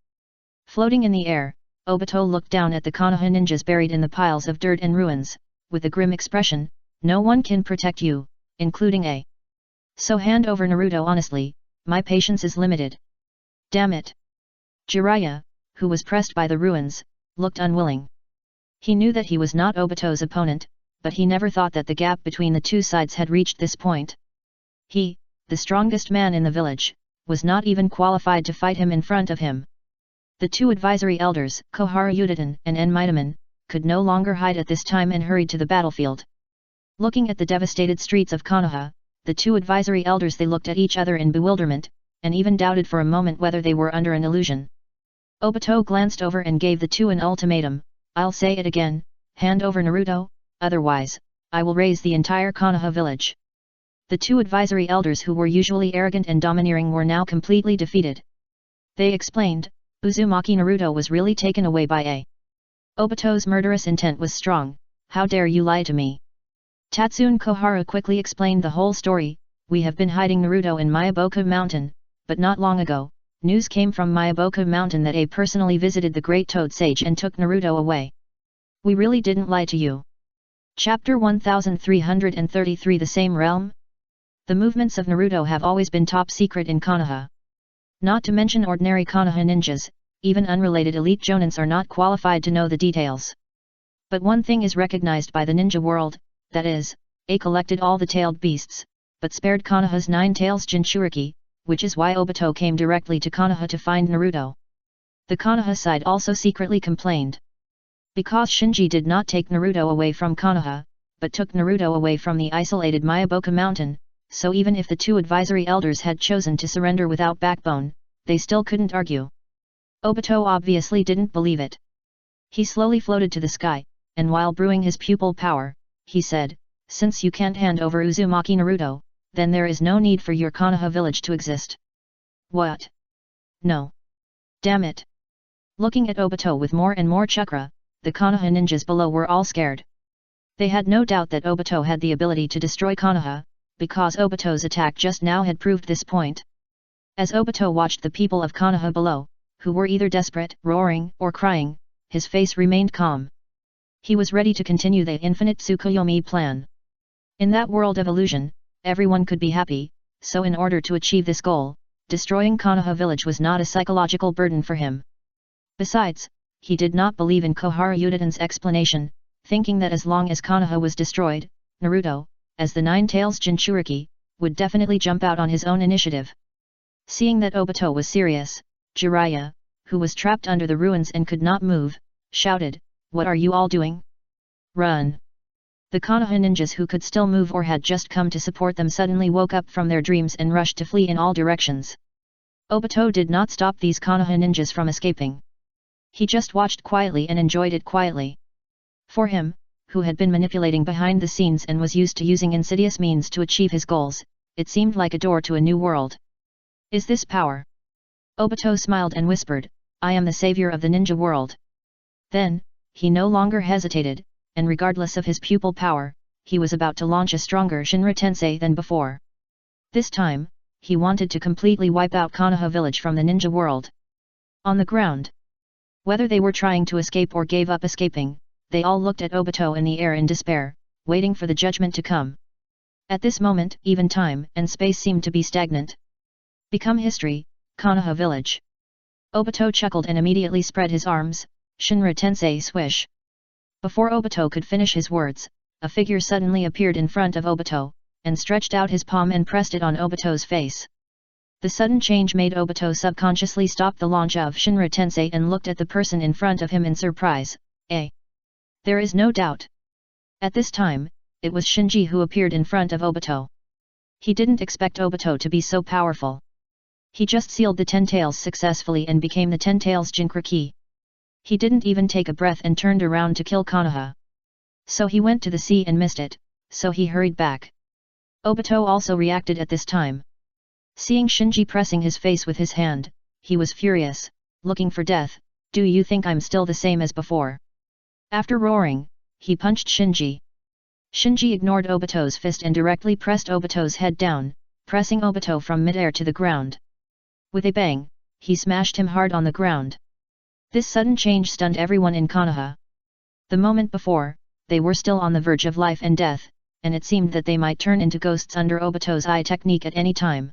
Floating in the air, Obito looked down at the Konoha ninjas buried in the piles of dirt and ruins, with a grim expression, "No one can protect you, including A. So hand over Naruto honestly, my patience is limited." "Damn it!" Jiraiya, who was pressed by the ruins, looked unwilling. He knew that he was not Obito's opponent, but he never thought that the gap between the two sides had reached this point. He, the strongest man in the village, was not even qualified to fight him in front of him. The 2 advisory elders, Koharu Udaten and Enmitaman, could no longer hide at this time and hurried to the battlefield. Looking at the devastated streets of Konoha, the 2 advisory elders they looked at each other in bewilderment, and even doubted for a moment whether they were under an illusion. Obito glanced over and gave the 2 an ultimatum, "I'll say it again, hand over Naruto, otherwise, I will raise the entire Konoha village." The 2 advisory elders who were usually arrogant and domineering were now completely defeated. They explained, "Uzumaki Naruto was really taken away by A. Obito's murderous intent was strong, how dare you lie to me?" Tatsune Koharu quickly explained the whole story, "We have been hiding Naruto in Miyaboku Mountain, but not long ago, news came from Miyaboku Mountain that A personally visited the Great Toad Sage and took Naruto away. We really didn't lie to you." Chapter 1333 The Same Realm? The movements of Naruto have always been top secret in Konoha. Not to mention ordinary Konoha ninjas, even unrelated elite jonins are not qualified to know the details. But one thing is recognized by the ninja world, that is, A collected all the tailed beasts, but spared Konoha's 9 tails Jinchuriki, which is why Obito came directly to Konoha to find Naruto. The Konoha side also secretly complained. Because Shinji did not take Naruto away from Konoha, but took Naruto away from the isolated Myaboka mountain, so even if the 2 advisory elders had chosen to surrender without backbone, they still couldn't argue. Obito obviously didn't believe it. He slowly floated to the sky, and while brewing his pupil power, he said, "Since you can't hand over Uzumaki Naruto, then there is no need for your Konoha village to exist." What? No. Damn it. Looking at Obito with more and more chakra, the Konoha ninjas below were all scared. They had no doubt that Obito had the ability to destroy Konoha, because Obito's attack just now had proved this point. As Obito watched the people of Konoha below, who were either desperate, roaring, or crying, his face remained calm. He was ready to continue the infinite Tsukuyomi plan. In that world of illusion, everyone could be happy, so in order to achieve this goal, destroying Konoha village was not a psychological burden for him. Besides, he did not believe in Koharu Udaten's explanation, thinking that as long as Konoha was destroyed, Naruto, as the 9 tails Jinchuriki, would definitely jump out on his own initiative. Seeing that Obito was serious, Jiraiya, who was trapped under the ruins and could not move, shouted, "What are you all doing? Run!" The Konoha ninjas who could still move or had just come to support them suddenly woke up from their dreams and rushed to flee in all directions. Obito did not stop these Konoha ninjas from escaping. He just watched quietly and enjoyed it quietly. For him, who had been manipulating behind the scenes and was used to using insidious means to achieve his goals, it seemed like a door to a new world. Is this power? Obito smiled and whispered, "I am the savior of the ninja world." Then, he no longer hesitated, and regardless of his pupil power, he was about to launch a stronger Shinra Tensei than before. This time, he wanted to completely wipe out Konoha village from the ninja world. On the ground. Whether they were trying to escape or gave up escaping, they all looked at Obito in the air in despair, waiting for the judgment to come. At this moment, even time and space seemed to be stagnant. Become history, Konoha village. Obito chuckled and immediately spread his arms, Shinra Tensei swish. Before Obito could finish his words, a figure suddenly appeared in front of Obito, and stretched out his palm and pressed it on Obito's face. The sudden change made Obito subconsciously stop the launch of Shinra Tensei and looked at the person in front of him in surprise. There is no doubt. At this time, it was Shinji who appeared in front of Obito. He didn't expect Obito to be so powerful. He just sealed the 10 tails successfully and became the 10 tails Jinchuriki. He didn't even take a breath and turned around to kill Konoha. So he went to the sea and missed it, so he hurried back. Obito also reacted at this time. Seeing Shinji pressing his face with his hand, he was furious, looking for death. "Do you think I'm still the same as before?" After roaring, he punched Shinji. Shinji ignored Obito's fist and directly pressed Obito's head down, pressing Obito from midair to the ground. With a bang, he smashed him hard on the ground. This sudden change stunned everyone in Konoha. The moment before, they were still on the verge of life and death, and it seemed that they might turn into ghosts under Obito's eye technique at any time.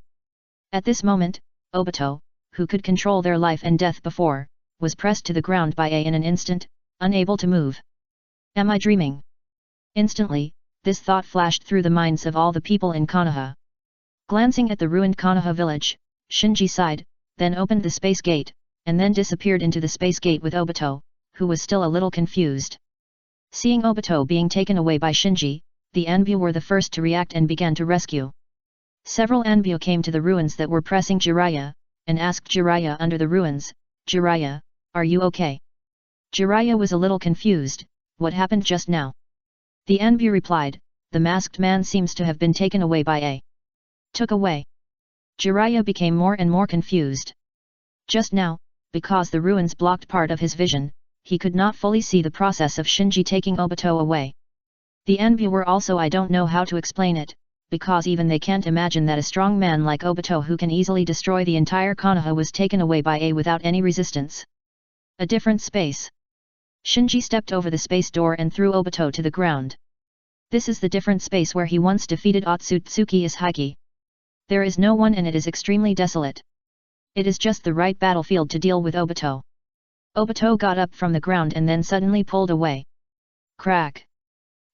At this moment, Obito, who could control their life and death before, was pressed to the ground by in an instant, unable to move. Am I dreaming? Instantly, this thought flashed through the minds of all the people in Konoha. Glancing at the ruined Konoha village, Shinji sighed, then opened the space gate, and then disappeared into the space gate with Obito, who was still a little confused. Seeing Obito being taken away by Shinji, the Anbu were the first to react and began to rescue. Several Anbu came to the ruins that were pressing Jiraiya, and asked Jiraiya under the ruins, "Jiraiya, are you okay?" Jiraiya was a little confused. What happened just now? The Anbu replied, "The masked man seems to have been taken away by a." Took away. Jiraiya became more and more confused. Just now, because the ruins blocked part of his vision, he could not fully see the process of Shinji taking Obito away. The Anbu were also I don't know how to explain it, because even they can't imagine that a strong man like Obito who can easily destroy the entire Konoha was taken away by a without any resistance. A different space. Shinji stepped over the space door and threw Obito to the ground. This is the different space where he once defeated Otsutsuki Ishiki. There is no one and it is extremely desolate. It is just the right battlefield to deal with Obito. Obito got up from the ground and then suddenly pulled away. Crack!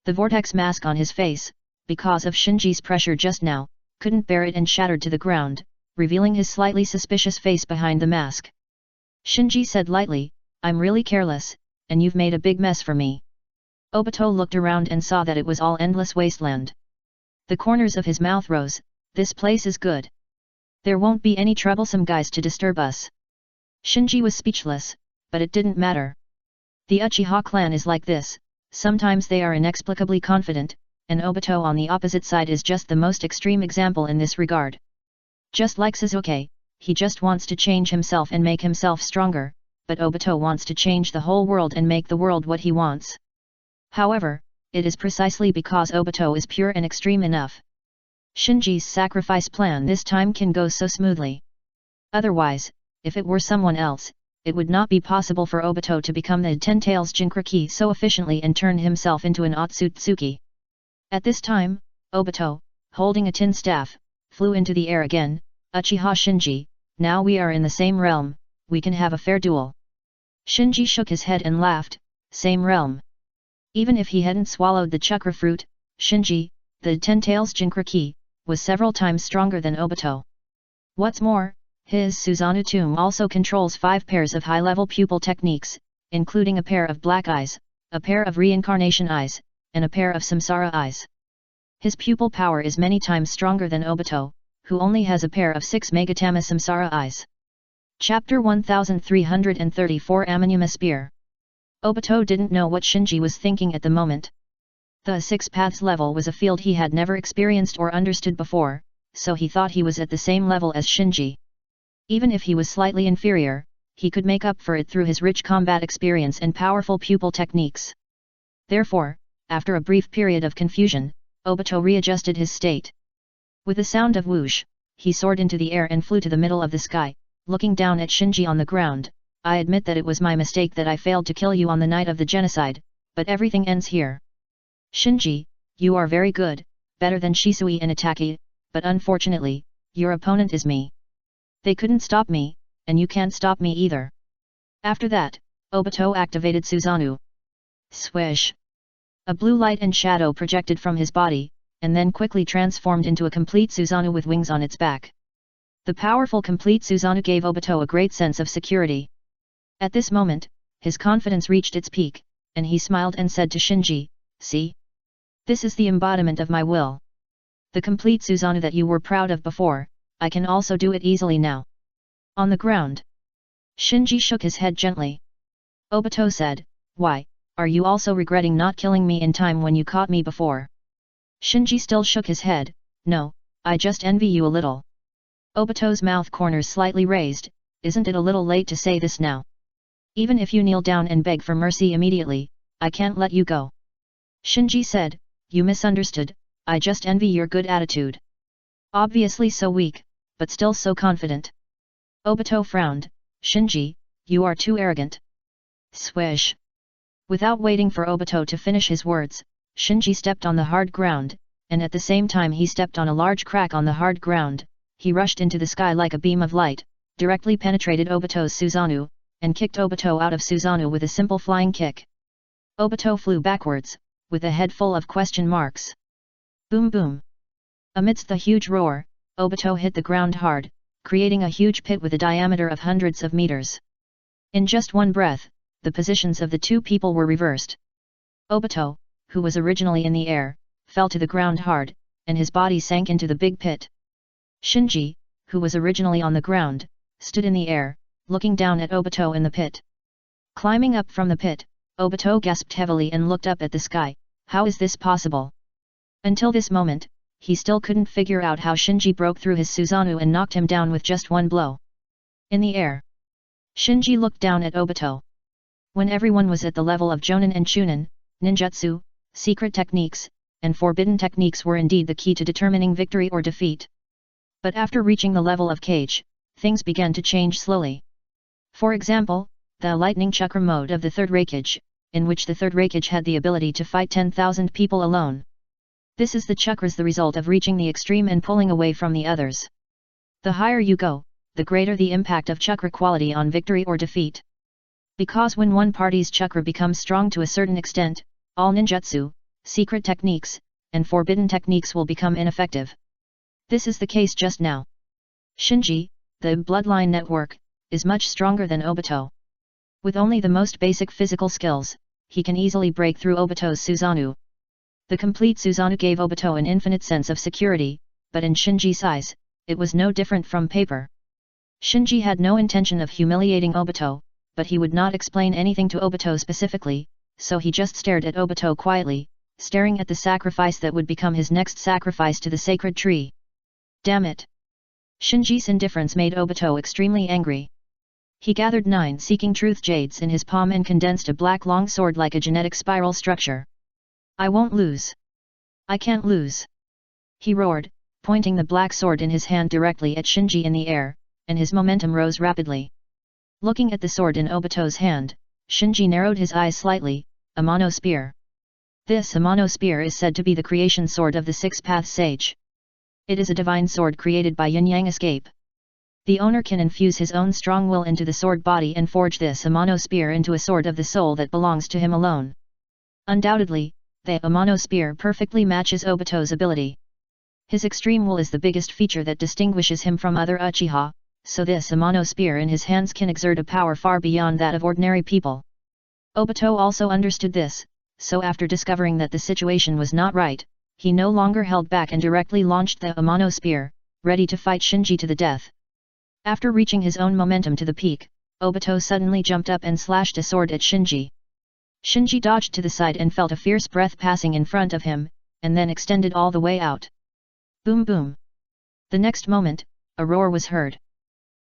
The vortex mask on his face, because of Shinji's pressure just now, couldn't bear it and shattered to the ground, revealing his slightly suspicious face behind the mask. Shinji said lightly, "I'm really careless, and you've made a big mess for me." Obito looked around and saw that it was all endless wasteland. The corners of his mouth rose, "This place is good. There won't be any troublesome guys to disturb us." Shinji was speechless, but it didn't matter. The Uchiha clan is like this, sometimes they are inexplicably confident, and Obito on the opposite side is just the most extreme example in this regard. Just like Sasuke, he just wants to change himself and make himself stronger, but Obito wants to change the whole world and make the world what he wants. However, it is precisely because Obito is pure and extreme enough. Shinji's sacrifice plan this time can go so smoothly. Otherwise, if it were someone else, it would not be possible for Obito to become the Ten Tails Jinchuriki so efficiently and turn himself into an Otsutsuki. At this time, Obito, holding a tin staff, flew into the air again. "Uchiha Shinji, now we are in the same realm, we can have a fair duel." Shinji shook his head and laughed, "Same realm?" Even if he hadn't swallowed the chakra fruit, Shinji, the Ten Tails Jinchuriki, was several times stronger than Obito. What's more, his Susanoo tomb also controls 5 pairs of high-level pupil techniques, including a pair of black eyes, a pair of reincarnation eyes, and a pair of samsara eyes. His pupil power is many times stronger than Obito, who only has a pair of 6 Megatama samsara eyes. Chapter 1334 Amanuma Spear. Obito didn't know what Shinji was thinking at the moment. The 6 paths level was a field he had never experienced or understood before, so he thought he was at the same level as Shinji. Even if he was slightly inferior, he could make up for it through his rich combat experience and powerful pupil techniques. Therefore, after a brief period of confusion, Obito readjusted his state. With a sound of whoosh, he soared into the air and flew to the middle of the sky, looking down at Shinji on the ground. "I admit that it was my mistake that I failed to kill you on the night of the genocide, but everything ends here. Shinji, you are very good, better than Shisui and Itaki, but unfortunately, your opponent is me. They couldn't stop me, and you can't stop me either." After that, Obito activated Susanoo. Swish! A blue light and shadow projected from his body, and then quickly transformed into a complete Susanoo with wings on its back. The powerful complete Susanoo gave Obito a great sense of security. At this moment, his confidence reached its peak, and he smiled and said to Shinji, "See? This is the embodiment of my will. The complete Susanoo that you were proud of before, I can also do it easily now." On the ground. Shinji shook his head gently. Obito said, "Why, are you also regretting not killing me in time when you caught me before?" Shinji still shook his head, "No, I just envy you a little." Obito's mouth corners slightly raised, "Isn't it a little late to say this now? Even if you kneel down and beg for mercy immediately, I can't let you go." Shinji said, "You misunderstood, I just envy your good attitude. Obviously so weak, but still so confident." Obito frowned, "Shinji, you are too arrogant." Swish! Without waiting for Obito to finish his words, Shinji stepped on the hard ground, and at the same time he stepped on a large crack on the hard ground. He rushed into the sky like a beam of light, directly penetrated Obito's Susanoo, and kicked Obito out of Susanoo with a simple flying kick. Obito flew backwards, with a head full of question marks. Boom boom! Amidst the huge roar, Obito hit the ground hard, creating a huge pit with a diameter of hundreds of meters. In just one breath, the positions of the two people were reversed. Obito, who was originally in the air, fell to the ground hard, and his body sank into the big pit. Shinji, who was originally on the ground, stood in the air, looking down at Obito in the pit. Climbing up from the pit, Obito gasped heavily and looked up at the sky. How is this possible? Until this moment, he still couldn't figure out how Shinji broke through his Susanoo and knocked him down with just one blow. In the air, Shinji looked down at Obito. When everyone was at the level of Jonin and Chunin, ninjutsu, secret techniques, and forbidden techniques were indeed the key to determining victory or defeat. But after reaching the level of Kage, things began to change slowly. For example, the lightning chakra mode of the third Raikage, in which the third Raikage had the ability to fight 10,000 people alone. This is the chakras, the result of reaching the extreme and pulling away from the others. The higher you go, the greater the impact of chakra quality on victory or defeat. Because when one party's chakra becomes strong to a certain extent, all ninjutsu, secret techniques, and forbidden techniques will become ineffective. This is the case just now. Shinji, the bloodline network, is much stronger than Obito. With only the most basic physical skills, he can easily break through Obito's Susanoo. The complete Susanoo gave Obito an infinite sense of security, but in Shinji's eyes, it was no different from paper. Shinji had no intention of humiliating Obito, but he would not explain anything to Obito specifically, so he just stared at Obito quietly, staring at the sacrifice that would become his next sacrifice to the sacred tree. Damn it! Shinji's indifference made Obito extremely angry. He gathered 9 seeking truth jades in his palm and condensed a black long sword like a genetic spiral structure. I won't lose. I can't lose. He roared, pointing the black sword in his hand directly at Shinji in the air, and his momentum rose rapidly. Looking at the sword in Obito's hand, Shinji narrowed his eyes slightly. Amano Spear. This Amano Spear is said to be the creation sword of the Six-Path Sage. It is a divine sword created by Yin-Yang Escape. The owner can infuse his own strong will into the sword body and forge this Amano Spear into a sword of the soul that belongs to him alone. Undoubtedly, the Amano Spear perfectly matches Obito's ability. His extreme will is the biggest feature that distinguishes him from other Uchiha, so this Amano Spear in his hands can exert a power far beyond that of ordinary people. Obito also understood this, so after discovering that the situation was not right, he no longer held back and directly launched the Amano Spear, ready to fight Shinji to the death. After reaching his own momentum to the peak, Obito suddenly jumped up and slashed a sword at Shinji. Shinji dodged to the side and felt a fierce breath passing in front of him, and then extended all the way out. Boom boom! The next moment, a roar was heard.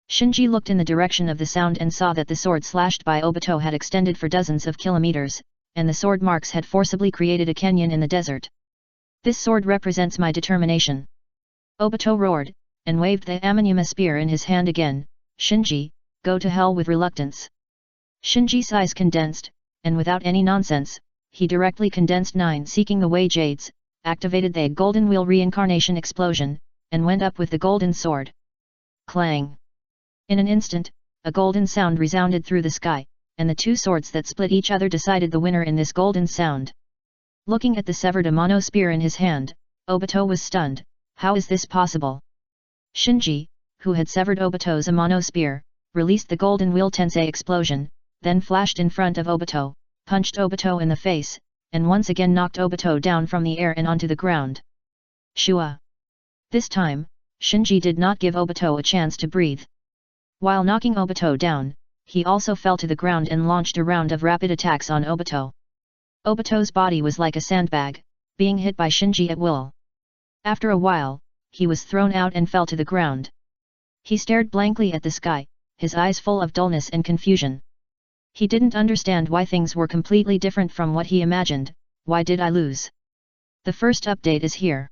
Shinji looked in the direction of the sound and saw that the sword slashed by Obito had extended for dozens of kilometers, and the sword marks had forcibly created a canyon in the desert. This sword represents my determination. Obito roared, and waved the Amanuma spear in his hand again. Shinji, go to hell with reluctance. Shinji's eyes condensed, and without any nonsense, he directly condensed 9 seeking the way jades, activated the golden wheel reincarnation explosion, and went up with the golden sword. Clang! In an instant, a golden sound resounded through the sky, and the 2 swords that split each other decided the winner in this golden sound. Looking at the severed Amano spear in his hand, Obito was stunned. How is this possible? Shinji, who had severed Obito's Amano spear, released the golden wheel tensei explosion, then flashed in front of Obito, punched Obito in the face, and once again knocked Obito down from the air and onto the ground. Shua! This time, Shinji did not give Obito a chance to breathe. While knocking Obito down, he also fell to the ground and launched a round of rapid attacks on Obito. Obito's body was like a sandbag, being hit by Shinji at will. After a while, he was thrown out and fell to the ground. He stared blankly at the sky, his eyes full of dullness and confusion. He didn't understand why things were completely different from what he imagined. Why did I lose? The first update is here.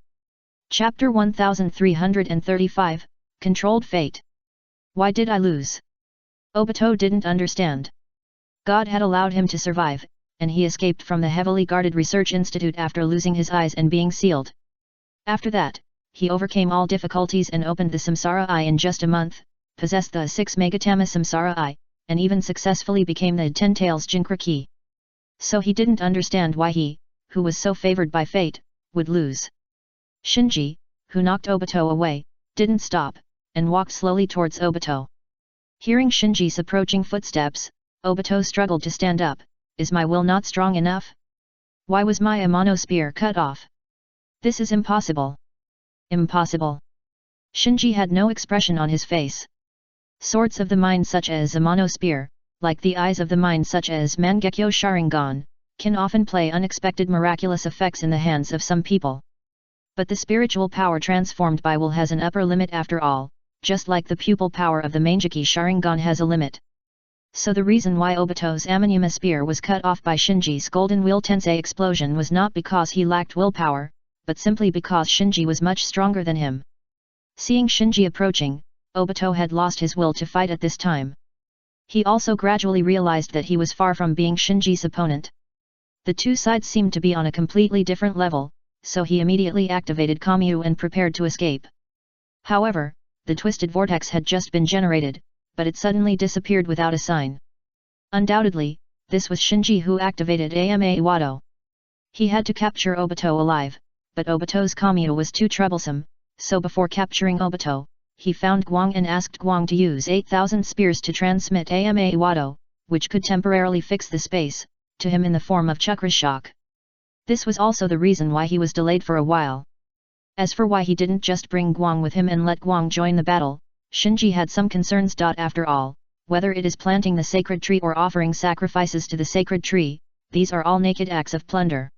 Chapter 1335, Controlled Fate. Why did I lose? Obito didn't understand. God had allowed him to survive, and he escaped from the heavily guarded research institute after losing his eyes and being sealed. After that, he overcame all difficulties and opened the Samsara Eye in just a month, possessed the 6 Megatama Samsara Eye, and even successfully became the 10 Tails Jinkra Key. So he didn't understand why he, who was so favored by fate, would lose. Shinji, who knocked Obito away, didn't stop, and walked slowly towards Obito. Hearing Shinji's approaching footsteps, Obito struggled to stand up. Is my will not strong enough? Why was my Amano spear cut off? This is impossible. Impossible. Shinji had no expression on his face. Swords of the mind such as Amano spear, like the eyes of the mind such as Mangekyo Sharingan, can often play unexpected miraculous effects in the hands of some people. But the spiritual power transformed by will has an upper limit after all, just like the pupil power of the Mangekyo Sharingan has a limit. So the reason why Obito's Amanuma spear was cut off by Shinji's golden wheel tensei explosion was not because he lacked willpower, but simply because Shinji was much stronger than him. Seeing Shinji approaching, Obito had lost his will to fight at this time. He also gradually realized that he was far from being Shinji's opponent. The 2 sides seemed to be on a completely different level, so he immediately activated Kamyu and prepared to escape. However, the twisted vortex had just been generated, but it suddenly disappeared without a sign. Undoubtedly, this was Shinji who activated Ama Iwado. He had to capture Obito alive, but Obito's Kamiya was too troublesome, so before capturing Obito, he found Guang and asked Guang to use 8,000 spears to transmit Ama Wado, which could temporarily fix the space, to him in the form of chakra shock. This was also the reason why he was delayed for a while. As for why he didn't just bring Guang with him and let Guang join the battle, Shinji had some concerns. After all, whether it is planting the sacred tree or offering sacrifices to the sacred tree, these are all naked acts of plunder.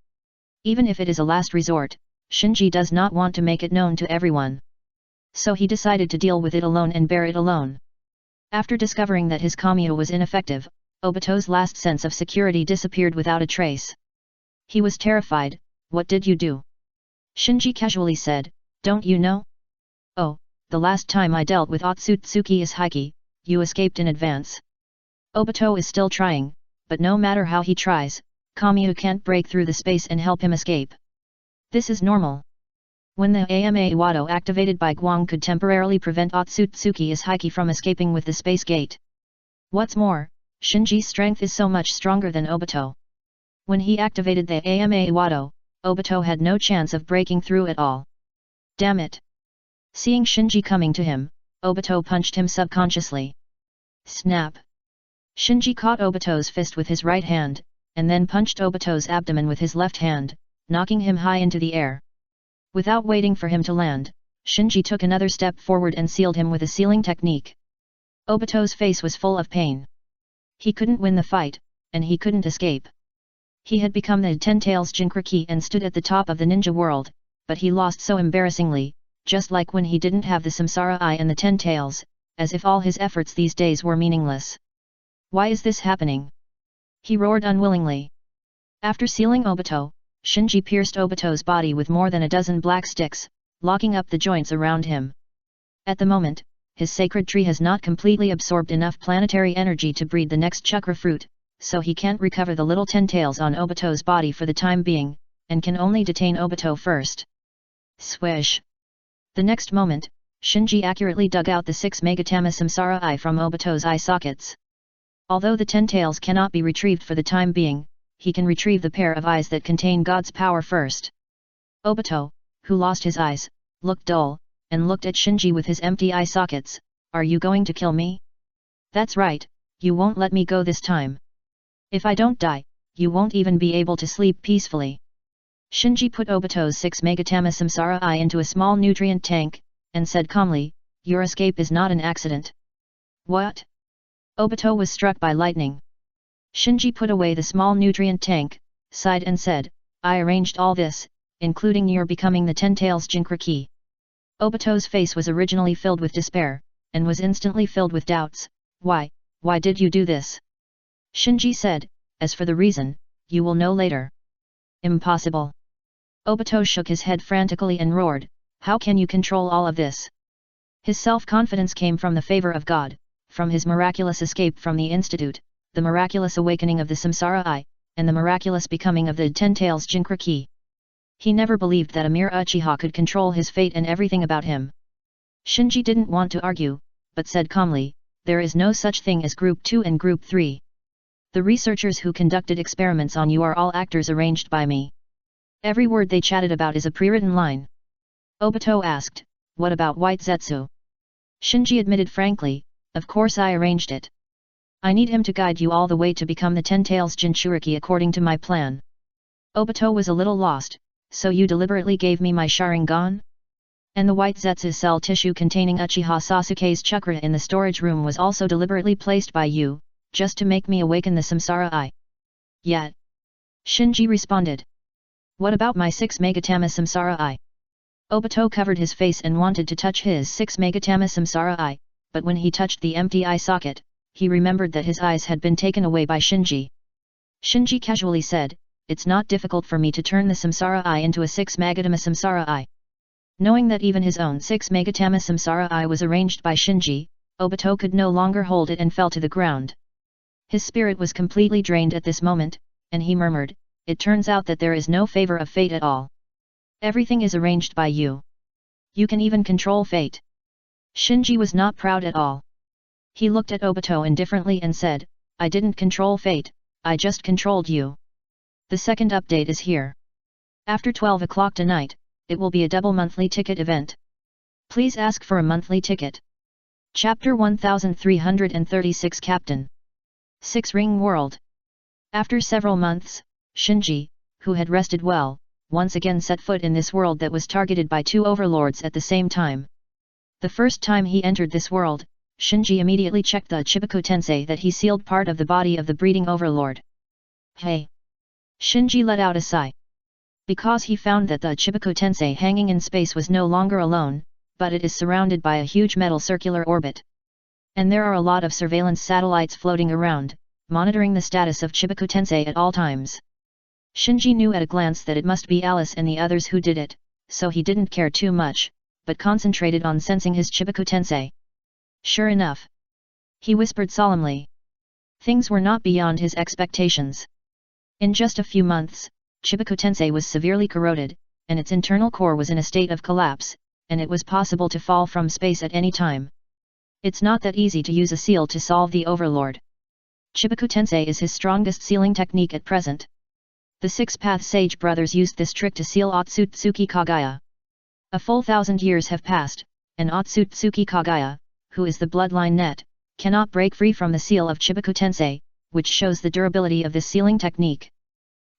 Even if it is a last resort, Shinji does not want to make it known to everyone. So he decided to deal with it alone and bear it alone. After discovering that his Kamiya was ineffective, Obito's last sense of security disappeared without a trace. He was terrified. What did you do? Shinji casually said, don't you know? Oh, the last time I dealt with Otsutsuki Ishiki, you escaped in advance. Obito is still trying, but no matter how he tries, Kamiya can't break through the space and help him escape. This is normal. When the Ama Wado activated by Guang could temporarily prevent Otsutsuki Ishiki from escaping with the space gate. What's more, Shinji's strength is so much stronger than Obito. When he activated the Ama Wado, Obito had no chance of breaking through at all. Damn it! Seeing Shinji coming to him, Obito punched him subconsciously. Snap! Shinji caught Obito's fist with his right hand, and then punched Obito's abdomen with his left hand, knocking him high into the air. Without waiting for him to land, Shinji took another step forward and sealed him with a sealing technique. Obito's face was full of pain. He couldn't win the fight, and he couldn't escape. He had become the Ten Tails Jinchuriki and stood at the top of the ninja world, but he lost so embarrassingly, just like when he didn't have the Samsara Eye and the Ten Tails, as if all his efforts these days were meaningless. Why is this happening? He roared unwillingly. After sealing Obito, Shinji pierced Obito's body with more than a dozen black sticks, locking up the joints around him. At the moment, his sacred tree has not completely absorbed enough planetary energy to breed the next chakra fruit, so he can't recover the little ten tails on Obito's body for the time being, and can only detain Obito first. Swish! The next moment, Shinji accurately dug out the 6 Megatama Samsara Eye from Obito's eye sockets. Although the ten tails cannot be retrieved for the time being, he can retrieve the pair of eyes that contain God's power first. Obito, who lost his eyes, looked dull, and looked at Shinji with his empty eye sockets. Are you going to kill me? That's right, you won't let me go this time. If I don't die, you won't even be able to sleep peacefully. Shinji put Obito's 6 Megatama Samsara Eye into a small nutrient tank, and said calmly, your escape is not an accident. What? Obito was struck by lightning. Shinji put away the small nutrient tank, sighed and said, I arranged all this, including your becoming the Ten Tails Jinchuriki. Obito's face was originally filled with despair, and was instantly filled with doubts. Why did you do this? Shinji said, as for the reason, you will know later. Impossible. Obito shook his head frantically and roared, how can you control all of this? His self-confidence came from the favor of God, from his miraculous escape from the Institute, the miraculous awakening of the Samsara Eye, and the miraculous becoming of the Ten Tails Jinchuriki. He never believed that a mere Uchiha could control his fate and everything about him. Shinji didn't want to argue, but said calmly, there is no such thing as Group 2 and Group 3. The researchers who conducted experiments on you are all actors arranged by me. Every word they chatted about is a pre-written line. Obito asked, what about White Zetsu? Shinji admitted frankly, of course I arranged it. I need him to guide you all the way to become the Ten Tails Jinchuriki according to my plan. Obito was a little lost, so you deliberately gave me my Sharingan? And the White Zetsu cell tissue containing Uchiha Sasuke's chakra in the storage room was also deliberately placed by you, just to make me awaken the Samsara Eye. Yet. Shinji responded. What about my 6 Megatama Samsara Eye? Obito covered his face and wanted to touch his 6 Megatama Samsara Eye, but when he touched the empty eye socket, he remembered that his eyes had been taken away by Shinji. Shinji casually said, it's not difficult for me to turn the Samsara Eye into a 6 Megatama Samsara Eye. Knowing that even his own 6 Megatama Samsara Eye was arranged by Shinji, Obito could no longer hold it and fell to the ground. His spirit was completely drained at this moment, and he murmured, it turns out that there is no favor of fate at all. Everything is arranged by you. You can even control fate. Shinji was not proud at all. He looked at Obito indifferently and said, I didn't control fate, I just controlled you. The second update is here. After 12 o'clock tonight, it will be a double monthly ticket event. Please ask for a monthly ticket. Chapter 1336 Captain. Six Ring World. After several months, Shinji, who had rested well, once again set foot in this world that was targeted by two overlords at the same time. The first time he entered this world, Shinji immediately checked the Chibiku Tensei that he sealed part of the body of the breeding overlord. Hey! Shinji let out a sigh. Because he found that the Chibiku Tensei hanging in space was no longer alone, but it is surrounded by a huge metal circular orbit. And there are a lot of surveillance satellites floating around, monitoring the status of Chibiku Tensei at all times. Shinji knew at a glance that it must be Alice and the others who did it, so he didn't care too much, but concentrated on sensing his Chibiku Tensei. Sure enough. He whispered solemnly. Things were not beyond his expectations. In just a few months, Chibiku Tensei was severely corroded, and its internal core was in a state of collapse, and it was possible to fall from space at any time. It's not that easy to use a seal to solve the overlord. Chibiku Tensei is his strongest sealing technique at present. The Six-Path Sage brothers used this trick to seal Otsutsuki Kagaya. A full 1,000 years have passed, and Otsutsuki Kagaya, who is the bloodline net, cannot break free from the seal of Chibiku Tensei, which shows the durability of this sealing technique.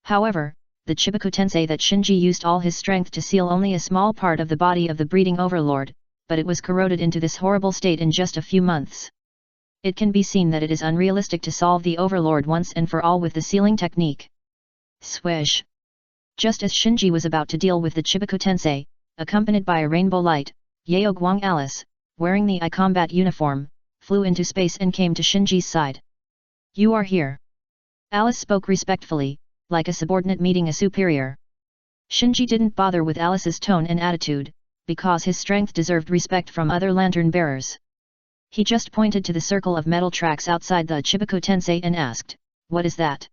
However, the Chibiku Tensei that Shinji used all his strength to seal only a small part of the body of the breeding overlord, but it was corroded into this horrible state in just a few months. It can be seen that it is unrealistic to solve the overlord once and for all with the sealing technique. Swish! Just as Shinji was about to deal with the Chibiku Tensei, accompanied by a rainbow light, Yeoguang Alice, wearing the I-Combat uniform, flew into space and came to Shinji's side. You are here. Alice spoke respectfully, like a subordinate meeting a superior. Shinji didn't bother with Alice's tone and attitude, because his strength deserved respect from other lantern bearers. He just pointed to the circle of metal tracks outside the Chibiku Tensei and asked, "What is that?"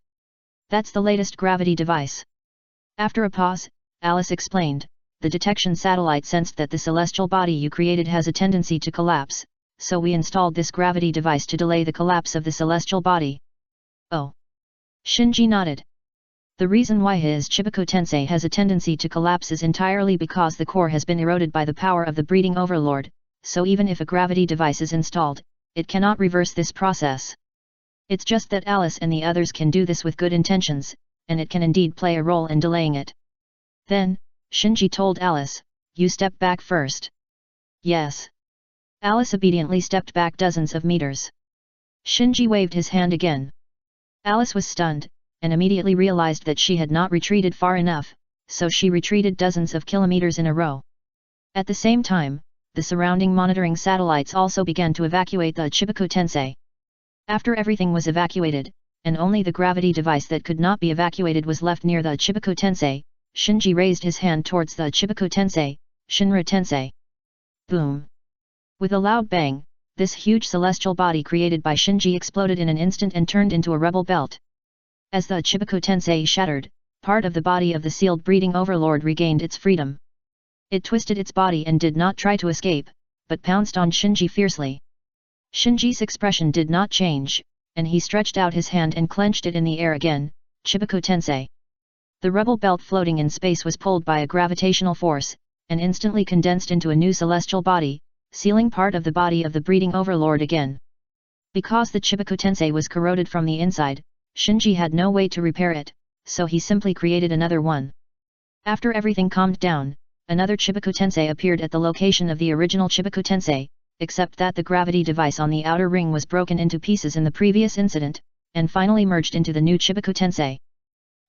"That's the latest gravity device." After a pause, Alice explained, "The detection satellite sensed that the celestial body you created has a tendency to collapse, so we installed this gravity device to delay the collapse of the celestial body." Oh. Shinji nodded. The reason why his Chibiku Tensei has a tendency to collapse is entirely because the core has been eroded by the power of the breeding overlord, so even if a gravity device is installed, it cannot reverse this process. It's just that Alice and the others can do this with good intentions, and it can indeed play a role in delaying it. Then, Shinji told Alice, "You step back first." Yes. Alice obediently stepped back dozens of meters. Shinji waved his hand again. Alice was stunned, and immediately realized that she had not retreated far enough, so she retreated dozens of kilometers in a row. At the same time, the surrounding monitoring satellites also began to evacuate the Chibiku Tensei. After everything was evacuated, and only the gravity device that could not be evacuated was left near the Chibiku Tensei, Shinji raised his hand towards the Chibiku Tensei, Shinra Tensei. Boom! With a loud bang, this huge celestial body created by Shinji exploded in an instant and turned into a rubble belt. As the Chibiku Tensei shattered, part of the body of the sealed breeding overlord regained its freedom. It twisted its body and did not try to escape, but pounced on Shinji fiercely. Shinji's expression did not change, and he stretched out his hand and clenched it in the air again. Chibiku Tensei. The rubble belt floating in space was pulled by a gravitational force, and instantly condensed into a new celestial body, sealing part of the body of the breeding overlord again. Because the Chibiku Tensei was corroded from the inside, Shinji had no way to repair it, so he simply created another one. After everything calmed down, another Chibiku Tensei appeared at the location of the original Chibiku Tensei, except that the gravity device on the outer ring was broken into pieces in the previous incident, and finally merged into the new Chibiku Tensei.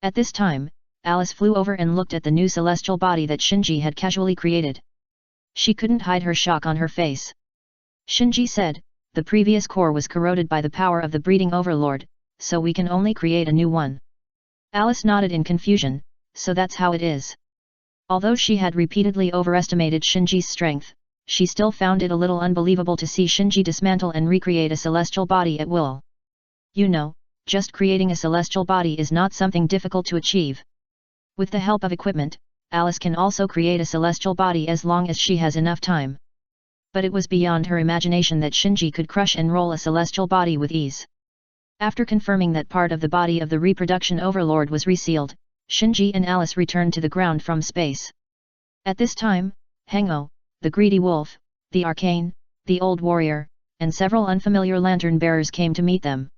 At this time, Alice flew over and looked at the new celestial body that Shinji had casually created. She couldn't hide her shock on her face. Shinji said, "The previous core was corroded by the power of the breeding overlord, so we can only create a new one." Alice nodded in confusion, "So that's how it is." Although she had repeatedly overestimated Shinji's strength, she still found it a little unbelievable to see Shinji dismantle and recreate a celestial body at will. You know, just creating a celestial body is not something difficult to achieve. With the help of equipment, Alice can also create a celestial body as long as she has enough time. But it was beyond her imagination that Shinji could crush and roll a celestial body with ease. After confirming that part of the body of the reproduction overlord was resealed, Shinji and Alice returned to the ground from space. At this time, Hengo, the greedy wolf, the arcane, the old warrior, and several unfamiliar lantern bearers came to meet them.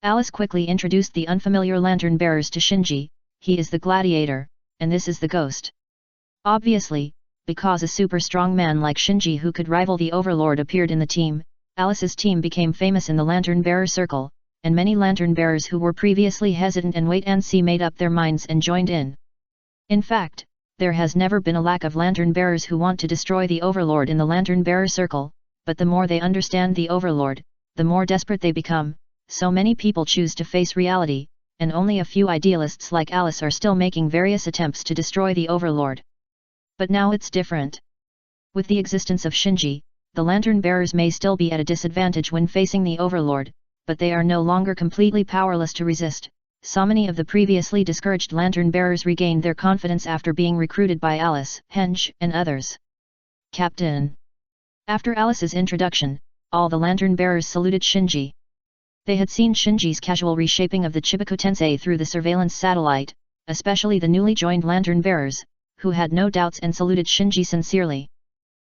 Alice quickly introduced the unfamiliar lantern bearers to Shinji. He is the gladiator, and this is the ghost. Obviously, because a super strong man like Shinji who could rival the overlord appeared in the team, Alice's team became famous in the lantern bearer circle, and many lantern bearers who were previously hesitant and wait-and-see made up their minds and joined in. In fact, there has never been a lack of lantern bearers who want to destroy the overlord in the lantern bearer circle, but the more they understand the overlord, the more desperate they become, so many people choose to face reality, and only a few idealists like Alice are still making various attempts to destroy the overlord. But now it's different. With the existence of Shinji, the lantern bearers may still be at a disadvantage when facing the overlord, but they are no longer completely powerless to resist. So many of the previously discouraged lantern bearers regained their confidence after being recruited by Alice, Henge, and others. Captain. After Alice's introduction, all the lantern bearers saluted Shinji. They had seen Shinji's casual reshaping of the Chibaku Tensei through the surveillance satellite, especially the newly joined lantern bearers, who had no doubts and saluted Shinji sincerely.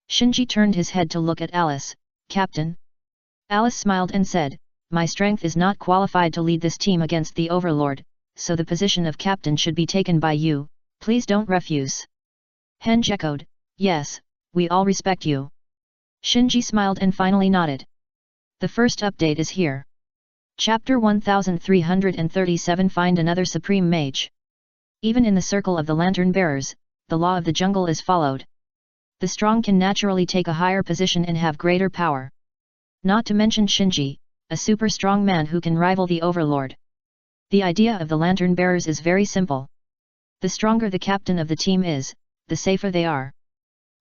Shinji turned his head to look at Alice. Captain. Alice smiled and said, my strength is not qualified to lead this team against the overlord, so the position of captain should be taken by you, please don't refuse. Henge echoed, yes, we all respect you. Shinji smiled and finally nodded. The first update is here. Chapter 1337 Find another Supreme Mage. Even in the circle of the lantern bearers, the law of the jungle is followed. The strong can naturally take a higher position and have greater power. Not to mention Shinji, a super strong man who can rival the overlord. The idea of the lantern bearers is very simple. The stronger the captain of the team is, the safer they are.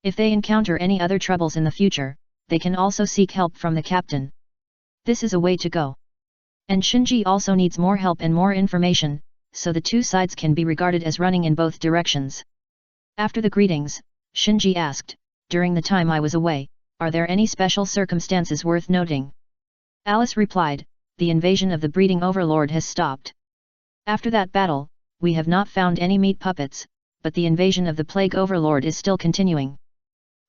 If they encounter any other troubles in the future, they can also seek help from the captain. This is a way to go. And Shinji also needs more help and more information, so the two sides can be regarded as running in both directions. After the greetings, Shinji asked, during the time I was away, are there any special circumstances worth noting? Alice replied, the invasion of the breeding overlord has stopped. After that battle, we have not found any meat puppets, but the invasion of the plague overlord is still continuing.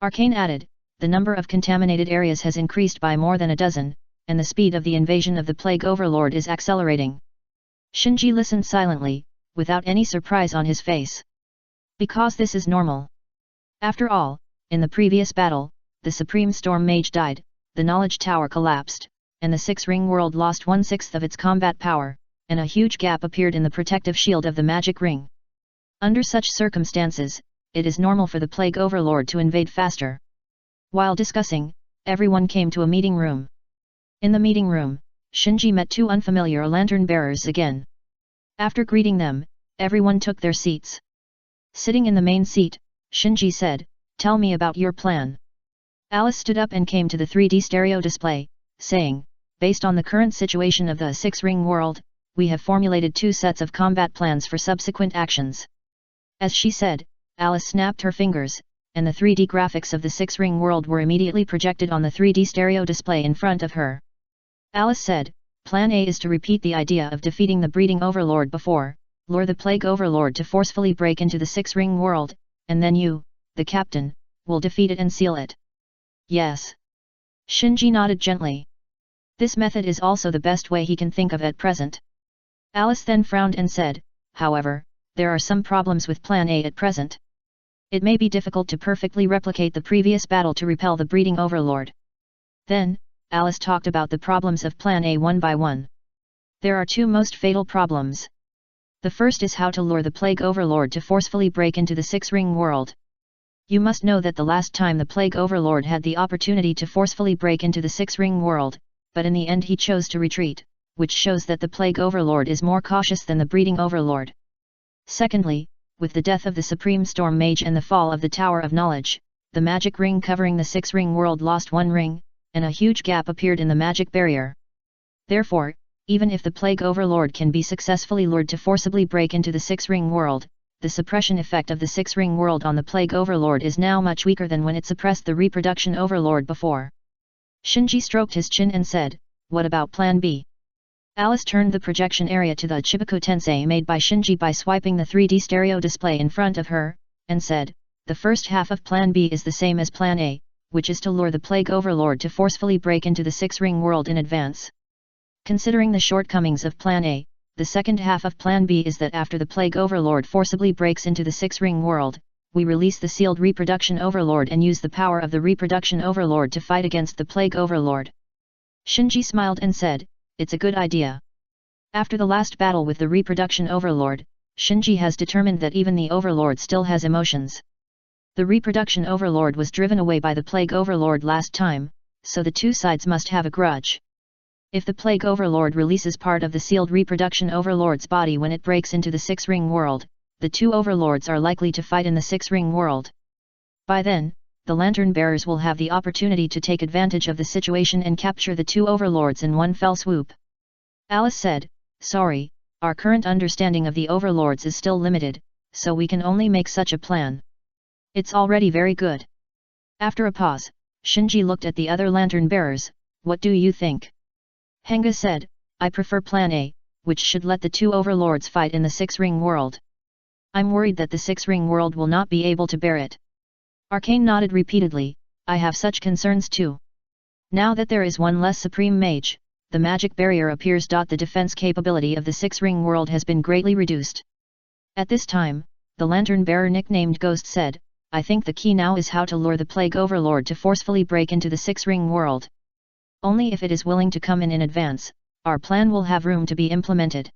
Arcane added, the number of contaminated areas has increased by more than a dozen, and the speed of the invasion of the plague overlord is accelerating. Shinji listened silently, without any surprise on his face. Because this is normal. After all, in the previous battle, the Supreme Storm Mage died, the Knowledge Tower collapsed, and the Six-Ring World lost 1/6 of its combat power, and a huge gap appeared in the protective shield of the Magic Ring. Under such circumstances, it is normal for the Plague Overlord to invade faster. While discussing, everyone came to a meeting room. In the meeting room, Shinji met two unfamiliar lantern bearers again. After greeting them, everyone took their seats. Sitting in the main seat, Shinji said, tell me about your plan. Alice stood up and came to the 3D stereo display, saying, based on the current situation of the Six-Ring World, we have formulated 2 sets of combat plans for subsequent actions. As she said, Alice snapped her fingers, and the 3D graphics of the Six-Ring World were immediately projected on the 3D stereo display in front of her. Alice said, Plan A is to repeat the idea of defeating the breeding overlord before, lure the plague overlord to forcefully break into the Six-Ring World, and then you, the captain, will defeat it and seal it. Yes. Shinji nodded gently. This method is also the best way he can think of at present. Alice then frowned and said, however, there are some problems with Plan A at present. It may be difficult to perfectly replicate the previous battle to repel the breeding overlord. Then, Alice talked about the problems of Plan A one by one. There are 2 most fatal problems. The first is how to lure the Plague Overlord to forcefully break into the Six-Ring World. You must know that the last time the Plague Overlord had the opportunity to forcefully break into the Six-Ring World, but in the end he chose to retreat, which shows that the Plague Overlord is more cautious than the Breeding Overlord. Secondly, with the death of the Supreme Storm Mage and the fall of the Tower of Knowledge, the magic ring covering the Six-Ring World lost 1 ring, and a huge gap appeared in the magic barrier. Therefore, even if the Plague Overlord can be successfully lured to forcibly break into the Six-Ring World, the suppression effect of the Six-Ring World on the Plague Overlord is now much weaker than when it suppressed the Reproduction Overlord before. Shinji stroked his chin and said, what about Plan B? Alice turned the projection area to the Chibaku Tensei made by Shinji by swiping the 3D stereo display in front of her, and said, "The first half of Plan B is the same as Plan A, which is to lure the Plague Overlord to forcefully break into the six-ring world in advance. Considering the shortcomings of Plan A, the second half of Plan B is that after the Plague Overlord forcibly breaks into the six-ring world, we release the sealed Reproduction Overlord and use the power of the Reproduction Overlord to fight against the Plague Overlord." Shinji smiled and said, "It's a good idea." After the last battle with the Reproduction Overlord, Shinji has determined that even the Overlord still has emotions. The Reproduction Overlord was driven away by the Plague Overlord last time, so the two sides must have a grudge. If the Plague Overlord releases part of the sealed Reproduction Overlord's body when it breaks into the six-ring world, the two Overlords are likely to fight in the six-ring world. By then, the Lantern Bearers will have the opportunity to take advantage of the situation and capture the two Overlords in one fell swoop. Alice said, "Sorry, our current understanding of the Overlords is still limited, so we can only make such a plan. It's already very good." After a pause, Shinji looked at the other Lantern Bearers. "What do you think?" Henga said, "I prefer Plan A, which should let the two Overlords fight in the six-ring world. I'm worried that the six-ring world will not be able to bear it." Arcane nodded repeatedly, "I have such concerns too. Now that there is one less Supreme Mage, the magic barrier appears. The defense capability of the six-ring world has been greatly reduced." At this time, the Lantern Bearer nicknamed Ghost said, "I think the key now is how to lure the Plague Overlord to forcefully break into the six-ring world. Only if it is willing to come in advance, our plan will have room to be implemented."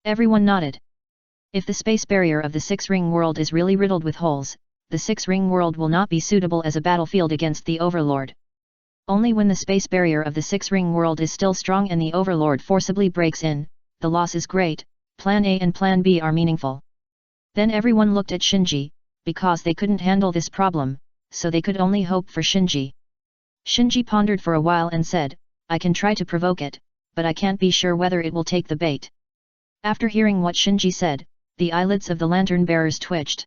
Everyone nodded. If the space barrier of the six-ring world is really riddled with holes, the six-ring world will not be suitable as a battlefield against the Overlord. Only when the space barrier of the six-ring world is still strong and the Overlord forcibly breaks in, the loss is great. Plan A and Plan B are meaningful. Then everyone looked at Shinji, because they couldn't handle this problem, so they could only hope for Shinji. Shinji pondered for a while and said, "I can try to provoke it, but I can't be sure whether it will take the bait." After hearing what Shinji said, the eyelids of the Lantern Bearers twitched.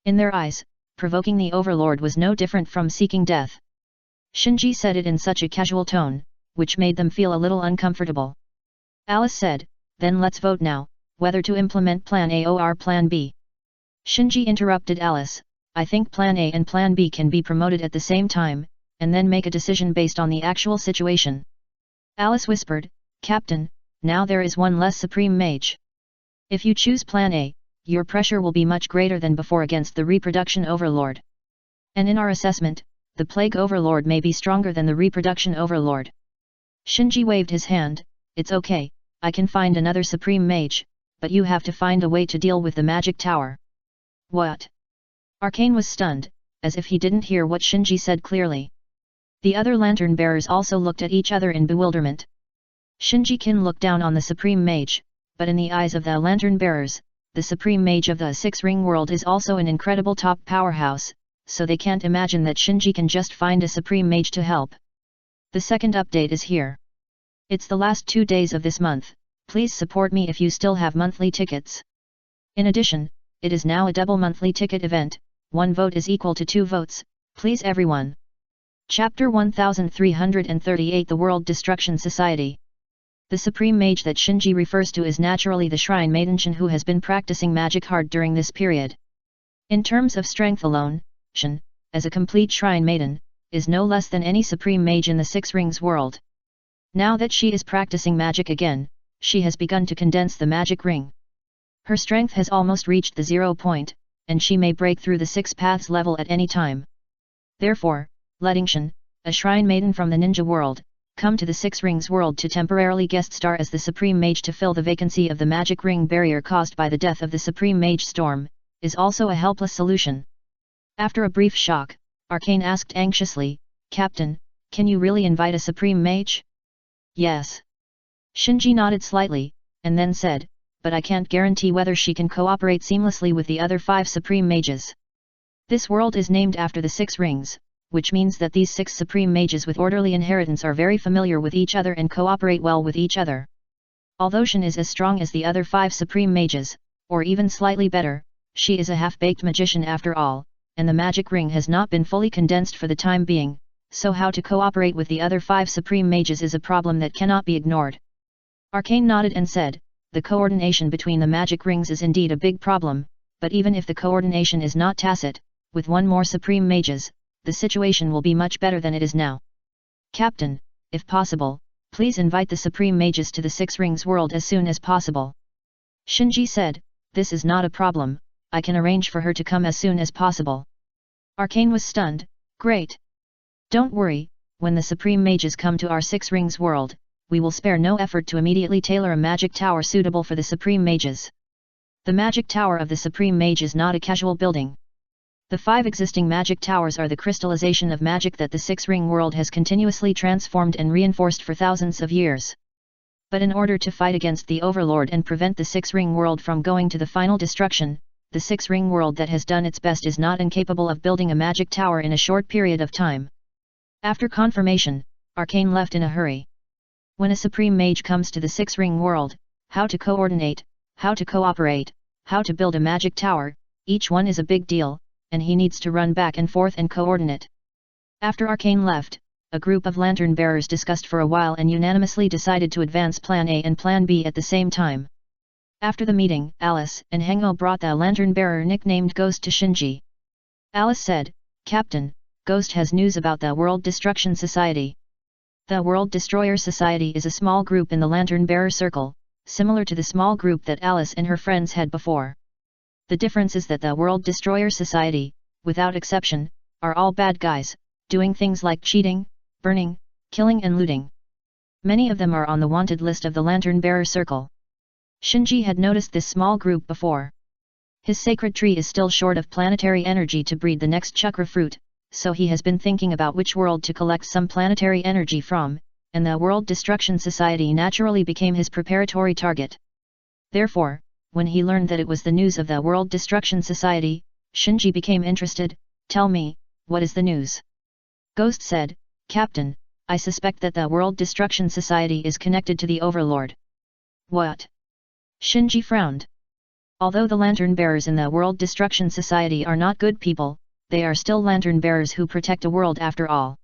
In their eyes, provoking the Overlord was no different from seeking death. Shinji said it in such a casual tone, which made them feel a little uncomfortable. Alice said, "Then let's vote now, whether to implement Plan A or Plan B." Shinji interrupted Alice, "I think Plan A and Plan B can be promoted at the same time, and then make a decision based on the actual situation." Alice whispered, "Captain, now there is one less Supreme Mage. If you choose Plan A, your pressure will be much greater than before against the Reproduction Overlord. And in our assessment, the Plague Overlord may be stronger than the Reproduction Overlord." Shinji waved his hand, "It's okay, I can find another Supreme Mage, but you have to find a way to deal with the Magic Tower." "What?" Arcane was stunned, as if he didn't hear what Shinji said clearly. The other Lantern Bearers also looked at each other in bewilderment. Shinji can look down on the Supreme Mage, but in the eyes of the Lantern Bearers, the Supreme Mage of the Six-Ring World is also an incredible top powerhouse, so they can't imagine that Shinji can just find a Supreme Mage to help. The second update is here. It's the last 2 days of this month, please support me if you still have monthly tickets. In addition, it is now a double monthly ticket event, 1 vote is equal to 2 votes, please everyone. Chapter 1338 The World Destruction Society. The Supreme Mage that Shinji refers to is naturally the Shrine Maiden Shin, who has been practicing magic hard during this period. In terms of strength alone, Shin, as a complete Shrine Maiden, is no less than any Supreme Mage in the Six Rings world. Now that she is practicing magic again, she has begun to condense the magic ring. Her strength has almost reached the 0 point, and she may break through the 6 paths level at any time. Therefore, letting Shin, a Shrine Maiden from the ninja world, come to the Six Rings world to temporarily guest star as the Supreme Mage to fill the vacancy of the magic ring barrier caused by the death of the Supreme Mage Storm, is also a helpless solution. After a brief shock, Arcane asked anxiously, "Captain, can you really invite a Supreme Mage?" "Yes." Shinji nodded slightly, and then said, "But I can't guarantee whether she can cooperate seamlessly with the other 5 Supreme Mages. This world is named after the 6 rings, which means that these 6 Supreme Mages with orderly inheritance are very familiar with each other and cooperate well with each other. Although Shin is as strong as the other 5 Supreme Mages, or even slightly better, she is a half-baked magician after all, and the magic ring has not been fully condensed for the time being, so how to cooperate with the other 5 Supreme Mages is a problem that cannot be ignored." Arcane nodded and said, the coordination between the magic rings is indeed a big problem, but even if the coordination is not tacit, with one more supreme mages, the situation will be much better than it is now. Captain, if possible, please invite the supreme mages to the Six Rings world as soon as possible. Shinji said, this is not a problem, I can arrange for her to come as soon as possible. Arcane was stunned, great. Don't worry, when the supreme mages come to our Six Rings world, we will spare no effort to immediately tailor a magic tower suitable for the supreme mages. The magic tower of the supreme mage is not a casual building. The 5 existing magic towers are the crystallization of magic that the Six-Ring world has continuously transformed and reinforced for thousands of years. But in order to fight against the Overlord and prevent the Six-Ring world from going to the final destruction, the Six-Ring world that has done its best is not incapable of building a magic tower in a short period of time. After confirmation, Arcane left in a hurry. When a supreme mage comes to the Six-Ring world, how to coordinate, how to cooperate, how to build a magic tower, each one is a big deal, and he needs to run back and forth and coordinate. After Arcane left, a group of lantern bearers discussed for a while and unanimously decided to advance Plan A and Plan B at the same time. After the meeting, Alice and Hengo brought the lantern bearer nicknamed Ghost to Shinji. Alice said, Captain, Ghost has news about the World Destruction Society. The World Destroyer Society is a small group in the Lantern Bearer Circle, similar to the small group that Alice and her friends had before. The difference is that the World Destroyer Society, without exception, are all bad guys, doing things like cheating, burning, killing and looting. Many of them are on the wanted list of the Lantern Bearer Circle. Shinji had noticed this small group before. His sacred tree is still short of planetary energy to breed the next chakra fruit, so he has been thinking about which world to collect some planetary energy from, and the World Destruction Society naturally became his preparatory target. Therefore, when he learned that it was the news of the World Destruction Society, Shinji became interested. Tell me, what is the news? Ghost said, Captain, I suspect that the World Destruction Society is connected to the Overlord. What? Shinji frowned. Although the lantern bearers in the World Destruction Society are not good people, they are still lantern bearers who protect a world after all.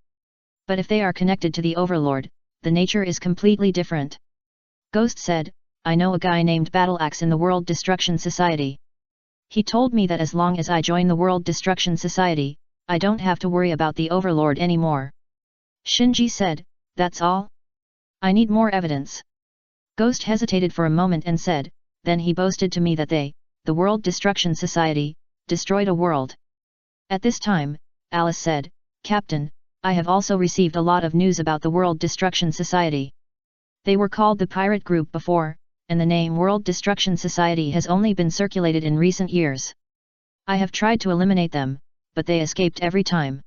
But if they are connected to the Overlord, the nature is completely different. Ghost said, I know a guy named Battleaxe in the World Destruction Society. He told me that as long as I join the World Destruction Society, I don't have to worry about the Overlord anymore. Shinji said, that's all? I need more evidence. Ghost hesitated for a moment and said, then he boasted to me that they, the World Destruction Society, destroyed a world. At this time, Alice said, Captain, I have also received a lot of news about the World Destruction Society. They were called the Pirate Group before, and the name World Destruction Society has only been circulated in recent years. I have tried to eliminate them, but they escaped every time.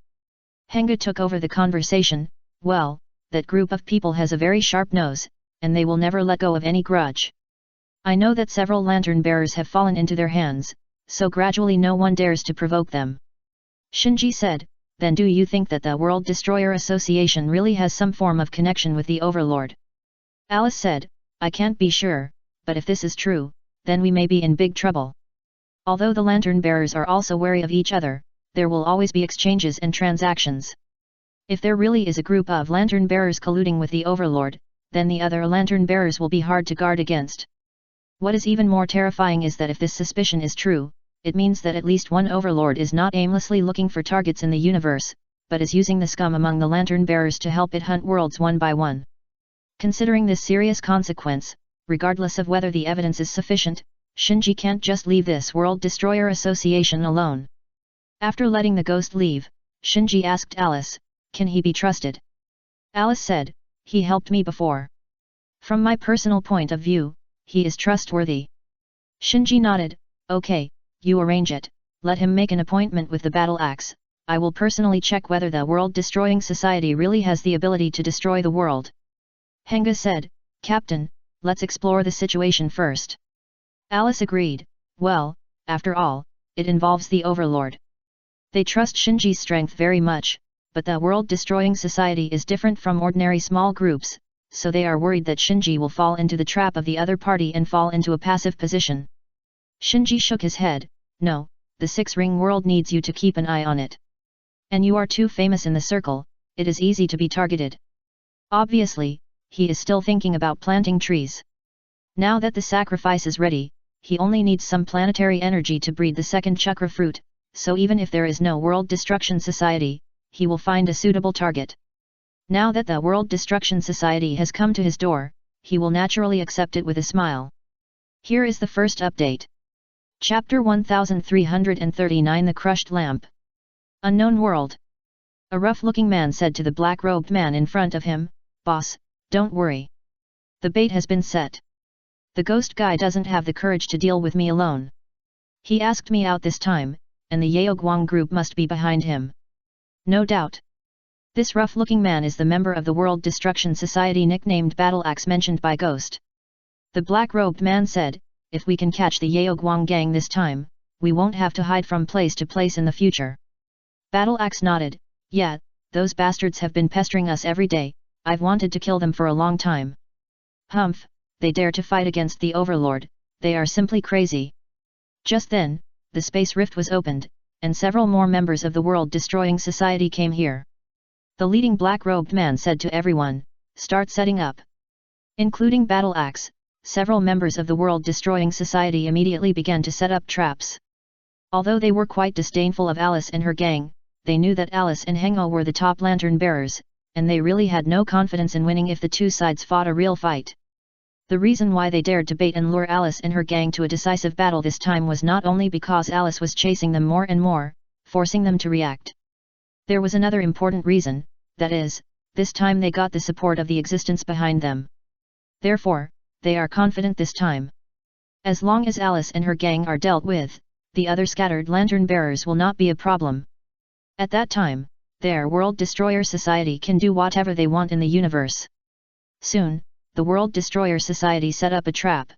Henga took over the conversation. Well, that group of people has a very sharp nose, and they will never let go of any grudge. I know that several lantern bearers have fallen into their hands, so gradually no one dares to provoke them. Shinji said, then do you think that the World Destroyer Association really has some form of connection with the Overlord? Alice said, I can't be sure, but if this is true, then we may be in big trouble. Although the lantern bearers are also wary of each other, there will always be exchanges and transactions. If there really is a group of lantern bearers colluding with the Overlord, then the other lantern bearers will be hard to guard against. What is even more terrifying is that if this suspicion is true, it means that at least one Overlord is not aimlessly looking for targets in the universe, but is using the scum among the lantern bearers to help it hunt worlds one by one. Considering this serious consequence, regardless of whether the evidence is sufficient, Shinji can't just leave this World Destroyer Association alone. After letting the ghost leave, Shinji asked Alice, can he be trusted? Alice said, he helped me before. From my personal point of view, he is trustworthy. Shinji nodded, okay, you arrange it, let him make an appointment with the Battleaxe. I will personally check whether the World Destroying Society really has the ability to destroy the world. Henga said, Captain, let's explore the situation first. Alice agreed, well, after all, it involves the Overlord. They trust Shinji's strength very much, but the World Destroying Society is different from ordinary small groups, so they are worried that Shinji will fall into the trap of the other party and fall into a passive position. Shinji shook his head, no, the Six-Ring world needs you to keep an eye on it. And you are too famous in the circle, it is easy to be targeted. Obviously, he is still thinking about planting trees. Now that the sacrifice is ready, he only needs some planetary energy to breed the second chakra fruit, so even if there is no World Destruction Society, he will find a suitable target. Now that the World Destruction Society has come to his door, he will naturally accept it with a smile. Here is the first update. Chapter 1339 The Crushed Lamp. Unknown World. A rough-looking man said to the black-robed man in front of him, "Boss, don't worry. The bait has been set. The ghost guy doesn't have the courage to deal with me alone. He asked me out this time, and the Yaoguang group must be behind him. No doubt. This rough-looking man is the member of the World Destruction Society nicknamed Battle Axe mentioned by Ghost." The black-robed man said, "If we can catch the Yaoguang gang this time, we won't have to hide from place to place in the future." Battle Axe nodded, "Yeah, those bastards have been pestering us every day, I've wanted to kill them for a long time. Humph, they dare to fight against the Overlord, they are simply crazy." Just then, the space rift was opened, and several more members of the World Destroying Society came here. The leading black-robed man said to everyone, "Start setting up." Including Battle Axe, several members of the World Destroying Society immediately began to set up traps. Although they were quite disdainful of Alice and her gang, they knew that Alice and Hengo were the top lantern bearers, and they really had no confidence in winning if the two sides fought a real fight. The reason why they dared to bait and lure Alice and her gang to a decisive battle this time was not only because Alice was chasing them more and more, forcing them to react. There was another important reason, that is, this time they got the support of the existence behind them. Therefore, they are confident this time. As long as Alice and her gang are dealt with, the other scattered lantern bearers will not be a problem. At that time, their World Destroyer Society can do whatever they want in the universe. Soon, the World Destroyer Society set up a trap.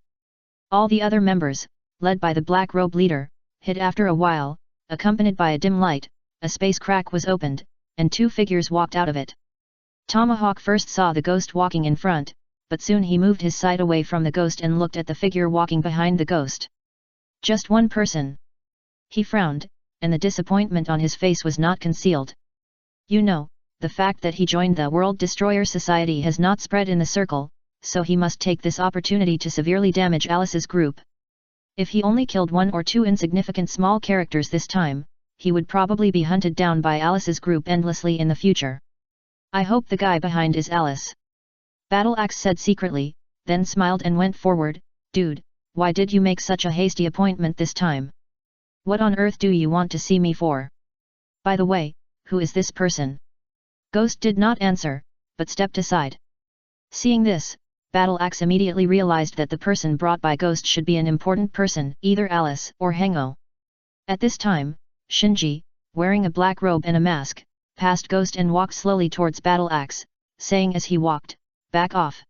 All the other members, led by the black robe leader, hid after a while, accompanied by a dim light. A space crack was opened, and two figures walked out of it. Tomahawk first saw the ghost walking in front, but soon he moved his sight away from the ghost and looked at the figure walking behind the ghost. Just one person. He frowned, and the disappointment on his face was not concealed. You know, the fact that he joined the World Destroyer Society has not spread in the circle, so he must take this opportunity to severely damage Alice's group. If he only killed one or two insignificant small characters this time, he would probably be hunted down by Alice's group endlessly in the future. I hope the guy behind is Alice. Battle Axe said secretly, then smiled and went forward. Dude, why did you make such a hasty appointment this time? What on earth do you want to see me for? By the way, who is this person? Ghost did not answer, but stepped aside. Seeing this, Battle Axe immediately realized that the person brought by Ghost should be an important person, either Alice or Hengo. At this time, Shinji, wearing a black robe and a mask, passed Ghost and walked slowly towards Battle Axe, saying as he walked, "Back off."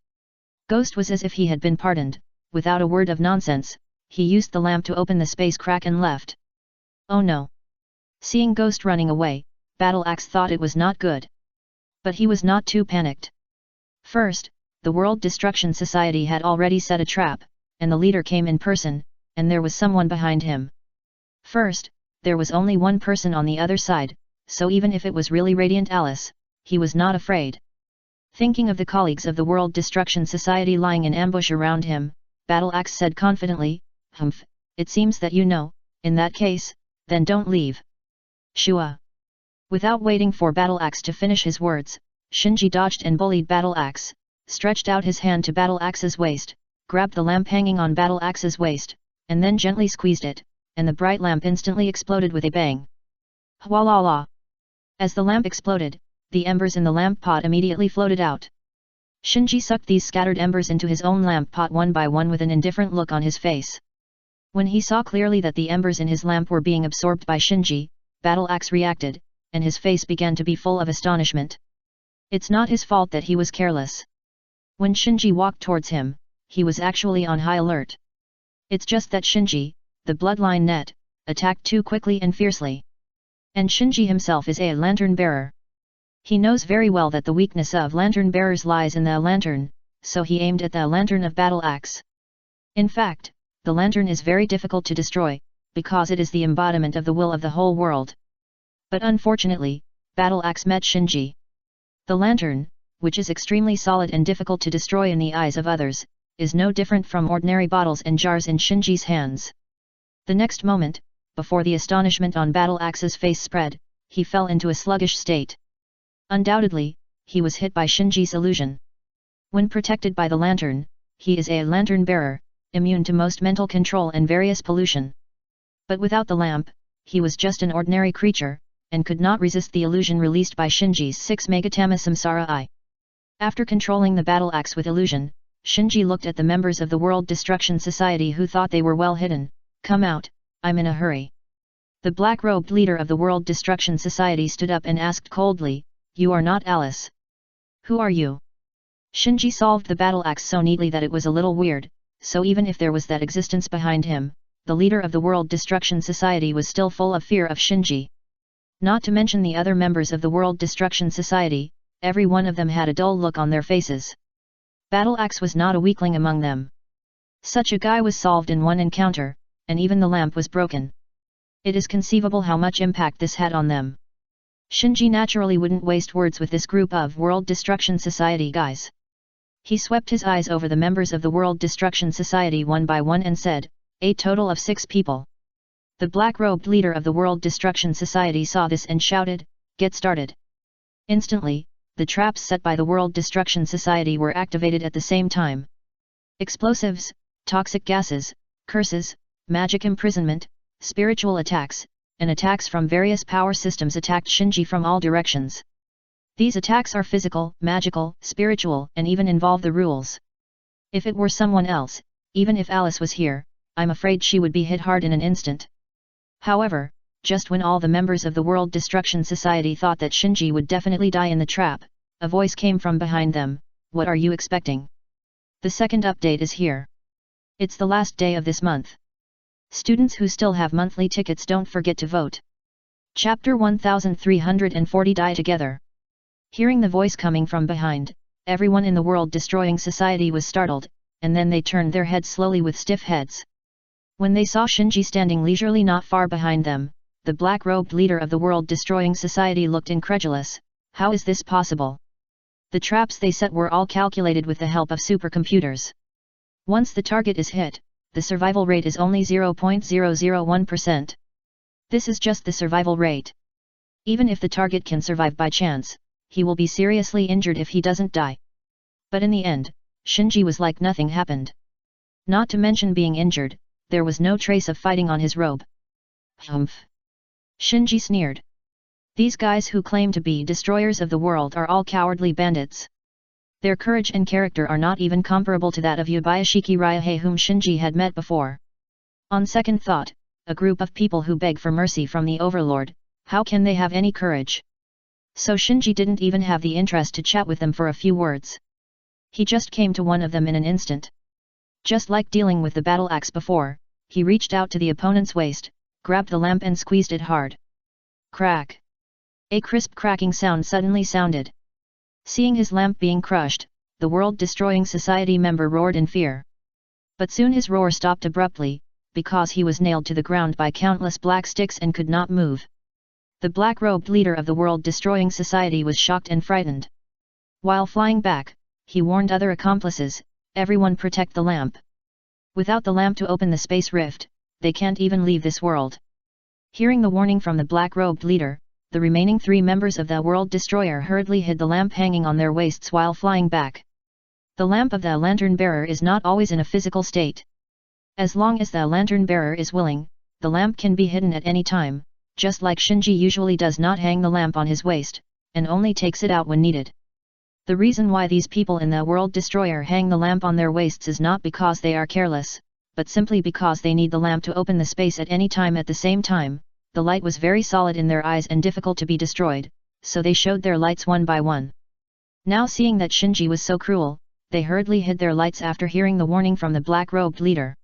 Ghost was as if he had been pardoned. Without a word of nonsense, he used the lamp to open the space crack and left. Oh no! Seeing Ghost running away, Battle Axe thought it was not good. But he was not too panicked. First, the World Destruction Society had already set a trap, and the leader came in person, and there was someone behind him. First, there was only one person on the other side, so even if it was really Radiant Alice, he was not afraid. Thinking of the colleagues of the World Destruction Society lying in ambush around him, Battle Axe said confidently, "Humph, it seems that you know, in that case, then don't leave." Shua. Without waiting for Battle Axe to finish his words, Shinji dodged and bullied Battle Axe, stretched out his hand to Battle Axe's waist, grabbed the lamp hanging on Battle Axe's waist, and then gently squeezed it, and the bright lamp instantly exploded with a bang. Hwalala! As the lamp exploded, the embers in the lamp pot immediately floated out. Shinji sucked these scattered embers into his own lamp pot one by one with an indifferent look on his face. When he saw clearly that the embers in his lamp were being absorbed by Shinji, Battle Axe reacted, and his face began to be full of astonishment. It's not his fault that he was careless. When Shinji walked towards him, he was actually on high alert. It's just that Shinji, the bloodline net, attacked too quickly and fiercely. And Shinji himself is a lantern bearer. He knows very well that the weakness of lantern bearers lies in the lantern, so he aimed at the lantern of Battle Axe. In fact, the lantern is very difficult to destroy, because it is the embodiment of the will of the whole world. But unfortunately, Battle Axe met Shinji. The lantern, which is extremely solid and difficult to destroy in the eyes of others, is no different from ordinary bottles and jars in Shinji's hands. The next moment, before the astonishment on Battle Axe's face spread, he fell into a sluggish state. Undoubtedly, he was hit by Shinji's illusion. When protected by the lantern, he is a lantern bearer, immune to most mental control and various pollution. But without the lamp, he was just an ordinary creature, and could not resist the illusion released by Shinji's 6 Megatama Samsara Eye. After controlling the battle axe with illusion, Shinji looked at the members of the World Destruction Society who thought they were well hidden. "Come out, I'm in a hurry." The black-robed leader of the World Destruction Society stood up and asked coldly, "You are not Alice. Who are you?" Shinji solved the battle axe so neatly that it was a little weird, so even if there was that existence behind him, the leader of the World Destruction Society was still full of fear of Shinji. Not to mention the other members of the World Destruction Society, every one of them had a dull look on their faces. Battle Axe was not a weakling among them. Such a guy was solved in one encounter, and even the lamp was broken. It is conceivable how much impact this had on them. Shinji naturally wouldn't waste words with this group of World Destruction Society guys. He swept his eyes over the members of the World Destruction Society one by one and said, "A total of 6 people." The black-robed leader of the World Destruction Society saw this and shouted, "Get started." Instantly, the traps set by the World Destruction Society were activated at the same time. Explosives, toxic gases, curses, magic imprisonment, spiritual attacks, and attacks from various power systems attacked Shinji from all directions. These attacks are physical, magical, spiritual, and even involve the rules. If it were someone else, even if Alice was here, I'm afraid she would be hit hard in an instant. However, just when all the members of the World Destruction Society thought that Shinji would definitely die in the trap, a voice came from behind them, "What are you expecting? The second update is here. It's the last day of this month. Students who still have monthly tickets, don't forget to vote." Chapter 1340 Die Together. Hearing the voice coming from behind, everyone in the World Destroying Society was startled, and then they turned their heads slowly with stiff heads. When they saw Shinji standing leisurely not far behind them, the black-robed leader of the World Destroying Society looked incredulous. How is this possible? The traps they set were all calculated with the help of supercomputers. Once the target is hit, the survival rate is only 0.001%. This is just the survival rate. Even if the target can survive by chance, he will be seriously injured if he doesn't die. But in the end, Shinji was like nothing happened. Not to mention being injured, there was no trace of fighting on his robe. Humph! Shinji sneered. These guys who claim to be destroyers of the world are all cowardly bandits. Their courage and character are not even comparable to that of Yubayashiki Ryuhei, whom Shinji had met before. On second thought, a group of people who beg for mercy from the Overlord, how can they have any courage? So Shinji didn't even have the interest to chat with them for a few words. He just came to one of them in an instant. Just like dealing with the battle axe before, he reached out to the opponent's waist, grabbed the lamp and squeezed it hard. Crack! A crisp cracking sound suddenly sounded. Seeing his lamp being crushed, the World-Destroying Society member roared in fear. But soon his roar stopped abruptly, because he was nailed to the ground by countless black sticks and could not move. The black-robed leader of the World-Destroying Society was shocked and frightened. While flying back, he warned other accomplices, "Everyone protect the lamp. Without the lamp to open the space rift, they can't even leave this world." Hearing the warning from the black-robed leader, the remaining 3 members of the World Destroyer hurriedly hid the lamp hanging on their waists while flying back. The lamp of the lantern bearer is not always in a physical state. As long as the lantern bearer is willing, the lamp can be hidden at any time, just like Shinji usually does not hang the lamp on his waist, and only takes it out when needed. The reason why these people in the World Destroyer hang the lamp on their waists is not because they are careless, but simply because they need the lamp to open the space at any time. At the same time, the light was very solid in their eyes and difficult to be destroyed, so they showed their lights one by one. Now seeing that Shinji was so cruel, they hurriedly hid their lights after hearing the warning from the black-robed leader.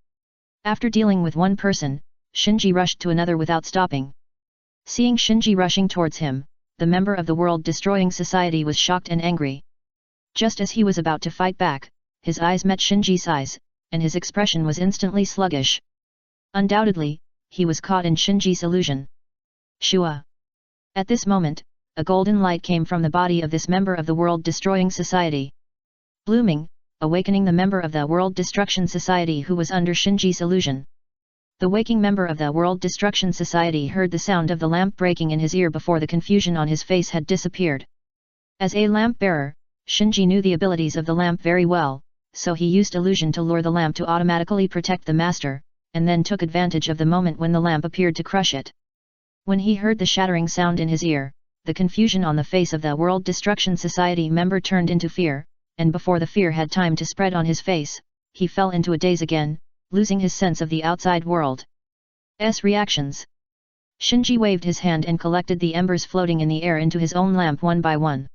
After dealing with one person, Shinji rushed to another without stopping. Seeing Shinji rushing towards him, the member of the World-Destroying Society was shocked and angry. Just as he was about to fight back, his eyes met Shinji's eyes, and his expression was instantly sluggish. Undoubtedly, he was caught in Shinji's illusion. Shua! At this moment, a golden light came from the body of this member of the World-Destroying Society. Blooming, awakening the member of the World Destruction Society who was under Shinji's illusion. The waking member of the World Destruction Society heard the sound of the lamp breaking in his ear before the confusion on his face had disappeared. As a lamp bearer, Shinji knew the abilities of the lamp very well, so he used illusion to lure the lamp to automatically protect the master, and then took advantage of the moment when the lamp appeared to crush it. When he heard the shattering sound in his ear, the confusion on the face of the World Destruction Society member turned into fear, and before the fear had time to spread on his face, he fell into a daze again, losing his sense of the outside world's reactions. Shinji waved his hand and collected the embers floating in the air into his own lamp one by one.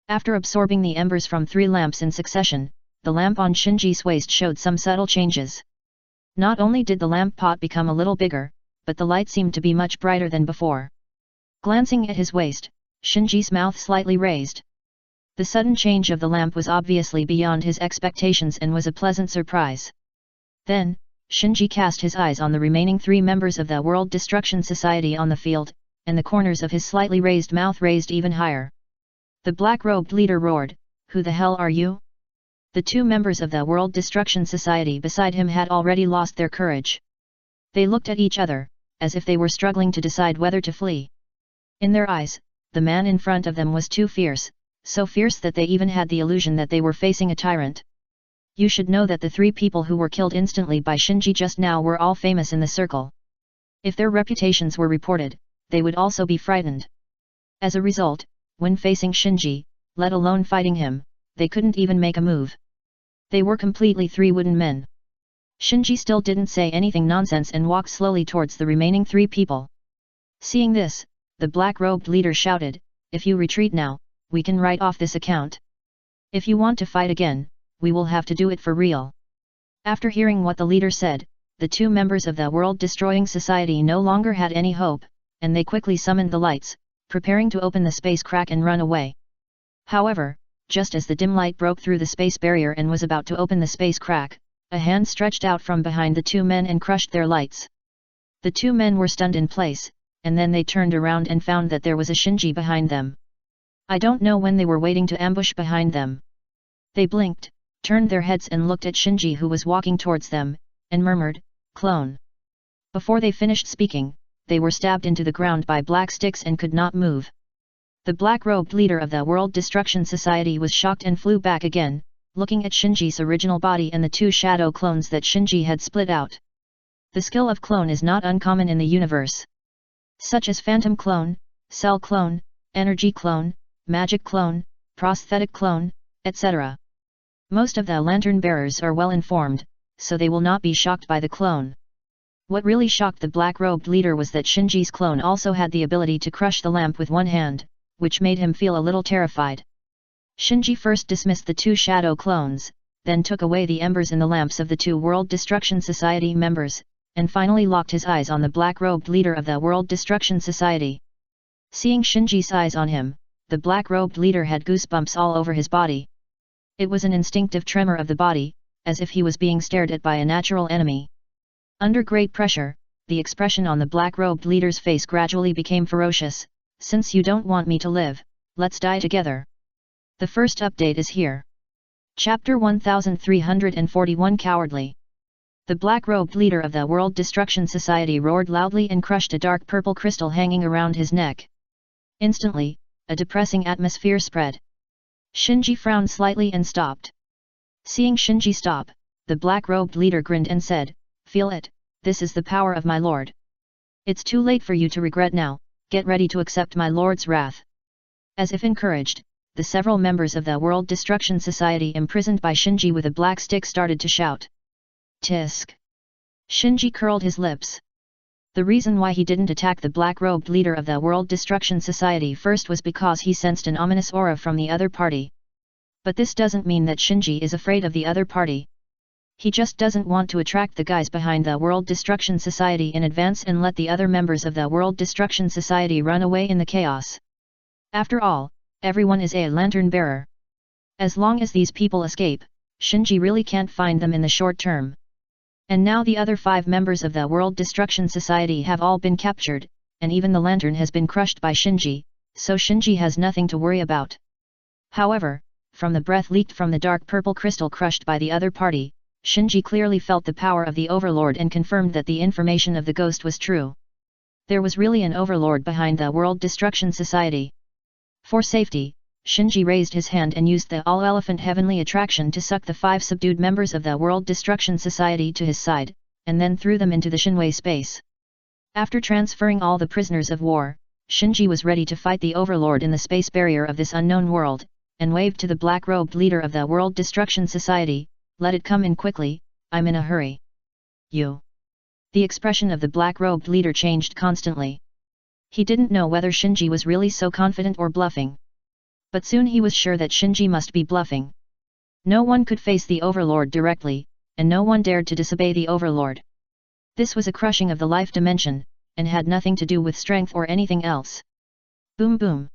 After absorbing the embers from 3 lamps in succession, the lamp on Shinji's waist showed some subtle changes. Not only did the lamp pot become a little bigger, but the light seemed to be much brighter than before. Glancing at his waist, Shinji's mouth slightly raised. The sudden change of the lamp was obviously beyond his expectations and was a pleasant surprise. Then, Shinji cast his eyes on the remaining 3 members of the World Destruction Society on the field, and the corners of his slightly raised mouth raised even higher. The black-robed leader roared, "Who the hell are you?" The 2 members of the World Destruction Society beside him had already lost their courage. They looked at each other, as if they were struggling to decide whether to flee. In their eyes, the man in front of them was too fierce, so fierce that they even had the illusion that they were facing a tyrant. You should know that the 3 people who were killed instantly by Shinji just now were all famous in the circle. If their reputations were reported, they would also be frightened. As a result, when facing Shinji, let alone fighting him, they couldn't even make a move. They were completely 3 wooden men. Shinji still didn't say anything nonsense and walked slowly towards the remaining 3 people. Seeing this, the black-robed leader shouted, "If you retreat now, we can write off this account. If you want to fight again, we will have to do it for real." After hearing what the leader said, the 2 members of the World Destroying Society no longer had any hope, and they quickly summoned the lights, preparing to open the space crack and run away. However, just as the dim light broke through the space barrier and was about to open the space crack, a hand stretched out from behind the 2 men and crushed their lights. The 2 men were stunned in place, and then they turned around and found that there was a Shinji behind them. I don't know when they were waiting to ambush behind them. They blinked, turned their heads and looked at Shinji who was walking towards them, and murmured, "Clone." Before they finished speaking, they were stabbed into the ground by black sticks and could not move. The black-robed leader of the World Destruction Society was shocked and flew back again, looking at Shinji's original body and the 2 shadow clones that Shinji had split out. The skill of clone is not uncommon in the universe. Such as phantom clone, cell clone, energy clone, magic clone, prosthetic clone, etc. Most of the lantern bearers are well informed, so they will not be shocked by the clone. What really shocked the black-robed leader was that Shinji's clone also had the ability to crush the lamp with one hand, which made him feel a little terrified. Shinji first dismissed the 2 shadow clones, then took away the embers in the lamps of the 2 World Destruction Society members, and finally locked his eyes on the black-robed leader of the World Destruction Society. Seeing Shinji's eyes on him, the black-robed leader had goosebumps all over his body. It was an instinctive tremor of the body, as if he was being stared at by a natural enemy. Under great pressure, the expression on the black-robed leader's face gradually became ferocious. "Since you don't want me to live, let's die together." The first update is here. Chapter 1341 Cowardly. The black-robed leader of the World Destruction Society roared loudly and crushed a dark purple crystal hanging around his neck. Instantly, a depressing atmosphere spread. Shinji frowned slightly and stopped. Seeing Shinji stop, the black-robed leader grinned and said, "Feel it, this is the power of my lord. It's too late for you to regret now, get ready to accept my lord's wrath." As if encouraged, the several members of the World Destruction Society imprisoned by Shinji with a black stick started to shout. Tisk. Shinji curled his lips. The reason why he didn't attack the black-robed leader of the World Destruction Society first was because he sensed an ominous aura from the other party. But this doesn't mean that Shinji is afraid of the other party. He just doesn't want to attract the guys behind the World Destruction Society in advance and let the other members of the World Destruction Society run away in the chaos. After all, everyone is a lantern bearer. As long as these people escape, Shinji really can't find them in the short term. And now the other 5 members of the World Destruction Society have all been captured, and even the lantern has been crushed by Shinji, so Shinji has nothing to worry about. However, from the breath leaked from the dark purple crystal crushed by the other party, Shinji clearly felt the power of the overlord and confirmed that the information of the ghost was true. There was really an overlord behind the World Destruction Society. For safety, Shinji raised his hand and used the all-elephant heavenly attraction to suck the 5 subdued members of the World Destruction Society to his side, and then threw them into the Shinwei space. After transferring all the prisoners of war, Shinji was ready to fight the overlord in the space barrier of this unknown world, and waved to the black-robed leader of the World Destruction Society, "Let it come in quickly, I'm in a hurry." You. The expression of the black-robed leader changed constantly. He didn't know whether Shinji was really so confident or bluffing. But soon he was sure that Shinji must be bluffing. No one could face the overlord directly, and no one dared to disobey the overlord. This was a crushing of the life dimension, and had nothing to do with strength or anything else. Boom boom.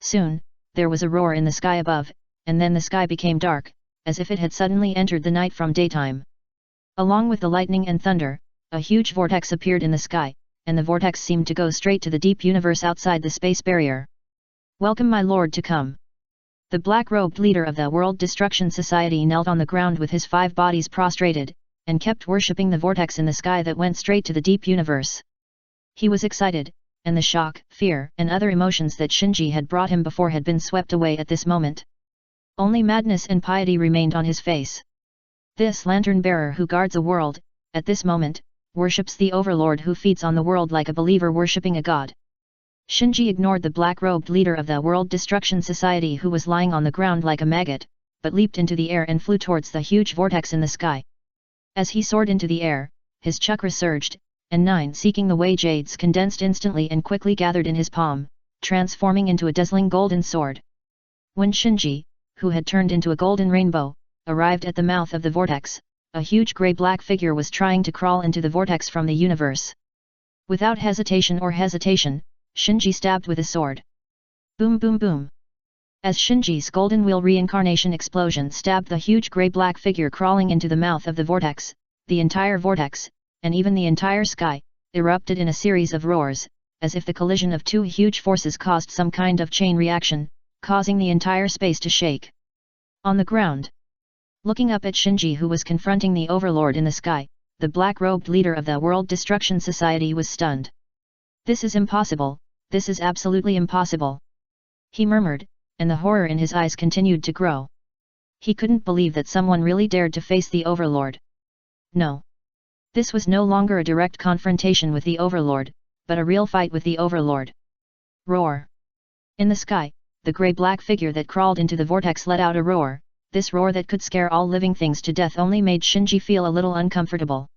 Soon, there was a roar in the sky above, and then the sky became dark, as if it had suddenly entered the night from daytime. Along with the lightning and thunder, a huge vortex appeared in the sky, and the vortex seemed to go straight to the deep universe outside the space barrier. "Welcome my lord to come." The black-robed leader of the World Destruction Society knelt on the ground with his 5 bodies prostrated, and kept worshipping the vortex in the sky that went straight to the deep universe. He was excited, and the shock, fear, and other emotions that Shinji had brought him before had been swept away at this moment. Only madness and piety remained on his face. This lantern-bearer who guards a world, at this moment, worships the overlord who feeds on the world like a believer worshipping a god. Shinji ignored the black-robed leader of the World Destruction Society who was lying on the ground like a maggot, but leaped into the air and flew towards the huge vortex in the sky. As he soared into the air, his chakra surged, and 9 seeking the way jades condensed instantly and quickly gathered in his palm, transforming into a dazzling golden sword. When Shinji, who had turned into a golden rainbow, arrived at the mouth of the vortex, a huge grey-black figure was trying to crawl into the vortex from the universe. Without hesitation, Shinji stabbed with his sword. Boom boom boom. As Shinji's golden wheel reincarnation explosion stabbed the huge grey-black figure crawling into the mouth of the vortex, the entire vortex, and even the entire sky, erupted in a series of roars, as if the collision of 2 huge forces caused some kind of chain reaction, causing the entire space to shake. On the ground, looking up at Shinji who was confronting the overlord in the sky, the black-robed leader of the World Destruction Society was stunned. "This is impossible, this is absolutely impossible," he murmured, and the horror in his eyes continued to grow. He couldn't believe that someone really dared to face the overlord. No. This was no longer a direct confrontation with the overlord, but a real fight with the overlord. Roar. In the sky, the grey-black figure that crawled into the vortex let out a roar. This roar that could scare all living things to death only made Shinji feel a little uncomfortable.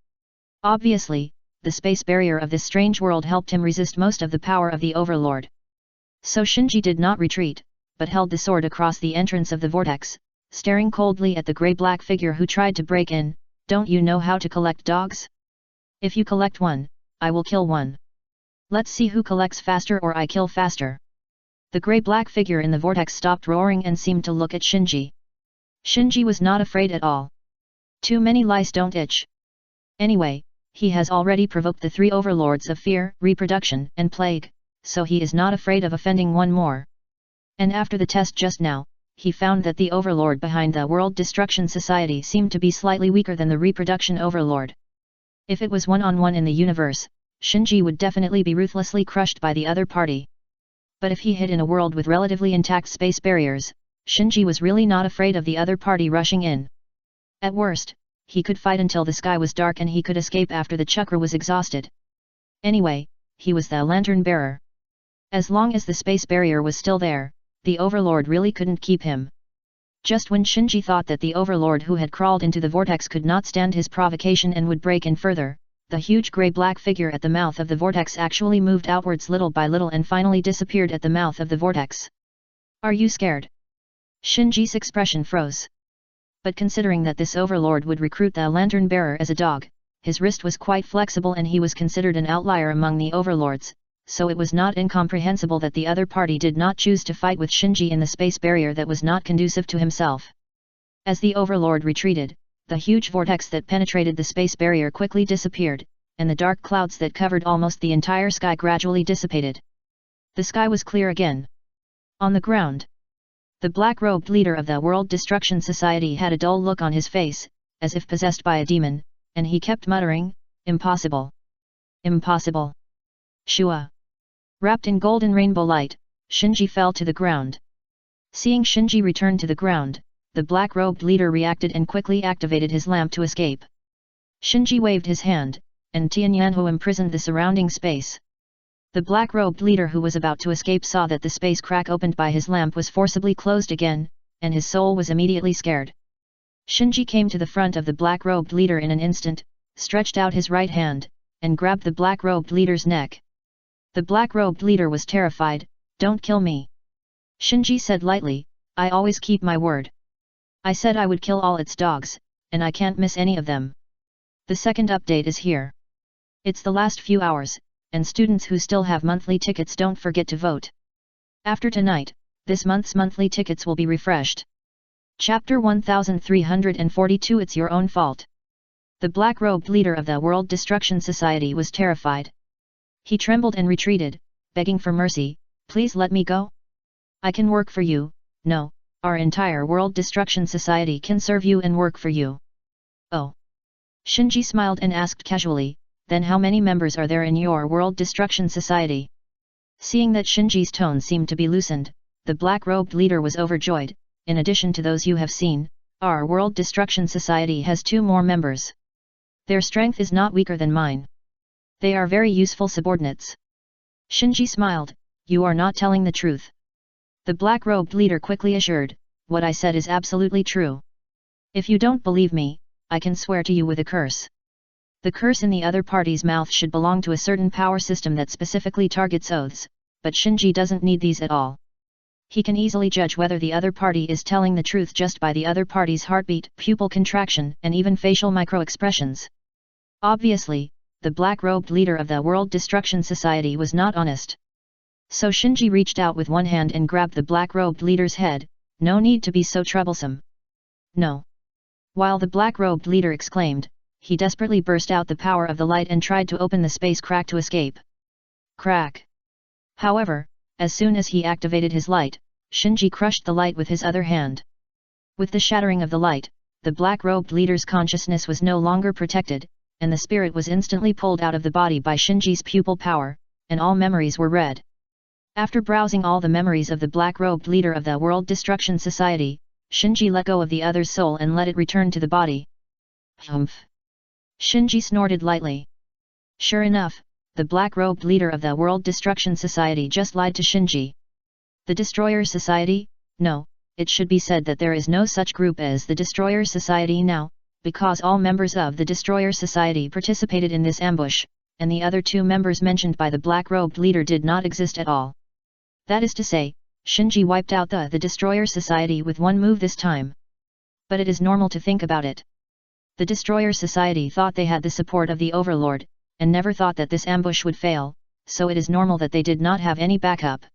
Obviously, the space barrier of this strange world helped him resist most of the power of the overlord. So Shinji did not retreat, but held the sword across the entrance of the vortex, staring coldly at the grey-black figure who tried to break in. "Don't you know how to collect dogs? If you collect one, I will kill one. Let's see who collects faster or I kill faster." The grey-black figure in the vortex stopped roaring and seemed to look at Shinji. Shinji was not afraid at all. Too many lice don't itch. Anyway, he has already provoked the 3 overlords of fear, reproduction, and plague, so he is not afraid of offending one more. And after the test just now, he found that the overlord behind the World Destruction Society seemed to be slightly weaker than the reproduction overlord. If it was one-on-one in the universe, Shinji would definitely be ruthlessly crushed by the other party. But if he hid in a world with relatively intact space barriers, Shinji was really not afraid of the other party rushing in. At worst, he could fight until the sky was dark and he could escape after the chakra was exhausted. Anyway, he was the lantern bearer. As long as the space barrier was still there, the overlord really couldn't keep him. Just when Shinji thought that the overlord who had crawled into the vortex could not stand his provocation and would break in further, the huge grey-black figure at the mouth of the vortex actually moved outwards little by little and finally disappeared at the mouth of the vortex. "Are you scared?" Shinji's expression froze. But considering that this overlord would recruit the lantern bearer as a dog, his wrist was quite flexible and he was considered an outlier among the overlords, so it was not incomprehensible that the other party did not choose to fight with Shinji in the space barrier that was not conducive to himself. As the overlord retreated, the huge vortex that penetrated the space barrier quickly disappeared, and the dark clouds that covered almost the entire sky gradually dissipated. The sky was clear again. On the ground, The black-robed leader of the World Destruction Society had a dull look on his face, as if possessed by a demon, and he kept muttering, "Impossible! Impossible! Shua!" Wrapped in golden rainbow light, Shinji fell to the ground. Seeing Shinji return to the ground, the black-robed leader reacted and quickly activated his lamp to escape. Shinji waved his hand, and Tianyanhu imprisoned the surrounding space. The black-robed leader who was about to escape saw that the space crack opened by his lamp was forcibly closed again, and his soul was immediately scared. Shinji came to the front of the black-robed leader in an instant, stretched out his right hand, and grabbed the black-robed leader's neck. The black-robed leader was terrified. "Don't kill me," Shinji said lightly, "I always keep my word. I said I would kill all its dogs, and I can't miss any of them." The second update is here. It's the last few hours, and students who still have monthly tickets don't forget to vote. After tonight, this month's monthly tickets will be refreshed. Chapter 1342 It's Your Own Fault. The black-robed leader of the World Destruction Society was terrified. He trembled and retreated, begging for mercy, "Please let me go. I can work for you." "No, our entire World Destruction Society can serve you and work for you." "Oh." Shinji smiled and asked casually, "Then how many members are there in your World Destruction Society?" Seeing that Shinji's tone seemed to be loosened, the black-robed leader was overjoyed. "In addition to those you have seen, our World Destruction Society has 2 more members. Their strength is not weaker than mine. They are very useful subordinates." Shinji smiled, "You are not telling the truth." The black-robed leader quickly assured, "What I said is absolutely true. If you don't believe me, I can swear to you with a curse. The curse in the other party's mouth should belong to a certain power system that specifically targets oaths, but Shinji doesn't need these at all. He can easily judge whether the other party is telling the truth just by the other party's heartbeat, pupil contraction, and even facial micro-expressions." Obviously, the black-robed leader of the World Destruction Society was not honest. So Shinji reached out with one hand and grabbed the black-robed leader's head. "No need to be so troublesome." "No." While the black-robed leader exclaimed, he desperately burst out the power of the light and tried to open the space crack to escape. Crack! However, as soon as he activated his light, Shinji crushed the light with his other hand. With the shattering of the light, the black-robed leader's consciousness was no longer protected, and the spirit was instantly pulled out of the body by Shinji's pupil power, and all memories were read. After browsing all the memories of the black-robed leader of the World Destruction Society, Shinji let go of the other's soul and let it return to the body. Humph! Shinji snorted lightly. Sure enough, the black-robed leader of the World Destruction Society just lied to Shinji. The Destroyer Society? No, it should be said that there is no such group as the Destroyer Society now, because all members of the Destroyer Society participated in this ambush, and the other 2 members mentioned by the black-robed leader did not exist at all. That is to say, Shinji wiped out the Destroyer Society with one move this time. But it is normal to think about it. The Destroyer Society thought they had the support of the Overlord, and never thought that this ambush would fail, so it is normal that they did not have any backup.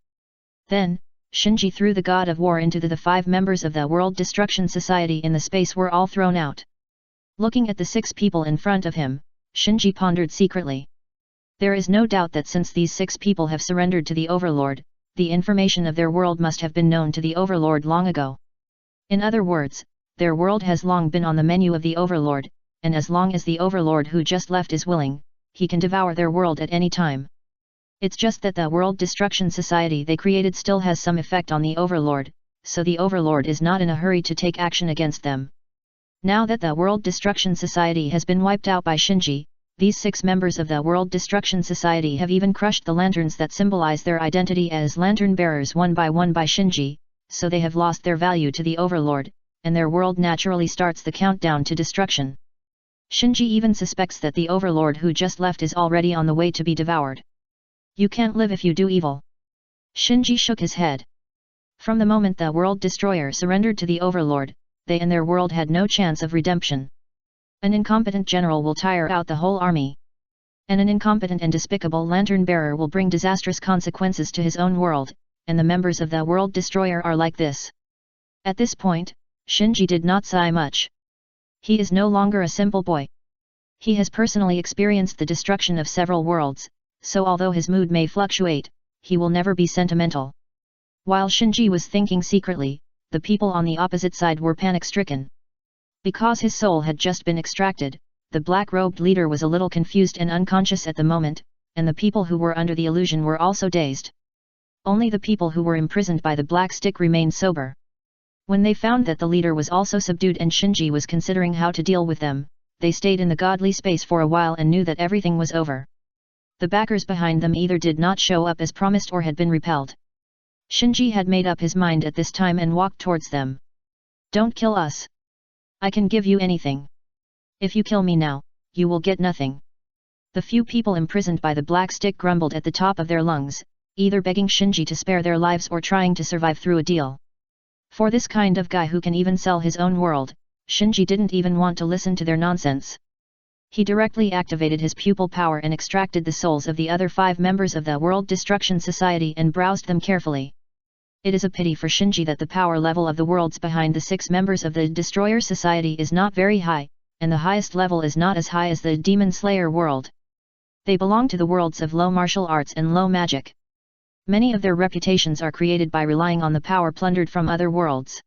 Then, Shinji threw the God of War into the 5 members of the World Destruction Society in the space were all thrown out. Looking at the 6 people in front of him, Shinji pondered secretly. There is no doubt that since these 6 people have surrendered to the Overlord, the information of their world must have been known to the Overlord long ago. In other words, their world has long been on the menu of the Overlord, and as long as the Overlord who just left is willing, he can devour their world at any time. It's just that the World Destruction Society they created still has some effect on the Overlord, so the Overlord is not in a hurry to take action against them. Now that the World Destruction Society has been wiped out by Shinji, these 6 members of the World Destruction Society have even crushed the lanterns that symbolize their identity as lantern bearers one by Shinji, so they have lost their value to the Overlord, and their world naturally starts the countdown to destruction. Shinji even suspects that the Overlord who just left is already on the way to be devoured. You can't live if you do evil. Shinji shook his head. From the moment the World Destroyer surrendered to the Overlord, they and their world had no chance of redemption. An incompetent general will tire out the whole army. And an incompetent and despicable lantern-bearer will bring disastrous consequences to his own world, and the members of the World Destroyer are like this. At this point, Shinji did not sigh much. He is no longer a simple boy. He has personally experienced the destruction of several worlds, so although his mood may fluctuate, he will never be sentimental. While Shinji was thinking secretly, the people on the opposite side were panic-stricken. Because his soul had just been extracted, the black-robed leader was a little confused and unconscious at the moment, and the people who were under the illusion were also dazed. Only the people who were imprisoned by the black stick remained sober. When they found that the leader was also subdued and Shinji was considering how to deal with them, they stayed in the godly space for a while and knew that everything was over. The backers behind them either did not show up as promised or had been repelled. Shinji had made up his mind at this time and walked towards them. "Don't kill us. I can give you anything. If you kill me now, you will get nothing." The few people imprisoned by the black stick grumbled at the top of their lungs, either begging Shinji to spare their lives or trying to survive through a deal. For this kind of guy who can even sell his own world, Shinji didn't even want to listen to their nonsense. He directly activated his pupil power and extracted the souls of the other 5 members of the World Destruction Society and browsed them carefully. It is a pity for Shinji that the power level of the worlds behind the 6 members of the Destroyer Society is not very high, and the highest level is not as high as the Demon Slayer world. They belong to the worlds of low martial arts and low magic. Many of their reputations are created by relying on the power plundered from other worlds.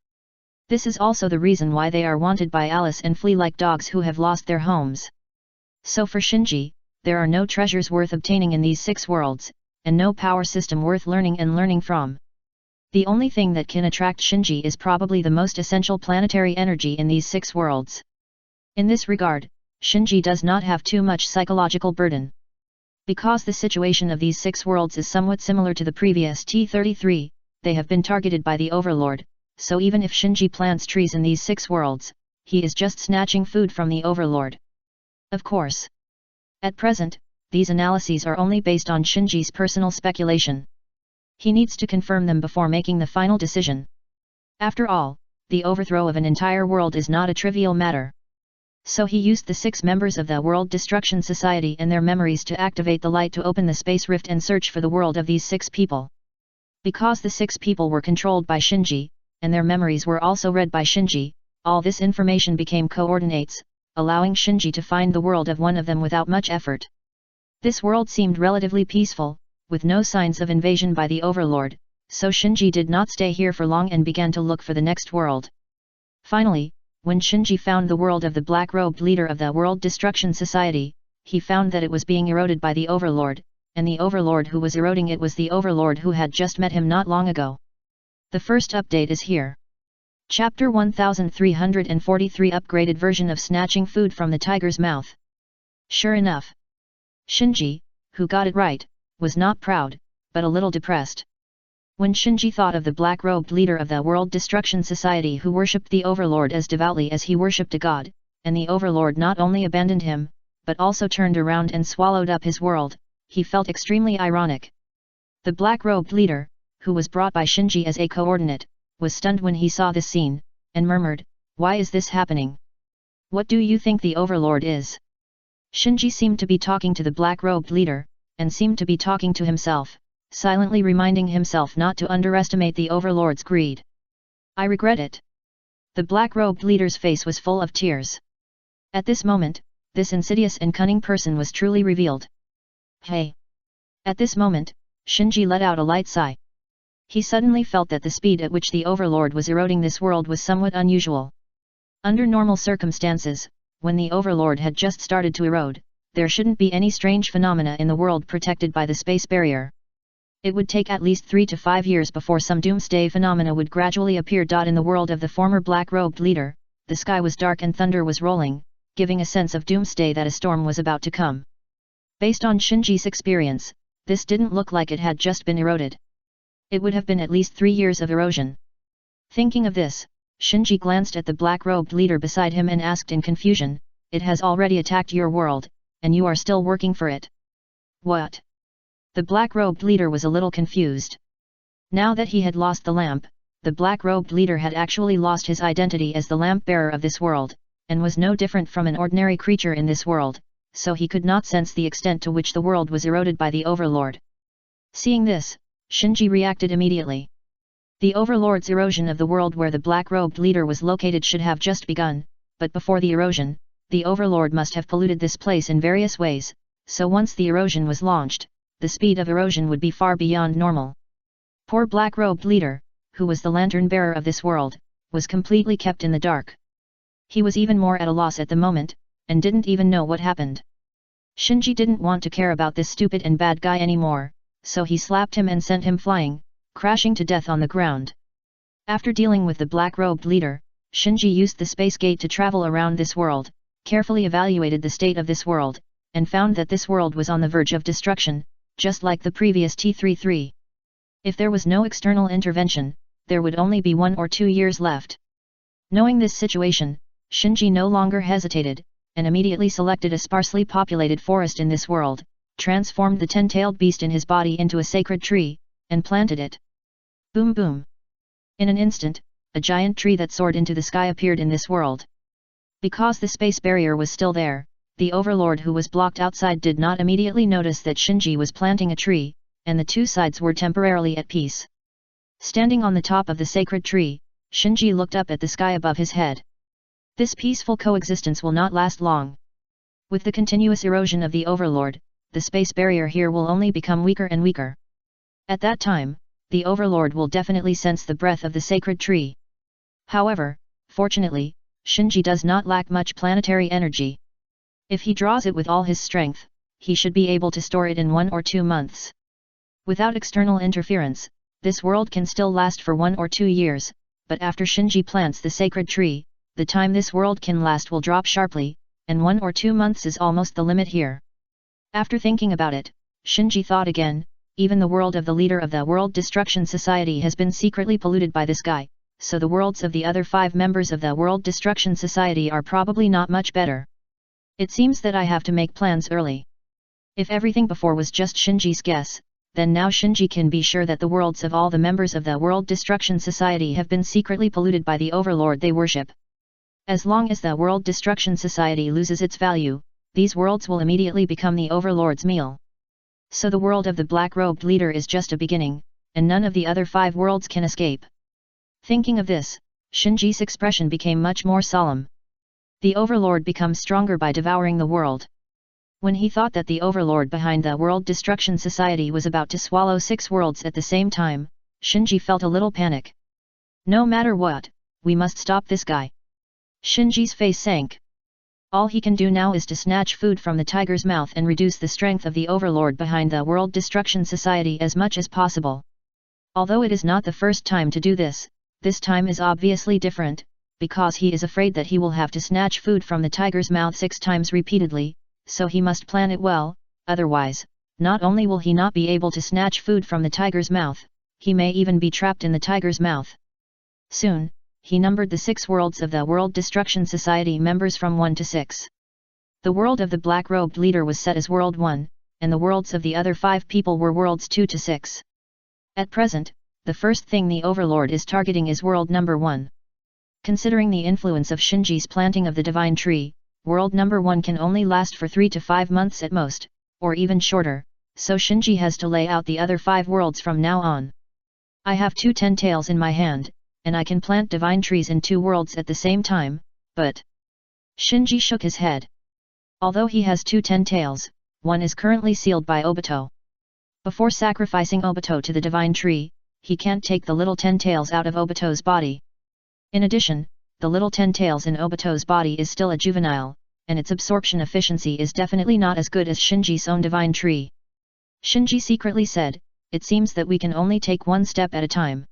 This is also the reason why they are wanted by Alice and flee like dogs who have lost their homes. So for Shinji, there are no treasures worth obtaining in these 6 worlds, and no power system worth learning from. The only thing that can attract Shinji is probably the most essential planetary energy in these 6 worlds. In this regard, Shinji does not have too much psychological burden. Because the situation of these 6 worlds is somewhat similar to the previous T-33, they have been targeted by the Overlord, so even if Shinji plants trees in these 6 worlds, he is just snatching food from the Overlord. Of course. At present, these analyses are only based on Shinji's personal speculation. He needs to confirm them before making the final decision. After all, the overthrow of an entire world is not a trivial matter. So he used the 6 members of the World Destruction Society and their memories to activate the light to open the space rift and search for the world of these 6 people. Because the 6 people were controlled by Shinji, and their memories were also read by Shinji, all this information became coordinates, allowing Shinji to find the world of one of them without much effort. This world seemed relatively peaceful, with no signs of invasion by the Overlord, so Shinji did not stay here for long and began to look for the next world. Finally, when Shinji found the world of the black-robed leader of the World Destruction Society, he found that it was being eroded by the Overlord, and the Overlord who was eroding it was the Overlord who had just met him not long ago. The first update is here. Chapter 1343 Upgraded version of snatching food from the tiger's mouth. Sure enough, Shinji, who got it right, was not proud, but a little depressed. When Shinji thought of the black-robed leader of the World Destruction Society who worshipped the Overlord as devoutly as he worshipped a god, and the Overlord not only abandoned him, but also turned around and swallowed up his world, he felt extremely ironic. The black-robed leader, who was brought by Shinji as a coordinate, was stunned when he saw this scene, and murmured, "Why is this happening? What do you think the Overlord is?" Shinji seemed to be talking to the black-robed leader, and seemed to be talking to himself, silently reminding himself not to underestimate the Overlord's greed. "I regret it." The black-robed leader's face was full of tears. At this moment, this insidious and cunning person was truly revealed. "Hey!" At this moment, Shinji let out a light sigh. He suddenly felt that the speed at which the Overlord was eroding this world was somewhat unusual. Under normal circumstances, when the Overlord had just started to erode, there shouldn't be any strange phenomena in the world protected by the space barrier. It would take at least 3 to 5 years before some doomsday phenomena would gradually appear. In the world of the former black-robed leader, the sky was dark and thunder was rolling, giving a sense of doomsday that a storm was about to come. Based on Shinji's experience, this didn't look like it had just been eroded. It would have been at least 3 years of erosion. Thinking of this, Shinji glanced at the black-robed leader beside him and asked in confusion, "It has already attacked your world, and you are still working for it? What?" The black-robed leader was a little confused. Now that he had lost the lamp, the black-robed leader had actually lost his identity as the lamp-bearer of this world, and was no different from an ordinary creature in this world, so he could not sense the extent to which the world was eroded by the Overlord. Seeing this, Shinji reacted immediately. The Overlord's erosion of the world where the black-robed leader was located should have just begun, but before the erosion, the Overlord must have polluted this place in various ways, so once the erosion was launched, the speed of erosion would be far beyond normal. Poor black-robed leader, who was the lantern bearer of this world, was completely kept in the dark. He was even more at a loss at the moment, and didn't even know what happened. Shinji didn't want to care about this stupid and bad guy anymore, so he slapped him and sent him flying, crashing to death on the ground. After dealing with the black-robed leader, Shinji used the space gate to travel around this world, carefully evaluated the state of this world, and found that this world was on the verge of destruction, just like the previous T33. If there was no external intervention, there would only be 1 or 2 years left. Knowing this situation, Shinji no longer hesitated, and immediately selected a sparsely populated forest in this world, transformed the 10-tailed beast in his body into a sacred tree, and planted it. Boom boom! In an instant, a giant tree that soared into the sky appeared in this world. Because the space barrier was still there, the overlord who was blocked outside did not immediately notice that Shinji was planting a tree, and the two sides were temporarily at peace. Standing on the top of the sacred tree, Shinji looked up at the sky above his head. This peaceful coexistence will not last long. With the continuous erosion of the overlord, the space barrier here will only become weaker and weaker. At that time, the overlord will definitely sense the breath of the sacred tree. However, fortunately, Shinji does not lack much planetary energy. If he draws it with all his strength, he should be able to store it in 1 or 2 months. Without external interference, this world can still last for 1 or 2 years, but after Shinji plants the sacred tree, the time this world can last will drop sharply, and 1 or 2 months is almost the limit here. After thinking about it, Shinji thought again, even the world of the leader of the World Destruction Society has been secretly polluted by this guy, so the worlds of the other 5 members of the World Destruction Society are probably not much better. It seems that I have to make plans early. If everything before was just Shinji's guess, then now Shinji can be sure that the worlds of all the members of the World Destruction Society have been secretly polluted by the overlord they worship. As long as the World Destruction Society loses its value, these worlds will immediately become the overlord's meal. So the world of the black-robed leader is just a beginning, and none of the other 5 worlds can escape. Thinking of this, Shinji's expression became much more solemn. The overlord becomes stronger by devouring the world. When he thought that the overlord behind the World Destruction Society was about to swallow 6 worlds at the same time, Shinji felt a little panic. No matter what, we must stop this guy. Shinji's face sank. All he can do now is to snatch food from the tiger's mouth and reduce the strength of the overlord behind the World Destruction Society as much as possible. Although it is not the first time to do this time is obviously different, because he is afraid that he will have to snatch food from the tiger's mouth 6 times repeatedly, so he must plan it well, otherwise, not only will he not be able to snatch food from the tiger's mouth, he may even be trapped in the tiger's mouth. Soon, he numbered the 6 worlds of the World Destruction Society members from 1 to 6. The world of the black-robed leader was set as World 1, and the worlds of the other 5 people were worlds 2 to 6. At present, the first thing the overlord is targeting is world number 1. Considering the influence of Shinji's planting of the divine tree, world number 1 can only last for 3 to 5 months at most, or even shorter, so Shinji has to lay out the other 5 worlds from now on. I have 2 10-tails in my hand, and I can plant divine trees in 2 worlds at the same time, but... Shinji shook his head. Although he has 2 10-tails, one is currently sealed by Obito. Before sacrificing Obito to the divine tree, he can't take the little 10-tails out of Obito's body. In addition, the little 10-tails in Obito's body is still a juvenile, and its absorption efficiency is definitely not as good as Shinji's own divine tree. Shinji secretly said, "It seems that we can only take 1 step at a time."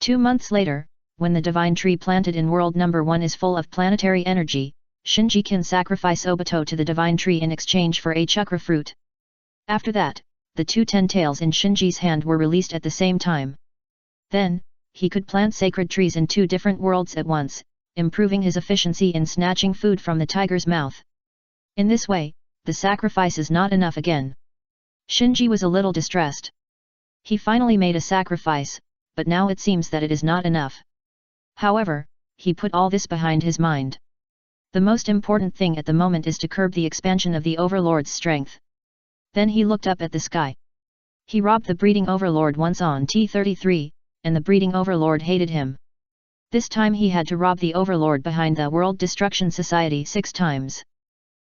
2 months later, when the divine tree planted in world number 1 is full of planetary energy, Shinji can sacrifice Obito to the divine tree in exchange for a chakra fruit. After that, the 2 10-tails in Shinji's hand were released at the same time. Then, he could plant sacred trees in 2 different worlds at once, improving his efficiency in snatching food from the tiger's mouth. In this way, the sacrifice is not enough again. Shinji was a little distressed. He finally made a sacrifice, but now it seems that it is not enough. However, he put all this behind his mind. The most important thing at the moment is to curb the expansion of the overlord's strength. Then he looked up at the sky. He robbed the breeding overlord once on T33, and the breeding overlord hated him. This time he had to rob the overlord behind the World Destruction Society 6 times.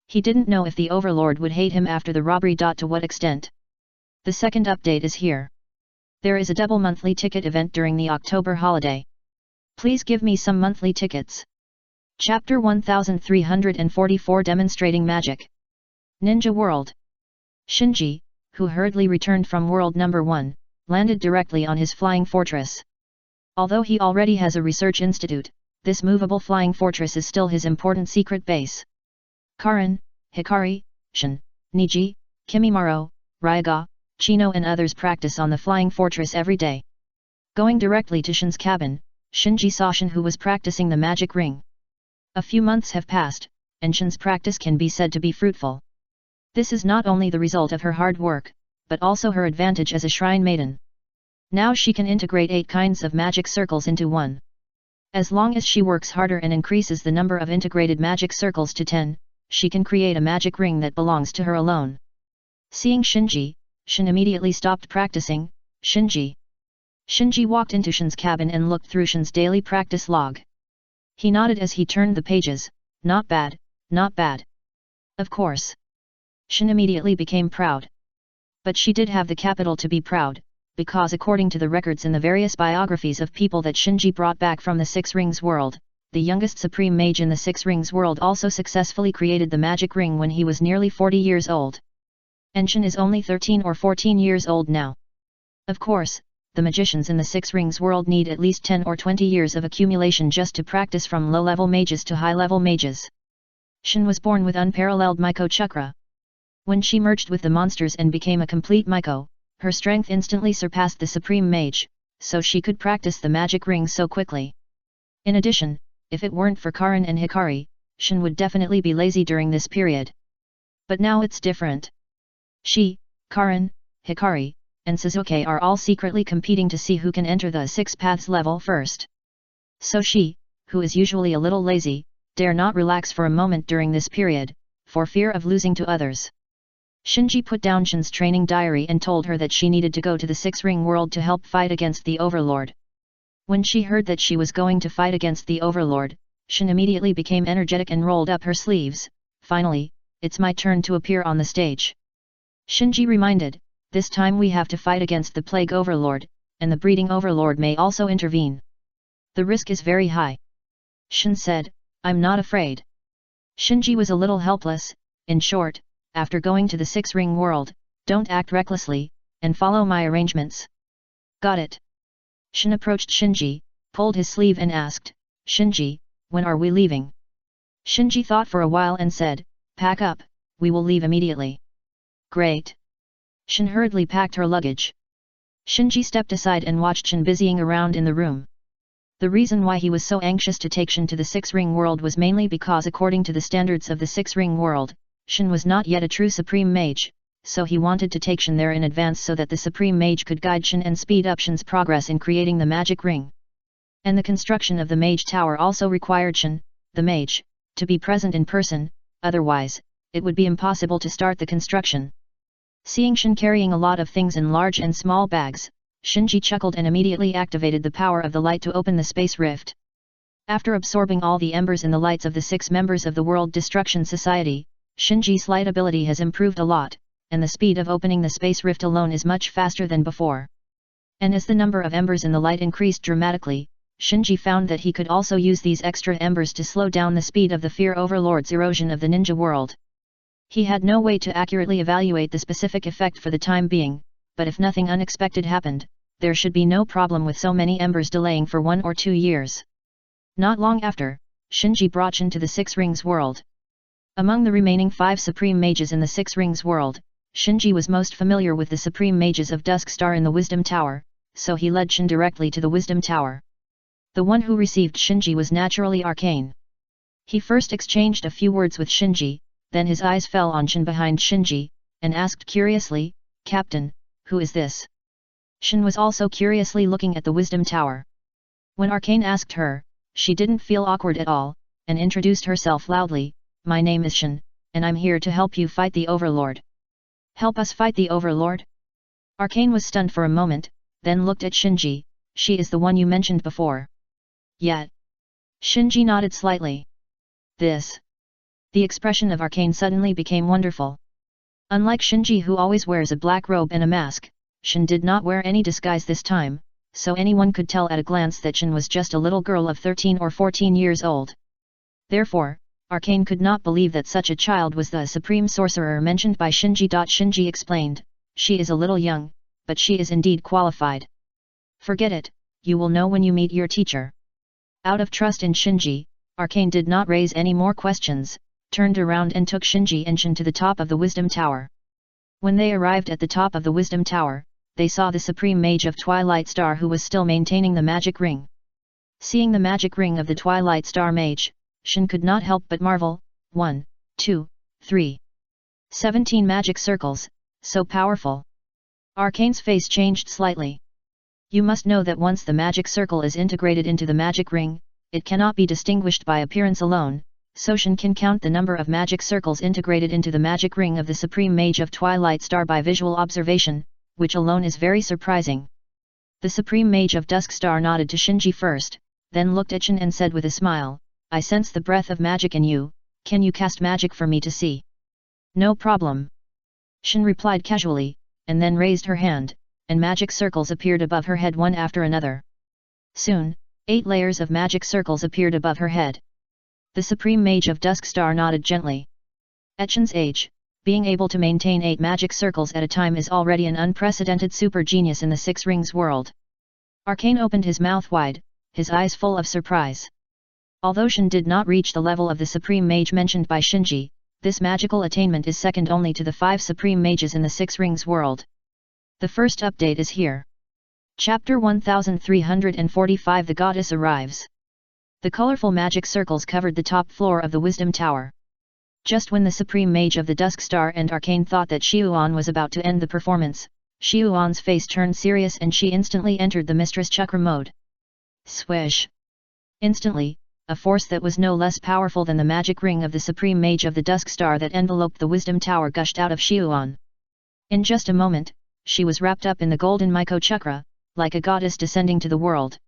He didn't know if the overlord would hate him after the robbery. To what extent? The second update is here. There is a double monthly ticket event during the October holiday. Please give me some monthly tickets. Chapter 1344 Demonstrating Magic. Ninja World. Shinji, who hurriedly returned from World Number 1, landed directly on his flying fortress. Although he already has a research institute, this movable flying fortress is still his important secret base. Karin, Hikari, Shin, Niji, Kimimaro, Ryaga, Chino and others practice on the flying fortress every day. Going directly to Shin's cabin, Shinji saw Shin, who was practicing the magic ring. A few months have passed, and Shin's practice can be said to be fruitful. This is not only the result of her hard work, but also her advantage as a shrine maiden. Now she can integrate 8 kinds of magic circles into one. As long as she works harder and increases the number of integrated magic circles to 10, she can create a magic ring that belongs to her alone. Seeing Shinji, Shin immediately stopped practicing. Shinji walked into Shin's cabin and looked through Shin's daily practice log. He nodded as he turned the pages. Not bad, not bad. Of course. Shin immediately became proud. But she did have the capital to be proud, because according to the records in the various biographies of people that Shinji brought back from the Six Rings world, the youngest supreme mage in the Six Rings world also successfully created the magic ring when he was nearly 40 years old. And Shin is only 13 or 14 years old now. Of course, the magicians in the Six Rings world need at least 10 or 20 years of accumulation just to practice from low-level mages to high-level mages. Shin was born with unparalleled Miko chakra. When she merged with the monsters and became a complete Miko, her strength instantly surpassed the supreme mage, so she could practice the magic ring so quickly. In addition, if it weren't for Karin and Hikari, Shin would definitely be lazy during this period. But now it's different. She, Karin, Hikari, and Suzuki are all secretly competing to see who can enter the 6 paths level first. So she, who is usually a little lazy, dare not relax for a moment during this period, for fear of losing to others. Shinji put down Shin's training diary and told her that she needed to go to the Six Ring world to help fight against the Overlord. When she heard that she was going to fight against the Overlord, Shin immediately became energetic and rolled up her sleeves. Finally, it's my turn to appear on the stage. Shinji reminded, this time we have to fight against the Plague Overlord, and the Breeding Overlord may also intervene. The risk is very high. Shin said, I'm not afraid. Shinji was a little helpless. In short, after going to the Six Ring world, don't act recklessly, and follow my arrangements. Got it. Shin approached Shinji, pulled his sleeve and asked, Shinji, when are we leaving? Shinji thought for a while and said, pack up, we will leave immediately. Great. Shin hurriedly packed her luggage. Shinji stepped aside and watched Shin busying around in the room. The reason why he was so anxious to take Shin to the Six Ring world was mainly because according to the standards of the Six Ring world, Shin was not yet a true supreme mage, so he wanted to take Shin there in advance so that the supreme mage could guide Shin and speed up Shin's progress in creating the magic ring. And the construction of the mage tower also required Shin, the mage, to be present in person, otherwise, it would be impossible to start the construction. Seeing Shin carrying a lot of things in large and small bags, Shinji chuckled and immediately activated the power of the light to open the space rift. After absorbing all the embers in the lights of the 6 members of the World Destruction Society, Shinji's light ability has improved a lot, and the speed of opening the space rift alone is much faster than before. And as the number of embers in the light increased dramatically, Shinji found that he could also use these extra embers to slow down the speed of the Fear Overlord's erosion of the ninja world. He had no way to accurately evaluate the specific effect for the time being, but if nothing unexpected happened, there should be no problem with so many embers delaying for 1 or 2 years. Not long after, Shinji brought Shin to the Six Rings world. Among the remaining 5 supreme mages in the Six Rings world, Shinji was most familiar with the supreme mages of Dusk Star in the Wisdom Tower, so he led Shin directly to the Wisdom Tower. The one who received Shinji was naturally arcane. He first exchanged a few words with Shinji, then his eyes fell on Shin behind Shinji, and asked curiously, Captain, who is this? Shin was also curiously looking at the Wisdom Tower. When Arcane asked her, she didn't feel awkward at all, and introduced herself loudly, my name is Shin, and I'm here to help you fight the Overlord. Help us fight the Overlord? Arcane was stunned for a moment, then looked at Shinji, she is the one you mentioned before. Yet. Shinji nodded slightly. This. The expression of Arcane suddenly became wonderful. Unlike Shinji who always wears a black robe and a mask, Shin did not wear any disguise this time, so anyone could tell at a glance that Shin was just a little girl of 13 or 14 years old. Therefore, Arcane could not believe that such a child was the supreme sorcerer mentioned by Shinji. Shinji explained, "She is a little young, but she is indeed qualified. Forget it, you will know when you meet your teacher." Out of trust in Shinji, Arcane did not raise any more questions, turned around and took Shinji and Shin to the top of the Wisdom Tower. When they arrived at the top of the Wisdom Tower, they saw the Supreme Mage of Twilight Star who was still maintaining the magic ring. Seeing the magic ring of the Twilight Star Mage, Shin could not help but marvel. 1, 2, 3. 17 magic circles, so powerful. Arcane's face changed slightly. You must know that once the magic circle is integrated into the magic ring, it cannot be distinguished by appearance alone, so Shin can count the number of magic circles integrated into the magic ring of the Supreme Mage of Twilight Star by visual observation, which alone is very surprising. The Supreme Mage of Dusk Star nodded to Shinji first, then looked at Shin and said with a smile, "I sense the breath of magic in you, can you cast magic for me to see?" "No problem." Shin replied casually, and then raised her hand, and magic circles appeared above her head one after another. Soon, 8 layers of magic circles appeared above her head. The Supreme Mage of Dusk Star nodded gently. At Shin's age, being able to maintain 8 magic circles at a time is already an unprecedented super genius in the Six Rings world. Arcane opened his mouth wide, his eyes full of surprise. Although Shin did not reach the level of the Supreme Mage mentioned by Shinji, this magical attainment is second only to the 5 Supreme Mages in the Six Rings world. The first update is here. Chapter 1345 The Goddess Arrives. The colorful magic circles covered the top floor of the Wisdom Tower. Just when the Supreme Mage of the Dusk Star and Arcane thought that Xiuan was about to end the performance, Xiuan's face turned serious and she instantly entered the Mistress Chakra mode. Swish! Instantly, a force that was no less powerful than the magic ring of the Supreme Mage of the Dusk Star that enveloped the Wisdom Tower gushed out of Xiuan. In just a moment, she was wrapped up in the golden Myko Chakra, like a goddess descending to the world.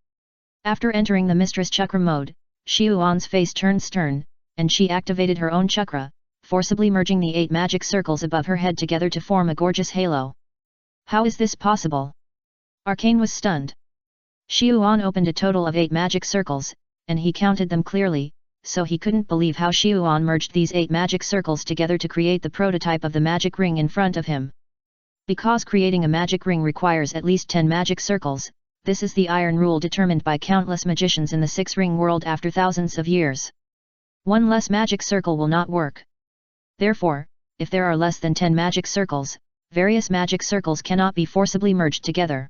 After entering the Mistress Chakra mode, Xiuan's face turned stern, and she activated her own chakra, forcibly merging the 8 magic circles above her head together to form a gorgeous halo. How is this possible? Arcane was stunned. Xiuan opened a total of 8 magic circles, and he counted them clearly, so he couldn't believe how Xiuan merged these 8 magic circles together to create the prototype of the magic ring in front of him. Because creating a magic ring requires at least 10 magic circles, this is the iron rule determined by countless magicians in the Six Ring world after thousands of years. One less magic circle will not work. Therefore, if there are less than 10 magic circles, various magic circles cannot be forcibly merged together.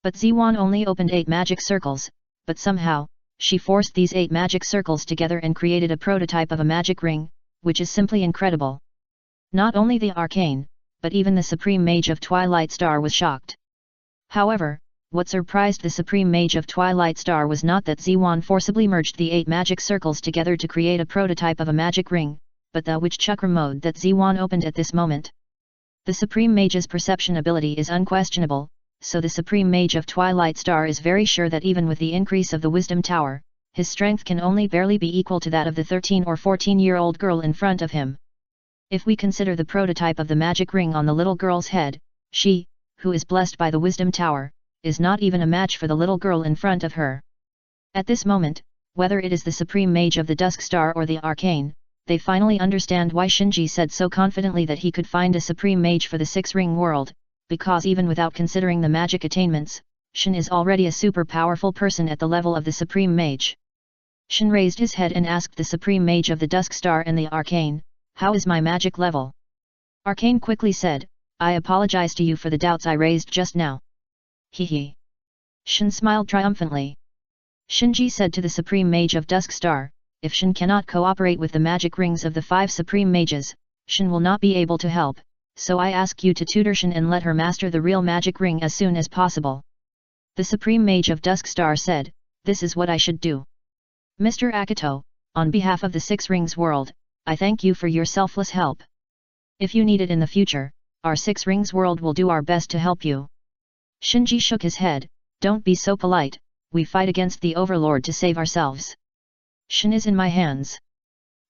But Ziwan only opened 8 magic circles, but somehow, she forced these 8 magic circles together and created a prototype of a magic ring, which is simply incredible. Not only the Arcane, but even the Supreme Mage of Twilight Star was shocked. However, what surprised the Supreme Mage of Twilight Star was not that Ziwan forcibly merged the 8 magic circles together to create a prototype of a magic ring, but the Witch Chakra mode that Ziwan opened at this moment. The Supreme Mage's perception ability is unquestionable, so the Supreme Mage of Twilight Star is very sure that even with the increase of the Wisdom Tower, his strength can only barely be equal to that of the 13 or 14-year-old girl in front of him. If we consider the prototype of the magic ring on the little girl's head, she, who is blessed by the Wisdom Tower, is not even a match for the little girl in front of her. At this moment, whether it is the Supreme Mage of the Dusk Star or the Arcane, they finally understand why Shinji said so confidently that he could find a Supreme Mage for the Six Ring world, because even without considering the magic attainments, Shin is already a super powerful person at the level of the Supreme Mage. Shin raised his head and asked the Supreme Mage of the Dusk Star and the Arcane, "How is my magic level?" Arcane quickly said, "I apologize to you for the doubts I raised just now." Hee. Shin smiled triumphantly. Shinji said to the Supreme Mage of Dusk Star, "If Shin cannot cooperate with the magic rings of the 5 Supreme Mages, Shin will not be able to help, so I ask you to tutor Shin and let her master the real magic ring as soon as possible." The Supreme Mage of Dusk Star said, "This is what I should do. Mr. Akito, on behalf of the Six Rings world, I thank you for your selfless help. If you need it in the future, our Six Rings world will do our best to help you." Shinji shook his head, "Don't be so polite, we fight against the Overlord to save ourselves. Shin is in my hands."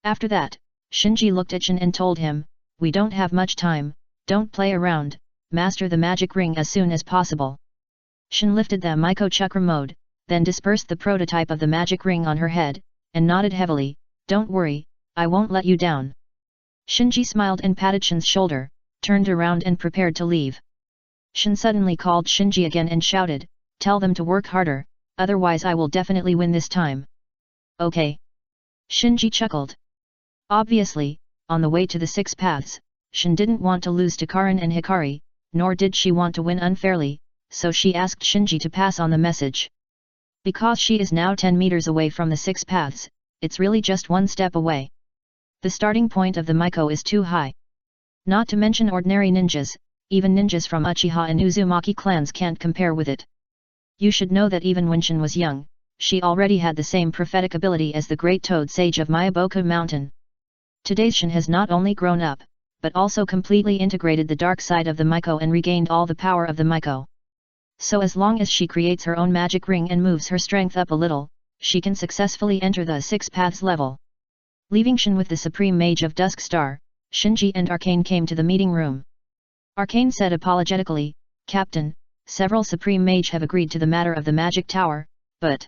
After that, Shinji looked at Shin and told him, "We don't have much time, don't play around, master the magic ring as soon as possible. Shin lifted the Miko Chakra mode, then dispersed the prototype of the magic ring on her head, and nodded heavily, "Don't worry, I won't let you down." Shinji smiled and patted Shin's shoulder, turned around and prepared to leave. Shin suddenly called Shinji again and shouted, "Tell them to work harder, otherwise I will definitely win this time." "Okay." Shinji chuckled. Obviously, on the way to the Six Paths, Shin didn't want to lose to Karin and Hikari, nor did she want to win unfairly, so she asked Shinji to pass on the message. Because she is now 10 meters away from the Six Paths, it's really just one step away. The starting point of the Miko is too high. Not to mention ordinary ninjas, even ninjas from Uchiha and Uzumaki clans can't compare with it. You should know that even when Shin was young, she already had the same prophetic ability as the great toad sage of Miyaboku Mountain. Today's Shin has not only grown up, but also completely integrated the dark side of the Miko and regained all the power of the Miko. So as long as she creates her own magic ring and moves her strength up a little, she can successfully enter the Six Paths level. Leaving Shin with the Supreme Mage of Dusk Star, Shinji and Arcane came to the meeting room. Arcane said apologetically, "Captain, several Supreme Mage have agreed to the matter of the Magic Tower, but..."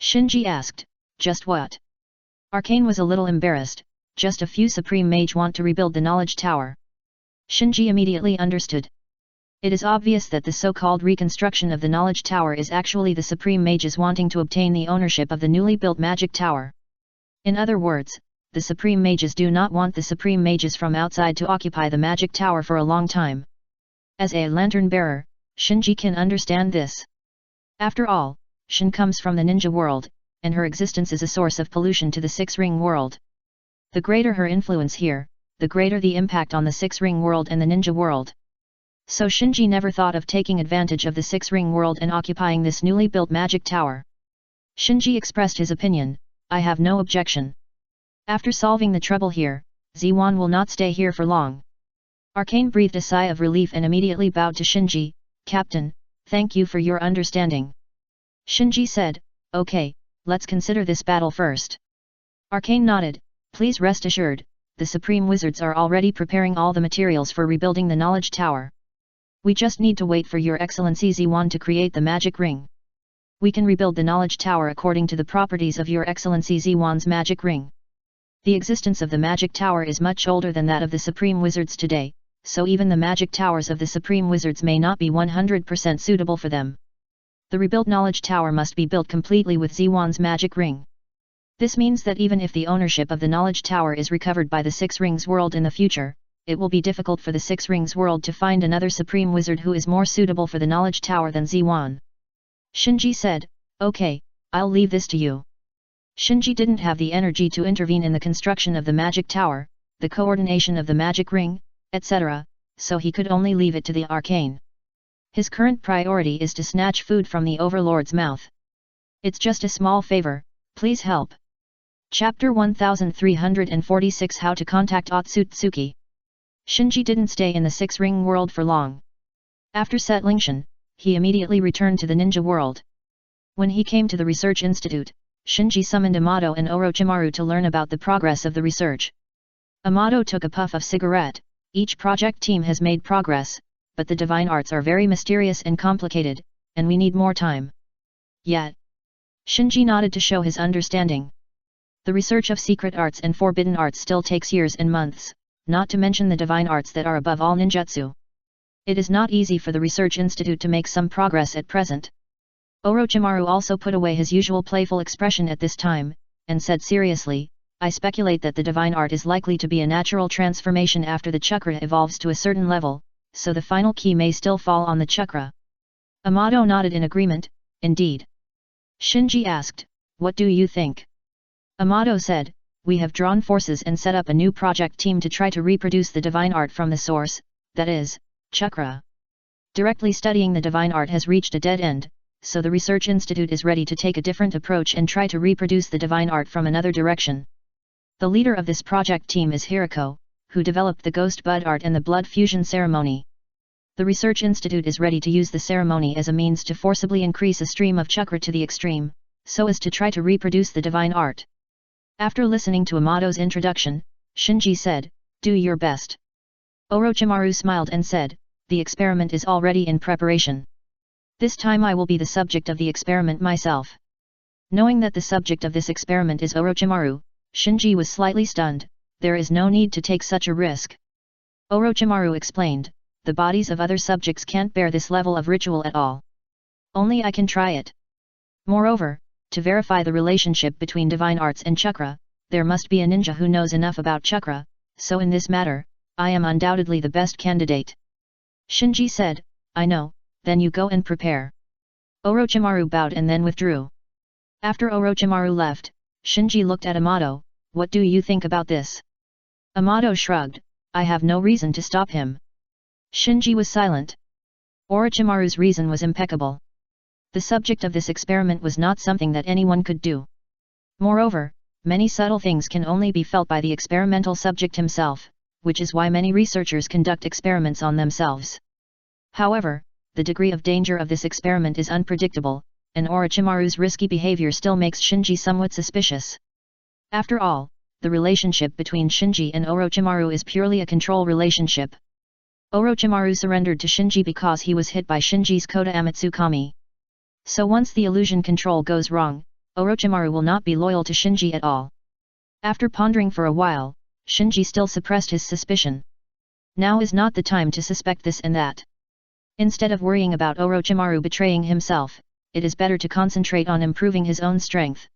Shinji asked, "Just what?" Arcane was a little embarrassed, "Just a few Supreme Mage want to rebuild the Knowledge Tower." Shinji immediately understood. It is obvious that the so-called reconstruction of the Knowledge Tower is actually the Supreme Mages wanting to obtain the ownership of the newly built Magic Tower. In other words, the Supreme Mages do not want the Supreme Mages from outside to occupy the Magic Tower for a long time. As a lantern bearer, Shinji can understand this. After all, Shin comes from the ninja world, and her existence is a source of pollution to the Six-Ring world. The greater her influence here, the greater the impact on the Six-Ring world and the ninja world. So Shinji never thought of taking advantage of the Six-Ring world and occupying this newly built Magic Tower. Shinji expressed his opinion, "I have no objection. After solving the trouble here, Ziwan will not stay here for long." Arcane breathed a sigh of relief and immediately bowed to Shinji, "Captain, thank you for your understanding." Shinji said, "Okay, let's consider this battle first." Arcane nodded, "Please rest assured, the Supreme Wizards are already preparing all the materials for rebuilding the Knowledge Tower. We just need to wait for Your Excellency Ziwan to create the magic ring. We can rebuild the Knowledge Tower according to the properties of Your Excellency Ziwan's magic ring. The existence of the Magic Tower is much older than that of the Supreme Wizards today, so even the Magic Towers of the Supreme Wizards may not be 100% suitable for them. The rebuilt Knowledge Tower must be built completely with Ziwan's magic ring. This means that even if the ownership of the Knowledge Tower is recovered by the Six Rings world in the future, it will be difficult for the Six Rings world to find another Supreme Wizard who is more suitable for the Knowledge Tower than Ziwan." Shinji said, "Okay, I'll leave this to you." Shinji didn't have the energy to intervene in the construction of the Magic Tower, the coordination of the magic ring, etc., so he could only leave it to the Arcane. His current priority is to snatch food from the Overlord's mouth. "It's just a small favor, please help." Chapter 1346 How to Contact Otsutsuki. Shinji didn't stay in the Six-Ring world for long. After settling Shin, he immediately returned to the ninja world. When he came to the research institute, Shinji summoned Amato and Orochimaru to learn about the progress of the research. Amato took a puff of cigarette. "Each project team has made progress, but the divine arts are very mysterious and complicated, and we need more time." "Yet." Shinji nodded to show his understanding. "The research of secret arts and forbidden arts still takes years and months, not to mention the divine arts that are above all ninjutsu. It is not easy for the research institute to make some progress at present." Orochimaru also put away his usual playful expression at this time, and said seriously, "I speculate that the divine art is likely to be a natural transformation after the chakra evolves to a certain level, so the final key may still fall on the chakra." Amato nodded in agreement, "Indeed." Shinji asked, "What do you think?" Amato said, "We have drawn forces and set up a new project team to try to reproduce the divine art from the source, that is, chakra. Directly studying the divine art has reached a dead end, so the research institute is ready to take a different approach and try to reproduce the divine art from another direction. The leader of this project team is Hirako, who developed the Ghost Bud art and the Blood Fusion ceremony. The research institute is ready to use the ceremony as a means to forcibly increase a stream of chakra to the extreme, so as to try to reproduce the divine art." After listening to Amato's introduction, Shinji said, "Do your best." Orochimaru smiled and said, the experiment is already in preparation. This time I will be the subject of the experiment myself. Knowing that the subject of this experiment is Orochimaru, Shinji was slightly stunned. There is no need to take such a risk. Orochimaru explained, the bodies of other subjects can't bear this level of ritual at all. Only I can try it. Moreover, to verify the relationship between divine arts and chakra, there must be a ninja who knows enough about chakra, so in this matter, I am undoubtedly the best candidate. Shinji said, I know, then you go and prepare. Orochimaru bowed and then withdrew. After Orochimaru left, Shinji looked at Amato, what do you think about this? Amato shrugged, I have no reason to stop him. Shinji was silent. Orochimaru's reason was impeccable. The subject of this experiment was not something that anyone could do. Moreover, many subtle things can only be felt by the experimental subject himself, which is why many researchers conduct experiments on themselves. However, the degree of danger of this experiment is unpredictable, and Orochimaru's risky behavior still makes Shinji somewhat suspicious. After all, the relationship between Shinji and Orochimaru is purely a control relationship. Orochimaru surrendered to Shinji because he was hit by Shinji's Koda Amatsukami. So once the illusion control goes wrong, Orochimaru will not be loyal to Shinji at all. After pondering for a while, Shinji still suppressed his suspicion. Now is not the time to suspect this and that. Instead of worrying about Orochimaru betraying himself, it is better to concentrate on improving his own strength.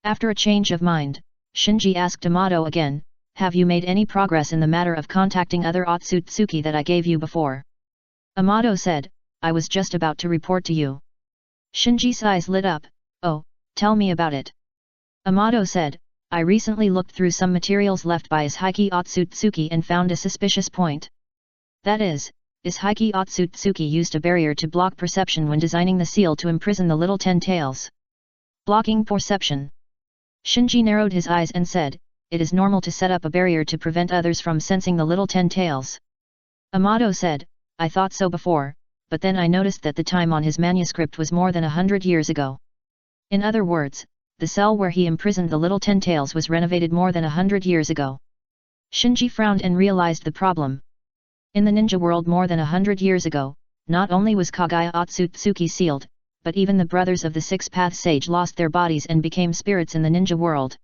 After a change of mind, Shinji asked Amato again, have you made any progress in the matter of contacting other Otsutsuki that I gave you before? Amato said, I was just about to report to you. Shinji's eyes lit up, oh, tell me about it. Amato said, I recently looked through some materials left by Ishiki Otsutsuki and found a suspicious point. That is, Ishiki Otsutsuki used a barrier to block perception when designing the seal to imprison the little 10 tails. Blocking perception. Shinji narrowed his eyes and said, it is normal to set up a barrier to prevent others from sensing the little 10 tails. Amato said, I thought so before, but then I noticed that the time on his manuscript was more than 100 years ago. In other words, the cell where he imprisoned the little 10 tails was renovated more than 100 years ago. Shinji frowned and realized the problem. In the ninja world more than 100 years ago, not only was Kagaya Otsutsuki sealed, but even the brothers of the Six-Path Sage lost their bodies and became spirits in the ninja world.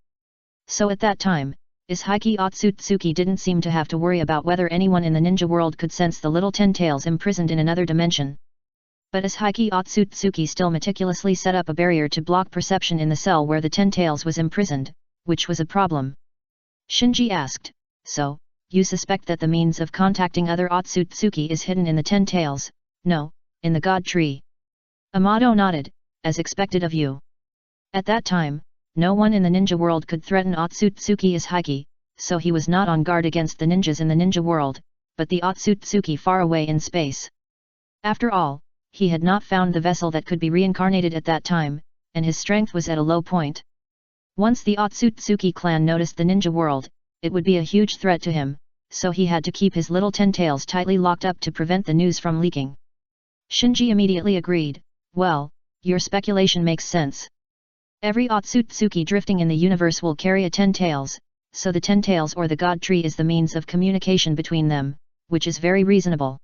So at that time, Ishiki Otsutsuki didn't seem to have to worry about whether anyone in the ninja world could sense the little 10 tails imprisoned in another dimension. But Ishiki Otsutsuki still meticulously set up a barrier to block perception in the cell where the 10 tails was imprisoned, which was a problem. Shinji asked, so, you suspect that the means of contacting other Otsutsuki is hidden in the 10 tails? No, in the God Tree. Amato nodded, as expected of you. At that time, no one in the ninja world could threaten Otsutsuki Ishiki, so he was not on guard against the ninjas in the ninja world, but the Otsutsuki far away in space. After all, he had not found the vessel that could be reincarnated at that time, and his strength was at a low point. Once the Otsutsuki clan noticed the ninja world, it would be a huge threat to him, so he had to keep his little 10 tails tightly locked up to prevent the news from leaking. Shinji immediately agreed, well, your speculation makes sense. Every Otsutsuki drifting in the universe will carry a 10 tails, so the 10 tails or the God Tree is the means of communication between them, which is very reasonable.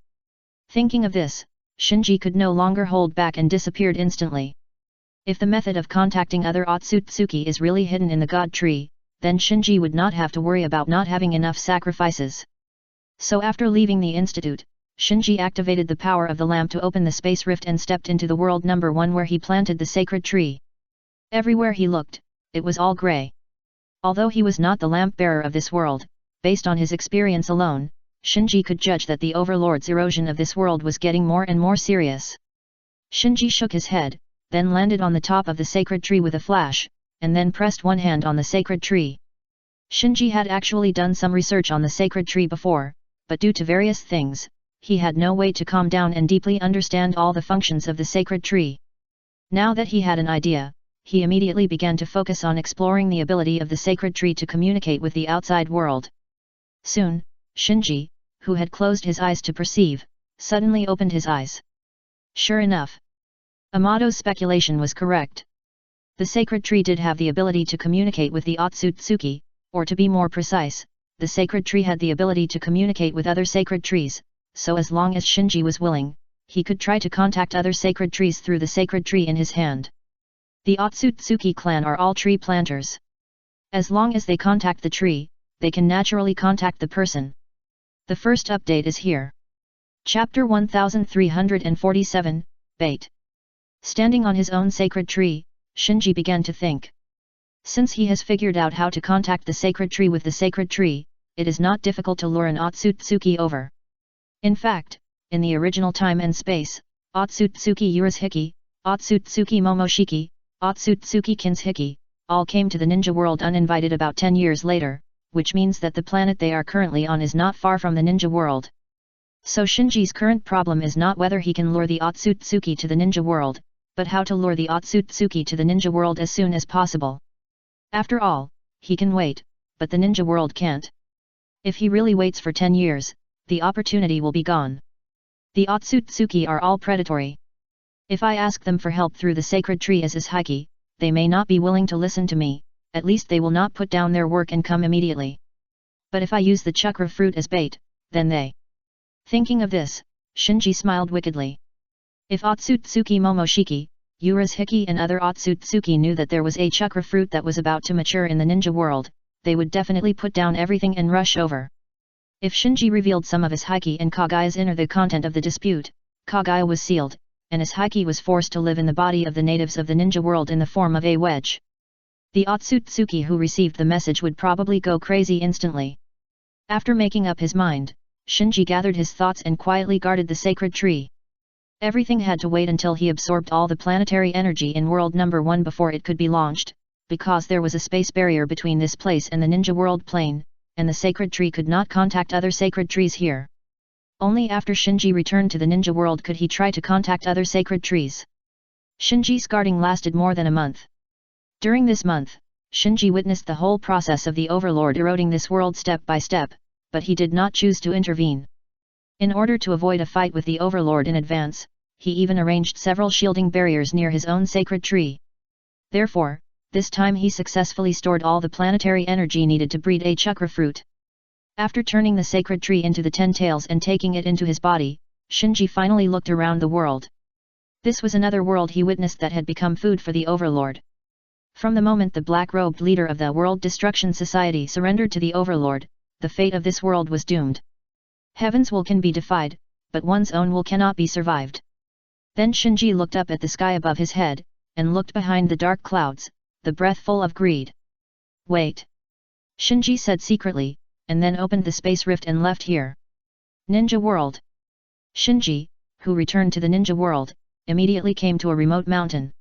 Thinking of this, Shinji could no longer hold back and disappeared instantly. If the method of contacting other Otsutsuki is really hidden in the God Tree, then Shinji would not have to worry about not having enough sacrifices. So after leaving the institute, Shinji activated the power of the lamp to open the space rift and stepped into the world number 1 where he planted the sacred tree. Everywhere he looked, it was all grey. Although he was not the lamp bearer of this world, based on his experience alone, Shinji could judge that the overlord's erosion of this world was getting more and more serious. Shinji shook his head, then landed on the top of the sacred tree with a flash, and then pressed one hand on the sacred tree. Shinji had actually done some research on the sacred tree before, but due to various things, he had no way to calm down and deeply understand all the functions of the sacred tree. Now that he had an idea, he immediately began to focus on exploring the ability of the sacred tree to communicate with the outside world. Soon, Shinji, who had closed his eyes to perceive, suddenly opened his eyes. Sure enough, Amato's speculation was correct. The sacred tree did have the ability to communicate with the Otsutsuki, or to be more precise, the sacred tree had the ability to communicate with other sacred trees, so as long as Shinji was willing, he could try to contact other sacred trees through the sacred tree in his hand. The Otsutsuki clan are all tree planters. As long as they contact the tree, they can naturally contact the person. The first update is here. Chapter 1347, Bait. Standing on his own sacred tree, Shinji began to think. Since he has figured out how to contact the sacred tree with the sacred tree, it is not difficult to lure an Otsutsuki over. In fact, in the original time and space, Otsutsuki Urashiki, Otsutsuki Momoshiki, Otsutsuki Kinshiki, all came to the ninja world uninvited about 10 years later, which means that the planet they are currently on is not far from the ninja world. So Shinji's current problem is not whether he can lure the Otsutsuki to the ninja world, but how to lure the Otsutsuki to the ninja world as soon as possible. After all, he can wait, but the ninja world can't. If he really waits for 10 years, the opportunity will be gone. The Otsutsuki are all predatory. If I ask them for help through the sacred tree as is Hiki, they may not be willing to listen to me, at least they will not put down their work and come immediately. But if I use the chakra fruit as bait, then they. Thinking of this, Shinji smiled wickedly. If Otsutsuki Momoshiki, Urashiki and other Otsutsuki knew that there was a chakra fruit that was about to mature in the ninja world, they would definitely put down everything and rush over. If Shinji revealed some of his Hiki and Kagaya's inner the content of the dispute, Kagaya was sealed, and his Hiki was forced to live in the body of the natives of the ninja world in the form of a wedge. The Otsutsuki who received the message would probably go crazy instantly. After making up his mind, Shinji gathered his thoughts and quietly guarded the sacred tree. Everything had to wait until he absorbed all the planetary energy in world number 1 before it could be launched, because there was a space barrier between this place and the ninja world plane, and the sacred tree could not contact other sacred trees here. Only after Shinji returned to the ninja world could he try to contact other sacred trees. Shinji's guarding lasted more than a month. During this month, Shinji witnessed the whole process of the Overlord eroding this world step by step, but he did not choose to intervene. In order to avoid a fight with the Overlord in advance, he even arranged several shielding barriers near his own sacred tree. Therefore, this time he successfully stored all the planetary energy needed to breed a chakra fruit. After turning the sacred tree into the 10 tails and taking it into his body, Shinji finally looked around the world. This was another world he witnessed that had become food for the Overlord. From the moment the black-robed leader of the World Destruction Society surrendered to the Overlord, the fate of this world was doomed. Heaven's will can be defied, but one's own will cannot be survived. Then Shinji looked up at the sky above his head, and looked behind the dark clouds, the breath full of greed. Wait! Shinji said secretly, and then opened the space rift and left here. Ninja World. Shinji, who returned to the ninja world, immediately came to a remote mountain.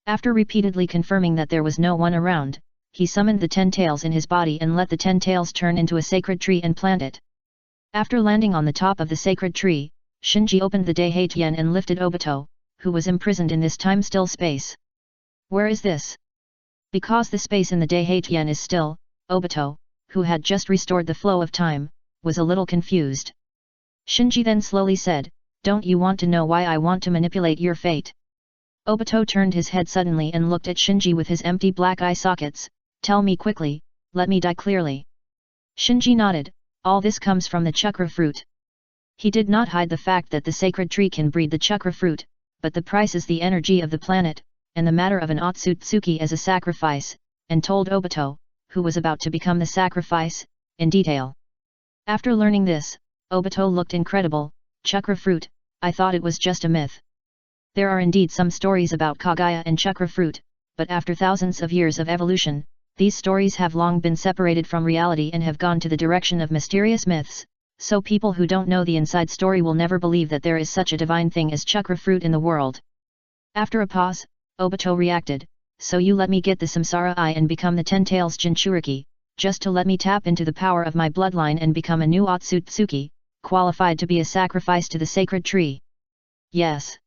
After repeatedly confirming that there was no one around, he summoned the 10 tails in his body and let the 10 tails turn into a sacred tree and plant it. After landing on the top of the sacred tree, Shinji opened the Daiheitian and lifted Obito, who was imprisoned in this time-still space. Where is this? Because the space in the Daiheitian is still, Obito, who had just restored the flow of time, was a little confused. Shinji then slowly said, "Don't you want to know why I want to manipulate your fate?" Obito turned his head suddenly and looked at Shinji with his empty black eye sockets. "Tell me quickly, let me die clearly." Shinji nodded. All this comes from the chakra fruit. He did not hide the fact that the sacred tree can breed the chakra fruit, but the price is the energy of the planet, and the matter of an Otsutsuki as a sacrifice, and told Obito, who was about to become the sacrifice, in detail. After learning this, Obito looked incredible. Chakra fruit, I thought it was just a myth. There are indeed some stories about Kagaya and chakra fruit, but after thousands of years of evolution, these stories have long been separated from reality and have gone to the direction of mysterious myths, so people who don't know the inside story will never believe that there is such a divine thing as chakra fruit in the world. After a pause, Obito reacted, "So you let me get the Samsara Eye and become the 10 Tails Jinchuriki, just to let me tap into the power of my bloodline and become a new Otsutsuki, qualified to be a sacrifice to the sacred tree?" "Yes."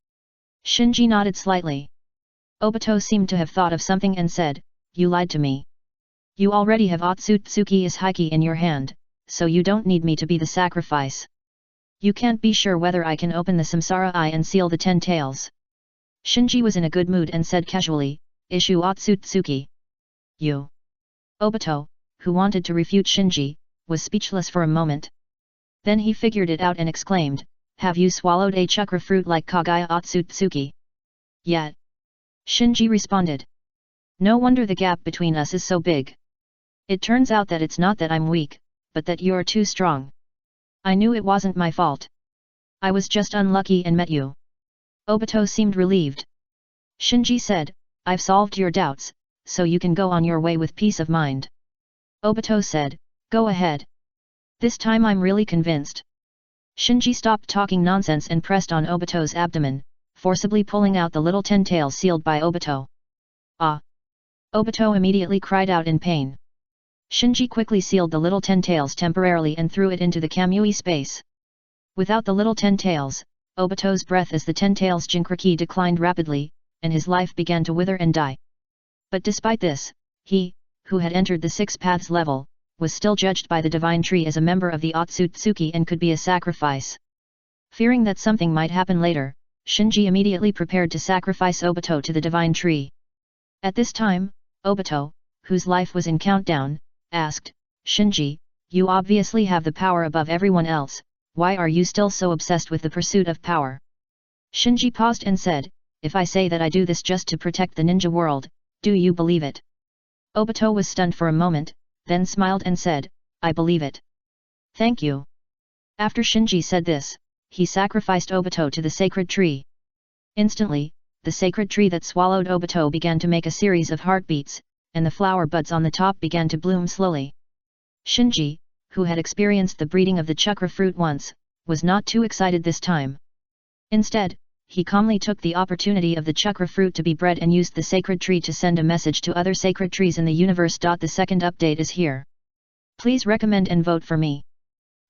Shinji nodded slightly. Obito seemed to have thought of something and said, "You lied to me. You already have Otsutsuki as Hiki in your hand, so you don't need me to be the sacrifice. You can't be sure whether I can open the Samsara Eye and seal the 10 tails." Shinji was in a good mood and said casually, "Issue Otsutsuki." "You." Obito, who wanted to refute Shinji, was speechless for a moment. Then he figured it out and exclaimed, "Have you swallowed a chakra fruit like Kagaya Otsutsuki?" "Yet." Shinji responded. "No wonder the gap between us is so big. It turns out that it's not that I'm weak, but that you're too strong. I knew it wasn't my fault. I was just unlucky and met you." Obito seemed relieved. Shinji said, "I've solved your doubts, so you can go on your way with peace of mind." Obito said, "Go ahead. This time I'm really convinced." Shinji stopped talking nonsense and pressed on Obito's abdomen, forcibly pulling out the little tentacle sealed by Obito. "Ah!" Obito immediately cried out in pain. Shinji quickly sealed the little tentacles temporarily and threw it into the Kamui space. Without the little tentacles, Obito's breath as the tentacles Jinkriki declined rapidly, and his life began to wither and die. But despite this, he, who had entered the Six Paths level, was still judged by the Divine Tree as a member of the Otsutsuki and could be a sacrifice. Fearing that something might happen later, Shinji immediately prepared to sacrifice Obito to the Divine Tree. At this time, Obito, whose life was in countdown, asked, "Shinji, you obviously have the power above everyone else, why are you still so obsessed with the pursuit of power?" Shinji paused and said, "If I say that I do this just to protect the ninja world, do you believe it?" Obito was stunned for a moment, then smiled and said, "I believe it. Thank you." After Shinji said this, he sacrificed Obito to the sacred tree. Instantly, the sacred tree that swallowed Obito began to make a series of heartbeats, and the flower buds on the top began to bloom slowly. Shinji, who had experienced the breeding of the chakra fruit once, was not too excited this time. Instead, he calmly took the opportunity of the chakra fruit to be bred and used the sacred tree to send a message to other sacred trees in the universe. The second update is here. Please recommend and vote for me.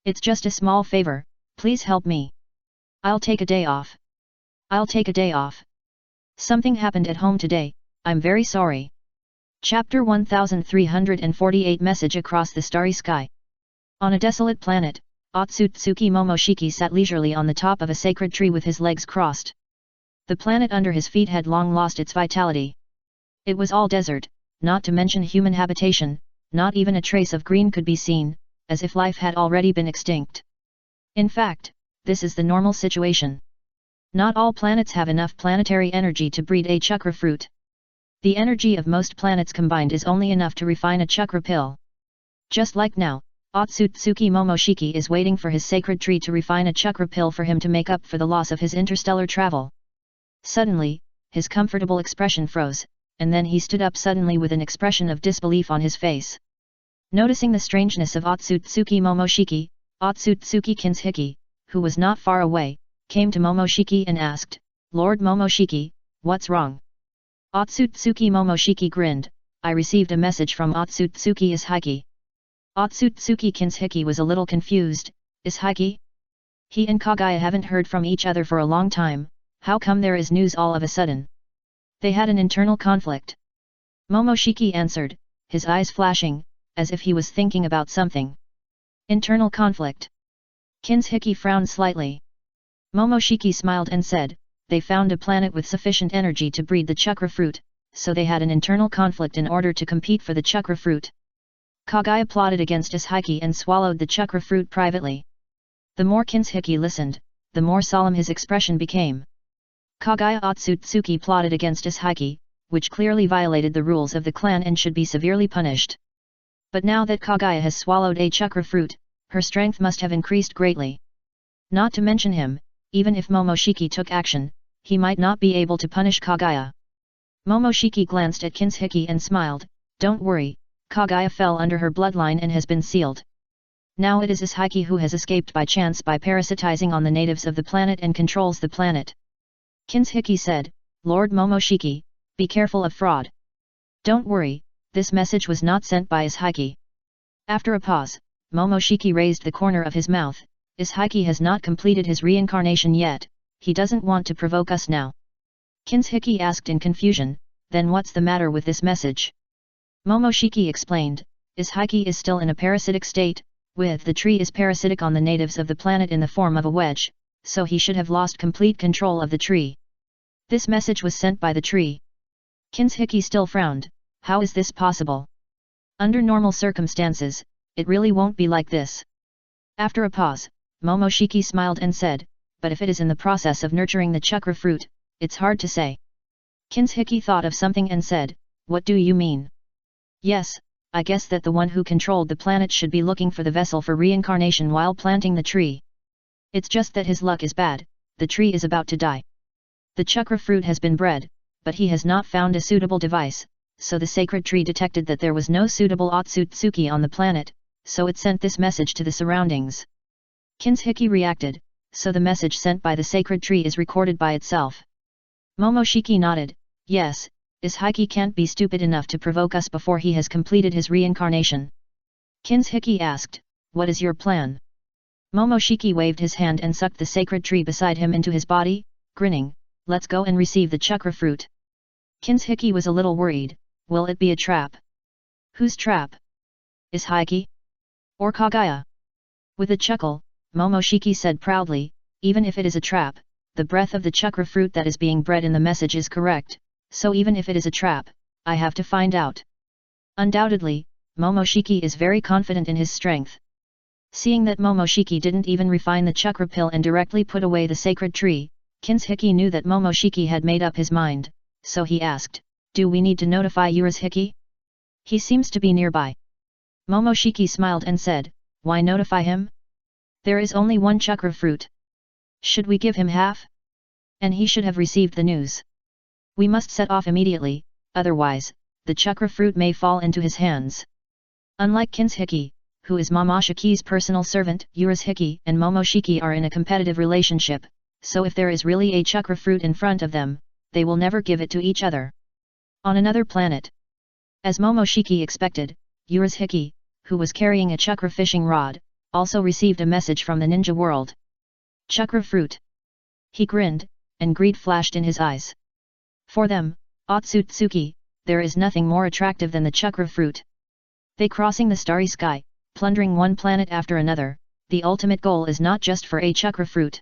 It's just a small favor, please help me. I'll take a day off. I'll take a day off. Something happened at home today, I'm very sorry. Chapter 1348 Message Across the Starry Sky. On a desolate planet, Otsutsuki Momoshiki sat leisurely on the top of a sacred tree with his legs crossed. The planet under his feet had long lost its vitality. It was all desert, not to mention human habitation, not even a trace of green could be seen, as if life had already been extinct. In fact, this is the normal situation. Not all planets have enough planetary energy to breed a chakra fruit. The energy of most planets combined is only enough to refine a chakra pill. Just like now, Otsutsuki Momoshiki is waiting for his sacred tree to refine a chakra pill for him to make up for the loss of his interstellar travel. Suddenly, his comfortable expression froze, and then he stood up suddenly with an expression of disbelief on his face. Noticing the strangeness of Otsutsuki Momoshiki, Otsutsuki Kinshiki, who was not far away, came to Momoshiki and asked, "Lord Momoshiki, what's wrong?" Otsutsuki Momoshiki grinned, "I received a message from Otsutsuki Ishiki." Otsutsuki Kinshiki was a little confused, "Ishiki? He and Kagaya haven't heard from each other for a long time, how come there is news all of a sudden?" "They had an internal conflict." Momoshiki answered, his eyes flashing, as if he was thinking about something. "Internal conflict?" Kinshiki frowned slightly. Momoshiki smiled and said, "They found a planet with sufficient energy to breed the chakra fruit, so they had an internal conflict in order to compete for the chakra fruit. Kagaya plotted against Ishiki and swallowed the chakra fruit privately." The more Kinshiki listened, the more solemn his expression became. Kagaya Otsutsuki plotted against Ishiki, which clearly violated the rules of the clan and should be severely punished. But now that Kagaya has swallowed a chakra fruit, her strength must have increased greatly. Not to mention him, even if Momoshiki took action, he might not be able to punish Kagaya. Momoshiki glanced at Kinshiki and smiled, "Don't worry, Kagaya fell under her bloodline and has been sealed. Now it is Ishiki who has escaped by chance by parasitizing on the natives of the planet and controls the planet." Kinshiki said, "Lord Momoshiki, be careful of fraud. Don't worry, this message was not sent by Ishiki." After a pause, Momoshiki raised the corner of his mouth, "Ishiki has not completed his reincarnation yet, he doesn't want to provoke us now." Kinshiki asked in confusion, "Then what's the matter with this message?" Momoshiki explained, "Ishiki is still in a parasitic state, with the tree is parasitic on the natives of the planet in the form of a wedge, so he should have lost complete control of the tree. This message was sent by the tree." Kinshiki still frowned, "How is this possible? Under normal circumstances, it really won't be like this." After a pause, Momoshiki smiled and said, but if it is in the process of nurturing the chakra fruit, it's hard to say. Kinshiki thought of something and said, what do you mean? Yes, I guess that the one who controlled the planet should be looking for the vessel for reincarnation while planting the tree. It's just that his luck is bad, the tree is about to die. The chakra fruit has been bred, but he has not found a suitable device, so the sacred tree detected that there was no suitable Otsutsuki on the planet, so it sent this message to the surroundings. Kinshiki reacted, so the message sent by the sacred tree is recorded by itself. Momoshiki nodded, yes, Ishiki can't be stupid enough to provoke us before he has completed his reincarnation. Kinshiki asked, what is your plan? Momoshiki waved his hand and sucked the sacred tree beside him into his body, grinning, let's go and receive the chakra fruit. Kinshiki was a little worried, will it be a trap? Whose trap? Ishiki? Or Kagaya? With a chuckle, Momoshiki said proudly, even if it is a trap, the breath of the chakra fruit that is being bred in the message is correct, so even if it is a trap, I have to find out. Undoubtedly, Momoshiki is very confident in his strength. Seeing that Momoshiki didn't even refine the chakra pill and directly put away the sacred tree, Kinshiki knew that Momoshiki had made up his mind, so he asked, do we need to notify Urashiki? He seems to be nearby. Momoshiki smiled and said, why notify him? There is only one chakra fruit. Should we give him half? And he should have received the news. We must set off immediately, otherwise, the chakra fruit may fall into his hands. Unlike Kinshiki, who is Momoshiki's personal servant, Urashiki and Momoshiki are in a competitive relationship, so if there is really a chakra fruit in front of them, they will never give it to each other. On another planet. As Momoshiki expected, Urashiki, who was carrying a chakra fishing rod, also received a message from the ninja world. Chakra fruit. He grinned, and greed flashed in his eyes. For them, Otsutsuki, there is nothing more attractive than the chakra fruit. They crossing the starry sky, plundering one planet after another, the ultimate goal is not just for a chakra fruit.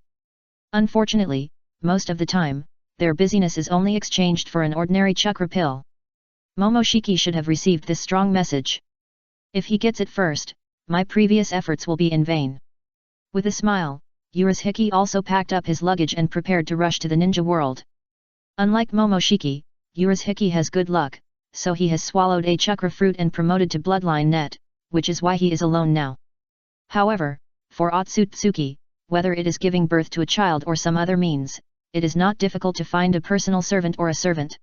Unfortunately, most of the time, their busyness is only exchanged for an ordinary chakra pill. Momoshiki should have received this strong message. If he gets it first, my previous efforts will be in vain. With a smile, Urashiki also packed up his luggage and prepared to rush to the ninja world. Unlike Momoshiki, Urashiki has good luck, so he has swallowed a chakra fruit and promoted to bloodline net, which is why he is alone now. However, for Otsutsuki, whether it is giving birth to a child or some other means, it is not difficult to find a personal servant or a servant.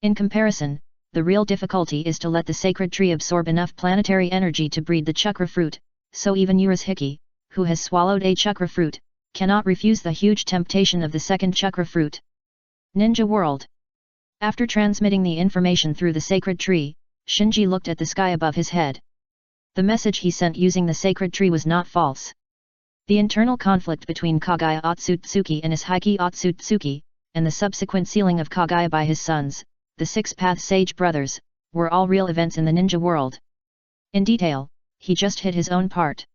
In comparison, the real difficulty is to let the sacred tree absorb enough planetary energy to breed the chakra fruit, so even Urashiki, who has swallowed a chakra fruit, cannot refuse the huge temptation of the second chakra fruit. Ninja World. After transmitting the information through the sacred tree, Shinji looked at the sky above his head. The message he sent using the sacred tree was not false. The internal conflict between Kagaya Otsutsuki and Ishiki Otsutsuki, and the subsequent sealing of Kagaya by his sons, the Six-Path Sage brothers, were all real events in the ninja world. In detail, he just hit his own part.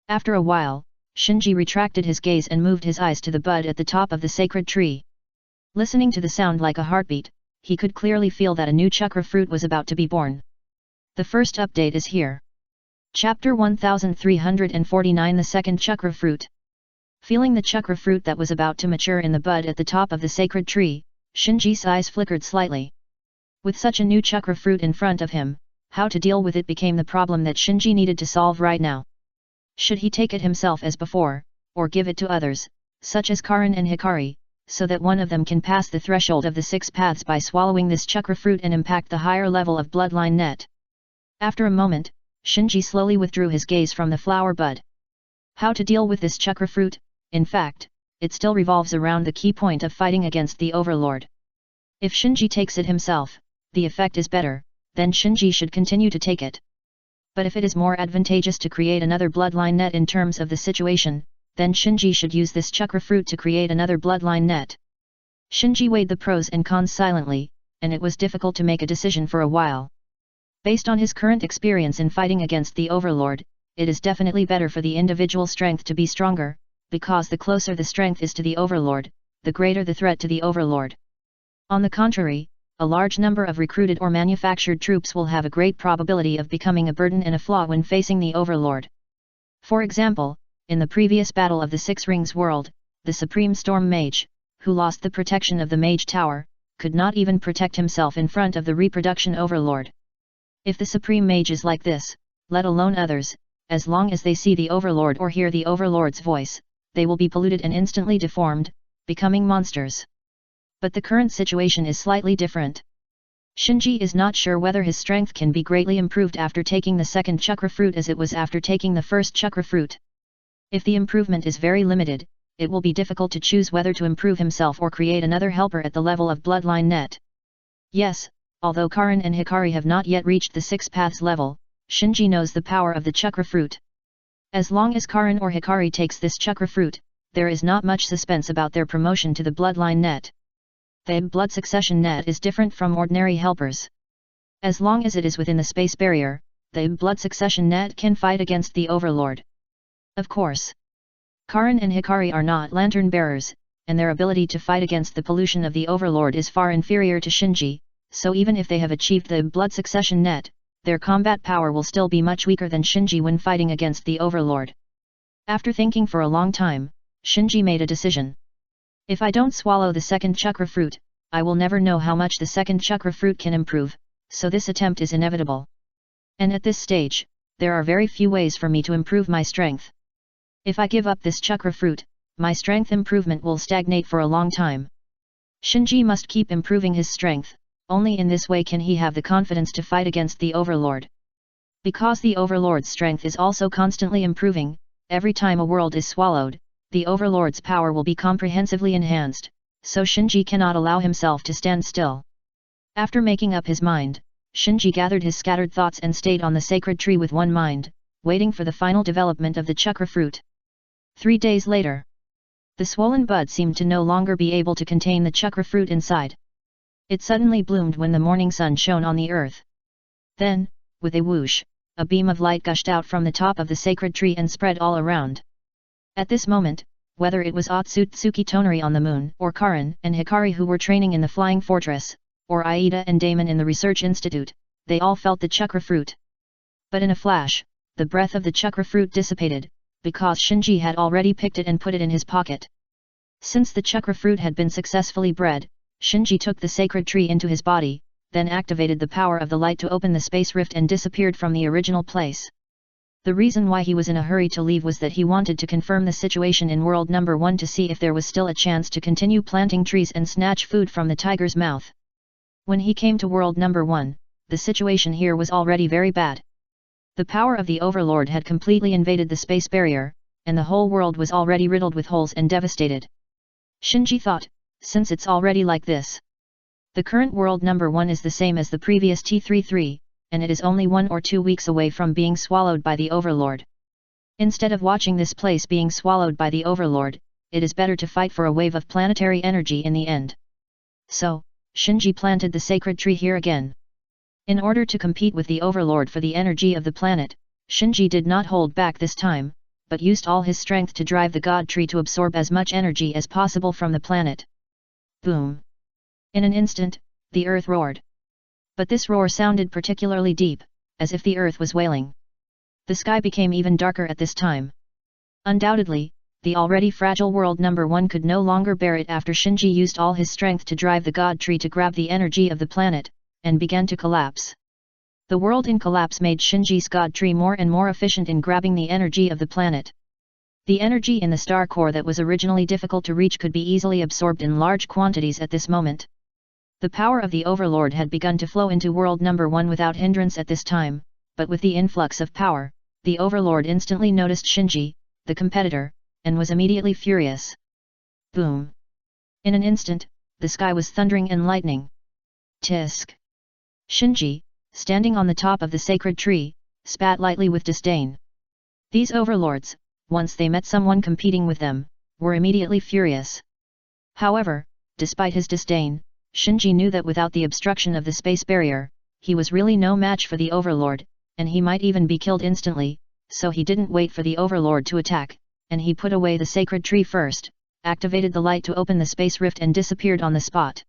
After a while, Shinji retracted his gaze and moved his eyes to the bud at the top of the sacred tree. Listening to the sound like a heartbeat, he could clearly feel that a new chakra fruit was about to be born. The first update is here. Chapter 1349 The Second Chakra Fruit. Feeling the chakra fruit that was about to mature in the bud at the top of the sacred tree, Shinji's eyes flickered slightly. With such a new chakra fruit in front of him, how to deal with it became the problem that Shinji needed to solve right now. Should he take it himself as before, or give it to others, such as Karin and Hikari, so that one of them can pass the threshold of the six paths by swallowing this chakra fruit and impact the higher level of bloodline net? After a moment, Shinji slowly withdrew his gaze from the flower bud. How to deal with this chakra fruit? In fact, it still revolves around the key point of fighting against the overlord. If Shinji takes it himself, the effect is better, then Shinji should continue to take it. But if it is more advantageous to create another bloodline net in terms of the situation, then Shinji should use this chakra fruit to create another bloodline net. Shinji weighed the pros and cons silently, and it was difficult to make a decision for a while. Based on his current experience in fighting against the overlord, it is definitely better for the individual strength to be stronger, because the closer the strength is to the overlord, the greater the threat to the overlord. On the contrary, a large number of recruited or manufactured troops will have a great probability of becoming a burden and a flaw when facing the overlord. For example, in the previous battle of the Six Rings world, the Supreme Storm Mage, who lost the protection of the Mage Tower, could not even protect himself in front of the reproduction overlord. If the Supreme Mage is like this, let alone others, as long as they see the overlord or hear the overlord's voice, they will be polluted and instantly deformed, becoming monsters. But the current situation is slightly different. Shinji is not sure whether his strength can be greatly improved after taking the second chakra fruit as it was after taking the first chakra fruit. If the improvement is very limited, it will be difficult to choose whether to improve himself or create another helper at the level of bloodline net. Yes, although Karin and Hikari have not yet reached the 6 paths level, Shinji knows the power of the chakra fruit. As long as Karin or Hikari takes this chakra fruit, there is not much suspense about their promotion to the bloodline net. The blood succession net is different from ordinary helpers. As long as it is within the space barrier, the blood succession net can fight against the overlord. Of course, Karin and Hikari are not lantern bearers, and their ability to fight against the pollution of the overlord is far inferior to Shinji, so even if they have achieved the blood succession net, their combat power will still be much weaker than Shinji when fighting against the overlord. After thinking for a long time, Shinji made a decision. If I don't swallow the second chakra fruit, I will never know how much the second chakra fruit can improve, so this attempt is inevitable. And at this stage, there are very few ways for me to improve my strength. If I give up this chakra fruit, my strength improvement will stagnate for a long time. Shinji must keep improving his strength, only in this way can he have the confidence to fight against the overlord. Because the overlord's strength is also constantly improving, every time a world is swallowed, the overlord's power will be comprehensively enhanced, so Shinji cannot allow himself to stand still. After making up his mind, Shinji gathered his scattered thoughts and stayed on the sacred tree with one mind, waiting for the final development of the chakra fruit. 3 days later, the swollen bud seemed to no longer be able to contain the chakra fruit inside. It suddenly bloomed when the morning sun shone on the earth. Then, with a whoosh, a beam of light gushed out from the top of the sacred tree and spread all around. At this moment, whether it was Otsutsuki Tonari on the moon or Karin and Hikari who were training in the Flying Fortress, or Aida and Damon in the Research Institute, they all felt the chakra fruit. But in a flash, the breath of the chakra fruit dissipated, because Shinji had already picked it and put it in his pocket. Since the chakra fruit had been successfully bred, Shinji took the sacred tree into his body, then activated the power of the light to open the space rift and disappeared from the original place. The reason why he was in a hurry to leave was that he wanted to confirm the situation in World Number 1 to see if there was still a chance to continue planting trees and snatch food from the tiger's mouth. When he came to World Number 1, the situation here was already very bad. The power of the overlord had completely invaded the space barrier, and the whole world was already riddled with holes and devastated. Shinji thought, since it's already like this. The current World Number 1 is the same as the previous T33, and it is only 1 or 2 weeks away from being swallowed by the overlord. Instead of watching this place being swallowed by the overlord, it is better to fight for a wave of planetary energy in the end. So, Shinji planted the sacred tree here again. In order to compete with the overlord for the energy of the planet, Shinji did not hold back this time, but used all his strength to drive the god tree to absorb as much energy as possible from the planet. Boom! In an instant, the earth roared. But this roar sounded particularly deep, as if the earth was wailing. The sky became even darker at this time. Undoubtedly, the already fragile World Number 1 could no longer bear it after Shinji used all his strength to drive the god tree to grab the energy of the planet, and began to collapse. The world in collapse made Shinji's god tree more and more efficient in grabbing the energy of the planet. The energy in the star core that was originally difficult to reach could be easily absorbed in large quantities at this moment. The power of the overlord had begun to flow into World Number 1 without hindrance at this time, but with the influx of power, the overlord instantly noticed Shinji, the competitor, and was immediately furious. Boom! In an instant, the sky was thundering and lightning. Tisk! Shinji, standing on the top of the sacred tree, spat lightly with disdain. These overlords, once they met someone competing with them, were immediately furious. However, despite his disdain, Shinji knew that without the obstruction of the space barrier, he was really no match for the overlord, and he might even be killed instantly, so he didn't wait for the overlord to attack, and he put away the sacred tree first, activated the light to open the space rift and disappeared on the spot.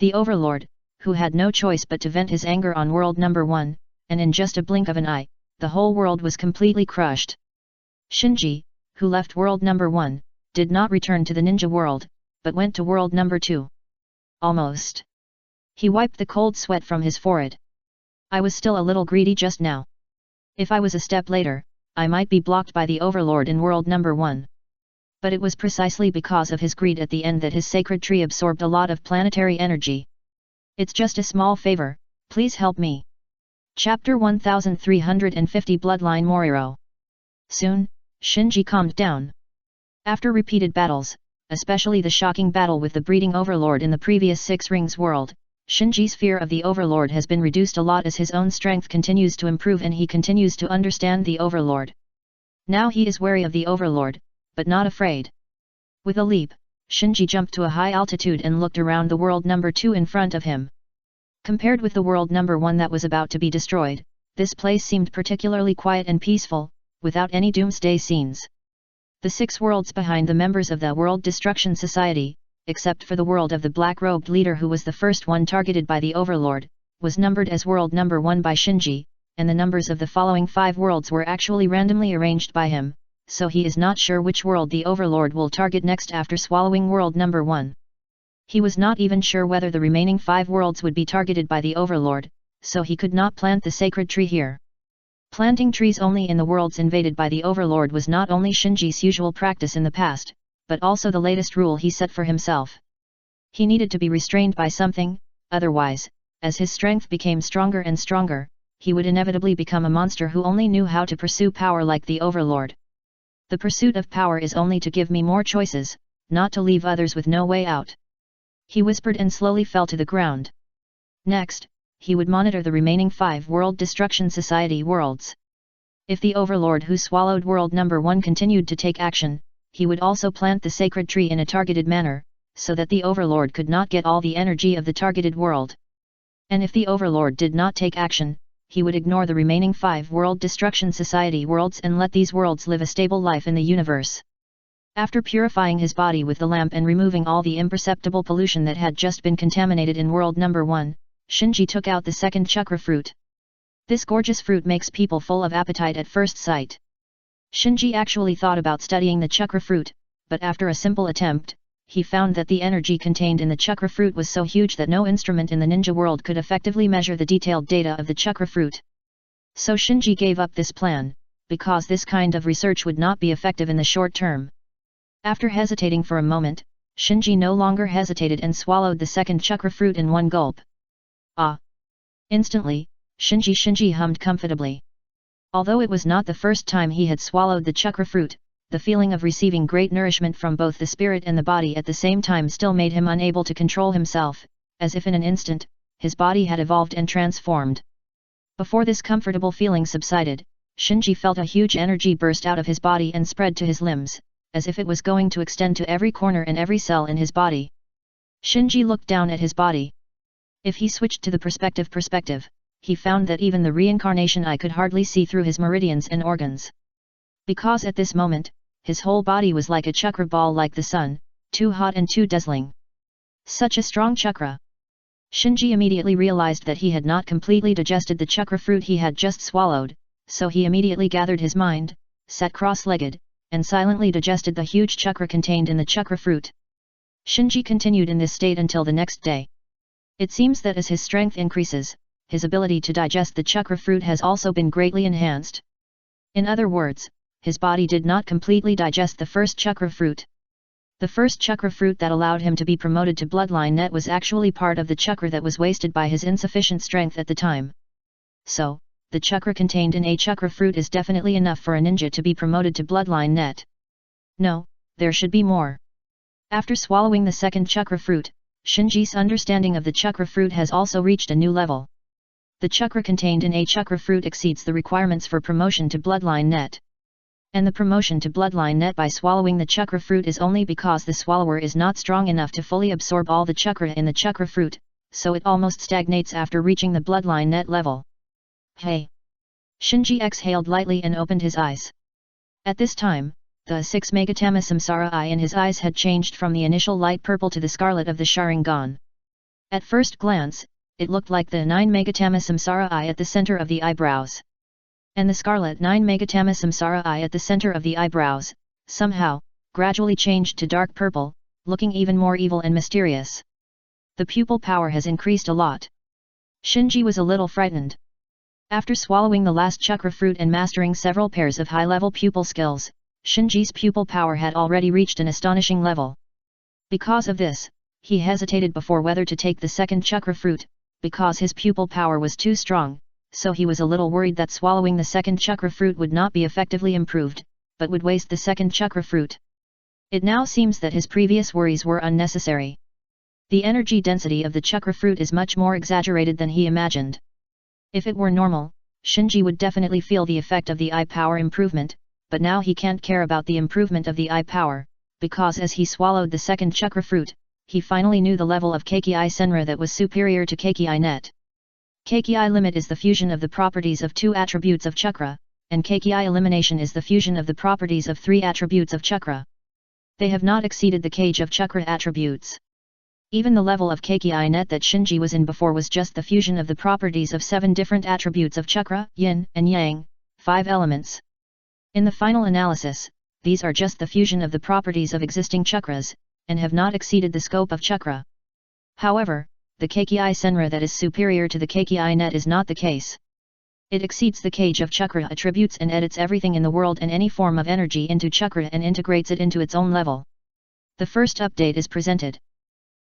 The overlord, who had no choice but to vent his anger on World Number 1, and in just a blink of an eye, the whole world was completely crushed. Shinji, who left world number 1, did not return to the ninja world, but went to world number 2. Almost. He wiped the cold sweat from his forehead. I was still a little greedy just now. If I was a step later, I might be blocked by the overlord in world number 1. But it was precisely because of his greed at the end that his sacred tree absorbed a lot of planetary energy. It's just a small favor, please help me. Chapter 1350 Bloodline Moriro. Soon, Shinji calmed down. After repeated battles, especially the shocking battle with the breeding overlord in the previous Six Rings world, Shinji's fear of the overlord has been reduced a lot as his own strength continues to improve and he continues to understand the overlord. Now he is wary of the overlord, but not afraid. With a leap, Shinji jumped to a high altitude and looked around the world number 2 in front of him. Compared with the world number 1 that was about to be destroyed, this place seemed particularly quiet and peaceful, without any doomsday scenes. The 6 worlds behind the members of the World Destruction Society, except for the world of the black-robed leader who was the first one targeted by the overlord, was numbered as world number 1 by Shinji, and the numbers of the following 5 worlds were actually randomly arranged by him, so he is not sure which world the overlord will target next after swallowing world number 1. He was not even sure whether the remaining 5 worlds would be targeted by the overlord, so he could not plant the sacred tree here. Planting trees only in the worlds invaded by the overlord was not only Shinji's usual practice in the past, but also the latest rule he set for himself. He needed to be restrained by something, otherwise, as his strength became stronger and stronger, he would inevitably become a monster who only knew how to pursue power like the overlord. The pursuit of power is only to give me more choices, not to leave others with no way out. He whispered and slowly fell to the ground. Next, he would monitor the remaining 5 World Destruction Society worlds. If the overlord who swallowed world number 1 continued to take action, he would also plant the sacred tree in a targeted manner, so that the overlord could not get all the energy of the targeted world. And if the overlord did not take action, he would ignore the remaining 5 World Destruction Society worlds and let these worlds live a stable life in the universe. After purifying his body with the lamp and removing all the imperceptible pollution that had just been contaminated in world number 1, Shinji took out the second chakra fruit. This gorgeous fruit makes people full of appetite at first sight. Shinji actually thought about studying the chakra fruit, but after a simple attempt, he found that the energy contained in the chakra fruit was so huge that no instrument in the ninja world could effectively measure the detailed data of the chakra fruit. So Shinji gave up this plan, because this kind of research would not be effective in the short term. After hesitating for a moment, Shinji no longer hesitated and swallowed the second chakra fruit in one gulp. Ah! Instantly, Shinji hummed comfortably. Although it was not the first time he had swallowed the chakra fruit, the feeling of receiving great nourishment from both the spirit and the body at the same time still made him unable to control himself, as if in an instant, his body had evolved and transformed. Before this comfortable feeling subsided, Shinji felt a huge energy burst out of his body and spread to his limbs, as if it was going to extend to every corner and every cell in his body. Shinji looked down at his body. If he switched to the perspective, he found that even the reincarnation eye could hardly see through his meridians and organs. Because at this moment, his whole body was like a chakra ball like the sun, too hot and too dazzling. Such a strong chakra! Shinji immediately realized that he had not completely digested the chakra fruit he had just swallowed, so he immediately gathered his mind, sat cross-legged, and silently digested the huge chakra contained in the chakra fruit. Shinji continued in this state until the next day. It seems that as his strength increases, his ability to digest the chakra fruit has also been greatly enhanced. In other words, his body did not completely digest the first chakra fruit. The first chakra fruit that allowed him to be promoted to bloodline net was actually part of the chakra that was wasted by his insufficient strength at the time. So, the chakra contained in a chakra fruit is definitely enough for a ninja to be promoted to bloodline net. No, there should be more. After swallowing the second chakra fruit, Shinji's understanding of the chakra fruit has also reached a new level. The chakra contained in a chakra fruit exceeds the requirements for promotion to bloodline net. And the promotion to bloodline net by swallowing the chakra fruit is only because the swallower is not strong enough to fully absorb all the chakra in the chakra fruit, so it almost stagnates after reaching the bloodline net level. Hey! Shinji exhaled lightly and opened his eyes. At this time, the 6 Megatama Samsara eye in his eyes had changed from the initial light purple to the scarlet of the Sharingan. At first glance, it looked like the 9 Megatama Samsara eye at the center of the eyebrows. And the scarlet 9 Megatama Samsara eye at the center of the eyebrows, somehow, gradually changed to dark purple, looking even more evil and mysterious. The pupil power has increased a lot. Shinji was a little frightened. After swallowing the last chakra fruit and mastering several pairs of high-level pupil skills, Shinji's pupil power had already reached an astonishing level. Because of this, he hesitated before whether to take the second chakra fruit, because his pupil power was too strong, so he was a little worried that swallowing the second chakra fruit would not be effectively improved, but would waste the second chakra fruit. It now seems that his previous worries were unnecessary. The energy density of the chakra fruit is much more exaggerated than he imagined. If it were normal, Shinji would definitely feel the effect of the eye power improvement, but now he can't care about the improvement of the eye power, because as he swallowed the second chakra fruit, he finally knew the level of Keiki Senra that was superior to Keiki Net. Keiki limit is the fusion of the properties of 2 attributes of chakra, and Keiki elimination is the fusion of the properties of 3 attributes of chakra. They have not exceeded the cage of chakra attributes. Even the level of Keiki Net that Shinji was in before was just the fusion of the properties of 7 different attributes of chakra, yin and yang, 5 elements. In the final analysis, these are just the fusion of the properties of existing chakras, and have not exceeded the scope of chakra. However, the Keiki Senra that is superior to the Keiki Net is not the case. It exceeds the cage of chakra attributes and edits everything in the world and any form of energy into chakra and integrates it into its own level. The first update is presented.